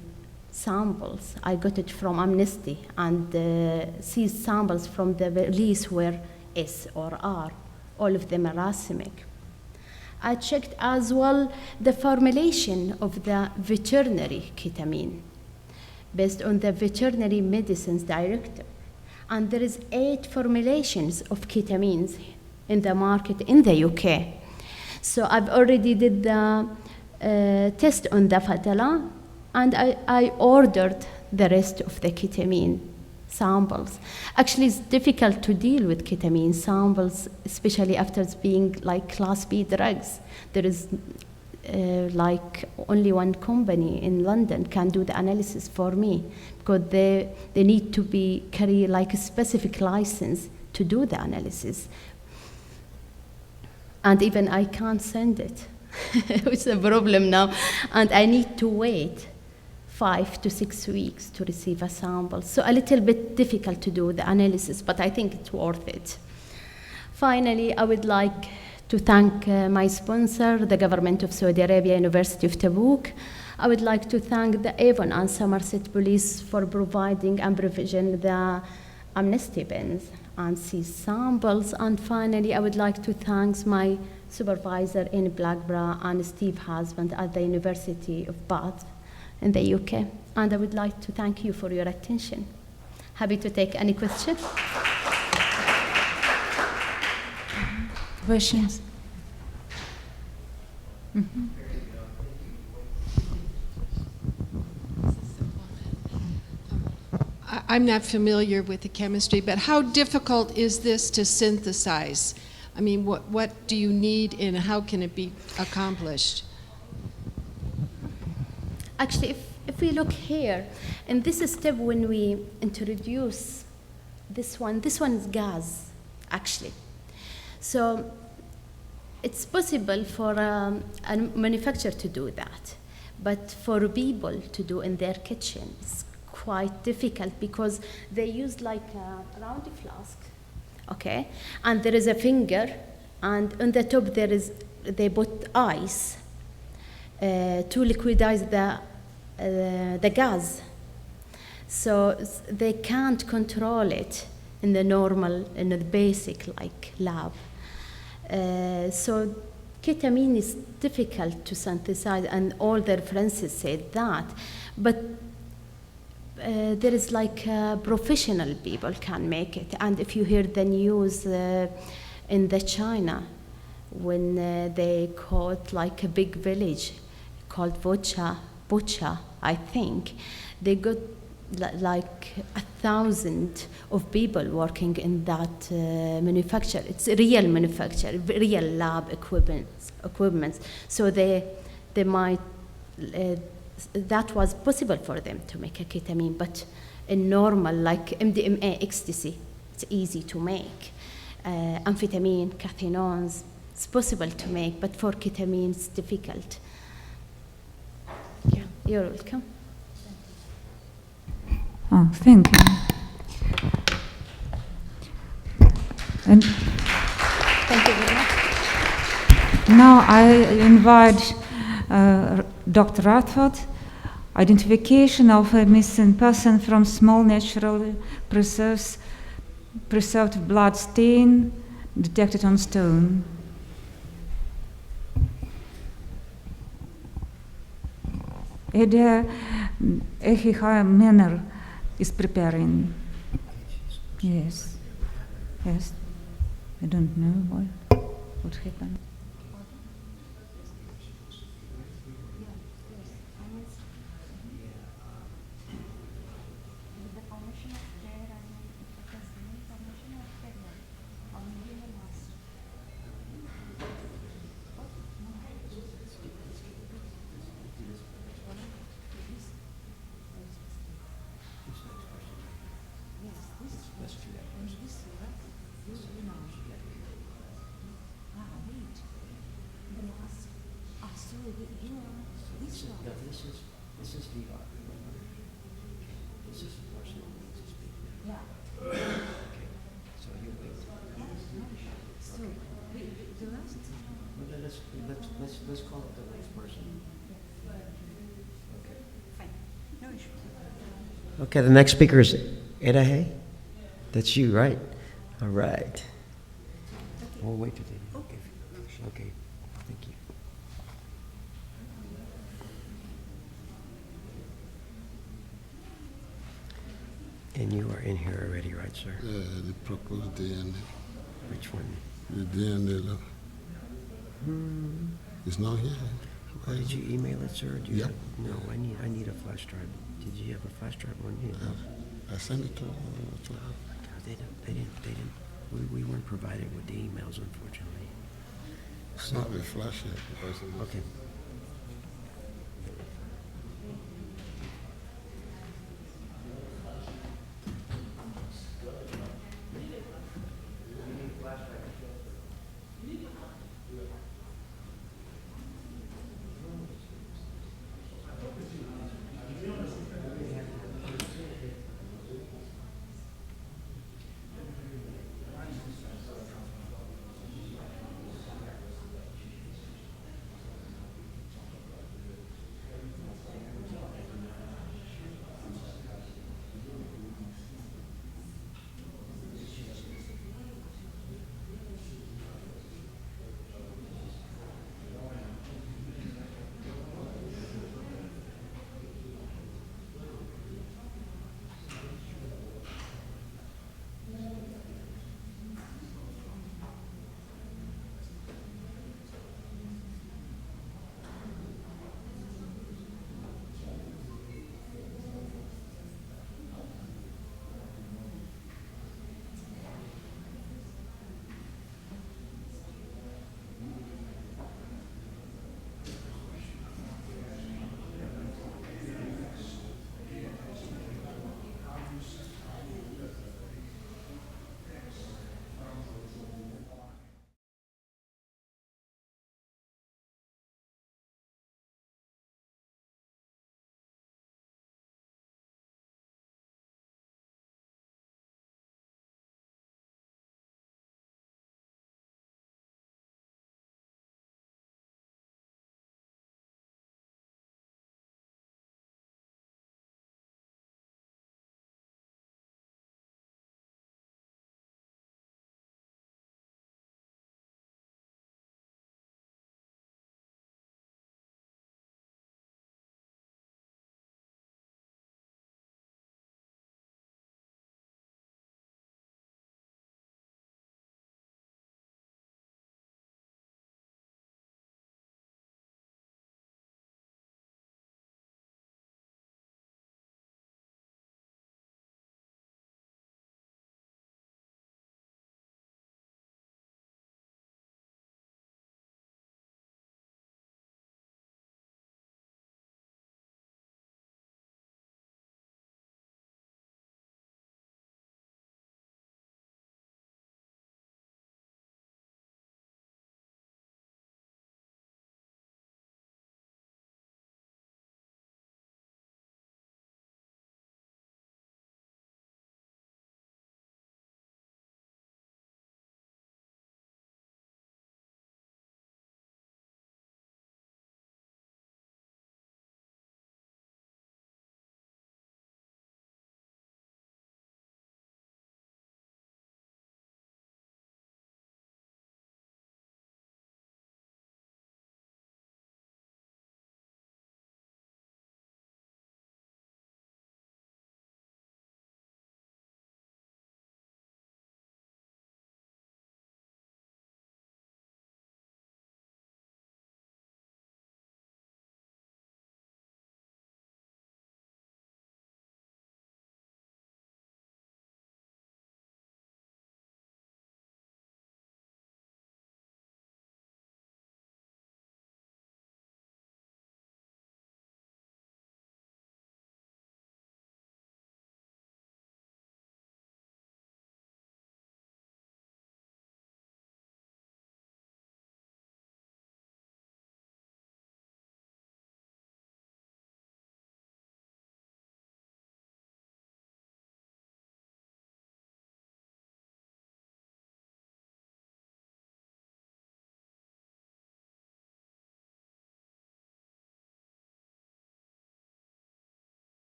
samples, I got it from amnesty, and seized samples from the release were S or R. All of them are racemic. I checked as well the formulation of the veterinary ketamine based on the Veterinary Medicines Directive. And there is 8 formulations of ketamines in the market in the UK. So I've already did the test on the Fatala, and I ordered the rest of the ketamine samples. Actually, it's difficult to deal with ketamine samples, especially after it's being like Class B drugs. There is like only one company in London can do the analysis for me, because they need to carry like a specific license to do the analysis. And even I can't send it, which is a problem now. And I need to wait 5 to 6 weeks to receive a sample. So a little bit difficult to do the analysis, but I think it's worth it. Finally, I would like to thank my sponsor, the government of Saudi Arabia, University of Tabuk. I would like to thank the Avon and Somerset Police for providing and provision the amnesty bins and seized samples. And finally, I would like to thank my supervisor in Blackburn and Steve husband at the University of Bath in the UK. And I would like to thank you for your attention. Happy to take any question. Questions? Mm-hmm. I'm not familiar with the chemistry, but how difficult is this to synthesize? I mean, what do you need and how can it be accomplished? Actually, if we look here, in this step when we introduce this one is gas, actually. So it's possible for a manufacturer to do that, but for people to do in their kitchen, it's quite difficult because they use like a round flask, okay? And there is a finger, and on the top they put ice to liquidize the gas. So they can't control it in the basic like lab. So ketamine is difficult to synthesize, and all the references said that. But there is like professional people can make it. And if you hear the news in the China, when they caught like a big village called Bucha, I think, they got like 1,000 of people working in that manufacture. It's a real manufacture, real lab equipment. So they might, that was possible for them to make a ketamine, but in normal, like MDMA, ecstasy, it's easy to make. Amphetamine, cathinones, it's possible to make, but for ketamine, it's difficult. Yeah, you're welcome. Oh, thank you. And Thank you very much. now I invite Dr. Radford. Identification of a missing person from small naturally preserved blood stain detected on stone. Eda Ehiha Manor is preparing. Yes. Yes. I don't know what happened. This is VR. This is the person who needs to speak. Yeah. Okay. So you wait. So the last. Well, let's call it the next person. Okay. Fine. No issue. Okay. The next speaker is Edahe. That's you, right? All right. We'll wait till the. Okay. Okay. Thank you. And you are in here already, right, sir? Yeah, the proposed DNA. Which one? The DNA law. It's not here. Oh, did you email it, sir? Do you Yeah. have- no, I need a flash drive. Did you have a flash drive on you? No. I sent it to God, they didn't. We weren't provided with the emails, unfortunately. It's not the flash yet. Because Okay.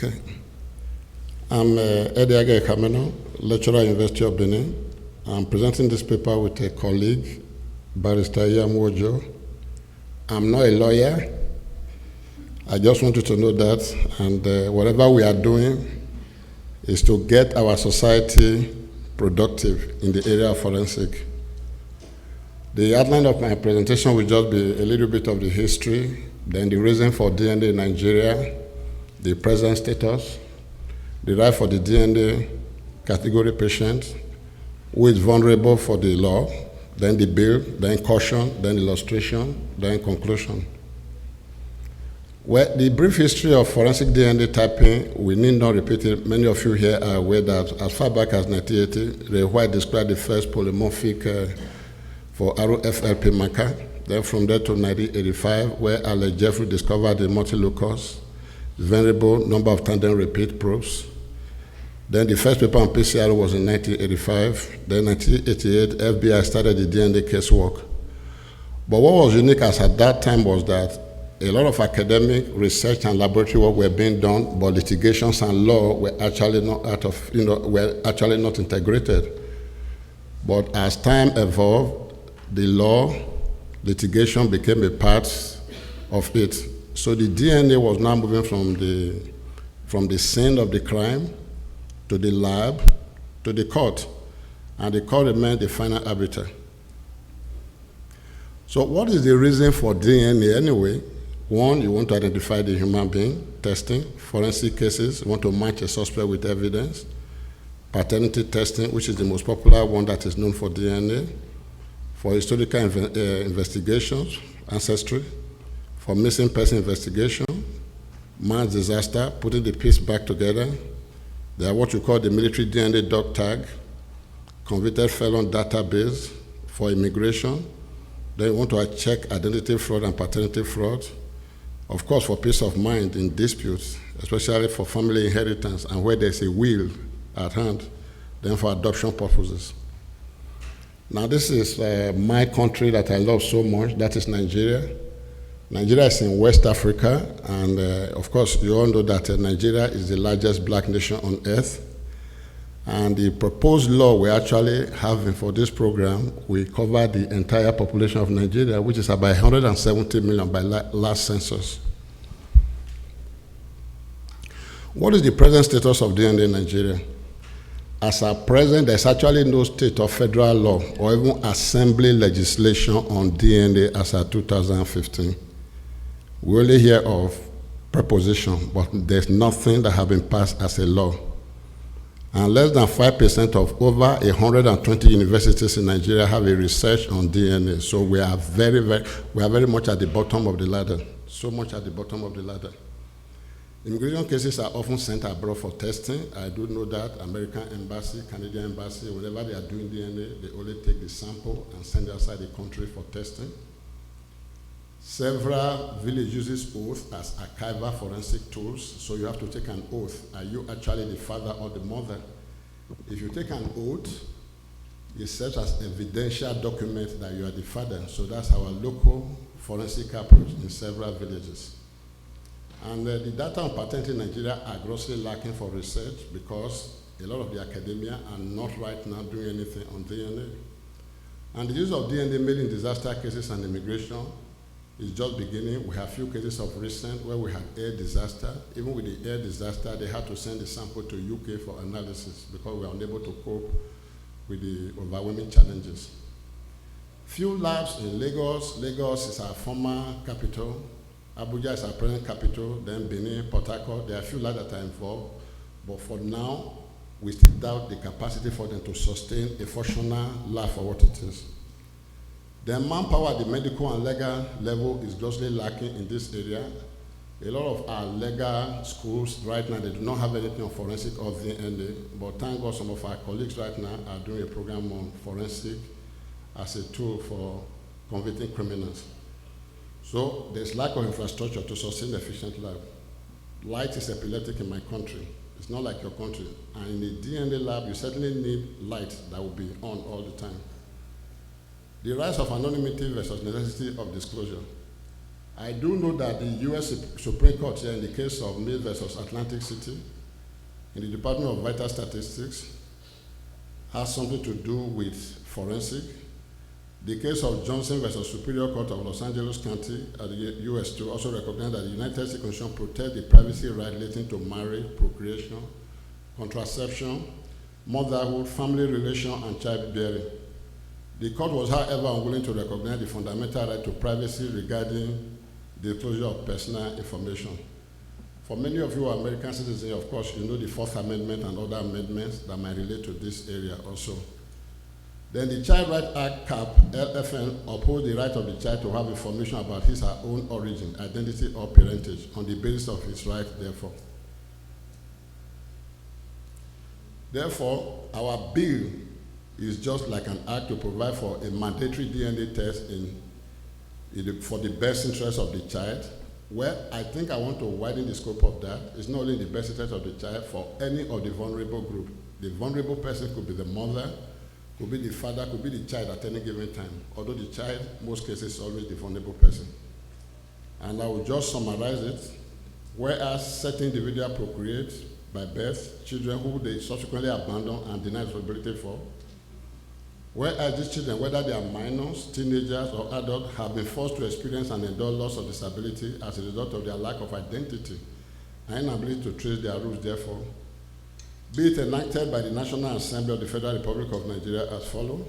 Okay. I'm Ediage Kameno, lecturer at University of Benin. I'm presenting this paper with a colleague, Barrister Yamwojo. I'm not a lawyer. I just want you to know that, and whatever we are doing is to get our society productive in the area of forensic. The outline of my presentation will just be a little bit of the history, then the reason for DNA in Nigeria, the present status, the right for the DNA category patient, who is vulnerable for the law, then the bill, then caution, then illustration, then conclusion. Well, the brief history of forensic DNA typing, we need not repeat it. Many of you here are aware that as far back as 1980, Ray White described the first polymorphic for ROFLP marker. Then from there to 1985, where Alex Jeffrey discovered the multi-locus, variable number of tandem repeat probes. Then the first paper on PCR was in 1985. Then 1988, FBI started the DNA casework. But what was unique as at that time was that a lot of academic research and laboratory work were being done, but litigations and law were actually not not integrated. But as time evolved, the law, litigation became a part of it. So the DNA was now moving from the scene of the crime to the lab to the court, and the court remained the final arbiter. So what is the reason for DNA anyway? One, you want to identify the human being, testing. Forensic cases, you want to match a suspect with evidence. Paternity testing, which is the most popular one that is known for DNA. For historical investigations, ancestry. For missing person investigation. Mass disaster, putting the piece back together. There are what you call the military DNA dog tag. Convicted felon database for immigration. Then you want to check identity fraud and paternity fraud. Of course, for peace of mind in disputes, especially for family inheritance and where there's a will at hand, then for adoption purposes. Now, this is my country that I love so much, that is Nigeria. Nigeria is in West Africa, and of course, you all know that Nigeria is the largest black nation on earth. And the proposed law we're actually having for this program will cover the entire population of Nigeria, which is about 170 million by last census. What is the present status of DNA in Nigeria? As at present, there's actually no state or federal law or even assembly legislation on DNA as at 2015. We only hear of proposition, but there's nothing that has been passed as a law. And less than 5% of over 120 universities in Nigeria have a research on DNA. So we are very much at the bottom of the ladder. So much at the bottom of the ladder. Immigration cases are often sent abroad for testing. I do know that American embassy, Canadian embassy, whenever they are doing DNA, they only take the sample and send it outside the country for testing. Several village uses oath as archival forensic tools, so you have to take an oath. Are you actually the father or the mother? If you take an oath, it serves as evidential document that you are the father. So that's our local forensic approach in several villages. And the data on paternity in Nigeria are grossly lacking for research because a lot of the academia are not right now doing anything on DNA. And the use of DNA made in disaster cases and immigration is just beginning. We have few cases of recent where we had air disaster. Even with the air disaster, they had to send the sample to UK for analysis because we were unable to cope with the overwhelming challenges. Few labs in Lagos. Lagos is our former capital. Abuja is our present capital. Then Benin, Port Harcourt. There are a few labs that are involved. But for now, we still doubt the capacity for them to sustain a functional lab for what it is. The manpower at the medical and legal level is grossly lacking in this area. A lot of our legal schools right now, they do not have anything on forensic or DNA, but thank God some of our colleagues right now are doing a program on forensic as a tool for convicting criminals. So there's lack of infrastructure to sustain efficient lab. Light is epileptic in my country. It's not like your country. And in a DNA lab, you certainly need light that will be on all the time. The rise of anonymity versus necessity of disclosure. I do know that the U.S. Supreme Court here in the case of Mill versus Atlantic City, in the Department of Vital Statistics, has something to do with forensic. The case of Johnson versus Superior Court of Los Angeles County at the U.S. to also recognize that the United States Constitution protects the privacy right relating to marriage, procreation, contraception, motherhood, family relation, and childbearing. The court was, however, unwilling to recognize the fundamental right to privacy regarding the disclosure of personal information. For many of you who are American citizens, of course, you know the Fourth Amendment and other amendments that might relate to this area also. Then the Child Rights Act, CAP, LFN, upholds the right of the child to have information about his or her own origin, identity, or parentage on the basis of his right, therefore. Therefore, our bill is just like an act to provide for a mandatory DNA test for the best interest of the child. Well, I think I want to widen the scope of that. It's not only in the best interest of the child for any of the vulnerable group. The vulnerable person could be the mother, could be the father, could be the child at any given time. Although the child, most cases, is always the vulnerable person. And I will just summarize it. Whereas certain individuals procreate by birth children who they subsequently abandon and deny responsibility for, whereas these children, whether they are minors, teenagers, or adults, have been forced to experience and endure loss of disability as a result of their lack of identity and inability to trace their roots, therefore, be it enacted by the National Assembly of the Federal Republic of Nigeria as follows.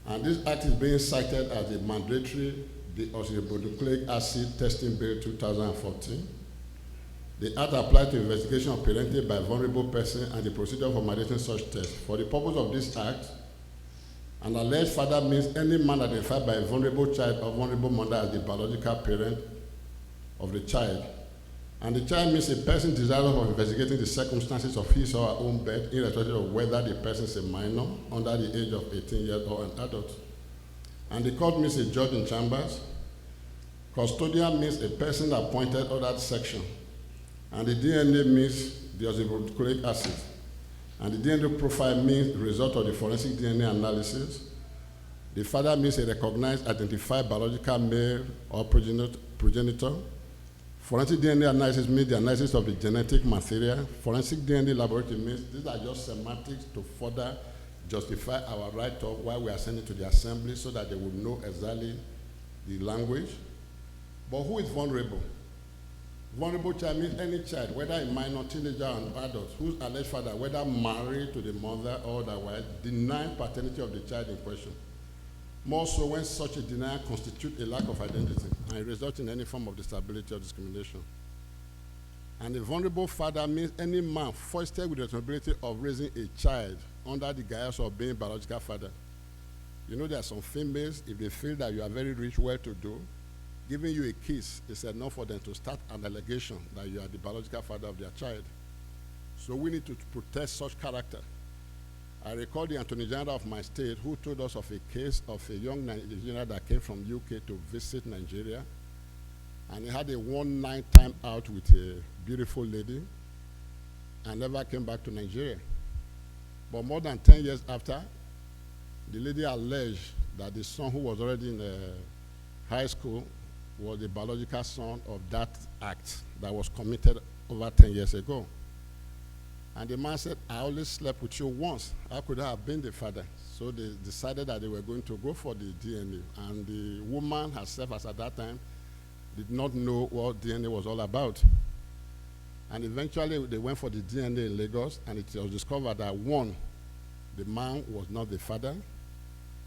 And this act is being cited as the mandatory deoxyribonucleic acid testing bill 2014. The act applies to investigation of parenting by vulnerable persons and the procedure for mandating such tests. For the purpose of this act, an alleged father means any man identified by a vulnerable child or vulnerable mother as the biological parent of the child. And the child means a person desirous of investigating the circumstances of his or her own birth, irrespective of whether the person is a minor, under the age of 18 years, or an adult. And the court means a judge in chambers. Custodian means a person appointed under that section. And the DNA means deoxyribonucleic acid. And the DNA profile means the result of the forensic DNA analysis. The father means a recognized, identified biological male or progenitor. Forensic DNA analysis means the analysis of the genetic material. Forensic DNA laboratory means these are just semantics to further justify our write-up while we are sending to the assembly so that they will know exactly the language. But who is vulnerable? Vulnerable child means any child, whether a minor, teenager, or adult, whose alleged father, whether married to the mother or otherwise, denies paternity of the child in question. More so when such a denial constitutes a lack of identity and results in any form of disability or discrimination. And a vulnerable father means any man foisted with the responsibility of raising a child under the guise of being a biological father. You know there are some females, if they feel that you are very rich, well-to-do, giving you a kiss is enough for them to start an allegation that you are the biological father of their child. So we need to protect such character. I recall the Attorney General of my state who told us of a case of a young Nigerian that came from UK to visit Nigeria, and he had a one-night time out with a beautiful lady and never came back to Nigeria. But more than 10 years after, the lady alleged that the son who was already in high school was the biological son of that act that was committed over 10 years ago. And the man said, I only slept with you once. How could I have been the father? So they decided that they were going to go for the DNA. And the woman herself, as at that time, did not know what DNA was all about. And eventually they went for the DNA in Lagos, and it was discovered that one, the man was not the father.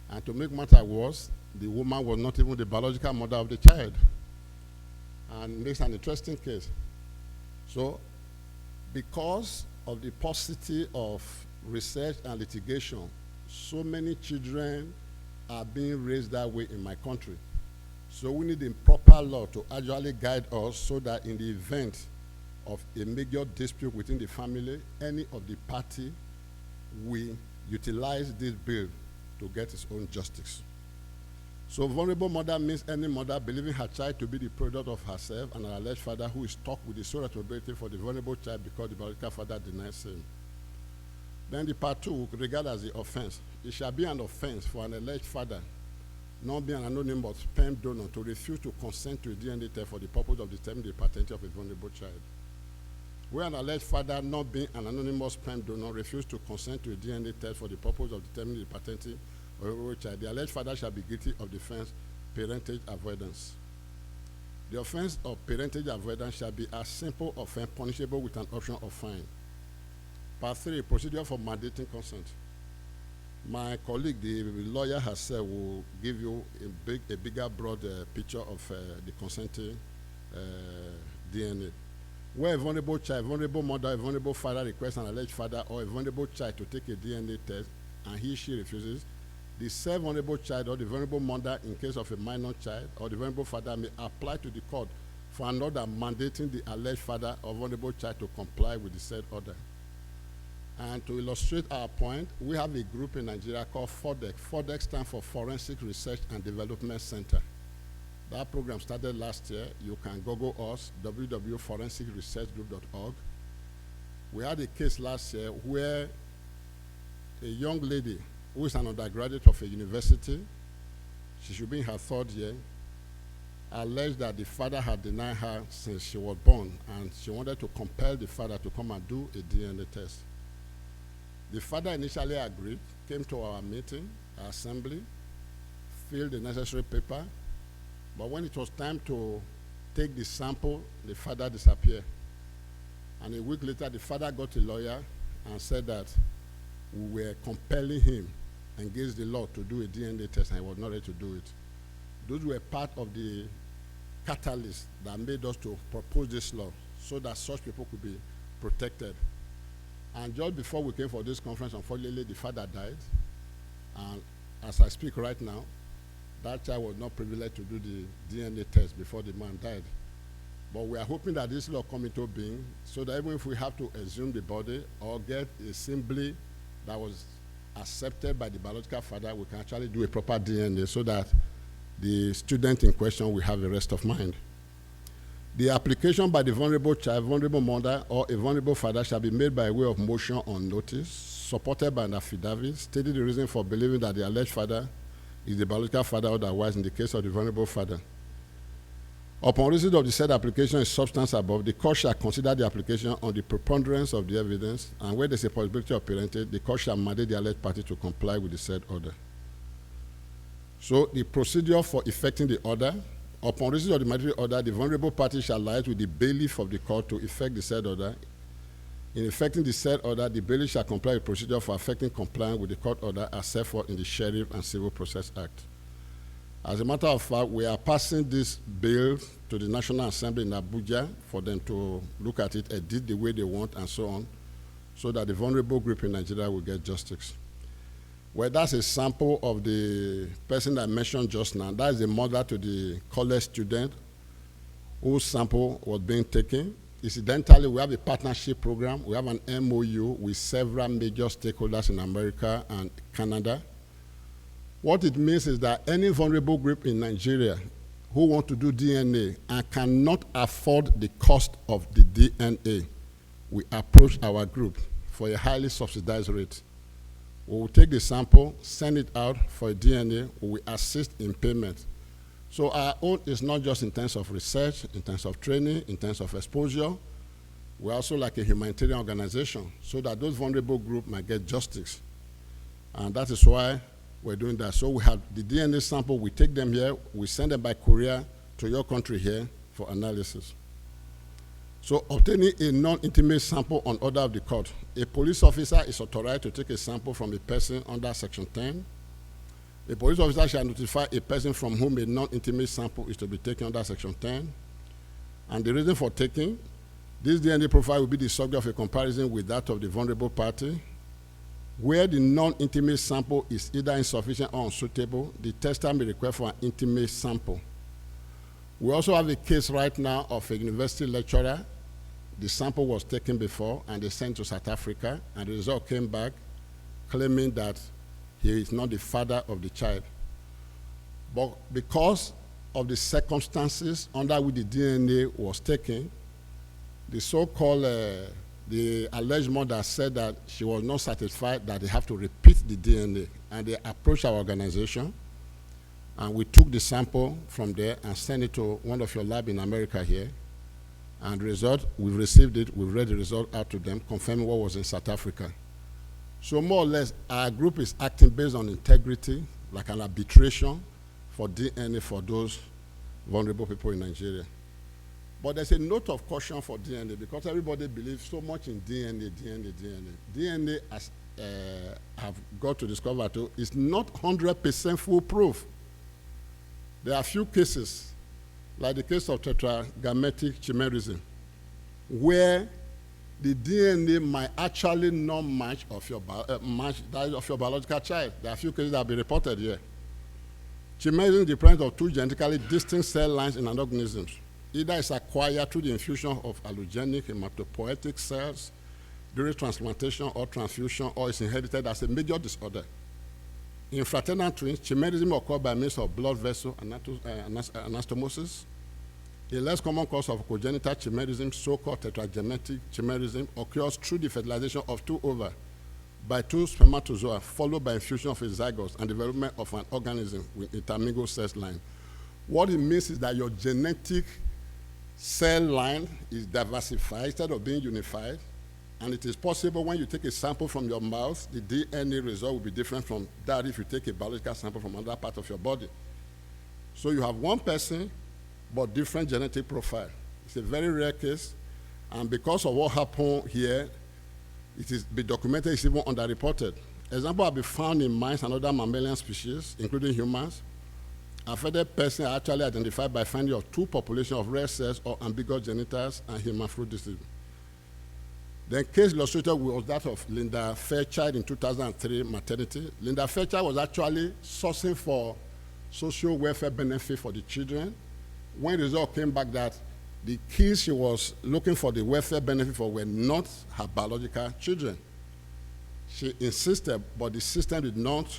And to make matters worse, the woman was not even the biological mother of the child. And it makes an interesting case. So, because of the paucity of research and litigation, so many children are being raised that way in my country. So we need a proper law to actually guide us so that in the event of a major dispute within the family, any of the party will utilize this bill to get its own justice. So vulnerable mother means any mother believing her child to be the product of herself and an alleged father who is stuck with the sole responsibility for the vulnerable child because the biological father denies him. Then the part 2 regarded as the offense. It shall be an offense for an alleged father not being an anonymous sperm donor to refuse to consent to a DNA test for the purpose of determining the paternity of a vulnerable child. Where an alleged father, not being an anonymous sperm donor, refused to consent to a DNA test for the purpose of determining the paternity of a vulnerable child, the alleged father shall be guilty of the offense parentage avoidance. The offense of parentage avoidance shall be a simple offense punishable with an option of fine. Part 3, procedure for mandating consent. My colleague, the lawyer herself, will give you a bigger, broad picture of the consenting DNA. Where a vulnerable child, vulnerable mother, a vulnerable father requests an alleged father or a vulnerable child to take a DNA test and he/she refuses, the said vulnerable child or the vulnerable mother, in case of a minor child, or the vulnerable father may apply to the court for an order mandating the alleged father or vulnerable child to comply with the said order. And to illustrate our point, we have a group in Nigeria called FORDEC. FORDEC stands for Forensic Research and Development Center. That program started last year. You can Google us, www.forensicresearchgroup.org. We had a case last year where a young lady who is an undergraduate of a university, she should be in her 3rd year, alleged that the father had denied her since she was born, and she wanted to compel the father to come and do a DNA test. The father initially agreed, came to our meeting, our assembly, filled the necessary paper, but when it was time to take the sample, the father disappeared. And a week later, the father got a lawyer and said that we were compelling him against the law to do a DNA test, and he was not ready to do it. Those were part of the catalyst that made us to propose this law so that such people could be protected. And just before we came for this conference, unfortunately, the father died. And as I speak right now, that child was not privileged to do the DNA test before the man died. But we are hoping that this law come into being so that even if we have to exhume the body or get a assembly that was accepted by the biological father, we can actually do a proper DNA so that the student in question will have a rest of mind. The application by the vulnerable child, vulnerable mother, or a vulnerable father shall be made by way of motion on notice, supported by an affidavit, stating the reason for believing that the alleged father is the biological father, otherwise in the case of the vulnerable father. Upon receipt of the said application in substance above, the court shall consider the application on the preponderance of the evidence, and where there is a possibility of parentage, the court shall mandate the alleged party to comply with the said order. So the procedure for effecting the order: upon receipt of the mandatory order, the vulnerable party shall liaise with the bailiff of the court to effect the said order. In effecting the said order, the bailiff shall comply with procedure for effecting compliance with the court order as set forth in the Sheriff and Civil Process Act. As a matter of fact, we are passing this bill to the National Assembly in Abuja for them to look at it, edit the way they want, and so on, so that the vulnerable group in Nigeria will get justice. Well, that's a sample of the person I mentioned just now. That is the mother to the college student whose sample was being taken. Incidentally, we have a partnership program. We have an MOU with several major stakeholders in America and Canada. What it means is that any vulnerable group in Nigeria who want to do DNA and cannot afford the cost of the DNA, we approach our group for a highly subsidized rate. We will take the sample, send it out for a DNA, we will assist in payment. So our own is not just in terms of research, in terms of training, in terms of exposure. We're also like a humanitarian organization so that those vulnerable groups might get justice. And that is why we're doing that. So we have the DNA sample, we take them here, we send them by courier to your country here for analysis. So obtaining a non-intimate sample on order of the court. A police officer is authorized to take a sample from a person under Section 10. A police officer shall notify a person from whom a non-intimate sample is to be taken under Section 10. And the reason for taking, this DNA profile will be the subject of a comparison with that of the vulnerable party. Where the non-intimate sample is either insufficient or unsuitable, the tester may request for an intimate sample. We also have a case right now of a university lecturer. The sample was taken before and they sent to South Africa, and the result came back claiming that he is not the father of the child. But because of the circumstances under which the DNA was taken, the so-called the alleged mother said that she was not satisfied, that they have to repeat the DNA, and they approached our organization, And we took the sample from there and sent it to one of your labs in America here. And the result, we've received it, we've read the result out to them, confirming what was in South Africa. So more or less, our group is acting based on integrity, like an arbitration for DNA for those vulnerable people in Nigeria. But there's a note of caution for DNA because everybody believes so much in DNA. DNA, as I've got to discover too, is not 100% foolproof. There are a few cases, like the case of tetragametic chimerism, where the DNA might actually not match of your match that of your biological child. There are a few cases that have been reported here. Chimerism is the presence of two genetically distinct cell lines in an organism. Either it's acquired through the infusion of allogenic hematopoietic cells during transplantation or transfusion, or it's inherited as a major disorder. In fraternal twins, chimerism occurs by means of blood vessel anastomosis. A less common cause of congenital chimerism, so-called tetragametic chimerism, occurs through the fertilization of two ova by two spermatozoa, followed by infusion of a zygote and development of an organism with intermingled cell line. What it means is that your genetic cell line is diversified instead of being unified, and it is possible when you take a sample from your mouth, the DNA result will be different from that if you take a biological sample from another part of your body. So you have one person, but different genetic profile. It's a very rare case, and because of what happened here, it is be documented, it's even underreported. Examples have been found in mice and other mammalian species, including humans. Affected persons are actually identified by finding of two populations of rare cells or ambiguous genitals and hermaphroditism. The case illustrated was that of Linda Fairchild in 2003 maternity. Linda Fairchild was actually sourcing for social welfare benefit for the children. When the result came back that the kids she was looking for the welfare benefit for were not her biological children. She insisted, but the system did not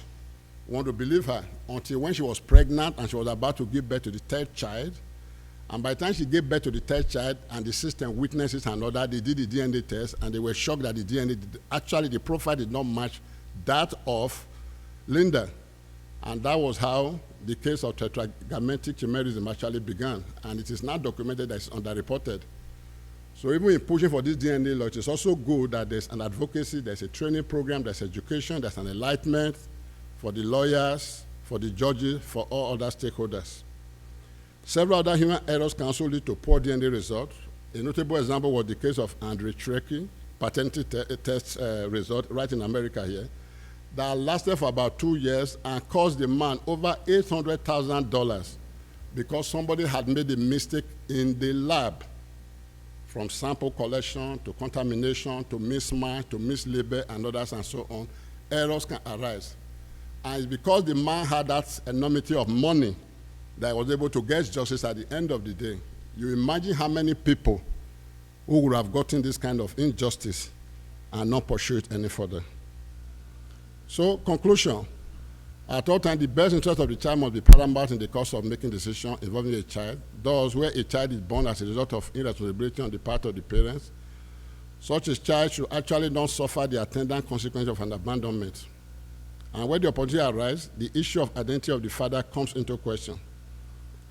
want to believe her until when she was pregnant and she was about to give birth to the third child. And by the time she gave birth to the third child and the system witnesses and all that, they did the DNA test and they were shocked that the DNA, actually the profile did not match that of Linda. And that was how the case of tetragametic chimerism actually began. And it is now documented that it's underreported. So even in pushing for this DNA law, it is also good that there's an advocacy, there's a training program, there's education, there's an enlightenment for the lawyers, for the judges, for all other stakeholders. Several other human errors can also lead to poor DNA results. A notable example was the case of Andre Trekkie, paternity test result right in America here, that lasted for about 2 years and cost the man over $800,000 because somebody had made a mistake in the lab, from sample collection to contamination to mismatch to mislabel and others and so on. Errors can arise. And it's because the man had that enormity of money that was able to get justice at the end of the day. You imagine how many people who would have gotten this kind of injustice and not pursue it any further. So, conclusion. At all times, the best interest of the child must be paramount in the course of making decisions involving a child. Thus, where a child is born as a result of irresponsibility on the part of the parents, such a child should actually not suffer the attendant consequence of an abandonment. And when the opportunity arises, the issue of identity of the father comes into question.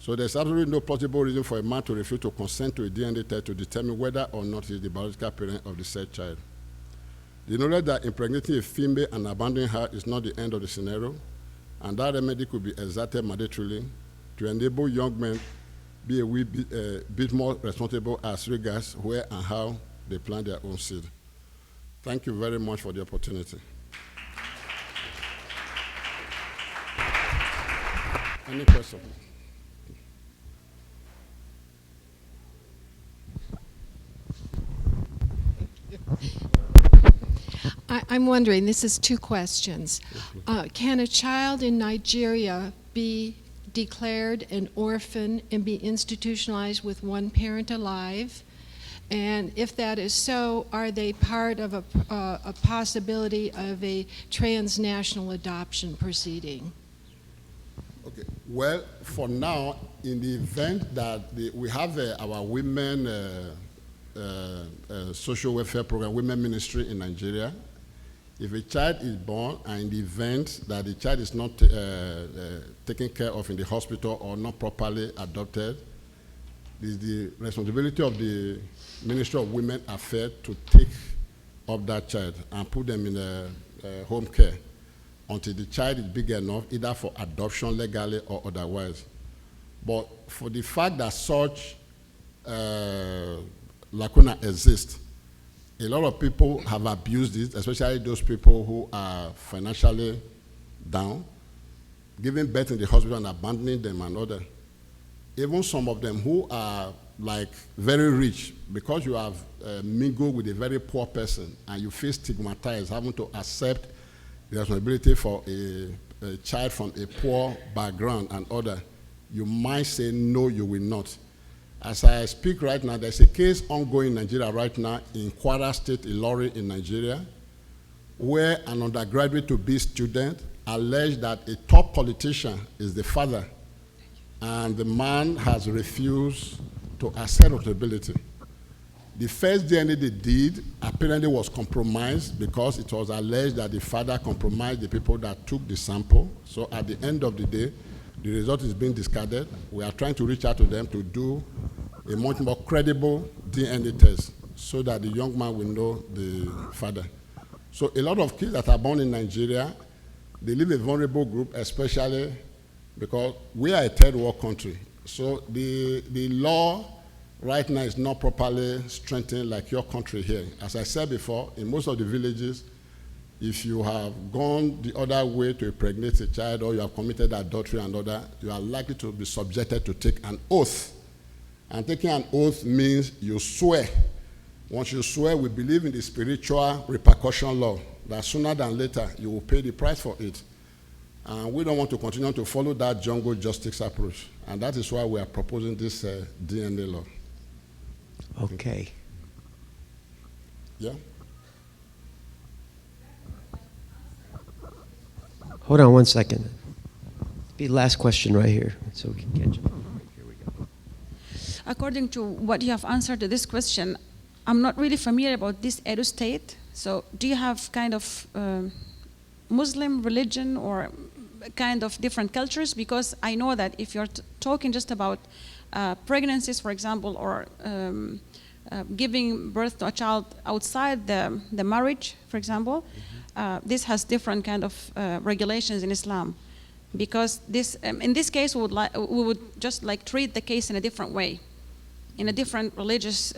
So there's absolutely no possible reason for a man to refuse to consent to a DNA test to determine whether or not he is the biological parent of the said child. The knowledge that impregnating a female and abandoning her is not the end of the scenario, and that remedy could be exerted mandatorily to enable young men be a bit more responsible as regards where and how they plant their own seed. Thank you very much for the opportunity. Any questions? I'm wondering, this is two questions. Can a child in Nigeria be declared an orphan and be institutionalized with one parent alive? And if that is so, are they part of a possibility of a transnational adoption proceeding? Okay. Well, for now, in the event that we have our women social welfare program, women ministry in Nigeria, If a child is born and in the event that the child is not taken care of in the hospital or not properly adopted, it is the responsibility of the Ministry of Women Affairs to take up that child and put them in home care until the child is big enough, either for adoption legally or otherwise. But for the fact that such lacuna exists, a lot of people have abused it, especially those people who are financially down, giving birth in the hospital and abandoning them and other. Even some of them who are like very rich, because you have mingled with a very poor person and you feel stigmatized having to accept the responsibility for a child from a poor background and other, you might say no, you will not. As I speak right now, there's a case ongoing in Nigeria right now in Kwara State, Ilori in Nigeria, where an undergraduate to be student alleged that a top politician is the father, and the man has refused to accept responsibility. The first DNA they did apparently was compromised because it was alleged that the father compromised the people that took the sample. So at the end of the day, the result is being discarded. We are trying to reach out to them to do a much more credible DNA test so that the young man will know the father. So a lot of kids that are born in Nigeria, they live a vulnerable group, especially because we are a third world country. So the law right now is not properly strengthened like your country here. As I said before, in most of the villages, if you have gone the other way to impregnate a child or you have committed adultery and other, you are likely to be subjected to take an oath. And taking an oath means you swear. Once you swear, we believe in the spiritual repercussion law, that sooner than later you will pay the price for it. And we don't want to continue to follow that jungle justice approach. And that is why we are proposing this DNA law. Okay. Yeah? Hold on one second. The last question right here, so we can catch up. Here we go. According to what you have answered to this question, I'm not really familiar about this Edo state. So do you have kind of Muslim religion or kind of different cultures? Because I know that if you're talking just about pregnancies, for example, or giving birth to a child outside the marriage, for example, this has different kind of regulations in Islam. Because this, in this case, we would just like treat the case in a different way, in a different religious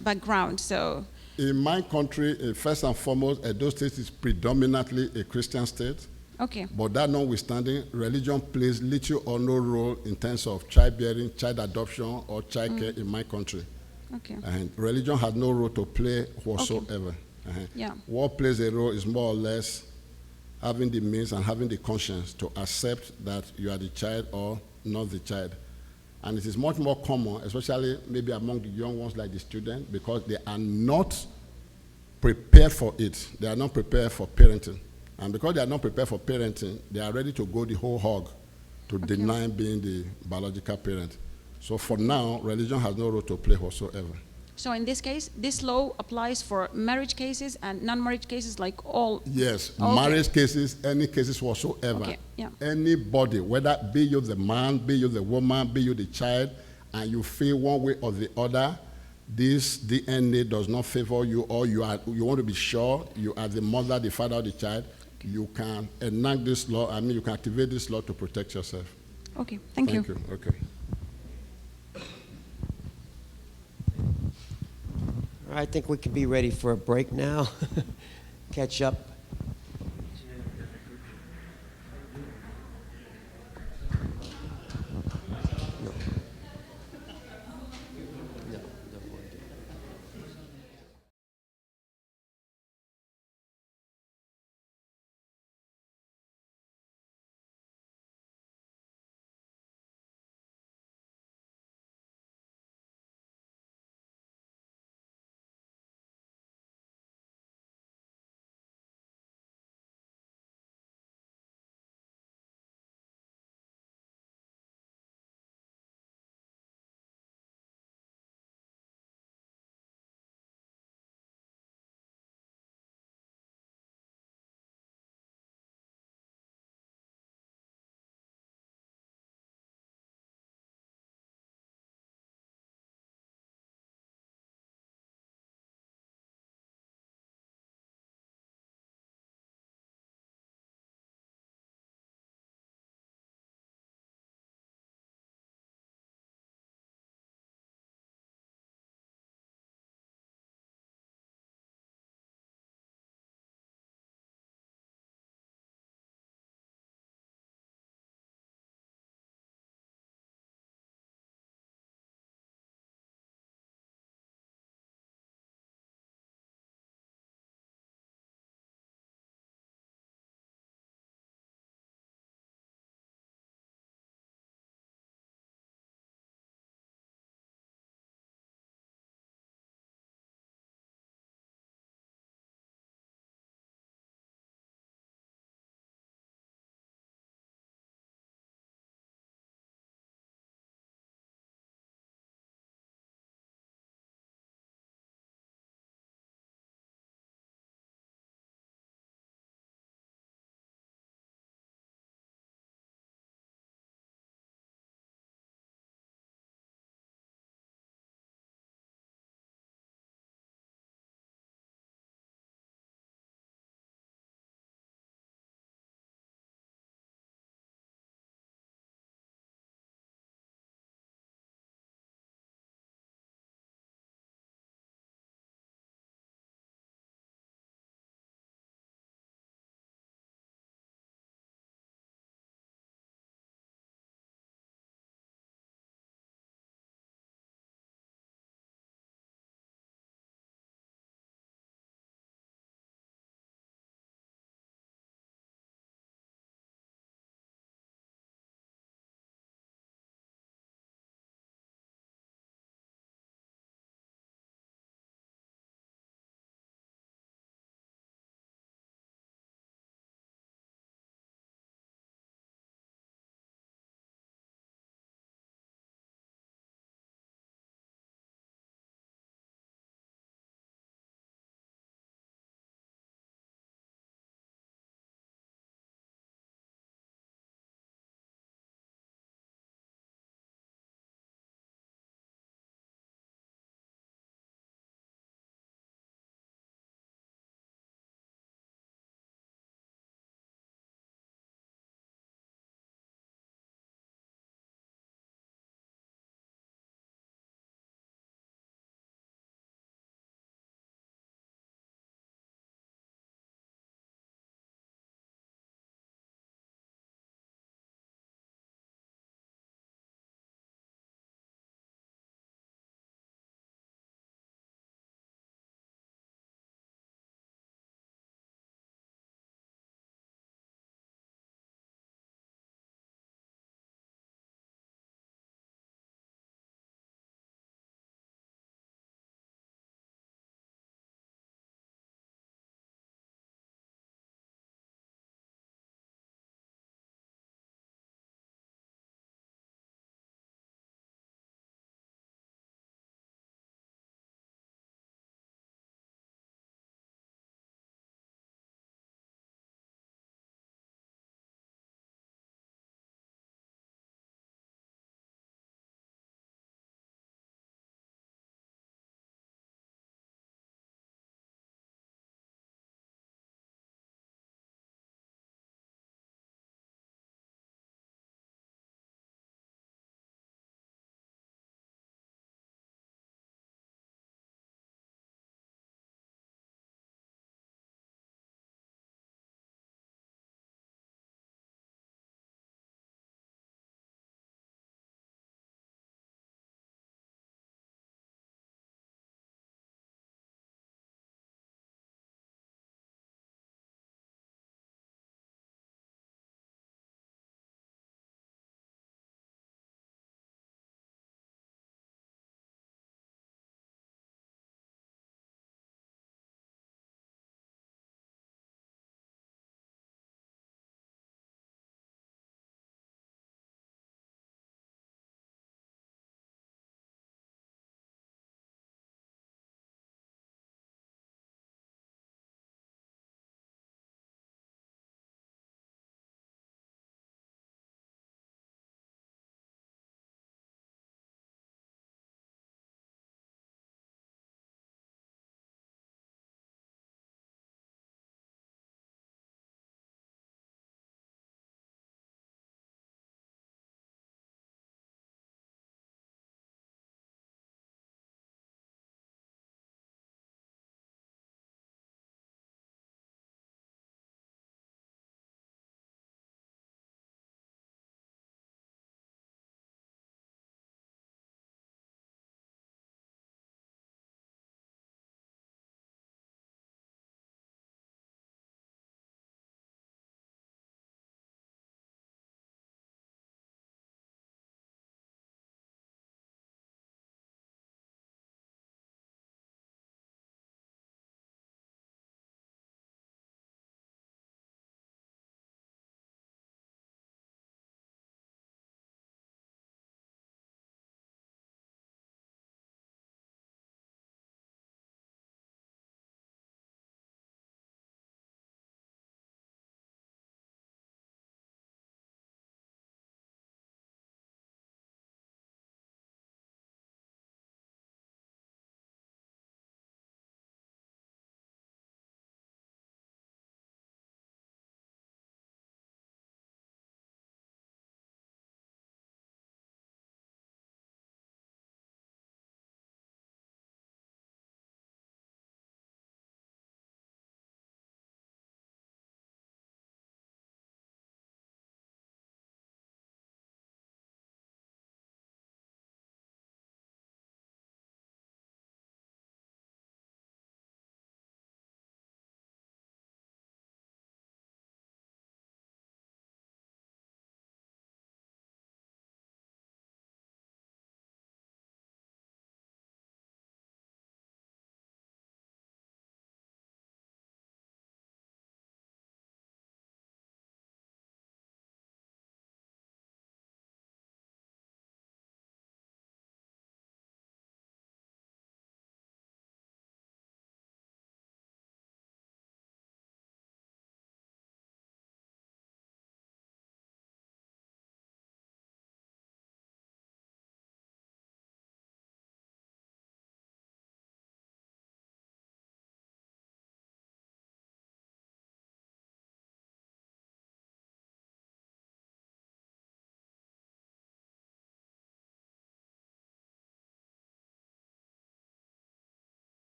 background. So, in my country, first and foremost, Edo State is predominantly a Christian state. Okay. But that notwithstanding, religion plays little or no role in terms of childbearing, child adoption, or child care in my country. Okay. And religion has no role to play whatsoever. Okay. Yeah. What plays a role is more or less having the means and having the conscience to accept that you are the child or not the child. And it is much more common, especially maybe among the young ones like the student, because they are not prepared for it. They are not prepared for parenting. And because they are not prepared for parenting, they are ready to go the whole hog to deny being the biological parent. So for now, religion has no role to play whatsoever. So in this case, this law applies for marriage cases and non-marriage cases, like all? Yes, Okay. marriage cases, any cases whatsoever. Okay, yeah. Anybody, whether be you the man, be you the woman, be you the child, and you feel one way or the other, this DNA does not favor you, or you want to be sure you are the mother, the father of the child, you can enact this law, you can activate this law to protect yourself. Okay, thank you. Okay. I think we could be ready for a break now. Catch up.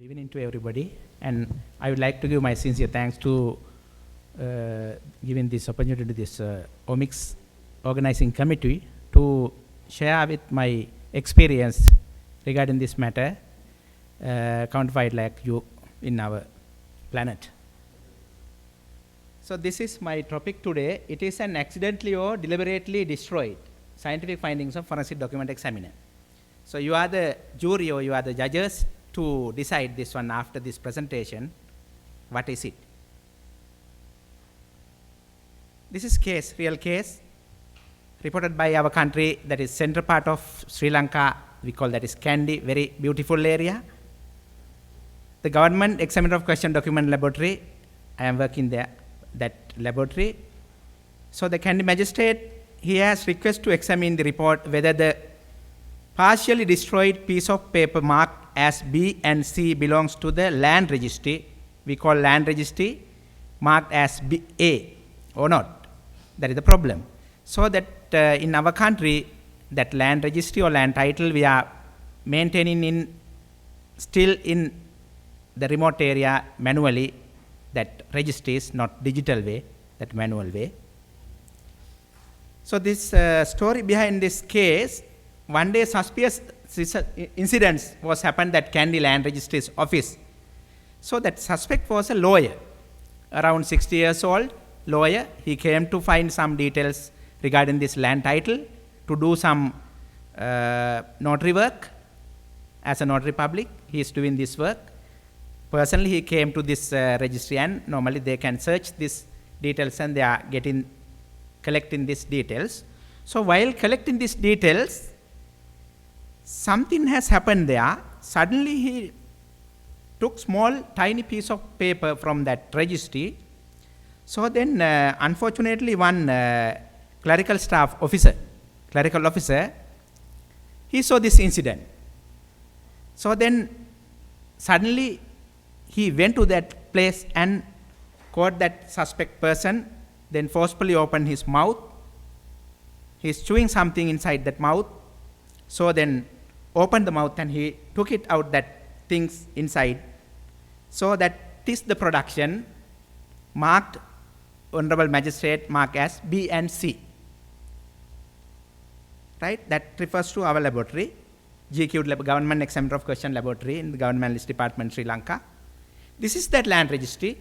Good evening to everybody, and I would like to give my sincere thanks to giving this opportunity to this omics organizing committee to share with my experience regarding this matter, counterfeit like you in our planet. So this is my topic today. It is an accidentally or deliberately destroyed scientific findings of forensic document examiner. So you are the jury or you are the judges to decide this one after this presentation. What is it? This is case, real case, reported by our country, that is central part of Sri Lanka. We call that is Kandy, very beautiful area. The government examiner of question document laboratory, I am working there, that laboratory. So the Kandy magistrate, he has request to examine the report whether the partially destroyed piece of paper marked as B and C belongs to the land registry. We call land registry marked as B, A or not. That is the problem. So that in our country, that land registry or land title we are maintaining in still in the remote area manually, that registries, not digital way, that manual way. So this story behind this case, one day suspicious incidents was happened at Kandy Land Registry's office. So that suspect was a lawyer, around 60 years old lawyer. He came to find some details regarding this land title to do some notary work. As a notary public, he is doing this work. Personally, he came to this registry, and normally they can search these details and they are collecting these details. So while collecting these details, something has happened there. Suddenly he took small tiny piece of paper from that registry. So then unfortunately one clerical officer, he saw this incident. So then suddenly he went to that place and caught that suspect person, then forcefully opened his mouth. He's chewing something inside that mouth. So then opened the mouth and he took it out, that things inside. So that is the production marked, Honorable Magistrate, marked as B and C. Right? That refers to our laboratory, GQ, Government Examiner of Question Laboratory in the Government List Department, Sri Lanka. This is that land registry.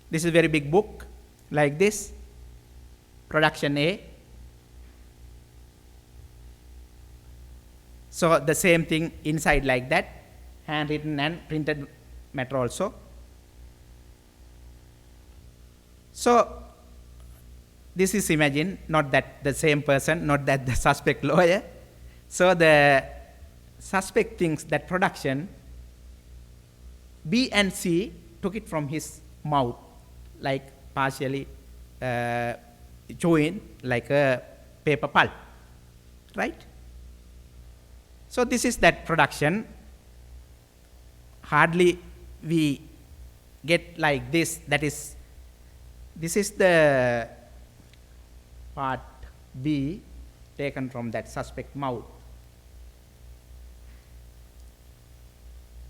This is a very big book, like this, production A. So the same thing inside like that, handwritten and printed matter also. So this is, imagine, not that the same person, not that the suspect lawyer. So the suspect thinks that production, B and C took it from his mouth, like partially chewing like a paper pulp, right? So this is that production. Hardly we get like this, that is, this is the part B taken from that suspect mouth.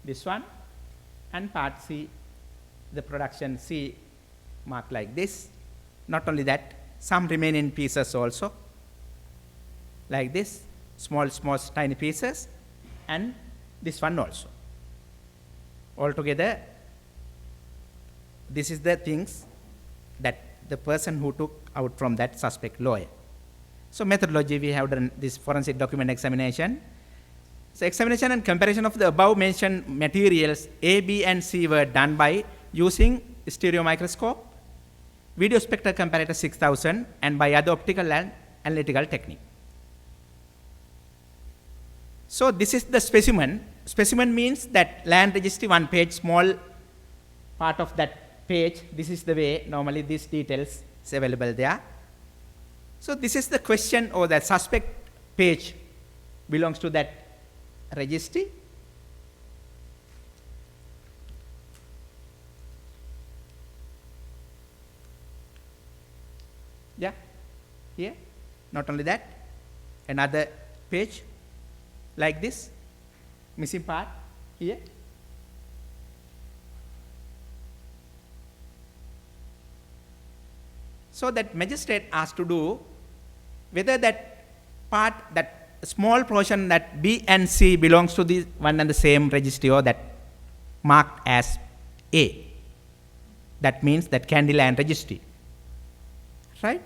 This one, and part C, the production C marked like this. Not only that, some remaining pieces also, like this, small tiny pieces, and this one also. Altogether, this is the things that the person who took out from that suspect lawyer. So methodology, we have done this forensic document examination. So examination and comparison of the above mentioned materials A, B and C were done by using stereo microscope, video spectral comparator 6000, and by other optical and analytical technique. So this is the specimen. Specimen means that land registry, one page, small part of that page. This is the way normally these details is available there. So this is the question, or the suspect page belongs to that registry. Yeah, here. Not only that, another page like this, missing part here. So that magistrate has to do whether that part, that small portion that B and C belongs to the one and the same registry or that marked as A. That means that candy land registry, right?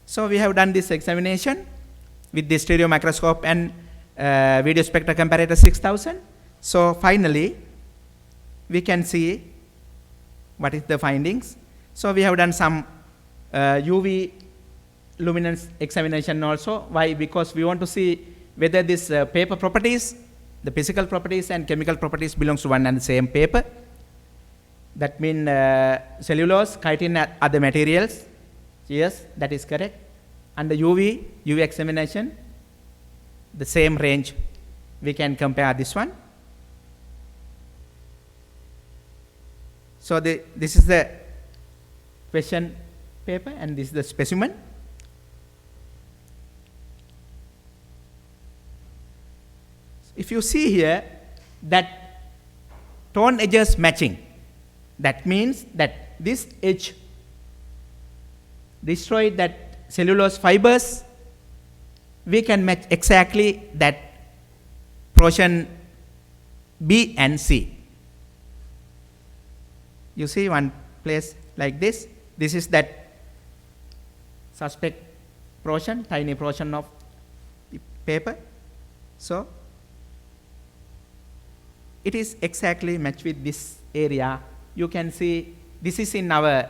So we have done this examination with the stereo microscope and video spectra comparator 6000. So finally, we can see what is the findings. So we have done some UV luminance examination also. Why? Because we want to see whether this paper properties, the physical properties and chemical properties belongs to one and the same paper. That means cellulose, chitin, and other materials. Yes, that is correct. And the UV examination, the same range. We can compare this one. So this is the question paper and this is the specimen. If you see here that tone edges matching, that means that this edge destroyed that cellulose fibers, we can match exactly that portion B and C. You see one place like this. This is that suspect portion, tiny portion of the paper. So it is exactly matched with this area. You can see this is in our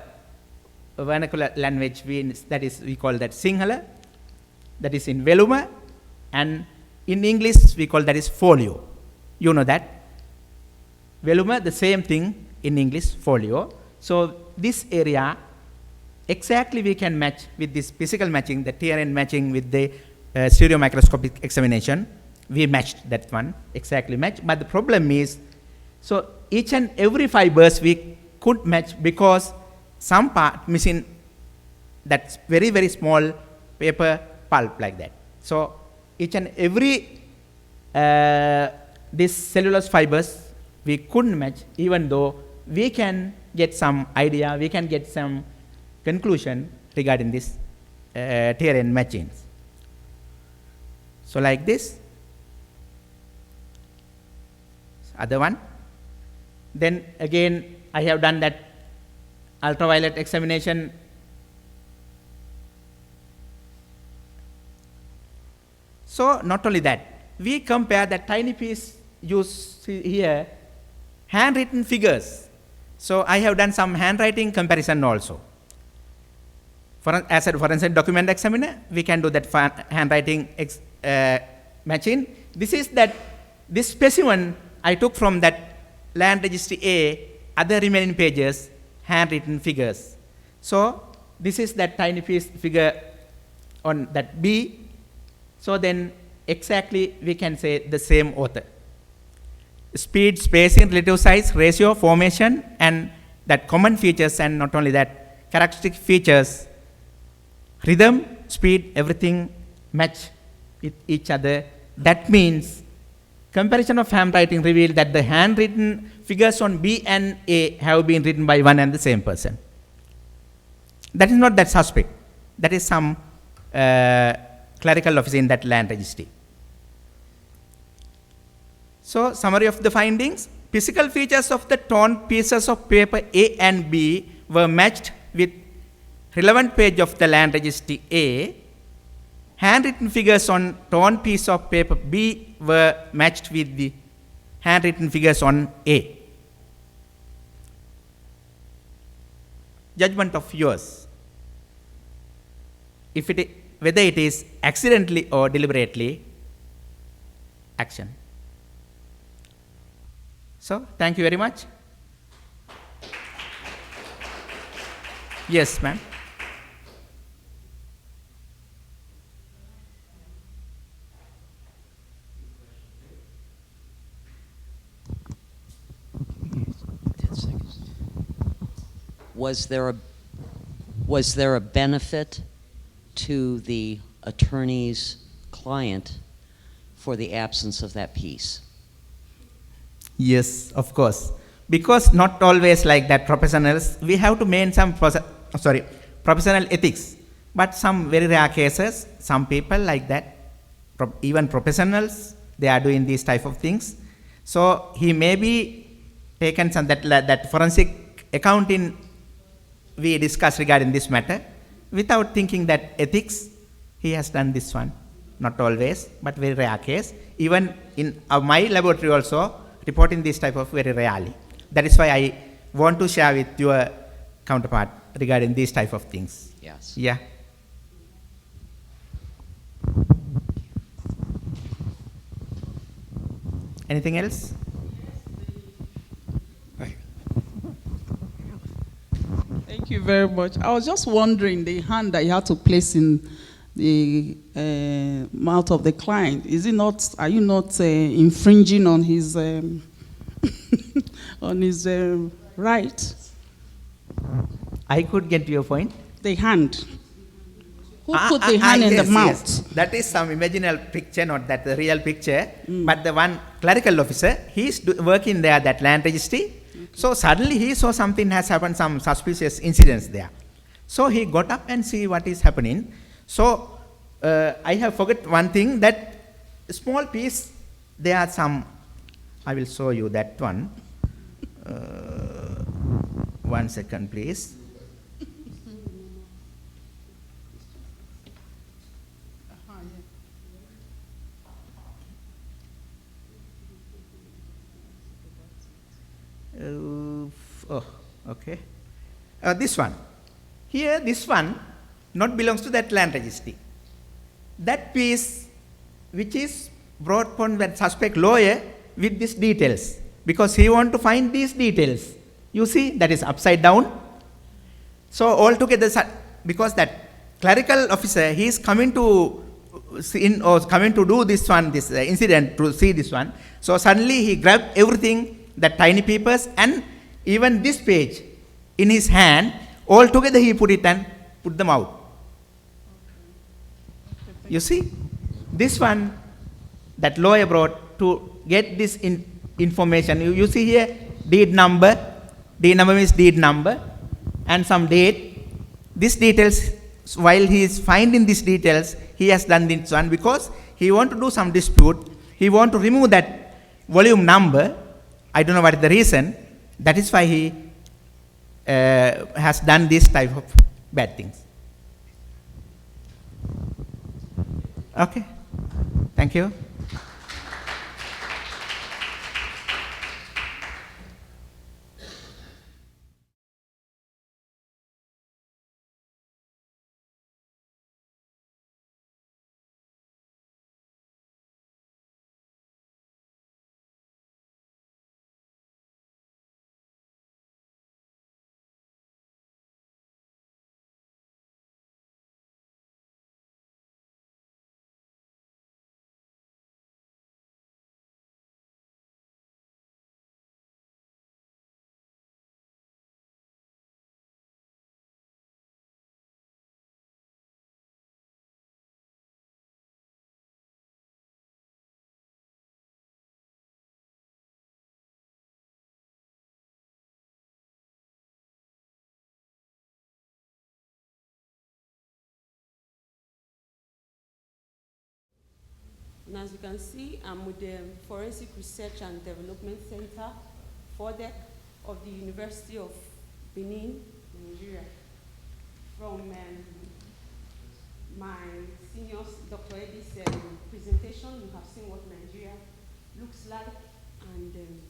vernacular language, that is, we call that Sinhala, that is in Veluma, and in English we call that is folio. You know that. Veluma, the same thing in English, folio. So this area, exactly we can match with this physical matching, the TRN matching with the stereo microscopic examination. We matched that one, exactly matched. But the problem is, so each and every fibers we could match because some part missing that very, very small paper pulp like that. So each and every this cellulose fibers we couldn't match, even though we can get some idea, we can get some conclusion regarding this TRN matchings. So like this. Other one. Then again, I have done that ultraviolet examination. So not only that, we compare that tiny piece you see here, handwritten figures. So I have done some handwriting comparison also. As a forensic document examiner, we can do that handwriting matching. This is that this specimen I took from that land registry A, other remaining pages, handwritten figures. So this is that tiny piece figure on that B. So then exactly we can say the same author. Speed, spacing, relative size, ratio, formation, and that common features, and not only that, characteristic features, rhythm, speed, everything match with each other. That means comparison of handwriting revealed that the handwritten figures on B and A have been written by one and the same person. That is not that suspect. That is some clerical officer in that land registry. So summary of the findings. Physical features of the torn pieces of paper A and B were matched with relevant page of the land registry A. Handwritten figures on torn piece of paper B were matched with the handwritten figures on A. Judgment of yours. Whether it is accidentally or deliberately action. So, thank you very much. Yes, ma'am. Was there a benefit to the attorney's client for the absence of that piece? Yes, of course. Because not always like that professionals, we have to maintain some professional ethics. But some very rare cases, some people like that, even professionals, they are doing these type of things. So he may be taken some that forensic accounting we discussed regarding this matter, without thinking that ethics, he has done this one. Not always, but very rare case. Even in my laboratory also, reporting this type of very rarely. That is why I want to share with your counterpart regarding these type of things. Yes. Yeah. Anything else? Thank you very much. I was just wondering, the hand that you had to place in the mouth of the client, is it not? Are you not infringing on his on his right? I could get your point. The hand. Who put the hand in yes, the mouth? Yes. That is some imaginary picture, not that the real picture. But the one clerical officer, he's working there, that land registry. Okay. So suddenly he saw something has happened, some suspicious incidents there. So he got up and see what is happening. So I have forgot one thing, that small piece, there are some, I will show you that one. 1 second, please. Okay. This one. Here, this one not belongs to that land registry. That piece, which is brought upon that suspect lawyer with these details, because he want to find these details. You see, that is upside down. So altogether, because that clerical officer, he is coming to see or coming to do this one, this incident, to see this one. So suddenly he grabbed everything, that tiny papers, and even this page in his hand, all together he put it and put them out. You see, this one, that lawyer brought to get this information. You see here, deed number means deed number, and some date. These details, while he is finding these details, he has done this one because he want to do some dispute. He want to remove that volume number. I don't know what is the reason. That is why he has done this type of bad things. Okay. Thank you. And as you can see, I'm with the Forensic Research and Development Center, FORDEC, of the University of Benin, Nigeria. From my senior Dr. Eddie's presentation, you have seen what Nigeria looks like, and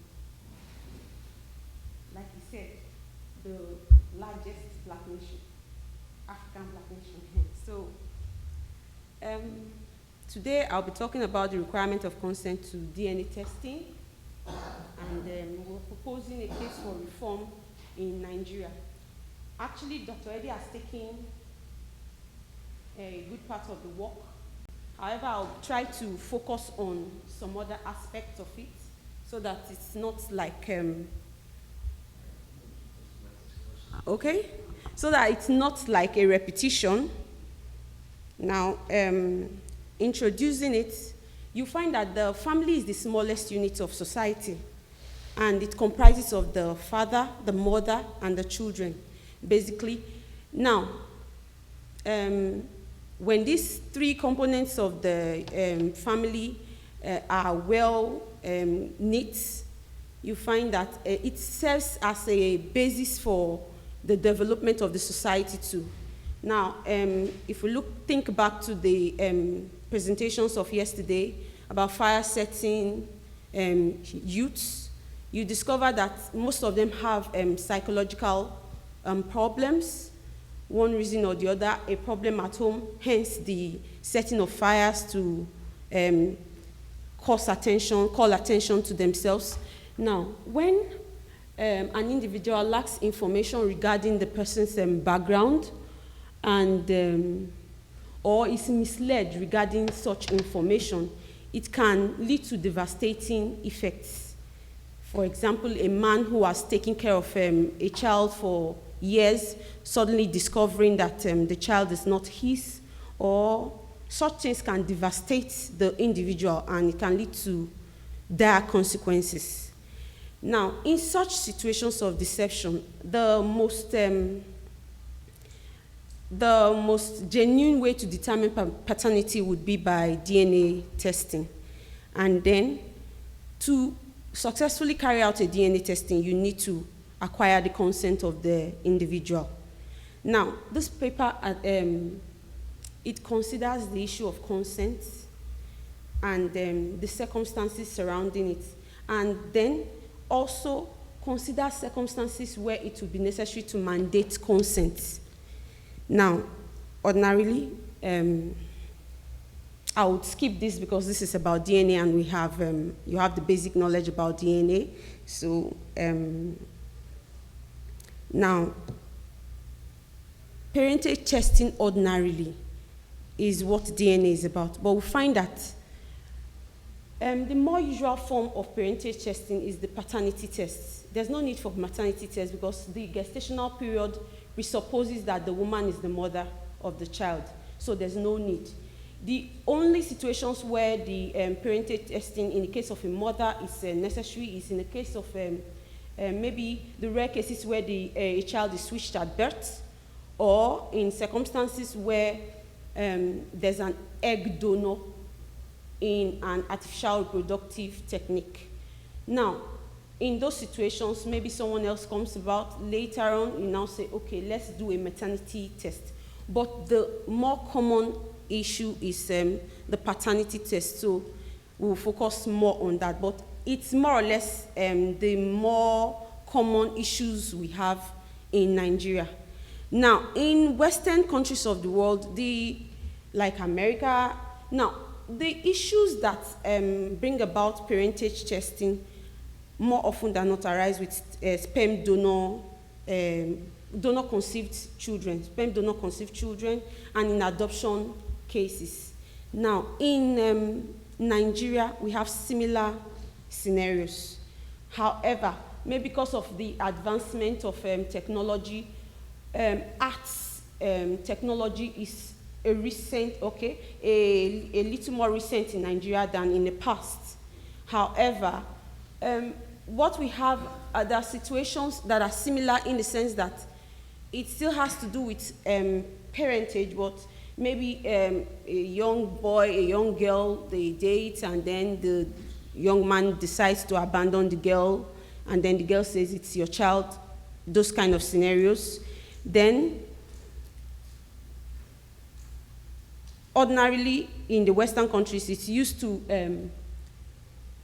like he said, the largest black nation, African black nation. So today I'll be talking about the requirement of consent to DNA testing, and we're proposing a case for reform in Nigeria. Actually, Dr. Eddie has taken a good part of the work. However, I'll try to focus on some other aspects of it so that it's not like, okay? So that it's not like a repetition. Now, introducing it, you find that the family is the smallest unit of society, and it comprises of the father, the mother, and the children, basically. Now, when these three components of the family are well knit, you find that it serves as a basis for the development of the society too. Now, if we think back to the presentations of yesterday about fire setting youths, you discover that most of them have psychological problems, one reason or the other, a problem at home, hence the setting of fires to call attention to themselves. Now, when an individual lacks information regarding the person's background and or is misled regarding such information, it can lead to devastating effects. For example, a man who has taken care of a child for years, suddenly discovering that the child is not his, or such things can devastate the individual and it can lead to dire consequences. Now, in such situations of deception, the most genuine way to determine paternity would be by DNA testing. And then, to successfully carry out a DNA testing, you need to acquire the consent of the individual. Now, this paper, it considers the issue of consent and the circumstances surrounding it, and then also consider circumstances where it would be necessary to mandate consent. Now, ordinarily, I would skip this because this is about DNA and we have, you have the basic knowledge about DNA. So, now, parentage testing ordinarily is what DNA is about, but we find that the more usual form of parentage testing is the paternity test. There's no need for maternity test because the gestational period presupposes that the woman is the mother of the child, so there's no need. The only situations where the parentage testing in the case of a mother is necessary is in the case of maybe the rare cases where a child is switched at birth, or in circumstances where there's an egg donor in an artificial reproductive technique. Now, in those situations, maybe someone else comes about later on, you now say, okay, let's do a maternity test. But the more common issue is the paternity test, so we'll focus more on that. But it's more or less the more common issues we have in Nigeria. Now, in Western countries of the world, like America, now, the issues that bring about parentage testing more often than not arise with sperm donor-conceived children, and in adoption cases. Now, in Nigeria, we have similar scenarios. However, maybe because of the advancement of technology, technology is a little more recent in Nigeria than in the past. However, what we have are the situations that are similar in the sense that it still has to do with parentage, but maybe a young boy, a young girl, they date, and then the young man decides to abandon the girl, and then the girl says it's your child, those kind of scenarios. Then, ordinarily, in the Western countries, it's used to,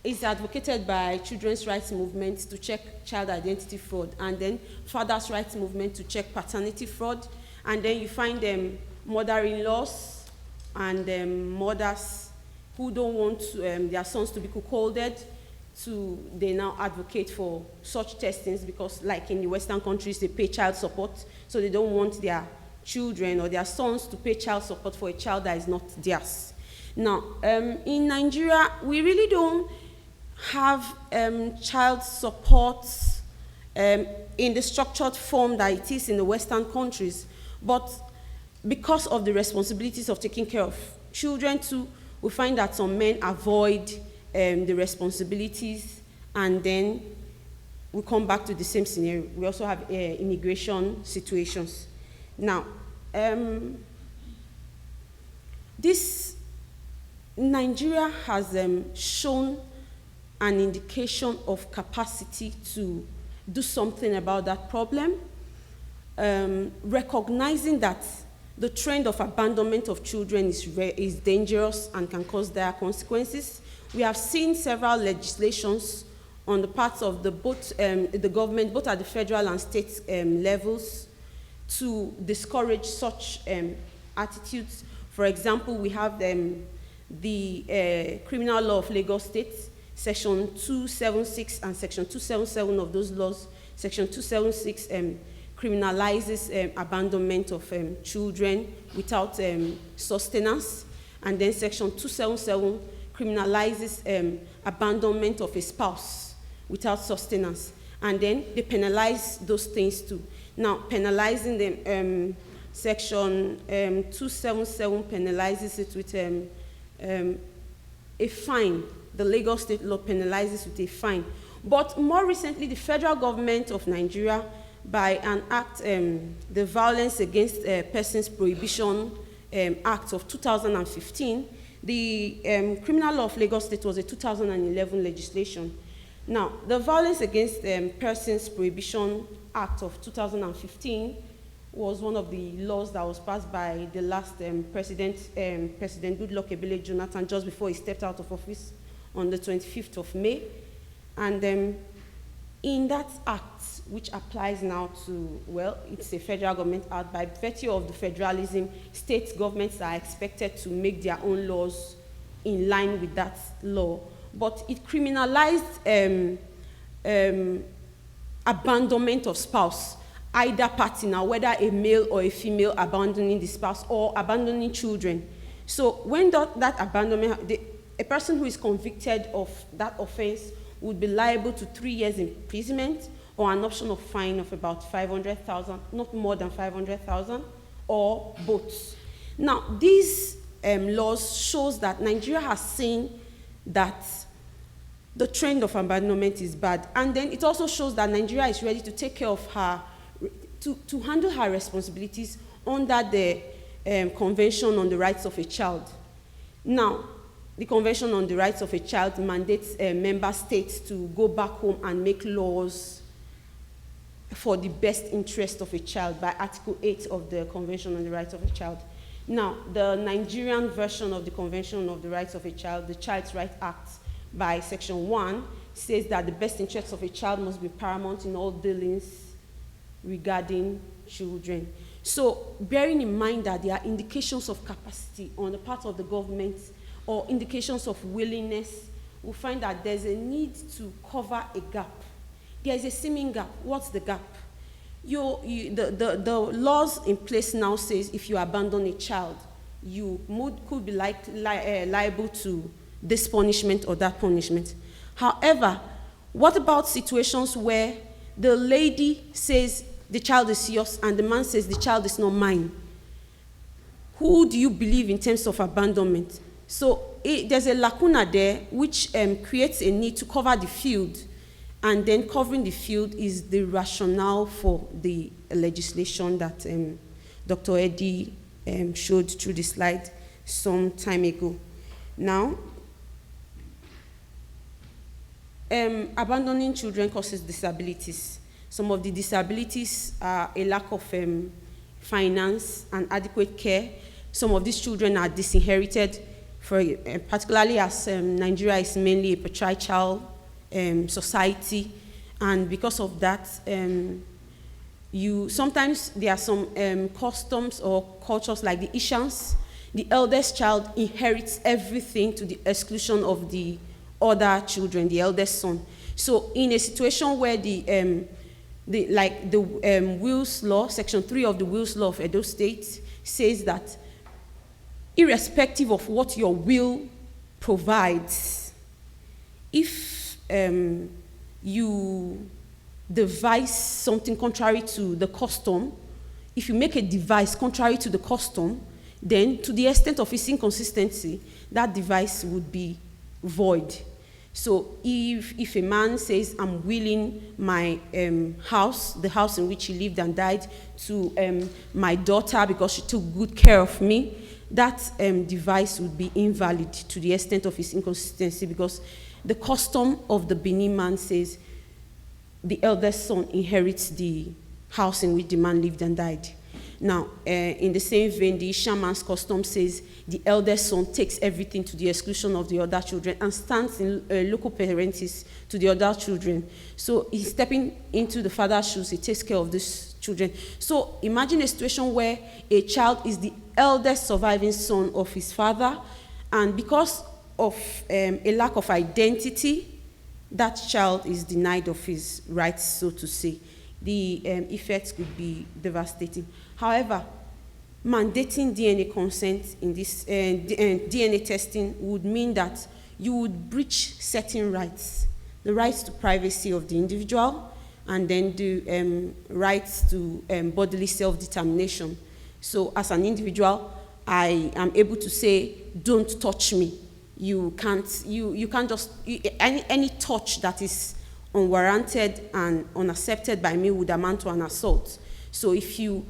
it's advocated by children's rights movements to check child identity fraud, and then fathers' rights movement to check paternity fraud, and then you find mother-in-laws and mothers who don't want their sons to be cuckolded, they now advocate for such testings because, like in the Western countries, they pay child support, so they don't want their children or their sons to pay child support for a child that is not theirs. Now, in Nigeria, we really don't have child support in the structured form that it is in the Western countries, but because of the responsibilities of taking care of children too, we find that some men avoid the responsibilities, and then we come back to the same scenario. We also have immigration situations. Now, this Nigeria has shown an indication of capacity to do something about that problem, recognizing that the trend of abandonment of children is dangerous and can cause dire consequences. We have seen several legislations on the parts of the government, both at the federal and state levels, to discourage such attitudes. For example, we have the Criminal Law of Lagos State, Section 276 and Section 277 of those laws. Section 276 criminalizes abandonment of children without sustenance, and then Section 277 criminalizes abandonment of a spouse without sustenance, and then they penalize those things too. Now, penalizing them, Section 277 penalizes it with a fine. The Lagos State law penalizes with a fine. But more recently, the federal government of Nigeria, by an act, the Violence Against Persons Prohibition Act of 2015, the Criminal Law of Lagos State was a 2011 legislation. Now, the Violence Against Persons Prohibition Act of 2015 was one of the laws that was passed by the last President Goodluck Ebele Jonathan just before he stepped out of office on the 25th of May. And in that act, which applies now to, well, it's a federal government act, by virtue of the federalism, state governments are expected to make their own laws in line with that law. But it criminalized abandonment of spouse, either party now, whether a male or a female abandoning the spouse or abandoning children. So when that abandonment, a person who is convicted of that offense would be liable to 3 years imprisonment or an option of fine of about 500,000, not more than 500,000, or both. Now, these laws shows that Nigeria has seen that the trend of abandonment is bad, and then it also shows that Nigeria is ready to take care of her, to handle her responsibilities under the Convention on the Rights of a Child. Now, the Convention on the Rights of a Child mandates member states to go back home and make laws for the best interest of a child by Article 8 of the Convention on the Rights of a Child. Now, the Nigerian version of the Convention of the Rights of a Child, the Child's Rights Act, by Section 1, says that the best interest of a child must be paramount in all dealings regarding children. So, bearing in mind that there are indications of capacity on the part of the government or indications of willingness, we find that there's a need to cover a gap. There is a seeming gap. What's the gap? The laws in place now says if you abandon a child, you could be liable to this punishment or that punishment. However, what about situations where the lady says the child is yours and the man says the child is not mine? Who do you believe in terms of abandonment? So there's a lacuna there which creates a need to cover the field, and then covering the field is the rationale for the legislation that Dr. Eddie showed through the slide some time ago. Now, abandoning children causes disabilities. Some of the disabilities are a lack of finance and adequate care. Some of these children are disinherited, particularly as Nigeria is mainly a patriarchal society, and because of that, sometimes there are some customs or cultures like the Ishans. The eldest child inherits everything to the exclusion of the other children, the eldest son. So in a situation where the Wills Law, Section 3 of the Wills Law of Edo State says that irrespective of what your will provides, if you devise something contrary to the custom, if you make a device contrary to the custom, then to the extent of its inconsistency, that device would be void. So if a man says, I'm willing my house, the house in which he lived and died, to my daughter because she took good care of me, that device would be invalid to the extent of its inconsistency, because the custom of the Benin man says the eldest son inherits the house in which the man lived and died. Now, in the same vein, the Ishan man's custom says the eldest son takes everything to the exclusion of the other children and stands in local parentis to the other children. So he's stepping into the father's shoes, he takes care of these children. So imagine a situation where a child is the eldest surviving son of his father, and because of a lack of identity, that child is denied of his rights, so to say. The effects could be devastating. However, mandating DNA consent in this DNA testing would mean that you would breach certain rights, the rights to privacy of the individual, and then the rights to bodily self-determination. So as an individual, I am able to say, don't touch me. You can't just, any touch that is unwarranted and unaccepted by me would amount to an assault. So if you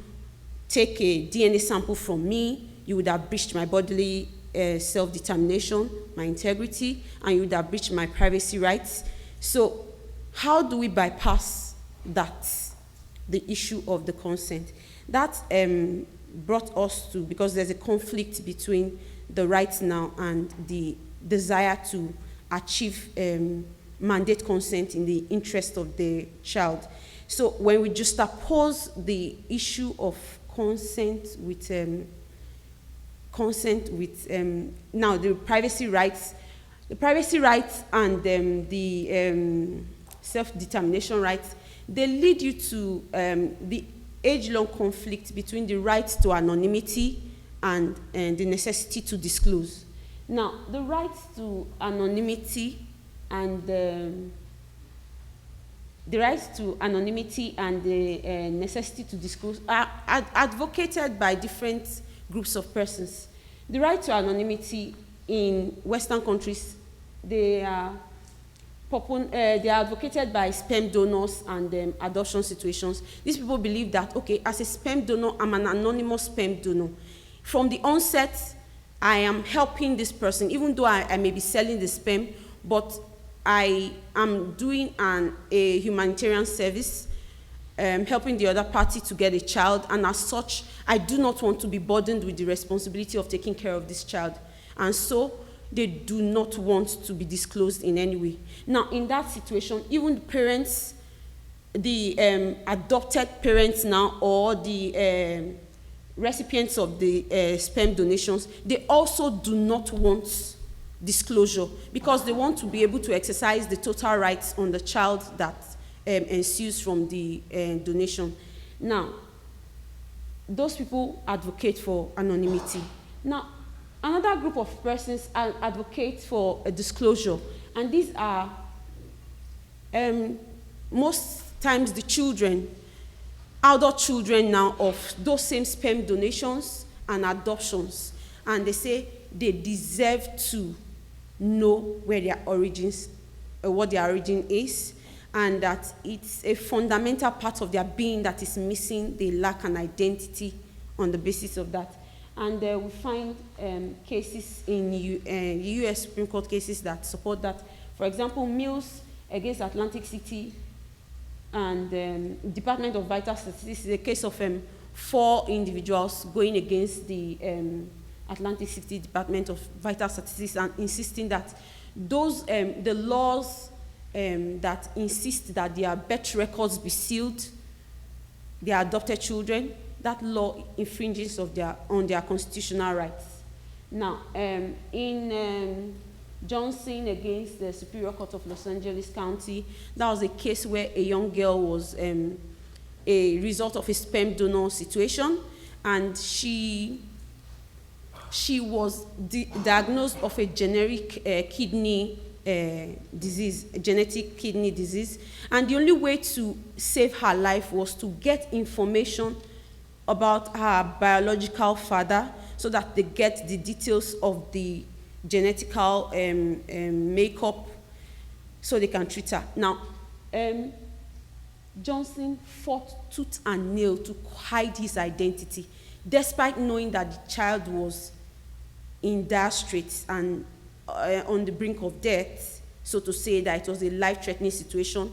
take a DNA sample from me, you would have breached my bodily self-determination, my integrity, and you would have breached my privacy rights. So how do we bypass that, the issue of the consent? That brought us to, because there's a conflict between the rights now and the desire to achieve mandate consent in the interest of the child. So when we just oppose the issue of consent with now the privacy rights and the self-determination rights, they lead you to the age-long conflict between the right to anonymity and the necessity to disclose. Now, the right to anonymity and the necessity to disclose are advocated by different groups of persons. The right to anonymity in Western countries, they are advocated by sperm donors and adoption situations. These people believe that, okay, as a sperm donor, I'm an anonymous sperm donor. From the onset, I am helping this person, even though I may be selling the sperm, but I am doing a humanitarian service, helping the other party to get a child, and as such, I do not want to be burdened with the responsibility of taking care of this child. And so, they do not want to be disclosed in any way. Now, in that situation, even the parents, the adopted parents now, or the recipients of the sperm donations, they also do not want disclosure, because they want to be able to exercise the total rights on the child that ensues from the donation. Now, those people advocate for anonymity. Now, another group of persons advocate for a disclosure, and these are most times the children, adult children now of those same sperm donations and adoptions, and they say they deserve to know where their origins, what their origin is, and that it's a fundamental part of their being that is missing. They lack an identity on the basis of that. And we find cases in US Supreme Court cases that support that. For example, Mills against Atlantic City and Department of Vital Statistics is a case of 4 individuals going against the Atlantic City Department of Vital Statistics and insisting that those the laws that insist that their birth records be sealed, their adopted children, that law infringes on their constitutional rights. Now, in Johnson against the Superior Court of Los Angeles County, that was a case where a young girl was a result of a sperm donor situation, and she was diagnosed of a generic kidney disease, genetic kidney disease, and the only way to save her life was to get information about her biological father so that they get the details of the genetical makeup so they can treat her. Now, Johnson fought tooth and nail to hide his identity, despite knowing that the child was in dire straits and on the brink of death, so to say, that it was a life-threatening situation,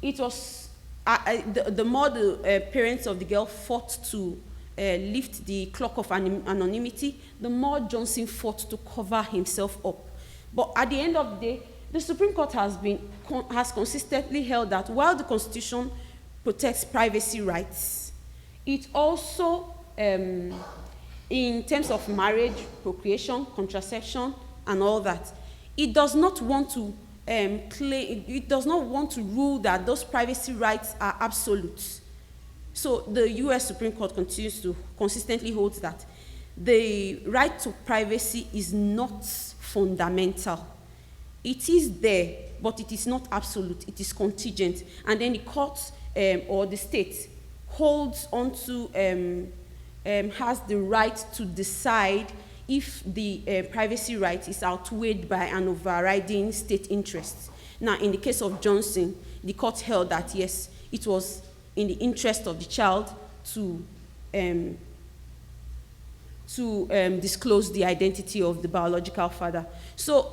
it was the more the parents of the girl fought to lift the cloak of anonymity, the more Johnson fought to cover himself up. But at the end of the day, the Supreme Court has consistently held that while the Constitution protects privacy rights, it also, in terms of marriage, procreation, contraception, and all that, it does not want to it does not want to rule that those privacy rights are absolute. So the US Supreme Court continues to consistently hold that the right to privacy is not fundamental. It is there, but it is not absolute. It is contingent. And then the court or the state holds onto, has the right to decide if the privacy right is outweighed by an overriding state interest. Now, in the case of Johnson, the court held that, yes, it was in the interest of the child to disclose the identity of the biological father. So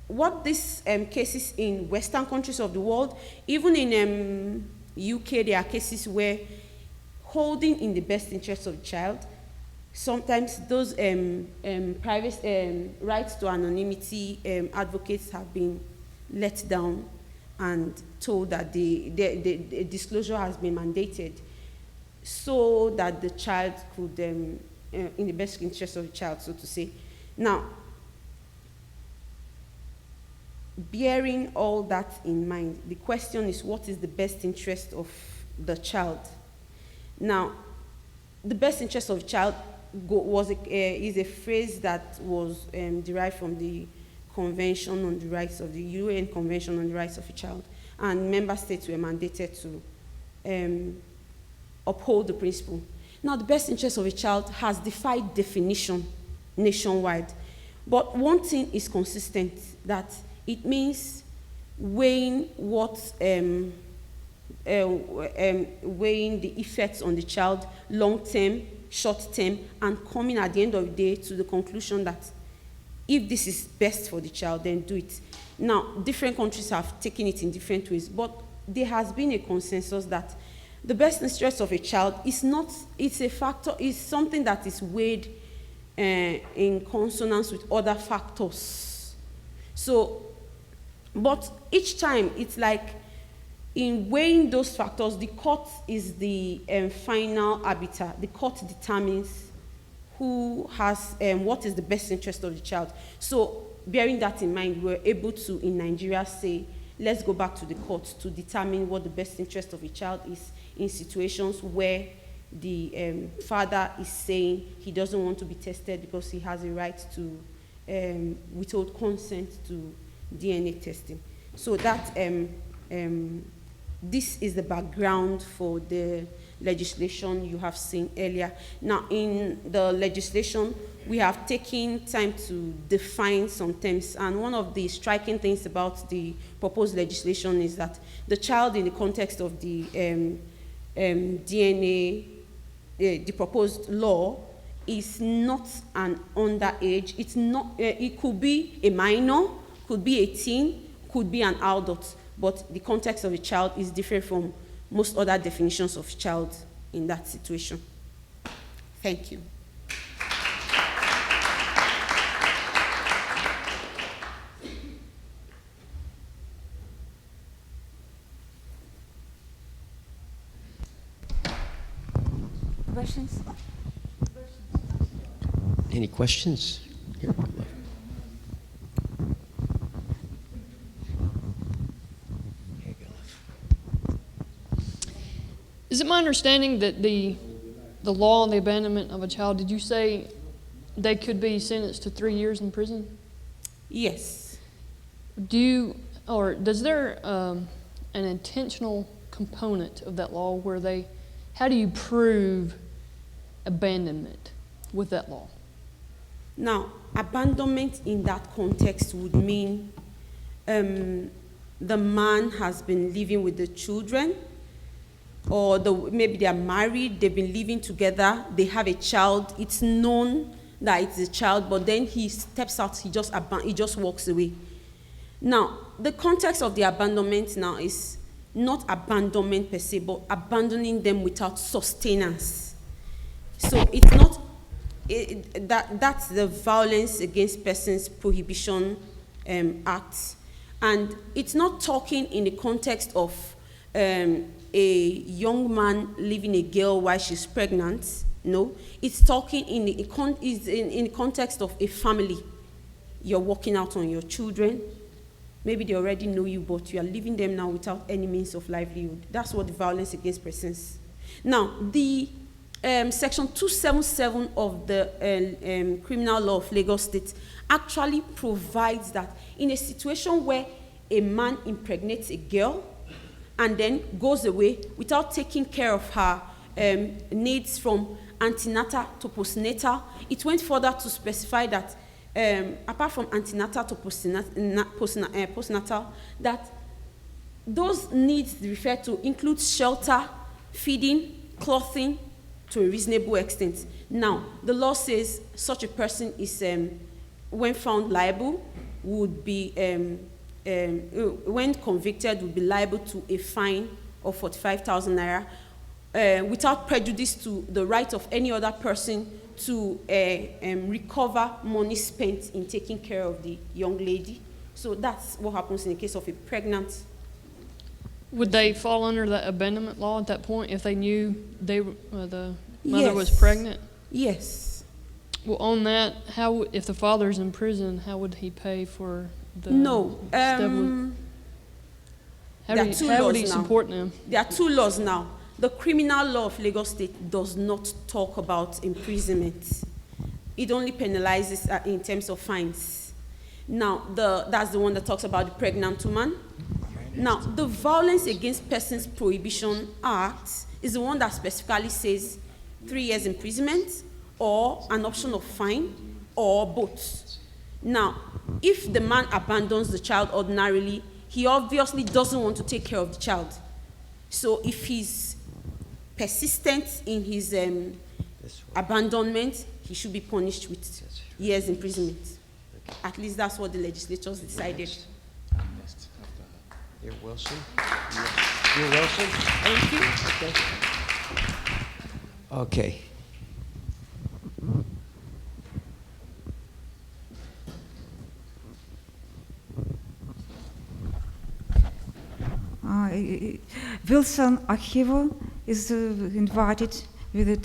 what these cases in Western countries of the world, even in UK, there are cases where holding in the best interest of the child, sometimes those private rights to anonymity advocates have been let down and told that the disclosure has been mandated so that the child could, in the best interest of the child, so to say. Now, bearing all that in mind, the question is, what is the best interest of the child? Now, the best interest of the child is a phrase that was derived from the Convention on the Rights of the UN Convention on the Rights of a Child, and member states were mandated to uphold the principle. Now, the best interest of a child has defied definition nationwide, but one thing is consistent, that it means weighing weighing the effects on the child, long-term, short-term, and coming at the end of the day to the conclusion that if this is best for the child, then do it. Now, different countries have taken it in different ways, but there has been a consensus that the best interest of a child is not, it's a factor, it's something that is weighed in consonance with other factors. So, but each time, it's like in weighing those factors, the court is the final arbiter. The court determines who has, what is the best interest of the child. So, bearing that in mind, we're able to, in Nigeria, say, let's go back to the court to determine what the best interest of a child is in situations where the father is saying he doesn't want to be tested because he has a right to withhold consent to DNA testing. So that this is the background for the legislation you have seen earlier. Now, in the legislation, we have taken time to define some terms, and one of the striking things about the proposed legislation is that the child, in the context of the DNA, the proposed law, is not an underage. It's not. It could be a minor, could be a teen, could be an adult, but the context of a child is different from most other definitions of child in that situation. Thank you. Questions? Any questions? Here, Is it my understanding that the law on the abandonment of a child, did you say they could be sentenced to 3 years in prison? Yes. Does there an intentional component of that law where how do you prove abandonment with that law? Now, abandonment in that context would mean the man has been living with the children, or maybe they are married, they've been living together, they have a child. It's known that it's a child, but then he steps out, he just walks away. Now, the context of the abandonment now is not abandonment per se, but abandoning them without sustenance. So it's not, that's the Violence Against Persons Prohibition Act. And it's not talking in the context of a young man leaving a girl while she's pregnant. No, it's talking in the context of a family. You're walking out on your children. Maybe they already know you, but you are leaving them now without any means of livelihood. That's what the Violence Against Persons. Now, the Section 277 of the Criminal Law of Lagos State actually provides that in a situation where a man impregnates a girl and then goes away without taking care of her needs from antenatal to postnatal, it went further to specify that apart from antenatal to postnatal, that those needs referred to include shelter, feeding, clothing, to a reasonable extent. Now, the law says such a person is, when found liable, would be, when convicted, would be liable to a fine of 45,000 naira without prejudice to the right of any other person to recover money spent in taking care of the young lady. So that's what happens in the case of a pregnant. Would they fall under the abandonment law at that point if they knew the mother was Yes. pregnant? Yes. Well, on that, if the father's in prison, how would he pay for the No. How There are two would laws he now. support them? There are two laws now. The criminal law of Lagos State does not talk about imprisonment. It only penalizes in terms of fines. Now, that's the one that talks about the pregnant woman. Now, the Violence Against Persons Prohibition Act is the one that specifically says 3 years imprisonment or an option of fine or both. Now, if the man abandons the child ordinarily, he obviously doesn't want to take care of the child. So if he's persistent in his abandonment, he should be punished with years imprisonment. At least that's what the legislatures decided. Dear Wilson. Dear Wilson. Thank you. Okay. Wilson Archivo is invited with the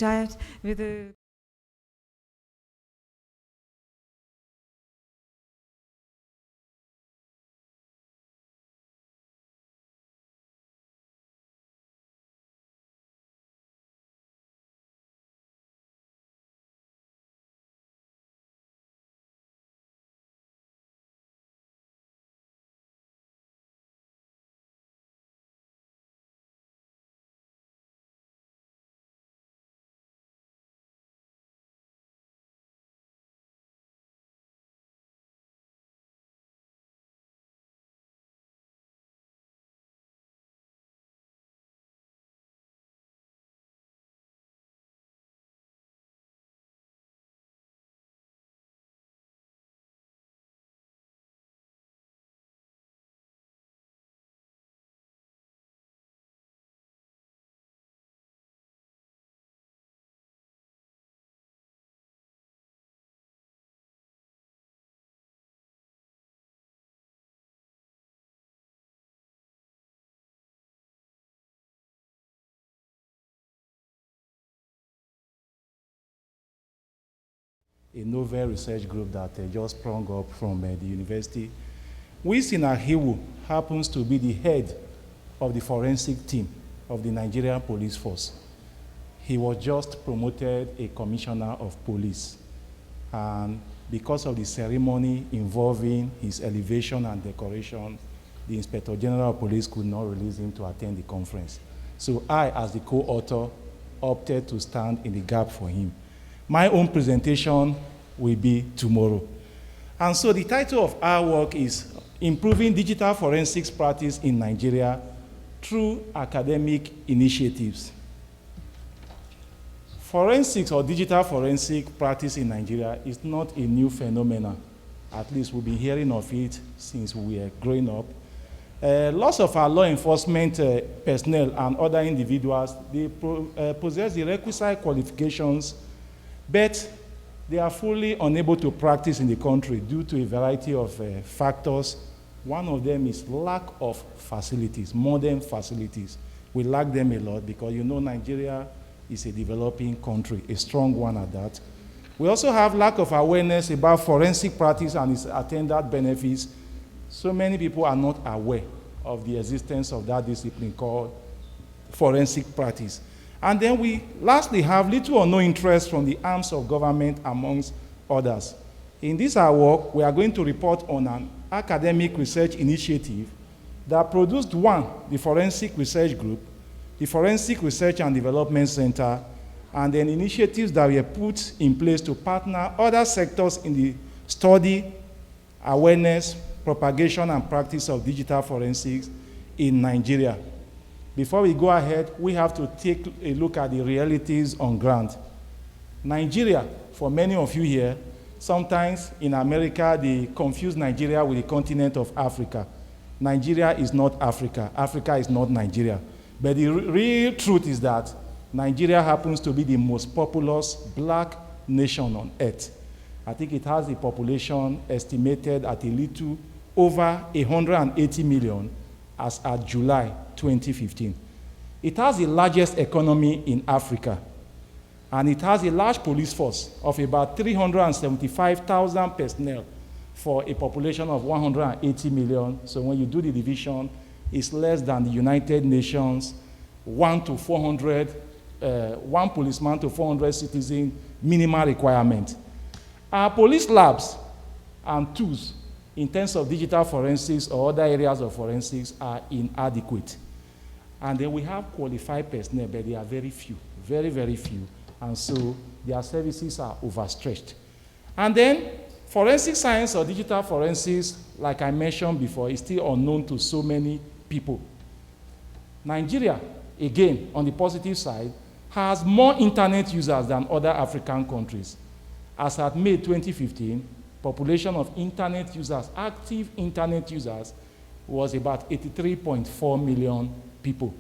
a novel research group that just sprung up from the university. Wilson Ahiwu happens to be the head of the forensic team of the Nigerian police force. He was just promoted a commissioner of police. And because of the ceremony involving his elevation and decoration, the Inspector General of Police could not release him to attend the conference. So I, as the co-author, opted to stand in the gap for him. My own presentation will be tomorrow. And so the title of our work is Improving Digital Forensics Practice in Nigeria Through Academic Initiatives. Forensics or digital forensic practice in Nigeria is not a new phenomenon. At least we've been hearing of it since we were growing up. Lots of our law enforcement personnel and other individuals, they possess the requisite qualifications, but they are fully unable to practice in the country due to a variety of factors. One of them is lack of facilities, modern facilities. We lack them a lot because you know Nigeria is a developing country, a strong one at that. We also have lack of awareness about forensic practice and its attendant benefits. So many people are not aware of the existence of that discipline called forensic practice. And then we lastly have little or no interest from the arms of government amongst others. In this our work, we are going to report on an academic research initiative that produced one, the Forensic Research Group, the Forensic Research and Development Center, and then initiatives that were put in place to partner other sectors in the study, awareness, propagation, and practice of digital forensics in Nigeria. Before we go ahead, we have to take a look at the realities on ground. Nigeria, for many of you here, sometimes in America, they confuse Nigeria with the continent of Africa. Nigeria is not Africa. Africa is not Nigeria. But the real truth is that Nigeria happens to be the most populous black nation on earth. I think it has a population estimated at a little over 180 million as at July 2015. It has the largest economy in Africa, and it has a large police force of about 375,000 personnel for a population of 180 million. So when you do the division, it's less than the United Nations, 1 policeman to 400 citizens minimal requirement. Our police labs and tools in terms of digital forensics or other areas of forensics are inadequate. And then we have qualified personnel, but they are very few, very, very few. And so their services are overstretched. And then forensic science or digital forensics, like I mentioned before, is still unknown to so many people. Nigeria, again, on the positive side, has more internet users than other African countries. As at May 2015, population of internet users, active internet users, was about 83.4 million people.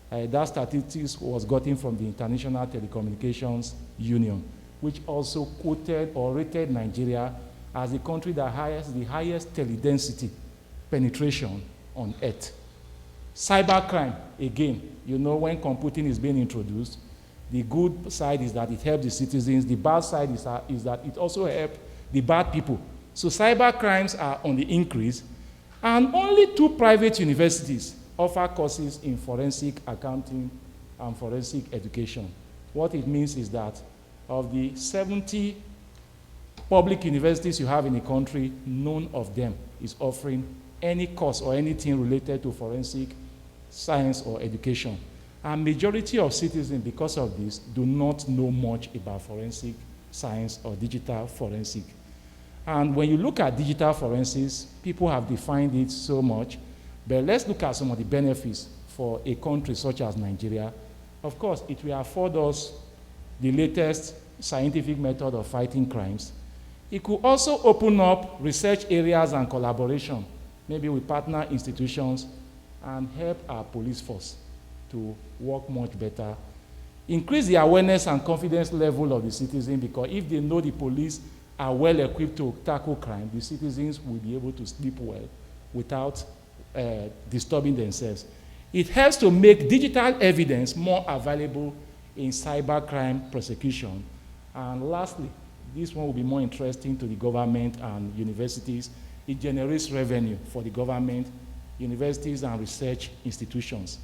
That statistics was gotten from the International Telecommunications Union, which also quoted or rated Nigeria as the country that has the highest teledensity penetration on earth. Cybercrime, again, you know, when computing is being introduced, the good side is that it helps the citizens. The bad side is that it also helps the bad people. So cyber crimes are on the increase, and only 2 private universities offer courses in forensic accounting and forensic education. What it means is that of the 70 public universities you have in the country, none of them is offering any course or anything related to forensic science or education. And majority of citizens, because of this, do not know much about forensic science or digital forensic. And when you look at digital forensics, people have defined it so much, but let's look at some of the benefits for a country such as Nigeria. Of course, it will afford us the latest scientific method of fighting crimes. It could also open up research areas and collaboration, maybe with partner institutions, and help our police force to work much better. Increase the awareness and confidence level of the citizen, because if they know the police are well equipped to tackle crime, the citizens will be able to sleep well without disturbing themselves. It helps to make digital evidence more available in cybercrime prosecution. And lastly, this one will be more interesting to the government and universities. It generates revenue for the government, universities, and research institutions.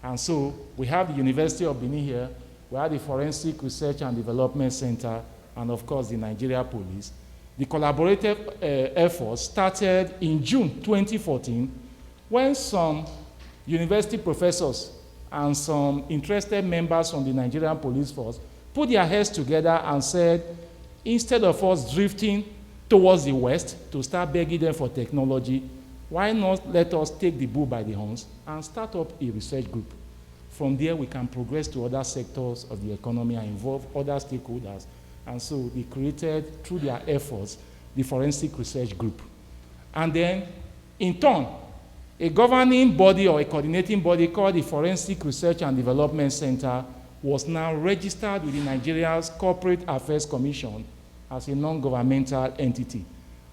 And so we have the University of Benin here, we have the Forensic Research and Development Center, and of course the Nigeria Police. The collaborative efforts started in June 2014 when some university professors and some interested members from the Nigerian Police Force put their heads together and said, instead of us drifting towards the West to start begging them for technology, why not let us take the bull by the horns and start up a research group From there, we can progress to other sectors of the economy and involve other stakeholders. And so they created, through their efforts, the Forensic Research Group. And then, in turn, a governing body or a coordinating body called the Forensic Research and Development Center was now registered with the Nigeria's Corporate Affairs Commission as a non-governmental entity.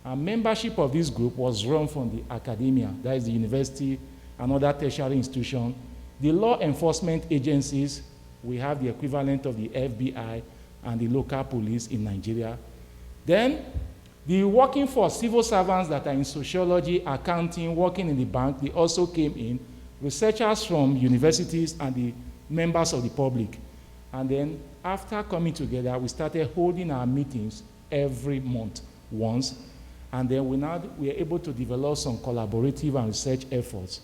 And membership of this group was run from the academia, that is the university and other tertiary institutions, the law enforcement agencies, we have the equivalent of the FBI and the local police in Nigeria. Then, the working force, civil servants that are in sociology, accounting, working in the bank, they also came in, researchers from universities and the members of the public. And then, after coming together, we started holding our meetings every month once, and then we are able to develop some collaborative and research efforts,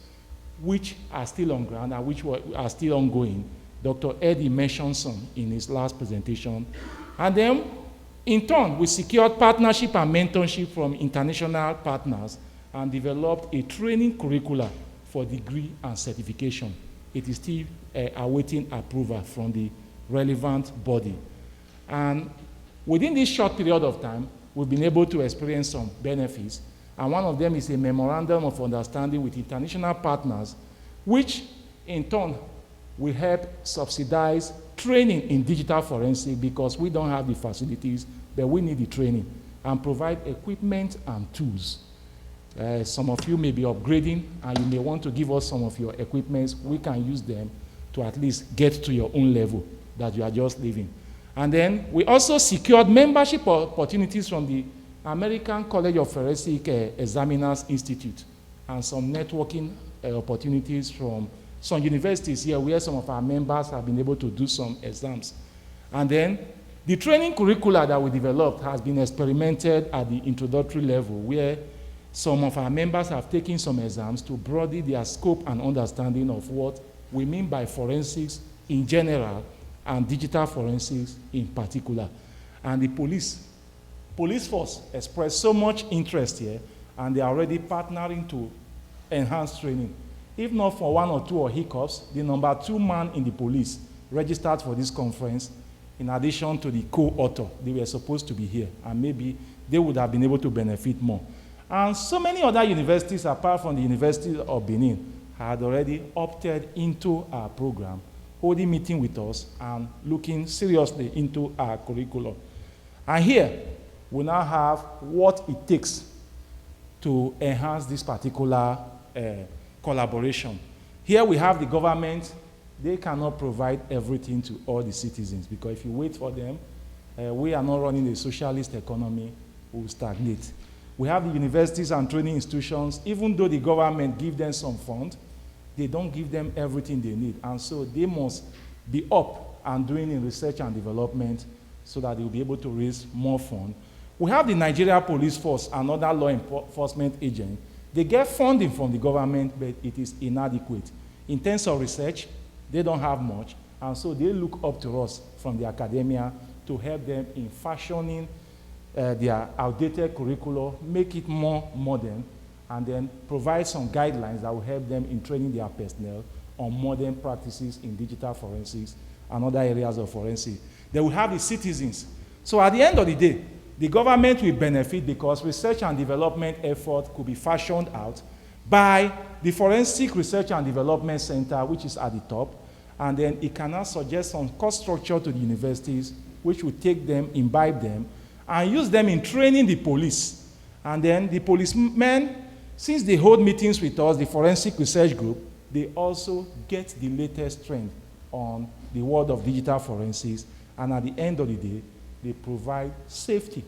which are still on ground and which are still ongoing. Dr. Eddie mentioned some in his last presentation. And then, in turn, we secured partnership and mentorship from international partners and developed a training curricula for degree and certification. It is still awaiting approval from the relevant body. And within this short period of time, we've been able to experience some benefits. And one of them is a memorandum of understanding with international partners, which in turn will help subsidize training in digital forensic because we don't have the facilities, but we need the training, and provide equipment and tools. Some of you may be upgrading, and you may want to give us some of your equipments. We can use them to at least get to your own level that you are just living. And then we also secured membership opportunities from the American College of Forensic Examiners Institute and some networking opportunities from some universities here where some of our members have been able to do some exams. And then the training curricula that we developed has been experimented at the introductory level where some of our members have taken some exams to broaden their scope and understanding of what we mean by forensics in general and digital forensics in particular. And the police force expressed so much interest here, and they are already partnering to enhance training. If not for one or two hiccups, the number 2 man in the police registered for this conference, in addition to the co-author. They were supposed to be here, and maybe they would have been able to benefit more. And so many other universities, apart from the University of Benin, had already opted into our program, holding meeting with us and looking seriously into our curriculum. And here, we now have what it takes to enhance this particular collaboration. Here we have the government. They cannot provide everything to all the citizens because if you wait for them, we are not running a socialist economy, we will stagnate. We have the universities and training institutions. Even though the government gives them some funds, they don't give them everything they need. And so they must be up and doing in research and development so that they will be able to raise more funds. We have the Nigeria Police Force and other law enforcement agents. They get funding from the government, but it is inadequate. In terms of research, they don't have much, and so they look up to us from the academia to help them in fashioning their outdated curricula, make it more modern, and then provide some guidelines that will help them in training their personnel on modern practices in digital forensics and other areas of forensics. Then we have the citizens. So at the end of the day, the government will benefit because research and development effort could be fashioned out by the Forensic Research and Development Center, which is at the top, and then it can now suggest some cost structure to the universities, which will take them, imbibe them, and use them in training the police. And then the policemen, since they hold meetings with us, the Forensic Research Group, they also get the latest trend on the world of digital forensics, and at the end of the day, they provide safety,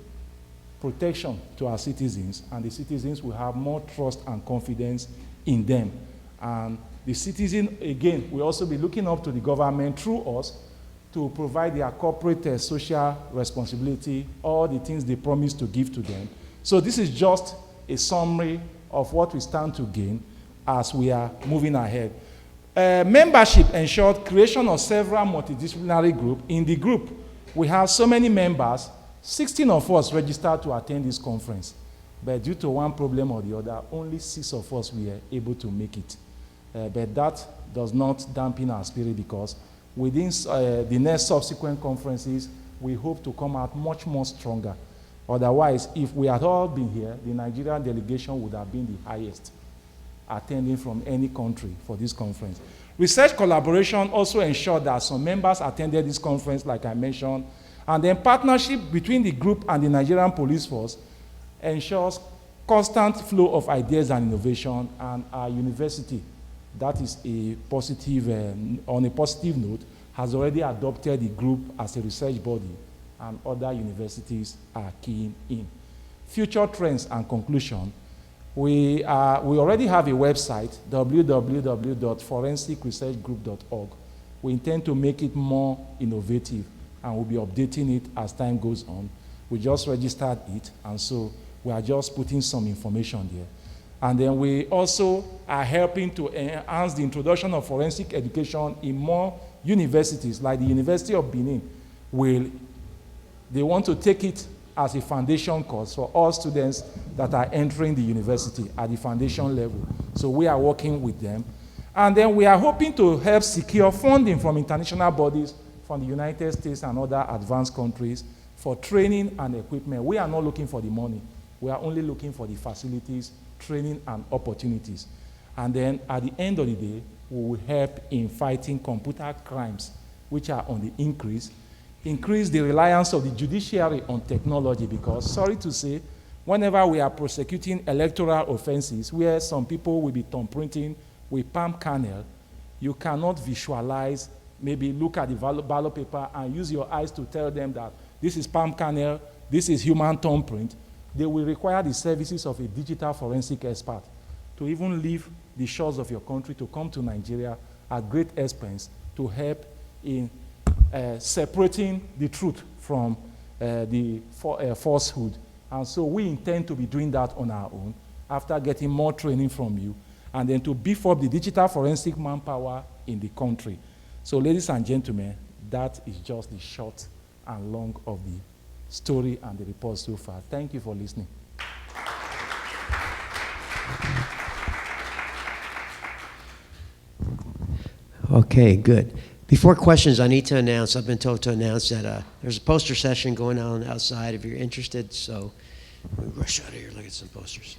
protection to our citizens, and the citizens will have more trust and confidence in them. And the citizen, again, will also be looking up to the government through us to provide their corporate social responsibility, all the things they promise to give to them. So this is just a summary of what we stand to gain as we are moving ahead. Membership ensured creation of several multidisciplinary groups. In the group, we have so many members, 16 of us registered to attend this conference. But due to one problem or the other, only 6 of us were able to make it. But that does not dampen our spirit, because within the next subsequent conferences, we hope to come out much more stronger. Otherwise, if we had all been here, the Nigerian delegation would have been the highest attending from any country for this conference. Research collaboration also ensured that some members attended this conference, like I mentioned, and then partnership between the group and the Nigerian police force ensures constant flow of ideas and innovation, and our university, that is a positive, on a positive note, has already adopted the group as a research body, and other universities are keying in. Future trends and conclusion. We already have a website, www.forensicresearchgroup.org. We intend to make it more innovative, and we'll be updating it as time goes on. We just registered it, and so we are just putting some information there. And then we also are helping to enhance the introduction of forensic education in more universities, like the University of Benin. They want to take it as a foundation course for all students that are entering the university at the foundation level. So we are working with them. And then we are hoping to help secure funding from international bodies, from the United States and other advanced countries, for training and equipment. We are not looking for the money. We are only looking for the facilities, training, and opportunities. And then at the end of the day, we will help in fighting computer crimes, which are on the increase the reliance of the judiciary on technology, because, sorry to say, whenever we are prosecuting electoral offenses where some people will be thumbprinting with palm kernel, you cannot visualize, maybe look at the ballot paper and use your eyes to tell them that this is palm kernel, this is human thumbprint. They will require the services of a digital forensic expert to even leave the shores of your country to come to Nigeria at great expense to help in separating the truth from the falsehood. And so we intend to be doing that on our own after getting more training from you, and then to beef up the digital forensic manpower in the country. So ladies and gentlemen, that is just the short and long of the story and the report so far. Thank you for listening. Okay, good. Before questions, I need to announce, I've been told to announce that there's a poster session going on outside if you're interested, so we'll rush out of here, look at some posters.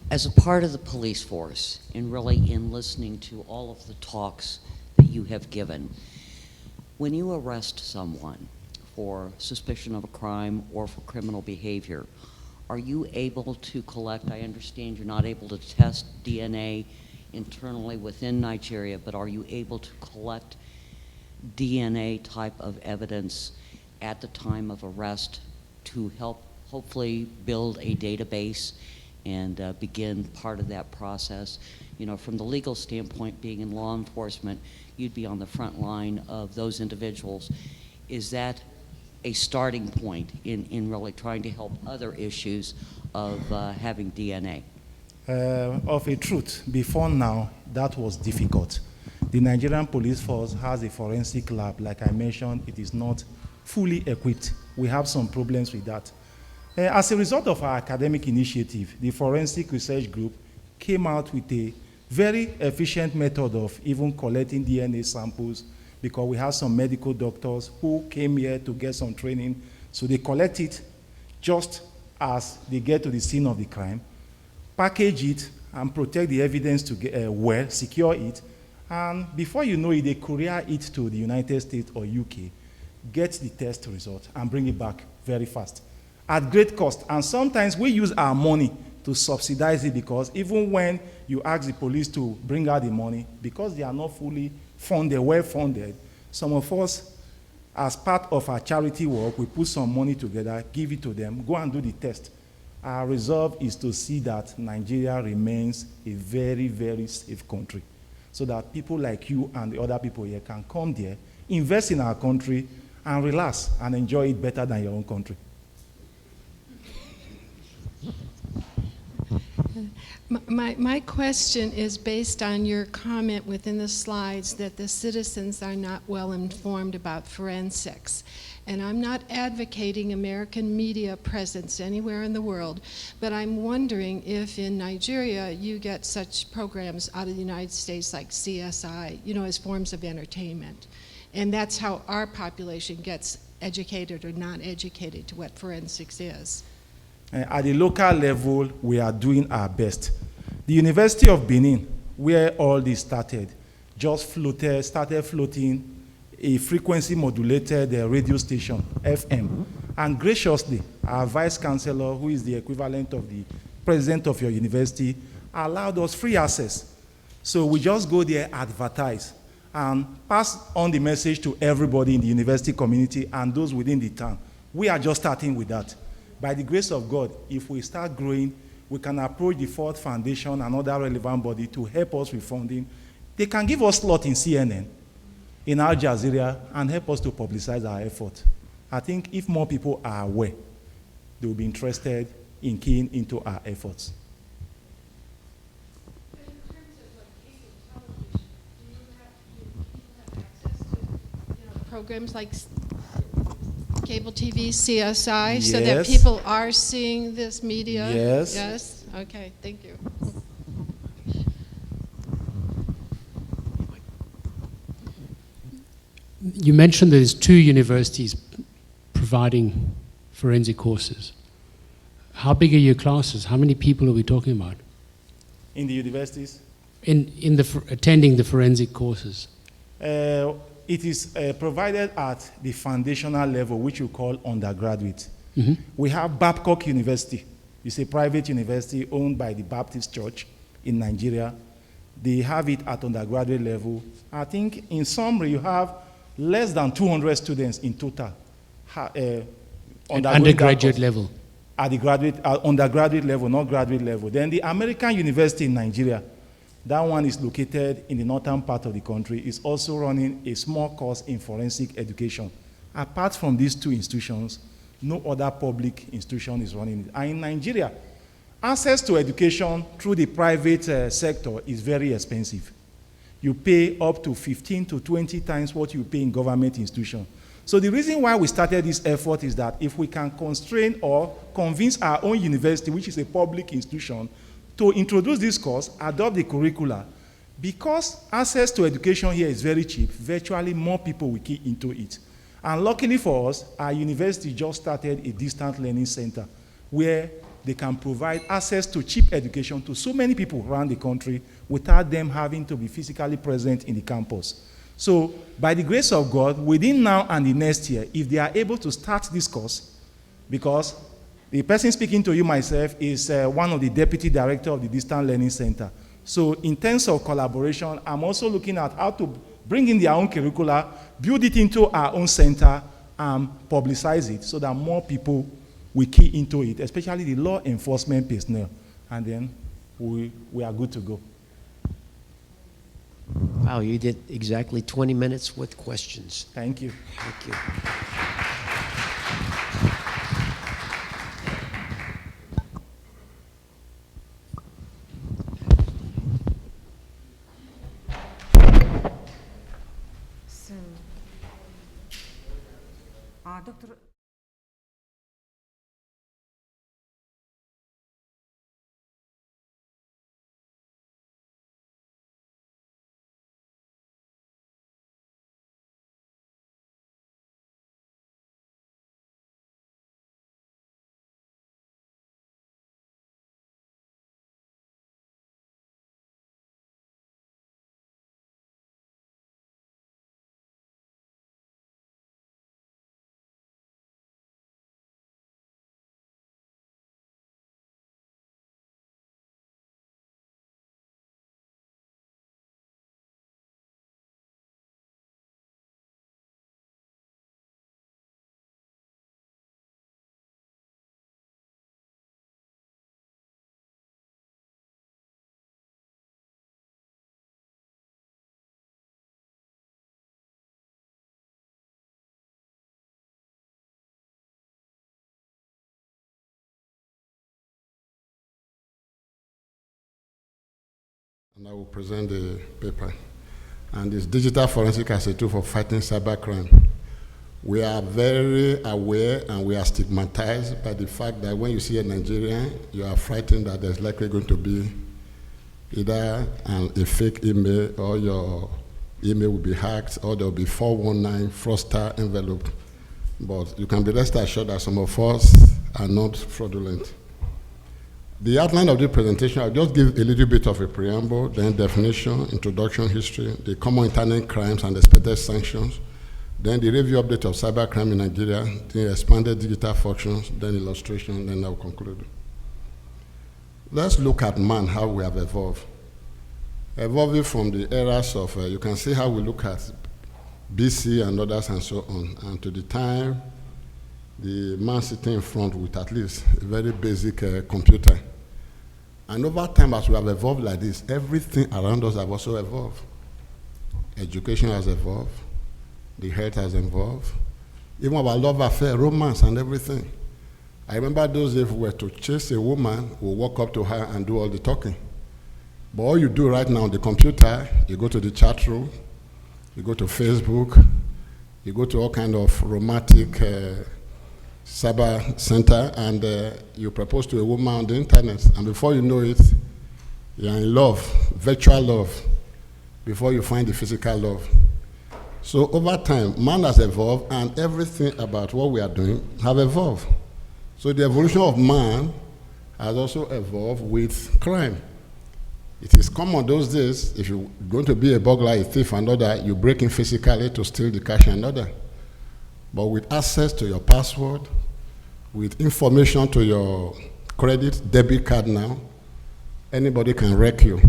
As a part of the police force, and really in listening to all of the talks that you have given, when you arrest someone for suspicion of a crime or for criminal behavior, are you able to collect, I understand you're not able to test DNA internally within Nigeria, but are you able to collect DNA type of evidence at the time of arrest to help hopefully build a database and begin part of that process? You know, from the legal standpoint, being in law enforcement, you'd be on the front line of those individuals. Is that a starting point in really trying to help other issues of having DNA? Of a truth, before now, that was difficult. The Nigerian police force has a forensic lab. Like I mentioned, it is not fully equipped. We have some problems with that. As a result of our academic initiative, the Forensic Research Group came out with a very efficient method of even collecting DNA samples, because we have some medical doctors who came here to get some training. So they collect it just as they get to the scene of the crime, package it, and protect the evidence to get, secure it, and before you know it, they courier it to the United States or UK, get the test result, and bring it back very fast at great cost. And sometimes we use our money to subsidize it, because even when you ask the police to bring out the money, because they are not fully funded, well funded, some of us, as part of our charity work, we put some money together, give it to them, go and do the test. Our resolve is to see that Nigeria remains a very, very safe country, so that people like you and the other people here can come there, invest in our country, and relax and enjoy it better than your own country. My question is based on your comment within the slides that the citizens are not well informed about forensics. And I'm not advocating American media presence anywhere in the world, but I'm wondering if in Nigeria you get such programs out of the United States like CSI, you know, as forms of entertainment. And that's how our population gets educated or not educated to what forensics is. At the local level, we are doing our best. The University of Benin, where all this started, just started floating a frequency modulated radio station, FM. And graciously, our vice chancellor, who is the equivalent of the president of your university, allowed us free access. So we just go there, advertise, and pass on the message to everybody in the university community and those within the town. We are just starting with that. By the grace of God, if we start growing, we can approach the Ford Foundation and other relevant body to help us with funding. They can give us slot in CNN, in Al Jazeera, and help us to publicize our effort. I think if more people are aware, they will be interested in keying into our efforts. Programs like cable TV, CSI, Yes. so that people are seeing this media? Yes. Yes? Okay, thank you. You mentioned there's 2 universities providing forensic courses. How big are your classes? How many people are we talking about? In the universities? Attending the forensic courses? It is provided at the foundational level, which we call undergraduate. Mhm. We have Babcock University. It's a private university owned by the Baptist Church in Nigeria. They have it at undergraduate level. I think in summary, you have less than 200 students in total. Undergraduate level? At the undergraduate level, not graduate level. Then the American University in Nigeria, that one is located in the northern part of the country, is also running a small course in forensic education. Apart from these 2 institutions, no other public institution is running it. And in Nigeria, access to education through the private sector is very expensive. You pay up to 15 to 20 times what you pay in government institutions. So the reason why we started this effort is that if we can constrain or convince our own university, which is a public institution, to introduce this course, adopt the curricula, because access to education here is very cheap, virtually more people will key into it. And luckily for us, our university just started a distant learning center where they can provide access to cheap education to so many people around the country without them having to be physically present in the campus. So by the grace of God, within now and the next year, if they are able to start this course, because the person speaking to you, myself, is one of the deputy director of the Distant Learning Center. So in terms of collaboration, I'm also looking at how to bring in their own curricula, build it into our own center, and publicize it so that more people will key into it, especially the law enforcement personnel. And then we are good to go. Wow, you did exactly 20 minutes with questions. Thank you. Thank you. So, Dr. And I will present the paper. And it's digital forensic as a tool for fighting cybercrime. We are very aware and we are stigmatized by the fact that when you see a Nigerian, you are frightened that there's likely going to be either a fake email or your email will be hacked or there will be 419 fraudster envelope. But you can be rest assured that some of us are not fraudulent. The outline of the presentation, I'll just give a little bit of a preamble, then definition, introduction, history, the common internet crimes and expected sanctions, then the review update of cybercrime in Nigeria, the expanded digital functions, then illustration, then I'll conclude. Let's look at man, how we have evolved. Evolving from the eras of, you can see how we look at BC and others and so on, and to the time the man sitting in front with at least a very basic computer. And over time, as we have evolved like this, everything around us have also evolved. Education has evolved, the health has evolved, even our love affair, romance and everything. I remember those days if we were to chase a woman, we'll walk up to her and do all the talking. But all you do right now on the computer, you go to the chat room, you go to Facebook, you go to all kind of romantic cyber center, and you propose to a woman on the internet, and before you know it, you're in love, virtual love, before you find the physical love. So over time, man has evolved, and everything about what we are doing have evolved. So the evolution of man has also evolved with crime. It is common those days, if you're going to be a burglar, a thief, and other, you break in physically to steal the cash and other. But with access to your password, with information to your credit, debit card now, anybody can wreck you.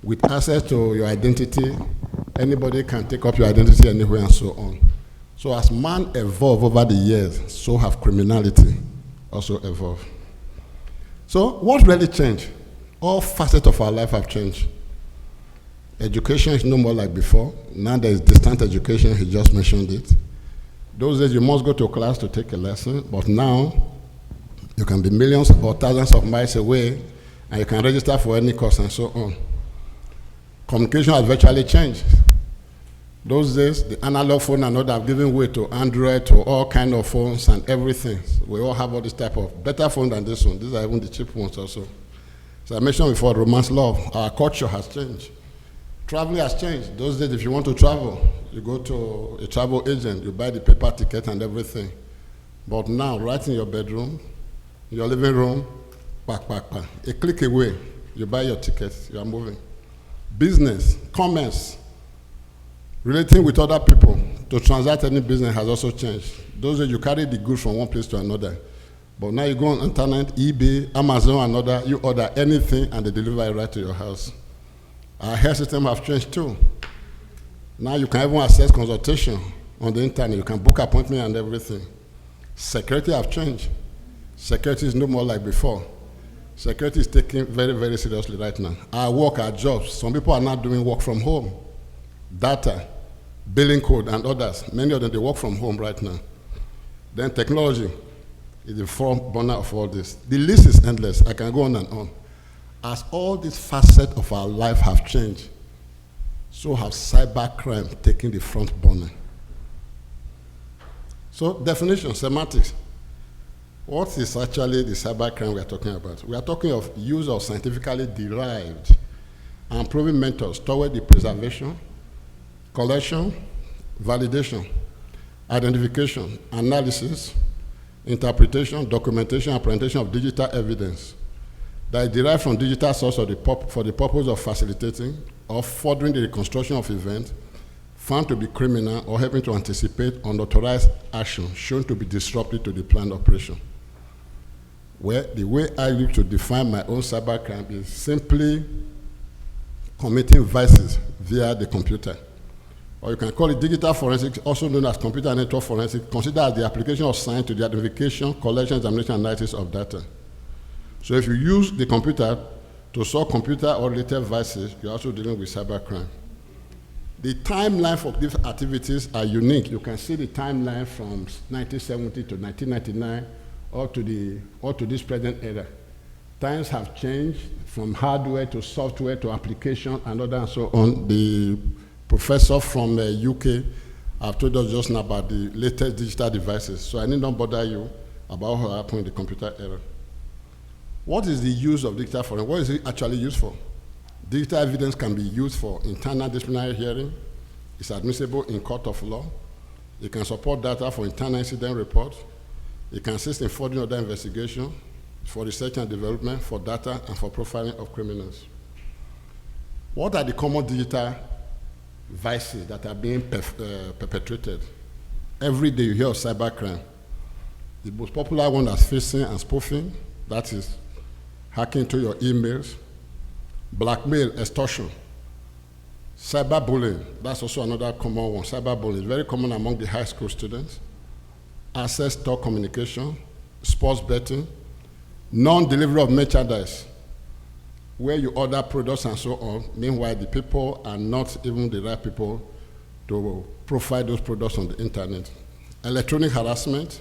With access to your identity, anybody can take up your identity anywhere and so on. So as man evolved over the years, so have criminality also evolved. So what really changed? All facets of our life have changed. Education is no more like before. Now there is distant education, he just mentioned it. Those days you must go to class to take a lesson, but now you can be millions or thousands of miles away and you can register for any course and so on. Communication has virtually changed. Those days, the analog phone and all have given way to Android, to all kind of phones and everything. We all have all this type of better phone than this one. These are even the cheap ones also. So I mentioned before, romance, love. Our culture has changed. Traveling has changed. Those days, if you want to travel, you go to a travel agent, you buy the paper ticket and everything. But now, right in your bedroom, your living room, a click away, you buy your ticket, you are moving. Business, commerce, relating with other people to transact any business has also changed. Those days, you carry the goods from one place to another. But now you go on internet, eBay, Amazon and other, you order anything and they deliver it right to your house. Our health system have changed too. Now you can even access consultation on the internet. You can book appointment and everything. Security have changed. Security is no more like before. Security is taken very, very seriously right now. Our work, our jobs, some people are not doing work from home. Data, billing code and others, many of them, they work from home right now. Then technology is the front burner of all this. The list is endless. I can go on and on. As all these facets of our life have changed, so have cybercrime taken the front burner. So definition, semantics. What is actually the cybercrime we are talking about? We are talking of use of scientifically derived and proven methods toward the preservation, collection, validation, identification, analysis, interpretation, documentation, and presentation of digital evidence that is derived from digital source for the purpose of facilitating or furthering the reconstruction of events found to be criminal or helping to anticipate unauthorized action shown to be disruptive to the planned operation. Well, the way I look to define my own cybercrime is simply committing vices via the computer. Or you can call it digital forensics, also known as computer network forensics, considered as the application of science to the identification, collection, examination, and analysis of data. So if you use the computer to solve computer or related vices, you're also dealing with cybercrime. The timeline for these activities are unique. You can see the timeline from 1970 to 1999 or to this present era. Times have changed from hardware to software to application and other and so on. The professor from the UK have told us just now about the latest digital devices, so I need not bother you about what happened in the computer era. What is the use of digital forensics? What is it actually used for? Digital evidence can be used for internal disciplinary hearing. It's admissible in court of law. It can support data for internal incident report. It can assist in furthering other investigation, for research and development, for data, and for profiling of criminals. What are the common digital vices that are being perpetrated? Every day you hear of cybercrime. The most popular one is phishing and spoofing, that is hacking into your emails, blackmail, extortion, cyberbullying, that's also another common one. Cyberbullying is very common among the high school students. Access stock communication, sports betting, non-delivery of merchandise, where you order products and so on. Meanwhile, the people are not even the right people to profile those products on the internet. Electronic harassment,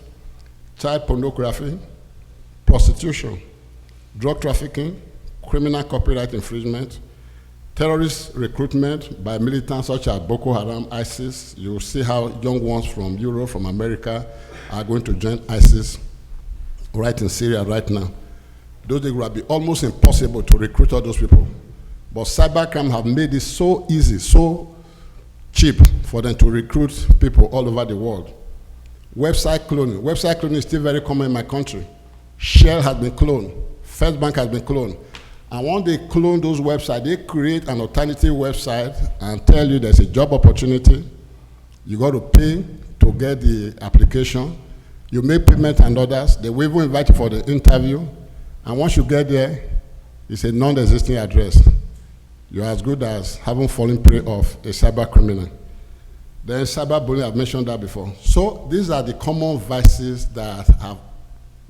child pornography, prostitution, drug trafficking, criminal copyright infringement, terrorist recruitment by militants such as Boko Haram, ISIS. You see how young ones from Europe, from America, are going to join ISIS right in Syria right now. Those days will be almost impossible to recruit all those people. But cybercrime have made it so easy, so cheap for them to recruit people all over the world. Website cloning. Website cloning is still very common in my country. Shell has been cloned. First Bank has been cloned. And when they clone those websites, they create an alternative website and tell you there's a job opportunity. You got to pay to get the application. You make payment and others. They will even invite you for the interview. And once you get there, it's a non-existing address. You're as good as having fallen prey of a cyber criminal. Then cyberbullying, I've mentioned that before. So these are the common vices that have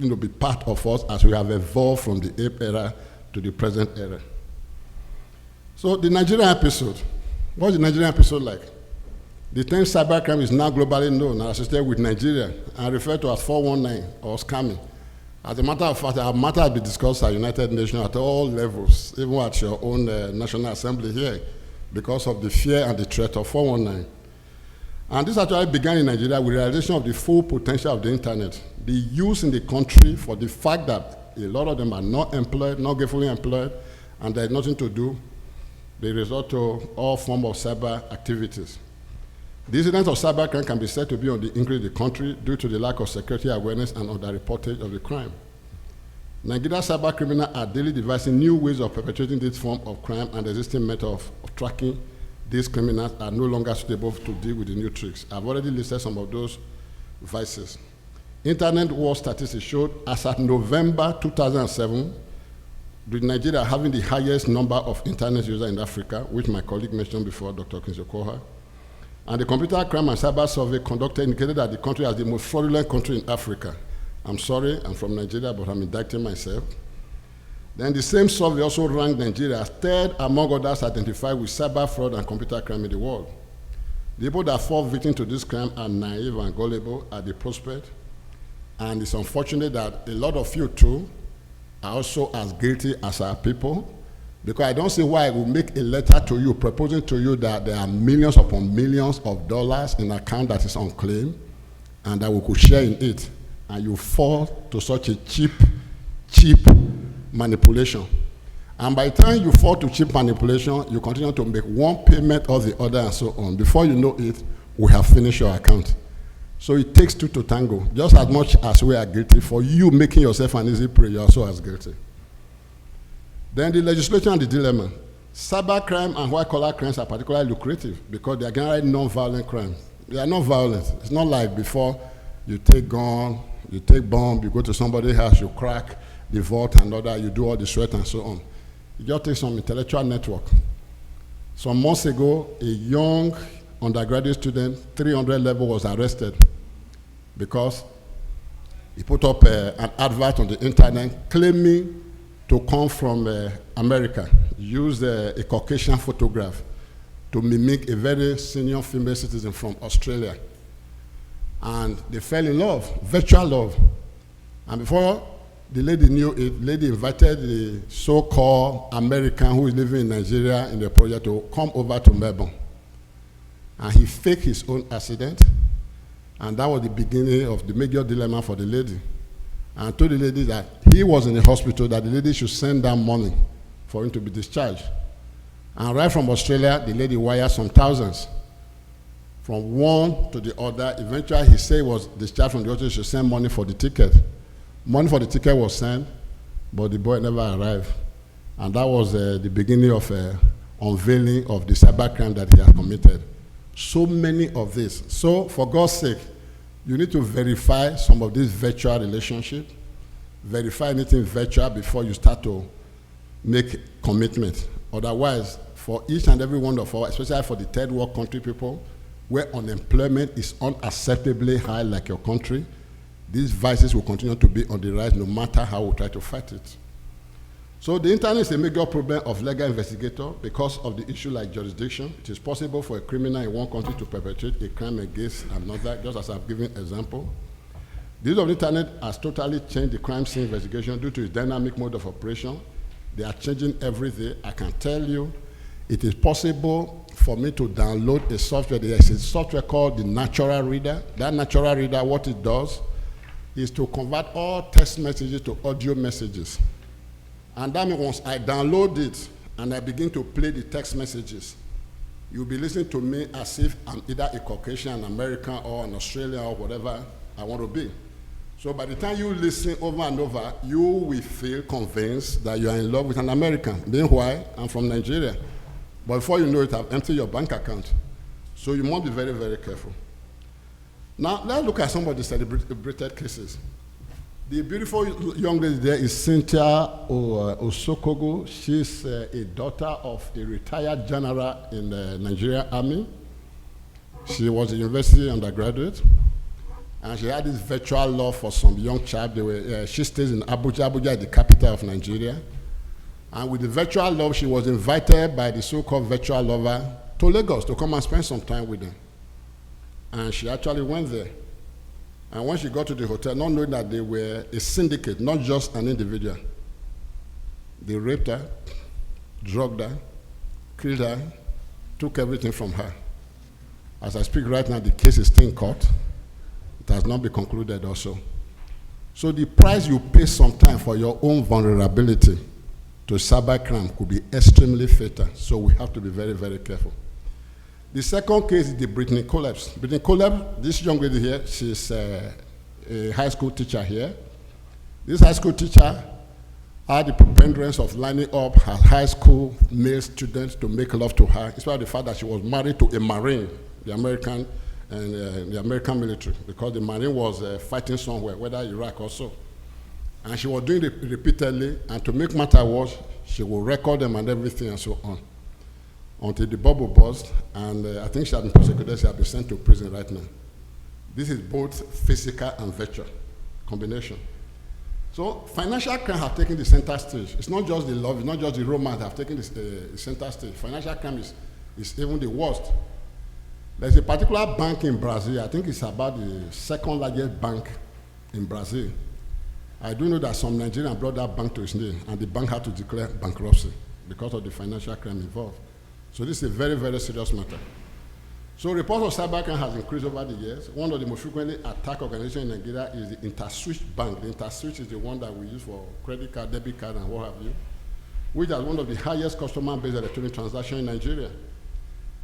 been part of us as we have evolved from the ape era to the present era. So the Nigerian episode, what's the Nigerian episode like? The term cybercrime is now globally known and associated with Nigeria and referred to as 419 or scamming. As a matter of fact, our matter has been discussed at United Nations at all levels, even at your own National Assembly here, because of the fear and the threat of 419. And this actually began in Nigeria with the realization of the full potential of the internet, the use in the country for the fact that a lot of them are not employed, not gainfully employed, and there's nothing to do. They resort to all forms of cyber activities. The incidence of cybercrime can be said to be on the increase in the country due to the lack of security awareness and underreportage of the crime. Nigerian cyber criminals are daily devising new ways of perpetrating this form of crime, and the existing method of tracking these criminals are no longer suitable to deal with the new tricks. I've already listed some of those vices. Internet war statistics showed as at November 2007, with Nigeria having the highest number of internet users in Africa, which my colleague mentioned before, Dr. Kinzokoha. And the Computer Crime and Cyber Survey conducted indicated that the country is the most fraudulent country in Africa. I'm sorry, I'm from Nigeria, but I'm indicting myself. Then the same survey also ranked Nigeria as third among others identified with cyber fraud and computer crime in the world. The people that fall victim to this crime are naive and gullible at the prospect. And it's unfortunate that a lot of you too are also as guilty as our people, because I don't see why I will make a letter to you proposing to you that there are millions upon millions of dollars in an account that is unclaimed and that we could share in it, and you fall to such a cheap manipulation. And by the time you fall to cheap manipulation, you continue to make one payment or the other and so on. Before you know it, we have finished your account. So it takes two to tango. Just as much as we are guilty, for you making yourself an easy prey, you're also as guilty. Then the legislation and the dilemma. Cybercrime and white-collar crimes are particularly lucrative because they are generally non-violent crimes. They are not violent. It's not like before you take gun, you take bomb, you go to somebody's house, you crack the vault and other, you do all the sweat and so on. You just take some intellectual network. Some months ago, a young undergraduate student, 300 level, was arrested because he put up an advert on the internet claiming to come from America, used a Caucasian photograph to mimic a very senior female citizen from Australia. And they fell in love, virtual love. And before The lady knew it. The lady invited the so-called American who is living in Nigeria in the project to come over to Melbourne. And he faked his own accident. And that was the beginning of the major dilemma for the lady. And told the lady that he was in the hospital, that the lady should send down money for him to be discharged. And right from Australia, the lady wired some thousands from one to the other. Eventually, he said he was discharged from the hospital, should send money for the ticket. Money for the ticket was sent, but the boy never arrived. And that was the beginning of unveiling of the cybercrime that he had committed. So many of this. So, for God's sake, you need to verify some of these virtual relationships, verify anything virtual before you start to make commitment. Otherwise, for each and every one of us, especially for the third world country people, where unemployment is unacceptably high like your country, these vices will continue to be on the rise no matter how we try to fight it. So the internet is a major problem of legal investigators because of the issue like jurisdiction. It is possible for a criminal in one country to perpetrate a crime against another, just as I've given example. The use of the internet has totally changed the crime scene investigation due to its dynamic mode of operation. They are changing every day. I can tell you, it is possible for me to download a software. There is a software called the Natural Reader. That Natural Reader, what it does is to convert all text messages to audio messages. And that means once I download it and I begin to play the text messages, you'll be listening to me as if I'm either a Caucasian, an American, or an Australian, or whatever I want to be. So by the time you listen over and over, you will feel convinced that you are in love with an American. Meanwhile, I'm from Nigeria. But before you know it, I've emptied your bank account. So you must be very, very careful. Now, let's look at some of the celebrated cases. The beautiful young lady there is Cynthia Osokogo. She's a daughter of a retired general in the Nigerian Army. She was a university undergraduate, and she had this virtual love for some young child. She stays in Abuja. Abuja is the capital of Nigeria. And with the virtual love, she was invited by the so-called virtual lover to Lagos to come and spend some time with them. And she actually went there. And when she got to the hotel, not knowing that they were a syndicate, not just an individual, they raped her, drugged her, killed her, took everything from her. As I speak right now, the case is still in court. It has not been concluded also. So the price you pay sometimes for your own vulnerability to cybercrime could be extremely fatal. So we have to be very, very careful. The second case is the Brittany collapse. Brittany collapse, this young lady here, she's a high school teacher here. This high school teacher had the preponderance of lining up her high school male students to make love to her, despite the fact that she was married to a Marine, the American military, because the Marine was fighting somewhere, whether Iraq or so. And she was doing it repeatedly, and to make matter worse, she would record them and everything and so on, until the bubble burst, and I think she had been prosecuted, she had been sent to prison right now. This is both physical and virtual combination. So financial crime have taken the center stage. It's not just the love, it's not just the romance have taken the center stage. Financial crime is even the worst. There's a particular bank in Brazil, I think it's about the second largest bank in Brazil. I do know that some Nigerian brought that bank to its name, and the bank had to declare bankruptcy because of the financial crime involved. So this is a very, very serious matter. So reports of cybercrime has increased over the years. One of the most frequently attacked organizations in Nigeria is the InterSwitch Bank. The InterSwitch is the one that we use for credit card, debit card, and what have you, which has one of the highest customer-based electronic transactions in Nigeria.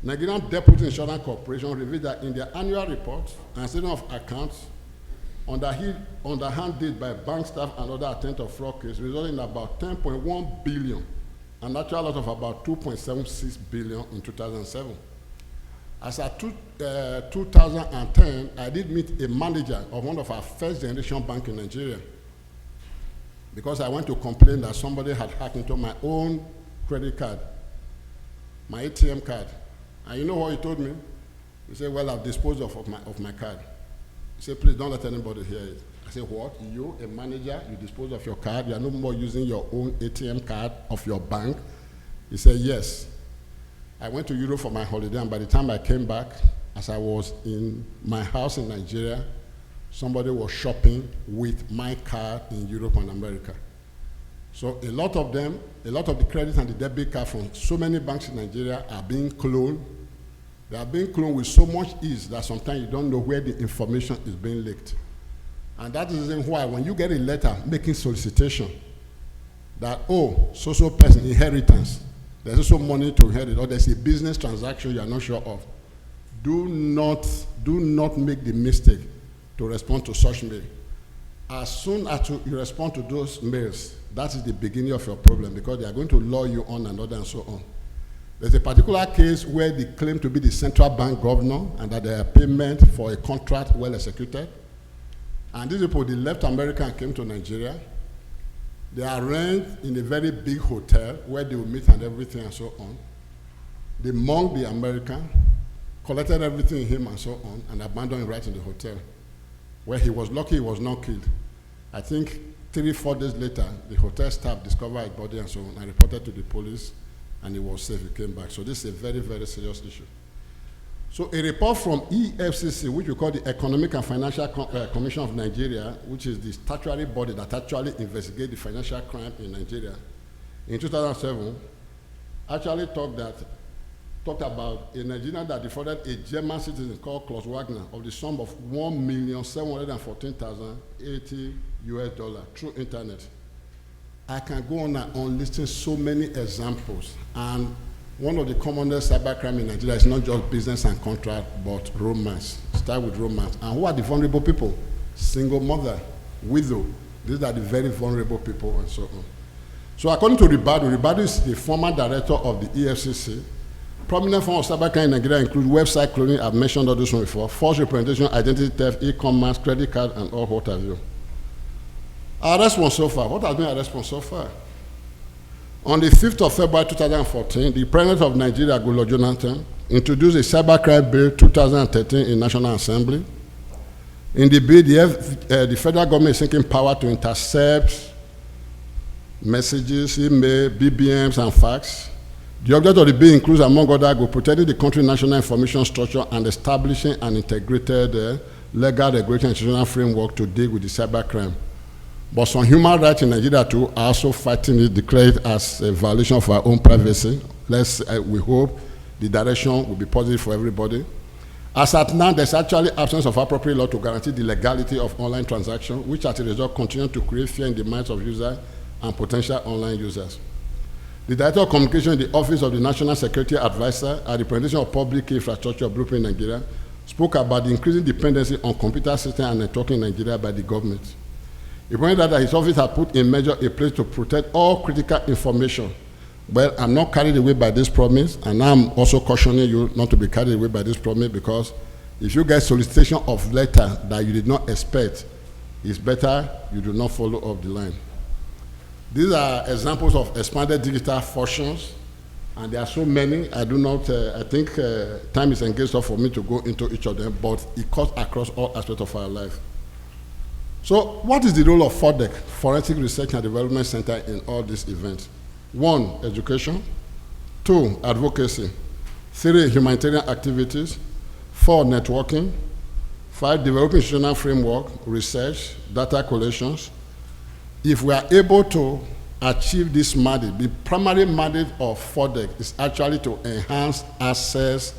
Nigerian Deputy Insurance Corporation revealed that in their annual report and statement of accounts, underhand deed by bank staff and other attempts of fraud cases resulting in about 10.1 billion, an actual loss of about 2.76 billion in 2007. As at 2010, I did meet a manager of one of our first generation banks in Nigeria, because I went to complain that somebody had hacked into my own credit card, my ATM card. And you know what he told me? He said, well, I've disposed of my card. He said, please don't let anybody hear it. I said, what? You, a manager, you dispose of your card, you are no more using your own ATM card of your bank? He said, yes. I went to Europe for my holiday, and by the time I came back, as I was in my house in Nigeria, somebody was shopping with my card in Europe and America. So a lot of them, a lot of the credit and the debit card from so many banks in Nigeria are being cloned. They are being cloned with so much ease that sometimes you don't know where the information is being leaked. And that is the reason why when you get a letter making solicitation that, oh, so person inheritance, there's also money to inherit, or there's a business transaction you are not sure of, do not make the mistake to respond to such mail. As soon as you respond to those mails, that is the beginning of your problem, because they are going to lure you on and on and so on. There's a particular case where they claim to be the central bank governor and that their payment for a contract well executed. And these people, they left America and came to Nigeria. They are rented in a very big hotel where they will meet and everything and so on. They mugged the American, collected everything in him and so on, and abandoned him right in the hotel, where he was lucky he was not killed. I think 3-4 days later, the hotel staff discovered his body and so on, and reported to the police, and he was safe, he came back. So this is a very, very serious issue. So a report from EFCC, which we call the Economic and Financial Commission of Nigeria, which is the statutory body that actually investigates the financial crime in Nigeria, in 2007, actually talked about a Nigerian that defrauded a German citizen called Klaus Wagner of the sum of $1,714,080 through internet. I can go on and on listing so many examples, and one of the commonest cybercrime in Nigeria is not just business and contract, but romance. Start with romance. And who are the vulnerable people? Single mother, widow. These are the very vulnerable people and so on. So according to Ribadu is the former director of the EFCC. Prominent forms of cybercrime in Nigeria include website cloning, I've mentioned all this one before, false representation, identity theft, e-commerce, credit card, and all what have you. Our response so far, what has been our response so far? On the 5th of February 2014, the President of Nigeria, Goodluck Jonathan, introduced a Cybercrime Bill 2013 in National Assembly. In the bill, the federal government is seeking power to intercept messages, email, BBMs, and fax. The object of the bill includes, among other goals, protecting the country's national information structure and establishing an integrated legal regulatory institutional framework to deal with the cybercrime. But some human rights in Nigeria too are also fighting it, declared as a violation of our own privacy. We hope the direction will be positive for everybody. As at now, there's actually absence of appropriate law to guarantee the legality of online transactions, which as a result continue to create fear in the minds of users and potential online users. The Director of Communication in the Office of the National Security Advisor at the Presentation of Public Infrastructure Blueprint in Nigeria spoke about the increasing dependency on computer systems and networking in Nigeria by the government. He pointed out that his office had put in place to protect all critical information. Well, I'm not carried away by this promise, and I'm also cautioning you not to be carried away by this promise, because if you get solicitation of letter that you did not expect, it's better you do not follow up the line. These are examples of expanded digital functions, and there are so many. I think time is engaged up for me to go into each of them, but it cuts across all aspects of our life. So what is the role of FORDEC, Forensic Research and Development Center, in all these events? 1, education. 2, advocacy. 3, humanitarian activities. 4, networking. 5, developing institutional framework, research, data collections. If we are able to achieve this mandate, the primary mandate of FORDEC is actually to enhance access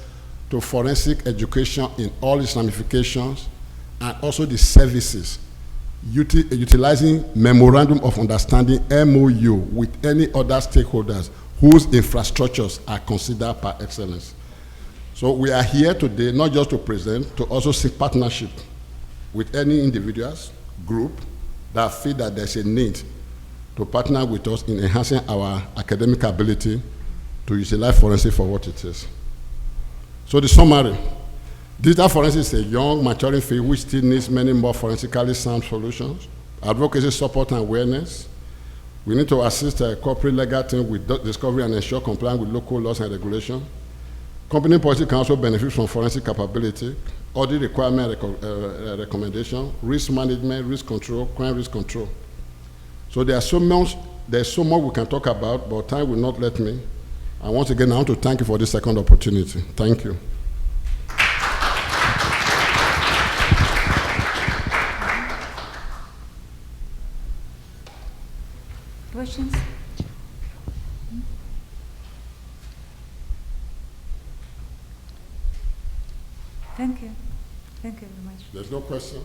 to forensic education in all its ramifications, and also the services, utilizing Memorandum of Understanding, MOU, with any other stakeholders whose infrastructures are considered par excellence. So we are here today not just to present, to also seek partnership with any individuals, group, that feel that there's a need to partner with us in enhancing our academic ability to utilize forensics for what it is. So the summary. Digital forensics is a young, maturing field which still needs many more forensically sound solutions. Advocacy, support, and awareness. We need to assist a corporate legal team with discovery and ensure compliance with local laws and regulation. Company policy can also benefit from forensic capability, audit requirement recommendation, risk management, risk control, crime risk control. So there's so much we can talk about, but time will not let me. And once again, I want to thank you for this second opportunity. Thank you. questions? Thank you. Thank you very much. There's no question?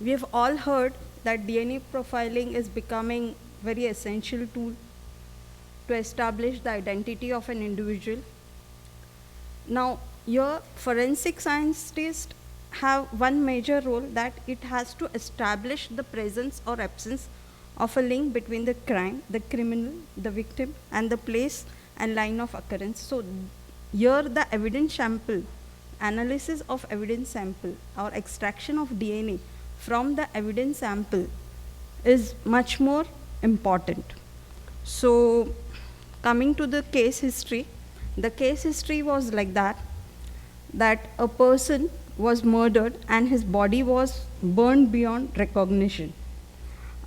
We have all heard that DNA profiling is becoming very essential tool to establish the identity of an individual. Now, your forensic scientists have one major role, that it has to establish the presence or absence of a link between the crime, the criminal, the victim, and the place and line of occurrence. So here the evidence sample, analysis of evidence sample or extraction of DNA from the evidence sample is much more important. So coming to the case history, the case history was like that a person was murdered and his body was burned beyond recognition.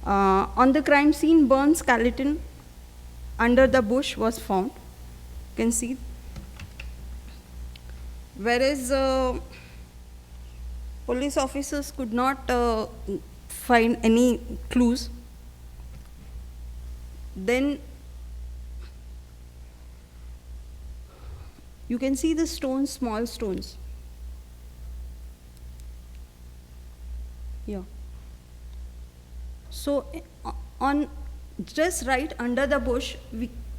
On the crime scene, burned skeleton under the bush was found. You can see. Whereas police officers could not find any clues. Then you can see the stones, small stones. Yeah. So on just right under the bush,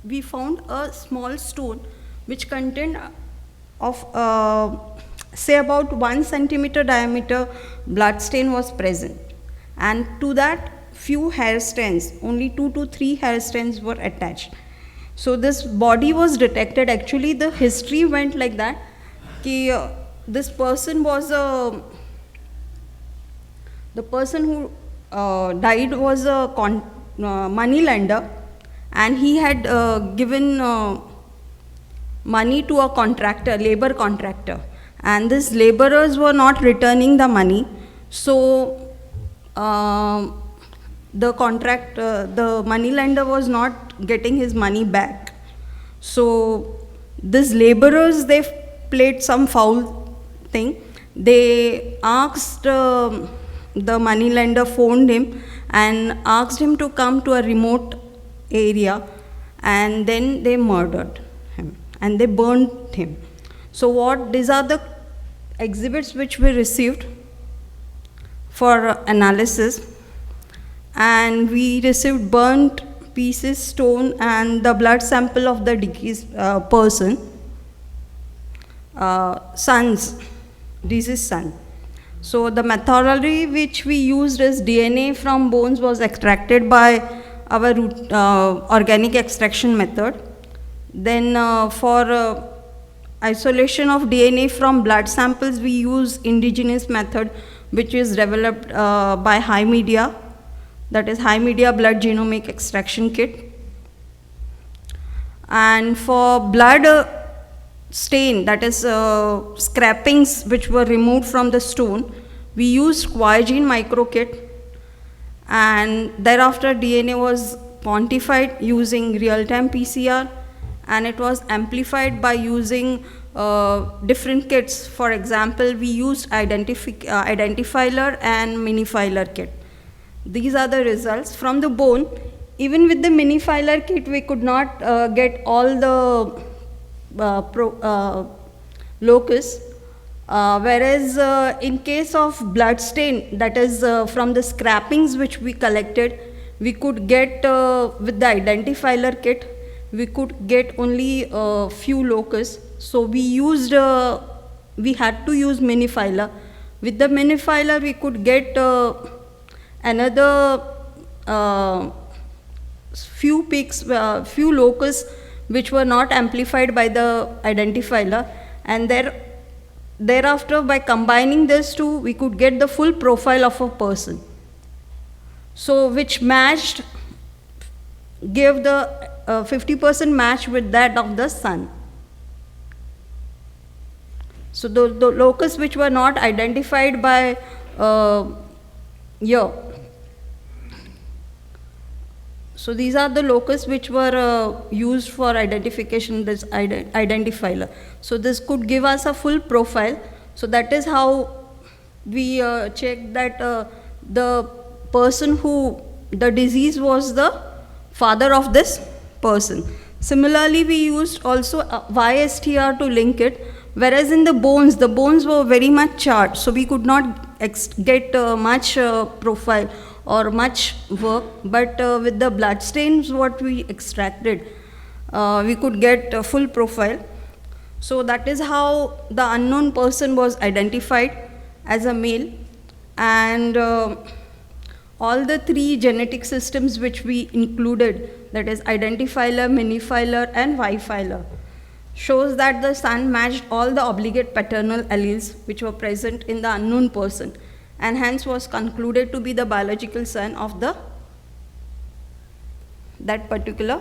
we found a small stone which contained of say about 1 centimeter diameter blood stain was present, and to that few hair stains, only 2 to 3 hair stains were attached. So this body was detected. Actually the history went like that, this person was the person who died was a money lender, and he had given money to a contractor, labor contractor, and these laborers were not returning the money. So the money lender was not getting his money back. So these laborers, they played some foul thing. They asked the money lender, phoned him and asked him to come to a remote area, and then they murdered him and they burned him. So these are the exhibits which we received for analysis, and we received burnt pieces, stone, and the blood sample of the deceased person, deceased son. So the methodology which we used is DNA from bones was extracted by our organic extraction method. Then for isolation of DNA from blood samples, we use indigenous method which is developed by high media, that is high media blood genomic extraction kit. And for blood stain, that is scrapings which were removed from the stone, we used Quigene microkit, and thereafter DNA was quantified using real-time PCR, and it was amplified by using different kits. For example, we used identifiler and minifiler kit. These are the results from the bone. Even with the minifiler kit, we could not get all the locus, whereas in case of blood stain, that is from the scrapings which we collected, we could get with the identifier kit, we could get only a few locus. So we used, we had to use minifiler. With the minifiler, we could get another few peaks, few locus which were not amplified by the identifier, and thereafter by combining these two, we could get the full profile of a person. So which matched, gave the 50% match with that of the sun. So the locus which were not identified by year. So these are the locus which were used for identification, this identifier. So this could give us a full profile. So that is how we checked that the person who, the disease was the father of this person. Similarly, we used also YSTR to link it, whereas in the bones were very much charred, so we could not get much profile or much work, but with the blood stains what we extracted, we could get a full profile. So that is how the unknown person was identified as a male, and all the three genetic systems which we included, that is identifier, minifiler and Y-filer, shows that the son matched all the obligate paternal alleles which were present in the unknown person, and hence was concluded to be the biological son of that particular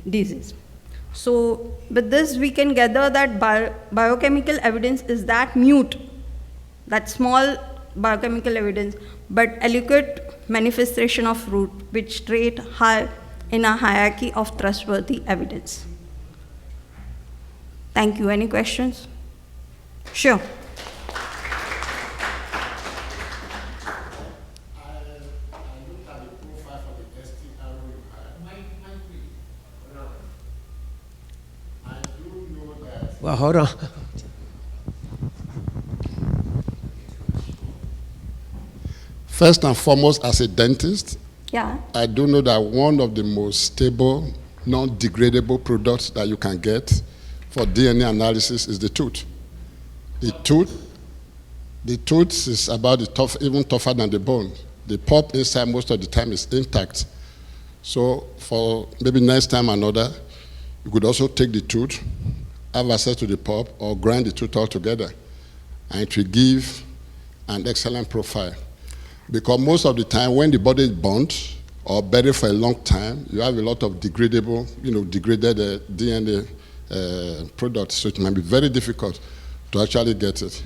disease. So with this we can gather that biochemical evidence is that mute, that small biochemical evidence, but adequate manifestation of root, which rate high in a hierarchy of trustworthy evidence. Thank you. Any questions? Sure. Well, hold on. First and foremost, as a dentist, yeah, I do know that one of the most stable, non-degradable products that you can get for DNA analysis is the tooth. The tooth is about even tougher than the bone. The pulp inside most of the time is intact. So for maybe next time another, you could also take the tooth, have access to the pulp, or grind the tooth all together, and it will give an excellent profile. Because most of the time when the body is burnt or buried for a long time, you have a lot of degradable, degraded DNA products, so it might be very difficult to actually get it.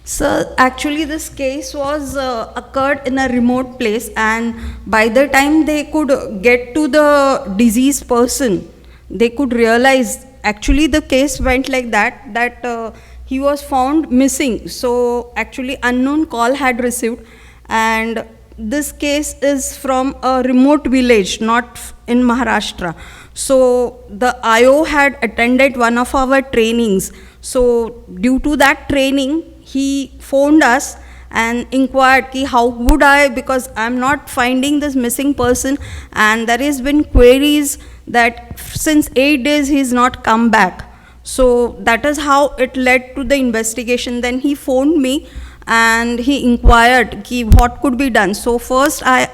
So actually this case was occurred in a remote place, and by the time they could get to the deceased person, they could realize actually the case went like that he was found missing. So actually unknown call had received, and this case is from a remote village, not in Maharashtra. So the IO had attended one of our trainings. So due to that training, he phoned us and inquired how would I, because I'm not finding this missing person, and there has been queries that since 8 days he's not come back. So that is how it led to the investigation. Then he phoned me and he inquired what could be done. So first I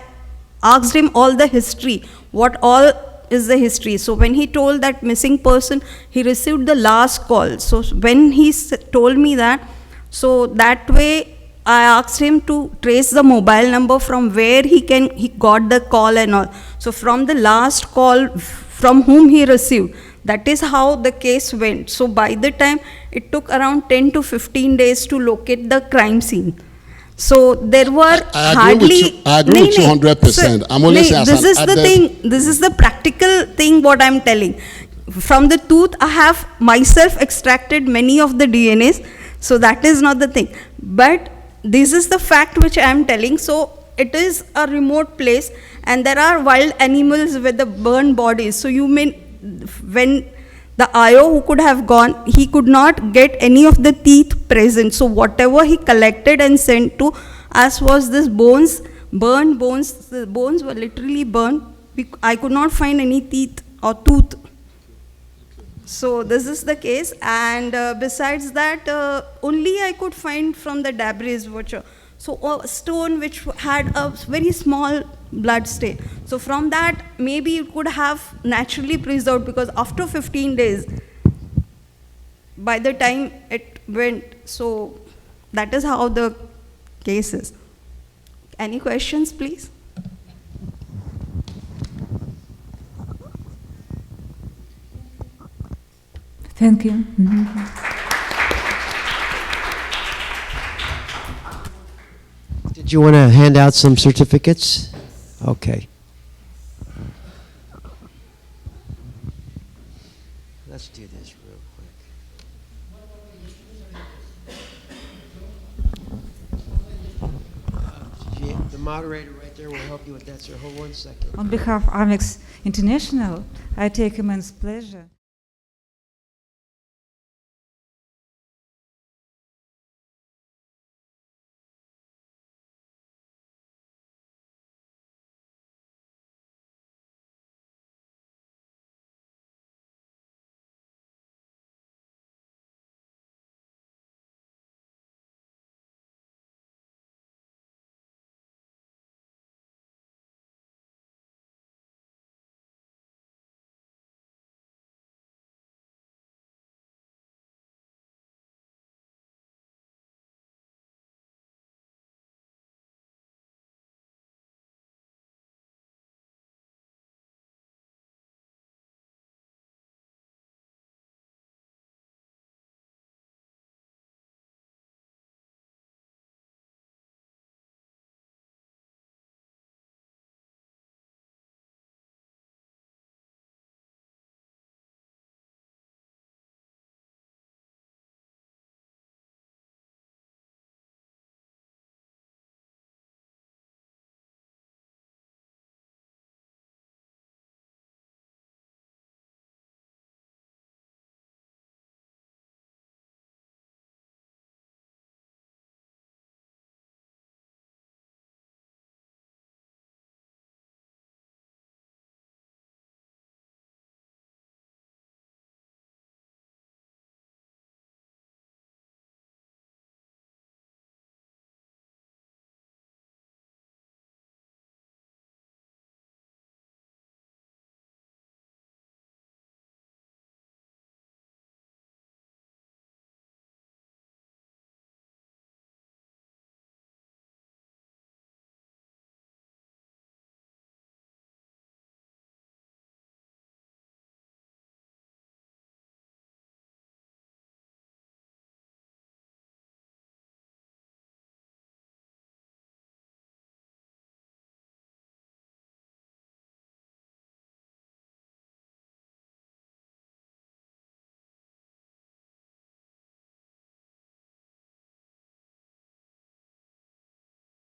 asked him all the history, what all is the history. So when he told that missing person, he received the last call. So when he told me that, so that way I asked him to trace the mobile number from where he got the call and all. So from the last call from whom he received, that is how the case went. So by the time, it took around 10 to 15 days to locate the crime scene. So there were I agree with you 100%. I'm only saying this is the thing. This is the practical thing. What I'm telling. From the tooth, I have myself extracted many of the DNAs. So that is not the thing. But this is the fact which I am telling. So it is a remote place, and there are wild animals with the burned bodies. So you may, when the IO who could have gone, he could not get any of the teeth present. So whatever he collected and sent to us was this bones, burned bones. The bones were literally burned. I could not find any teeth or tooth. So this is the case, and besides that, only I could find from the debris, which so a stone which had a very small blood stain. So from that, maybe it could have naturally preserved, because after 15 days, by the time it went, so that is how the case is. Any questions, please? Thank you. Did you want to hand out some certificates? Okay. Let's do this real quick. The moderator right there will help you with that, sir. Hold 1 second. On behalf of Amex International, I take immense pleasure.